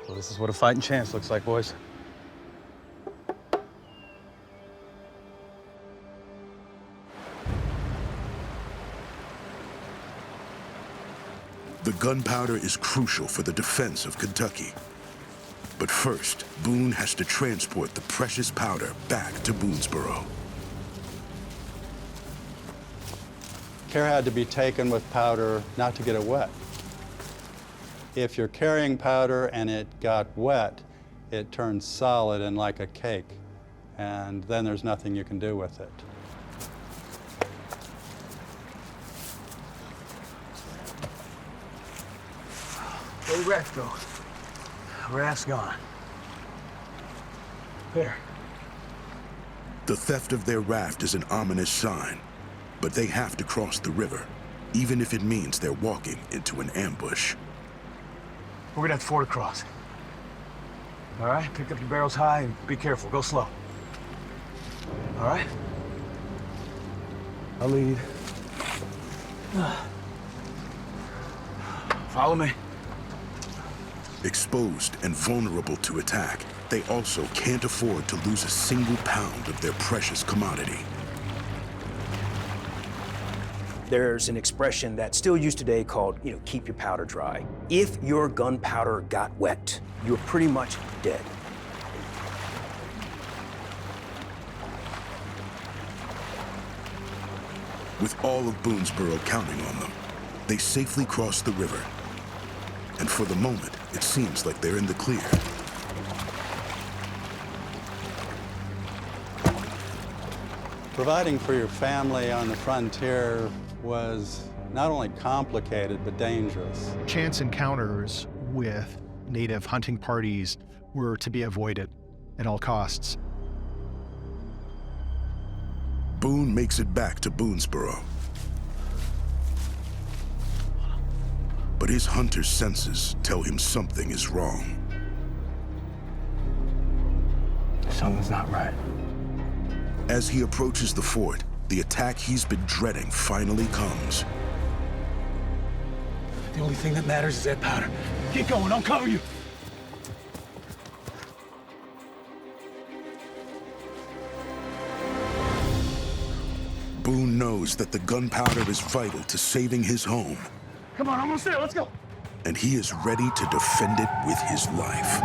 Well, this is what a fighting chance looks like, boys. The gunpowder is crucial for the defense of Kentucky. But first, Boone has to transport the precious powder back to Boonesboro. Care had to be taken with powder not to get it wet. If you're carrying powder and it got wet, it turns solid and like a cake, and then there's nothing you can do with it. Where'd the raft go? Raft's gone. There. The theft of their raft is an ominous sign, but they have to cross the river, even if it means they're walking into an ambush. We're gonna have to ford across. All right, pick up your barrels high and be careful. Go slow. All right? I'll lead. Follow me. Exposed and vulnerable to attack, they also can't afford to lose a single pound of their precious commodity. There's an expression that's still used today called, keep your powder dry. If your gunpowder got wet, you're pretty much dead. With all of Boonesboro counting on them, they safely cross the river. And for the moment, it seems like they're in the clear. Providing for your family on the frontier was not only complicated, but dangerous. Chance encounters with native hunting parties were to be avoided at all costs. Boone makes it back to Boonesboro. But his hunter's senses tell him something is wrong. Something's not right. As he approaches the fort, the attack he's been dreading finally comes. The only thing that matters is that powder. Keep going, I'll cover you. Boone knows that the gunpowder is vital to saving his home. Come on, almost there, let's go. And he is ready to defend it with his life.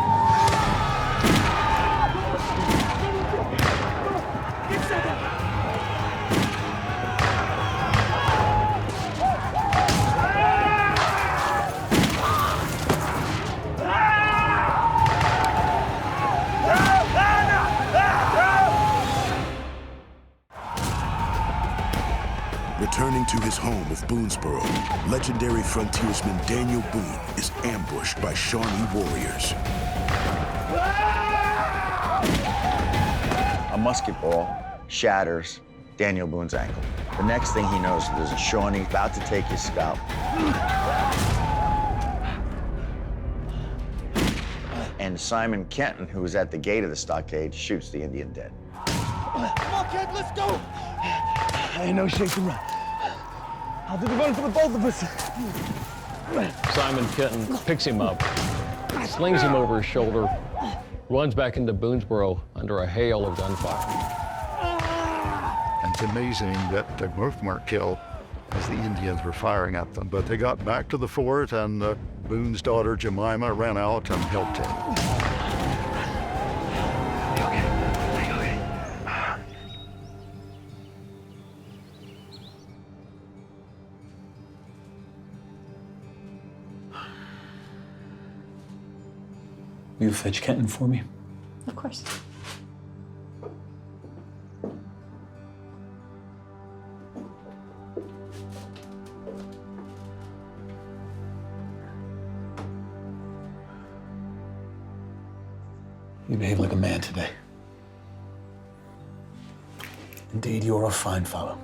Returning to his America's home of Boonesboro, legendary frontiersman Daniel Boone is ambushed by Shawnee warriors. A musket ball shatters Daniel Boone's ankle. The next thing he knows, there's a Shawnee about to take his scalp. And Simon Kenton, who was at the gate of the stockade, shoots the Indian dead. Come on, kid, let's go! Ain't no shape to run. I'll do the run for the both of us. Simon Kenton picks him up, slings him over his shoulder, runs back into Boonesboro under a hail of gunfire. And it's amazing that they both weren't killed as the Indians were firing at them. But they got back to the fort, and Boone's daughter Jemima ran out and helped him. Will you fetch Kenton for me? Of course. You behave like a man today. Indeed, you're a fine fellow.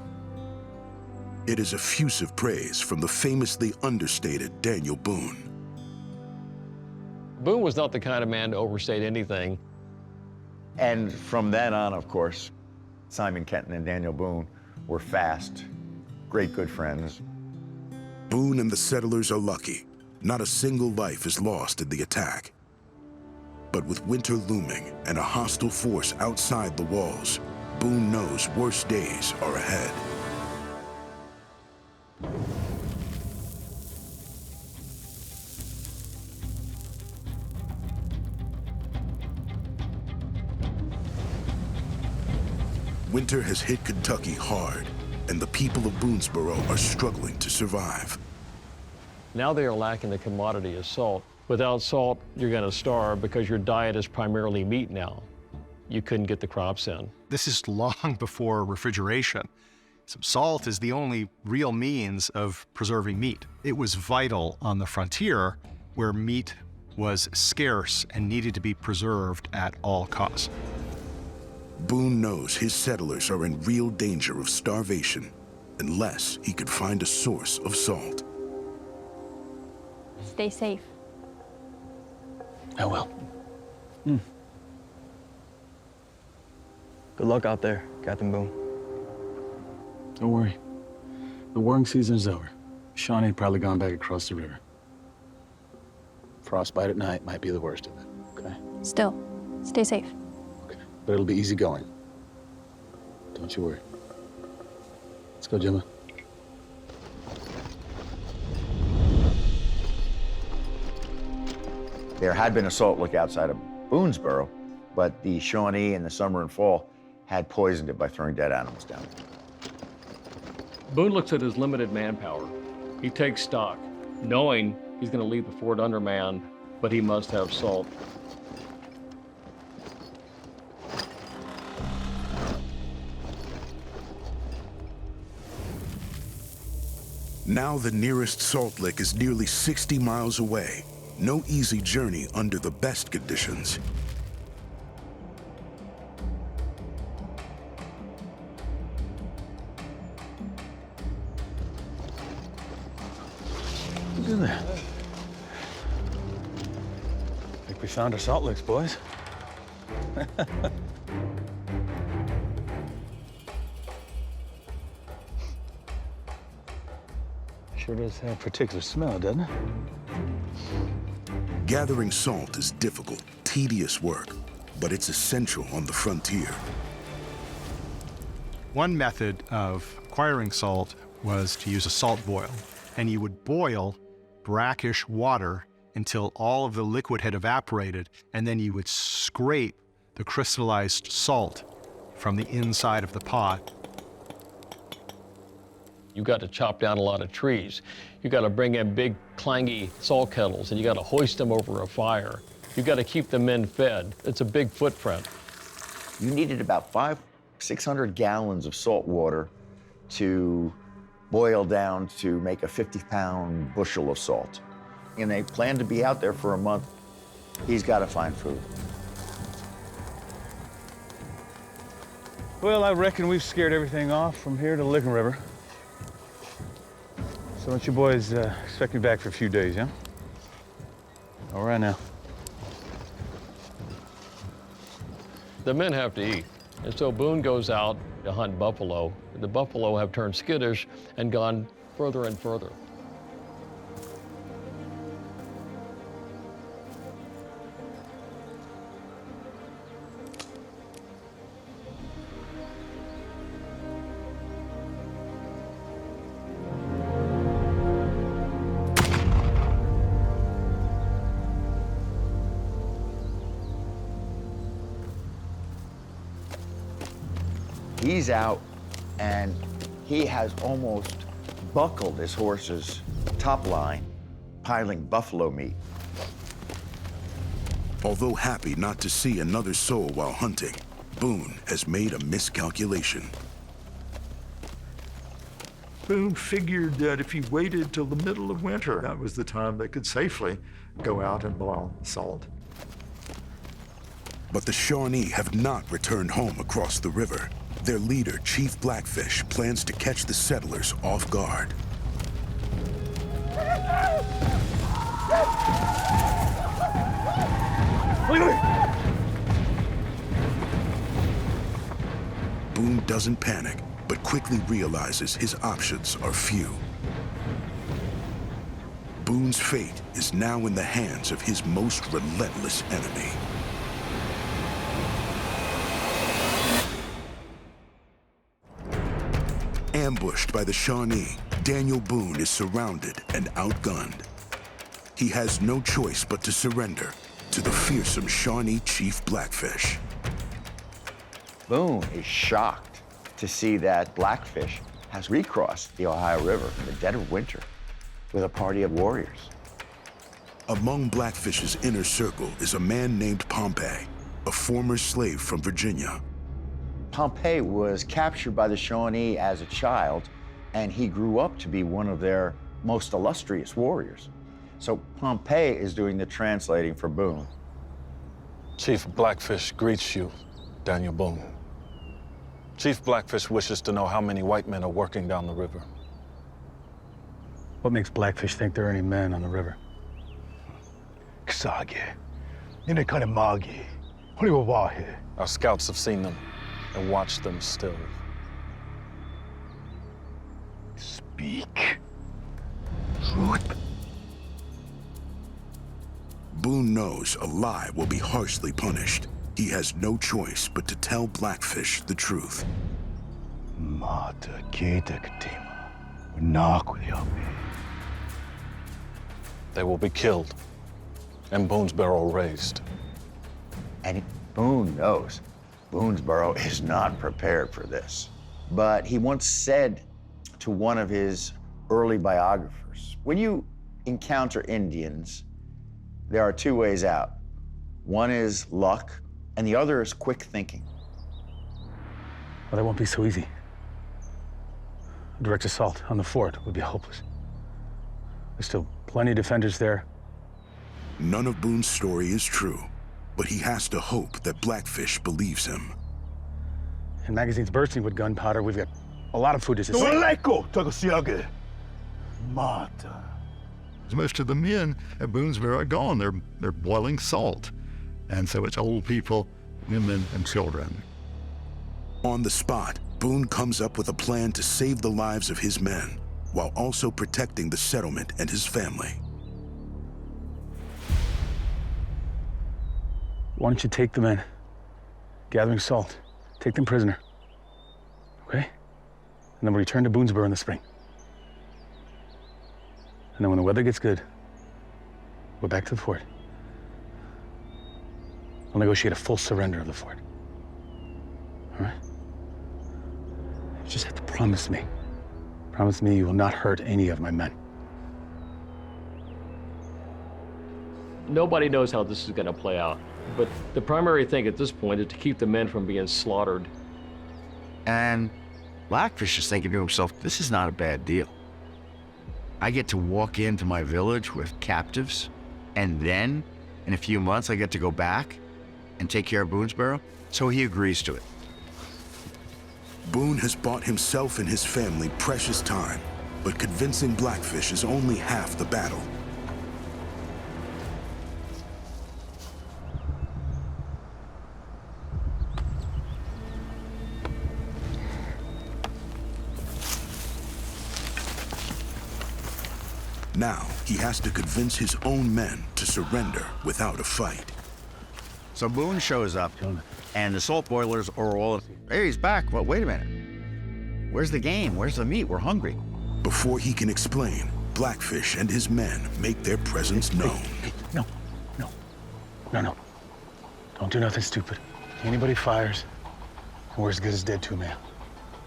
It is effusive praise from the famously understated Daniel Boone. Boone was not the kind of man to overstate anything. And from then on, of course, Simon Kenton and Daniel Boone were fast, great good friends. Boone and the settlers are lucky. Not a single life is lost in the attack. But with winter looming and a hostile force outside the walls, Boone knows worse days are ahead. Winter has hit Kentucky hard, and the people of Boonesboro are struggling to survive. Now they are lacking the commodity of salt. Without salt, you're going to starve because your diet is primarily meat now. You couldn't get the crops in. This is long before refrigeration. So salt is the only real means of preserving meat. It was vital on the frontier where meat was scarce and needed to be preserved at all costs. Boone knows his settlers are in real danger of starvation unless he could find a source of salt. Stay safe. I will. Good luck out there, Captain Boone. Don't worry. The working season is over. Shawnee had probably gone back across the river. Frostbite at night might be the worst of it, okay? Still, stay safe. But it'll be easy going. Don't you worry. Let's go, Gemma. There had been a salt lick outside of Boonesboro, but the Shawnee in the summer and fall had poisoned it by throwing dead animals down. Boone looks at his limited manpower. He takes stock, knowing he's going to leave the fort undermanned, but he must have salt. Now the nearest salt lick is nearly 60 miles away. No easy journey under the best conditions. What's in there? I think we found our salt licks, boys. Sure does have a particular smell, doesn't it? Gathering salt is difficult, tedious work, but it's essential on the frontier. One method of acquiring salt was to use a salt boil, and you would boil brackish water until all of the liquid had evaporated, and then you would scrape the crystallized salt from the inside of the pot. You got to chop down a lot of trees. You got to bring in big clangy salt kettles, and you got to hoist them over a fire. You got to keep the men fed. It's a big footprint. You needed about 500-600 gallons of salt water to boil down to make a 50-pound bushel of salt. And they plan to be out there for a month. He's got to find food. Well, I reckon we've scared everything off from here to the Licking River. So don't you boys expect me back for a few days, yeah? All right now. The men have to eat, and so Boone goes out to hunt buffalo. The buffalo have turned skittish and gone further and further. He's out, and he has almost buckled his horse's top line, piling buffalo meat. Although happy not to see another soul while hunting, Boone has made a miscalculation. Boone figured that if he waited till the middle of winter, that was the time they could safely go out and boil salt. But the Shawnee have not returned home across the river. Their leader, Chief Blackfish, plans to catch the settlers off guard. Boone doesn't panic, but quickly realizes his options are few. Boone's fate is now in the hands of his most relentless enemy. Ambushed by the Shawnee, Daniel Boone is surrounded and outgunned. He has no choice but to surrender to the fearsome Shawnee Chief Blackfish. Boone is shocked to see that Blackfish has recrossed the Ohio River in the dead of winter with a party of warriors. Among Blackfish's inner circle is a man named Pompey, a former slave from Virginia. Pompey was captured by the Shawnee as a child, and he grew up to be one of their most illustrious warriors. So Pompey is doing the translating for Boone. Chief Blackfish greets you, Daniel Boone. Chief Blackfish wishes to know how many white men are working down the river. What makes Blackfish think there are any men on the river? Our scouts have seen them and watched them still. Speak. Truth. Boone knows a lie will be harshly punished. He has no choice but to tell Blackfish the truth. They will be killed, and Boonesboro razed. And Boone knows Boonesboro is not prepared for this. But he once said to one of his early biographers, when you encounter Indians, there are two ways out. One is luck, and the other is quick thinking. Well, that won't be so easy. A direct assault on the fort would be hopeless. There's still plenty of defenders there. None of Boone's story is true, but he has to hope that Blackfish believes him. And magazines bursting with gunpowder, we've got a lot of food to Most of the men at Boonesboro are gone. They're boiling salt. And so it's old people, women, and children. On the spot, Boone comes up with a plan to save the lives of his men, while also protecting the settlement and his family. Why don't you take the men, gathering salt, take them prisoner, okay? And then we'll return to Boonesboro in the spring. And then when the weather gets good, we're back to the fort. We'll negotiate a full surrender of the fort. All right? You just have to promise me. Promise me you will not hurt any of my men. Nobody knows how this is going to play out, but the primary thing at this point is to keep the men from being slaughtered. And Blackfish is thinking to himself, this is not a bad deal. I get to walk into my village with captives, and then, in a few months, I get to go back and take care of Boonesboro. So he agrees to it. Boone has bought himself and his family precious time, but convincing Blackfish is only half the battle. Now, he has to convince his own men to surrender without a fight. So Boone shows up, and the salt boilers are all, hey, he's back. Well, wait a minute. Where's the game? Where's the meat? We're hungry. Before he can explain, Blackfish and his men make their presence known. No. Don't do nothing stupid. Anybody fires, we're as good as dead to a man.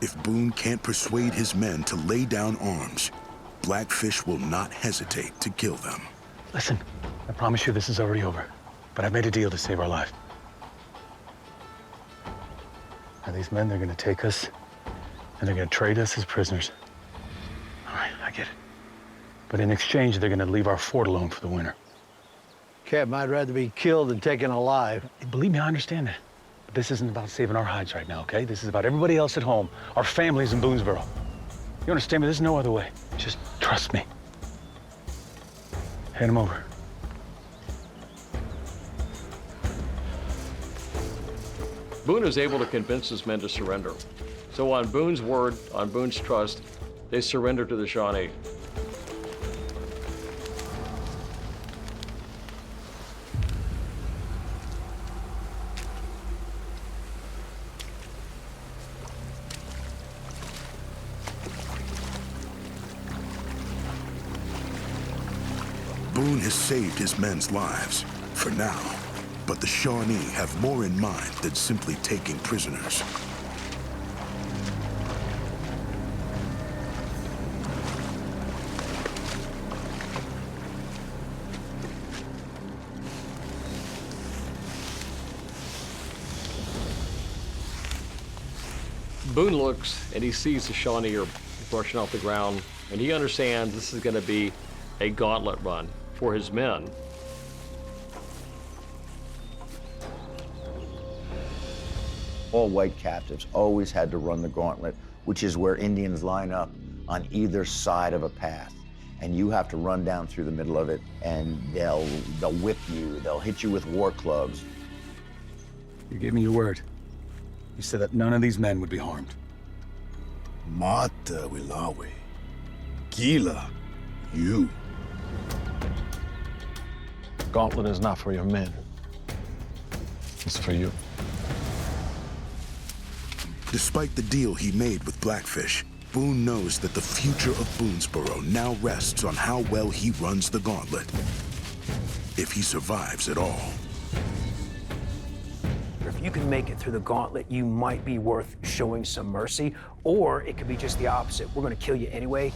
If Boone can't persuade his men to lay down arms, Blackfish will not hesitate to kill them. Listen, I promise you this is already over, but I've made a deal to save our life. And these men, they're gonna take us, and they're gonna trade us as prisoners. All right, I get it. But in exchange, they're gonna leave our fort alone for the winter. Captain, I'd rather be killed than taken alive. Believe me, I understand that. But this isn't about saving our hides right now, okay? This is about everybody else at home, our families in Boonesboro. You understand me? There's no other way. Just trust me. Hand him over. Boone is able to convince his men to surrender. So on Boone's word, on Boone's trust, they surrender to the Shawnee. Boone has saved his men's lives, for now. But the Shawnee have more in mind than simply taking prisoners. Boone looks and he sees the Shawnee are brushing off the ground, and he understands this is going to be a gauntlet run for his men. All white captives always had to run the gauntlet, which is where Indians line up on either side of a path. And you have to run down through the middle of it, and they'll whip you, they'll hit you with war clubs. You gave me your word. You said that none of these men would be harmed. Mata Wilawe. Gila, you. Gauntlet is not for your men. It's for you. Despite the deal he made with Blackfish, Boone knows that the future of Boonesboro now rests on how well he runs the gauntlet. If he survives at all. If you can make it through the gauntlet, you might be worth showing some mercy, or it could be just the opposite. We're gonna kill you anyway.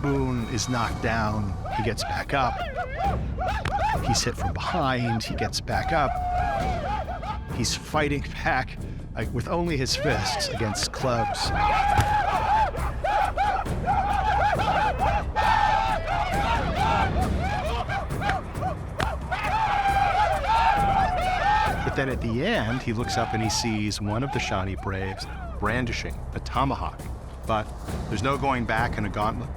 Boone is knocked down, he gets back up. He's hit from behind, he gets back up. He's fighting back with only his fists against clubs. But then at the end, he looks up and he sees one of the Shawnee braves brandishing a tomahawk. But there's no going back in a gauntlet.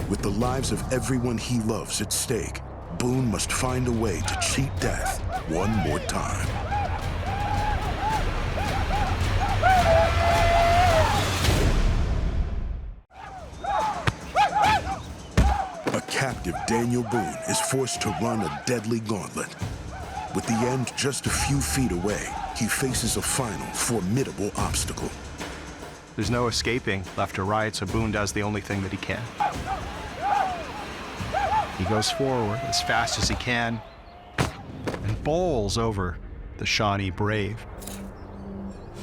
With the lives of everyone he loves at stake, Boone must find a way to cheat death one more time. A captive Daniel Boone is forced to run a deadly gauntlet. With the end just a few feet away, he faces a final, formidable obstacle. There's no escaping left or right, so Boone does the only thing that he can. He goes forward as fast as he can and bowls over the Shawnee brave.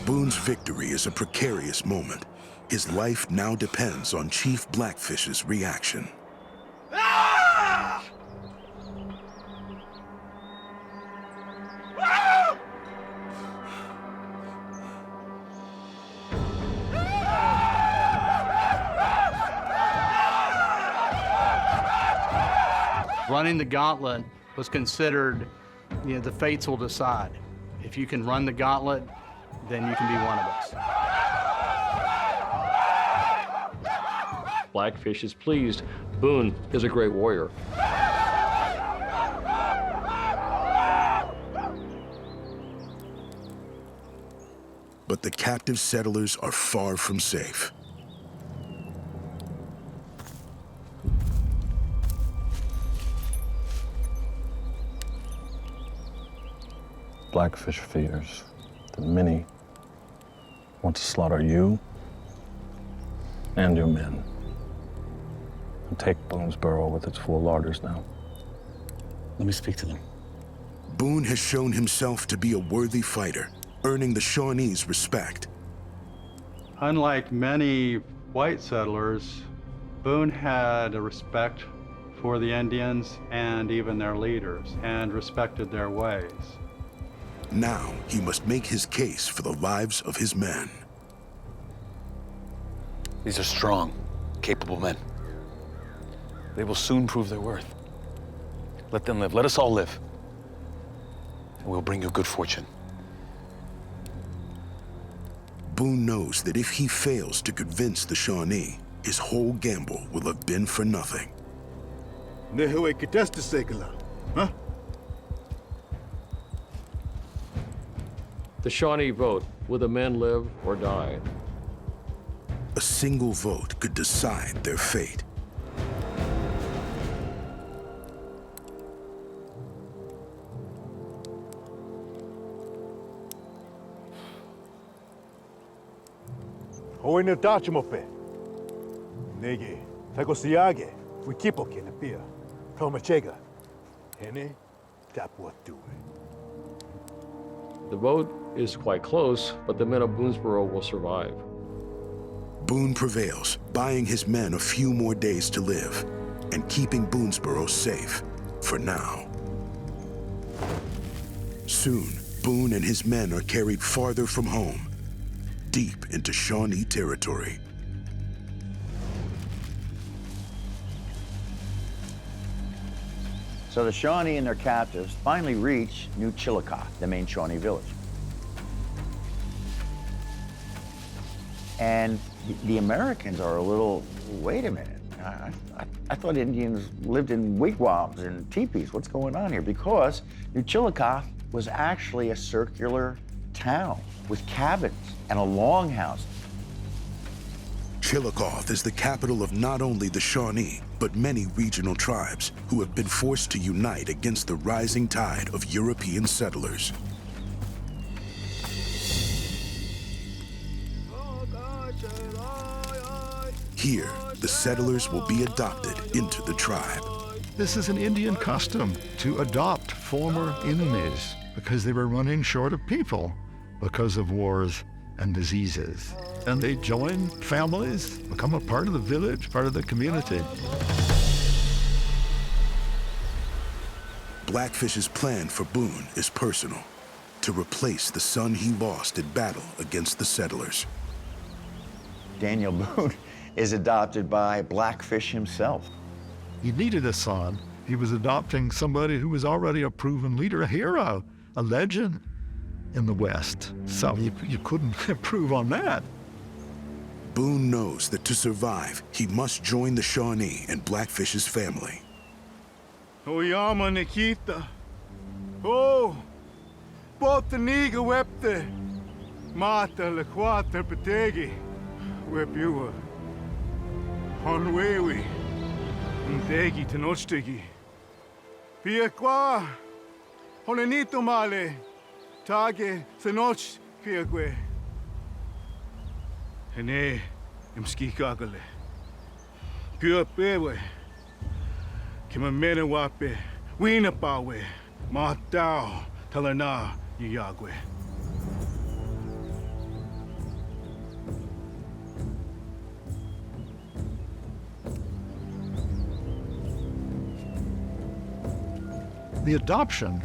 Boone's victory is a precarious moment. His life now depends on Chief Blackfish's reaction. Running the gauntlet was considered, the fates will decide. If you can run the gauntlet, then you can be one of us. Blackfish is pleased. Boone is a great warrior. But the captive settlers are far from safe. Blackfish fears that many want to slaughter you and your men and take Boonesboro with its full larders now. Let me speak to them. Boone has shown himself to be a worthy fighter, earning the Shawnees' respect. Unlike many white settlers, Boone had a respect for the Indians and even their leaders, and respected their ways. Now he must make his case for the lives of his men. These are strong, capable men. They will soon prove their worth. Let them live. Let us all live. And we'll bring you good fortune. Boone knows that if he fails to convince the Shawnee, his whole gamble will have been for nothing. The Shawnee vote. Will the men live or die? A single vote could decide their fate. Hoine tachmope. Negi, takosiage, wikipoke na pia. Tomachega. Hene, tapwatue. The vote is quite close, but the men of Boonesboro will survive. Boone prevails, buying his men a few more days to live and keeping Boonesboro safe for now. Soon, Boone and his men are carried farther from home, deep into Shawnee territory. So the Shawnee and their captives finally reach New Chillicothe, the main Shawnee village. And the Americans are a little, wait a minute, I thought Indians lived in wigwams and teepees. What's going on here? Because New Chillicothe was actually a circular town with cabins and a longhouse. Chillicothe is the capital of not only the Shawnee, but many regional tribes who have been forced to unite against the rising tide of European settlers. Here, the settlers will be adopted into the tribe. This is an Indian custom to adopt former enemies because they were running short of people because of wars and diseases. And they join families, become a part of the village, part of the community. Blackfish's plan for Boone is personal, to replace the son he lost in battle against the settlers. Daniel Boone is adopted by Blackfish himself. He needed a son. He was adopting somebody who was already a proven leader, a hero, a legend in the West. So you couldn't improve on that. Boone knows that to survive, he must join the Shawnee and Blackfish's family. Oyama Nikita. Oh, Botaniga wepte. Mata le quater petegi. Wepiua. Honwewi. Ntegi tenochtegi. Pia qua. Honenito male. Tage senoch piague. Hene imski kagale. Pia pewe. Kimamene wape, wina pawe, matao, talana, yagwe. The adoption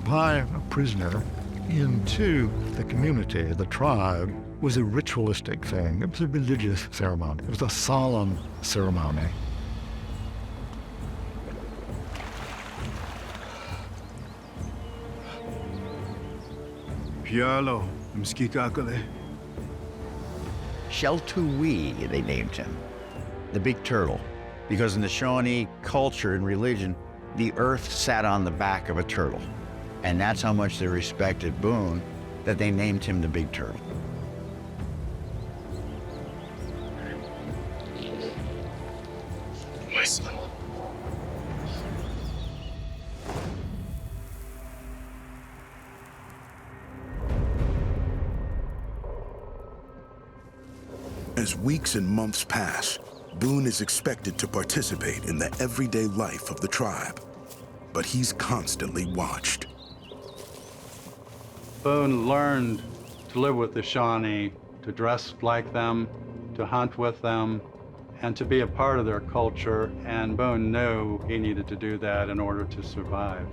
by a prisoner into the community, the tribe, was a ritualistic thing. It was a religious ceremony. It was a solemn ceremony. Pialo, mskikakale. Sheltui, they named him, the big turtle, because in the Shawnee culture and religion, the earth sat on the back of a turtle. And that's how much they respected Boone, that they named him the Big Turtle. My son. As weeks and months pass, Boone is expected to participate in the everyday life of the tribe, but he's constantly watched. Boone learned to live with the Shawnee, to dress like them, to hunt with them, and to be a part of their culture, and Boone knew he needed to do that in order to survive.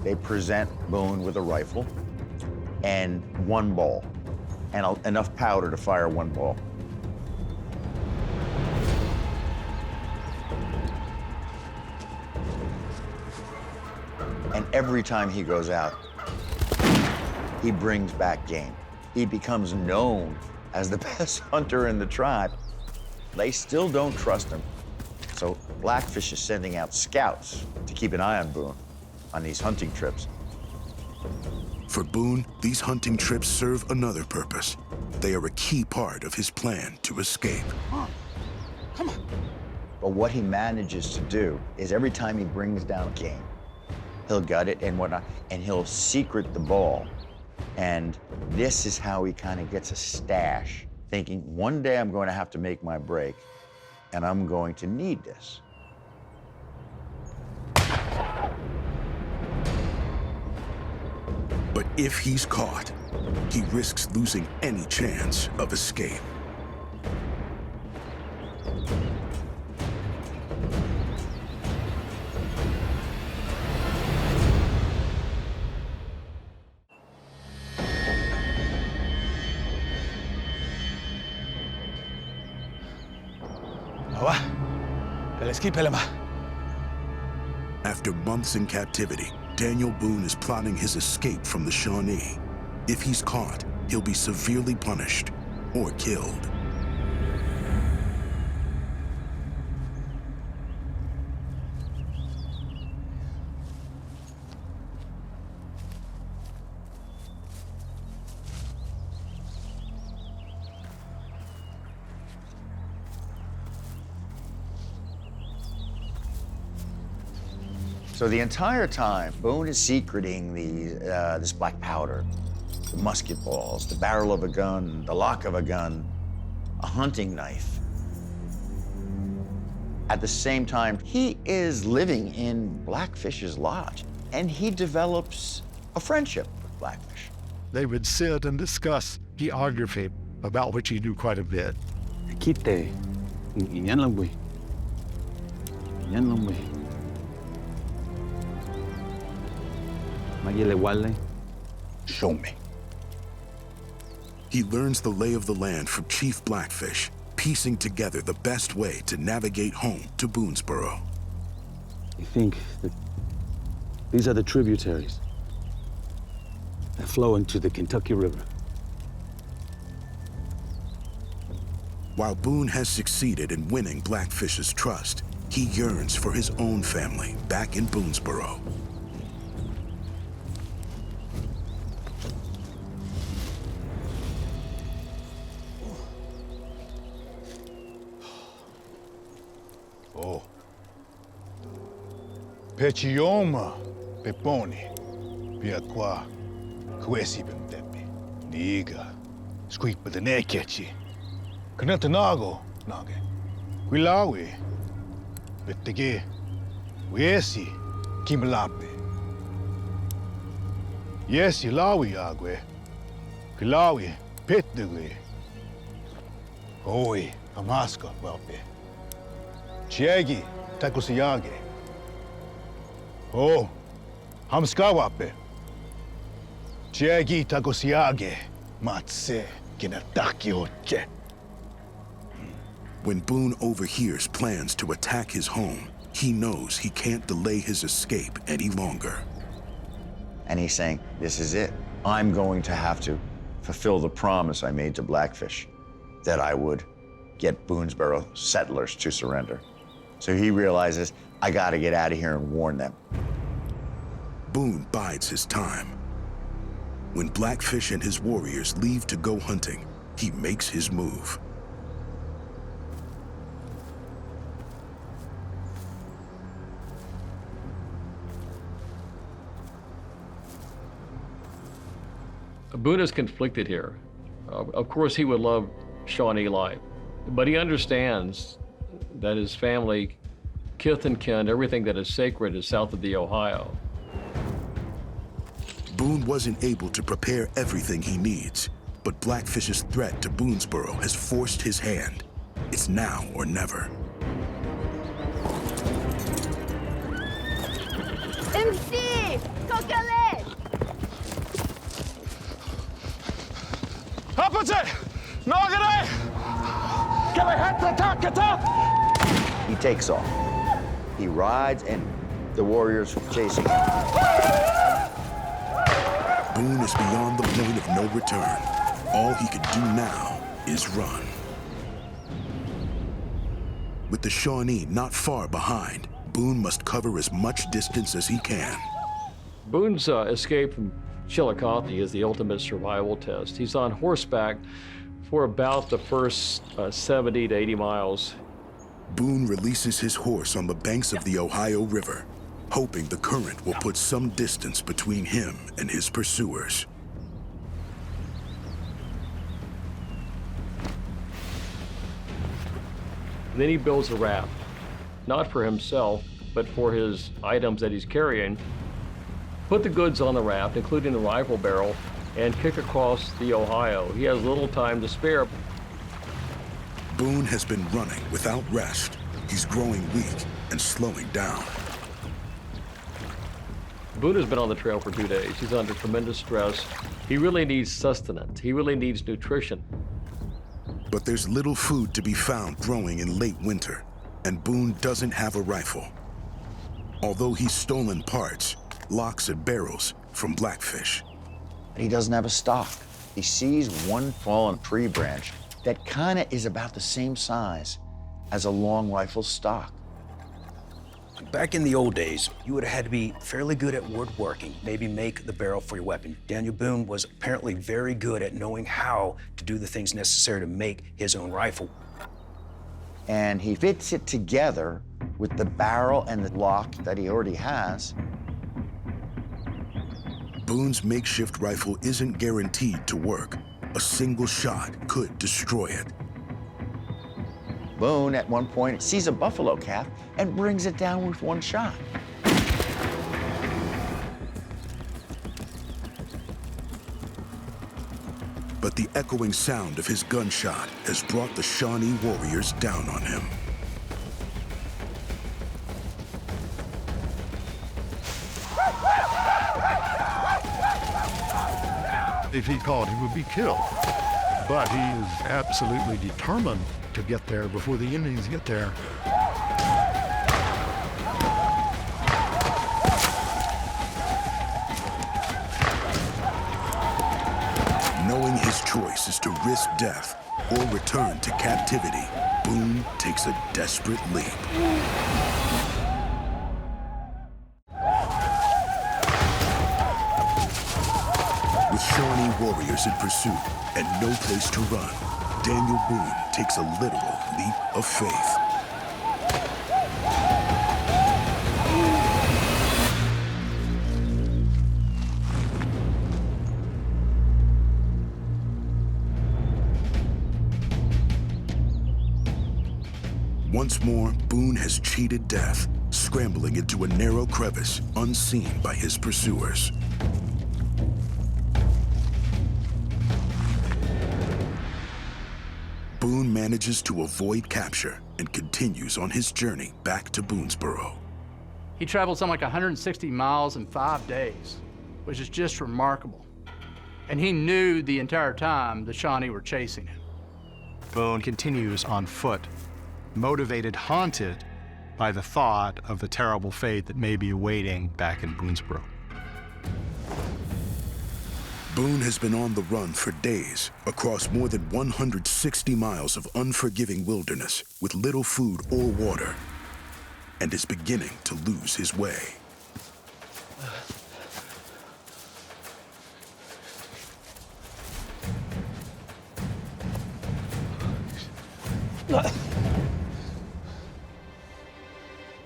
They present Boone with a rifle and one ball, and enough powder to fire one ball. And every time he goes out, he brings back game. He becomes known as the best hunter in the tribe. They still don't trust him. So Blackfish is sending out scouts to keep an eye on Boone on these hunting trips. For Boone, these hunting trips serve another purpose. They are a key part of his plan to escape. Come on. But what he manages to do is every time he brings down game, he'll gut it and whatnot, and he'll secret the ball. And this is how he kind of gets a stash, thinking one day I'm going to have to make my break, and I'm going to need this. But if he's caught, he risks losing any chance of escape. After months in captivity, Daniel Boone is plotting his escape from the Shawnee. If he's caught, he'll be severely punished or killed. So the entire time, Boone is secreting this black powder, the musket balls, the barrel of a gun, the lock of a gun, a hunting knife. At the same time, he is living in Blackfish's lodge, and he develops a friendship with Blackfish. They would sit and discuss geography, about which he knew quite a bit. Show me. He learns the lay of the land from Chief Blackfish, piecing together the best way to navigate home to Boonesboro. You think that these are the tributaries that flow into the Kentucky River? While Boone has succeeded in winning Blackfish's trust, he yearns for his own family back in Boonesboro. Pechioma, Peponi, Piaqua, Kwesi Bentepi, Niga, Squeak with the Nekechi, Kanatanago, Nage, Quilawi, Betege, Wesi, Kimalape. Yesi lawi agwe. Kilawi, Pitdugwe. Oi, Amaska, Wape. Chiegi, Takusiyage. Oh, Hamskawape. Chiegi, Takusiyage. Matse, Kinataki Oche. When Boone overhears plans to attack his home, he knows he can't delay his escape any longer. And he's saying, this is it. I'm going to have to fulfill the promise I made to Blackfish, that I would get Boonesboro settlers to surrender. So he realizes, I gotta get out of here and warn them. Boone bides his time. When Blackfish and his warriors leave to go hunting, he makes his move. Boone is conflicted here. Of course, he would love Shawnee life, but he understands that his family, kith and kin, everything that is sacred is south of the Ohio. Boone wasn't able to prepare everything he needs, but Blackfish's threat to Boonesboro has forced his hand. It's now or never. MC! Kokale! Opposite! Nogare! He takes off. He rides, and the warriors chasing him. Boone is beyond the point of no return. All he can do now is run. With the Shawnee not far behind, Boone must cover as much distance as he can. Boone's escape from Chillicothe is the ultimate survival test. He's on horseback for about the first 70 to 80 miles. Boone releases his horse on the banks of the Ohio River, hoping the current will put some distance between him and his pursuers. Then he builds a raft, not for himself, but for his items that he's carrying. Put the goods on the raft, including the rifle barrel, and kick across the Ohio. He has little time to spare. Boone has been running without rest. He's growing weak and slowing down. Boone has been on the trail for 2 days. He's under tremendous stress. He really needs sustenance. He really needs nutrition. But there's little food to be found growing in late winter, and Boone doesn't have a rifle. Although he's stolen parts, locks and barrels from Blackfish. He doesn't have a stock. He sees one fallen tree branch that kind of is about the same size as a long rifle stock. Back in the old days, you would have had to be fairly good at woodworking, maybe make the barrel for your weapon. Daniel Boone was apparently very good at knowing how to do the things necessary to make his own rifle. And he fits it together with the barrel and the lock that he already has. Boone's makeshift rifle isn't guaranteed to work. A single shot could destroy it. Boone, at one point, sees a buffalo calf and brings it down with one shot. But the echoing sound of his gunshot has brought the Shawnee warriors down on him. If he called, he would be killed. But he is absolutely determined to get there before the Indians get there. Knowing his choice is to risk death or return to captivity, Boone takes a desperate leap. With Shawnee warriors in pursuit and no place to run, Daniel Boone takes a literal leap of faith. Once more, Boone has cheated death, scrambling into a narrow crevice unseen by his pursuers. Boone manages to avoid capture and continues on his journey back to Boonesboro. He traveled something like 160 miles in 5 days, which is just remarkable. And he knew the entire time the Shawnee were chasing him. Boone continues on foot, motivated, haunted by the thought of the terrible fate that may be awaiting back in Boonesboro. Boone has been on the run for days across more than 160 miles of unforgiving wilderness with little food or water, and is beginning to lose his way.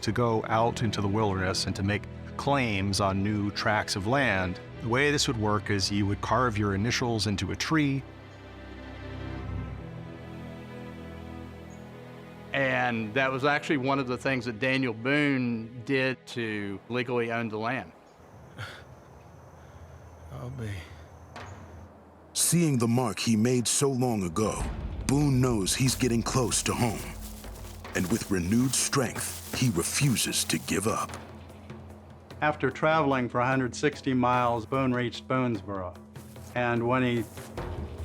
To go out into the wilderness and to make claims on new tracts of land, the way this would work is you would carve your initials into a tree. And that was actually one of the things that Daniel Boone did to legally own the land. I'll be. Seeing the mark he made so long ago, Boone knows he's getting close to home. And with renewed strength, he refuses to give up. After traveling for 160 miles, Boone reached Boonesboro. And when he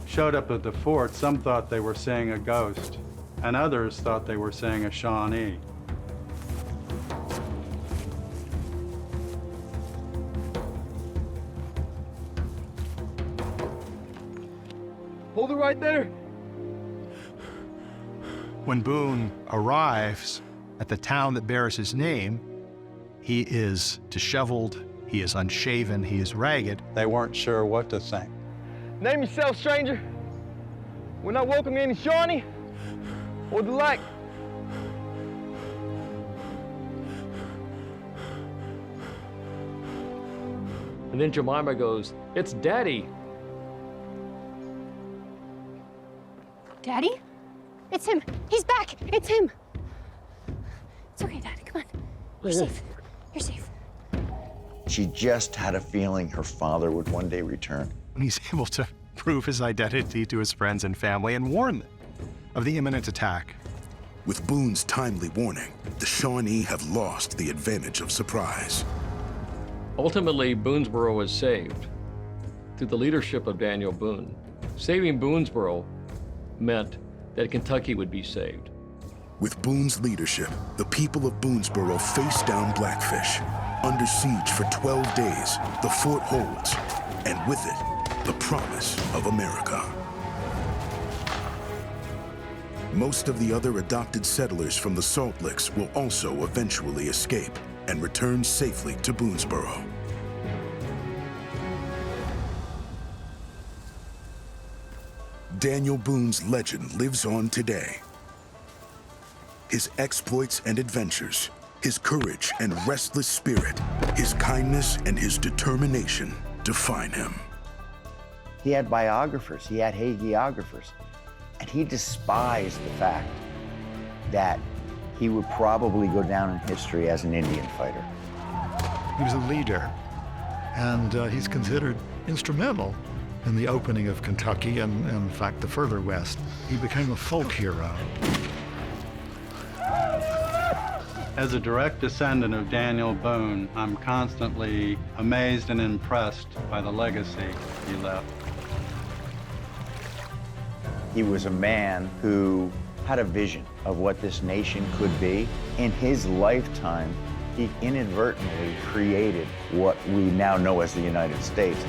showed up at the fort, some thought they were seeing a ghost, and others thought they were seeing a Shawnee. Hold it right there. When Boone arrives at the town that bears his name, he is disheveled, he is unshaven, he is ragged. They weren't sure what to think. Name yourself, stranger. We're not welcoming any Shawnee or the like. And then Jemima goes, "It's Daddy." Daddy? It's him. He's back. It's him. It's okay, Daddy. Come on. You're safe. You're safe. She just had a feeling her father would one day return. He's able to prove his identity to his friends and family and warn them of the imminent attack. With Boone's timely warning, the Shawnee have lost the advantage of surprise. Ultimately, Boonesboro was saved through the leadership of Daniel Boone. Saving Boonesboro meant that Kentucky would be saved. With Boone's leadership, the people of Boonesboro faced down Blackfish. Under siege for 12 days, the fort holds, and with it, the promise of America. Most of the other adopted settlers from the Salt Licks will also eventually escape and return safely to Boonesboro. Daniel Boone's legend lives on today. His exploits and adventures, his courage and restless spirit, his kindness and his determination define him. He had biographers, he had hagiographers, and he despised the fact that he would probably go down in history as an Indian fighter. He was a leader, and he's considered instrumental in the opening of Kentucky and, in fact, the further west. He became a folk hero. As a direct descendant of Daniel Boone, I'm constantly amazed and impressed by the legacy he left. He was a man who had a vision of what this nation could be. In his lifetime, he inadvertently created what we now know as the United States.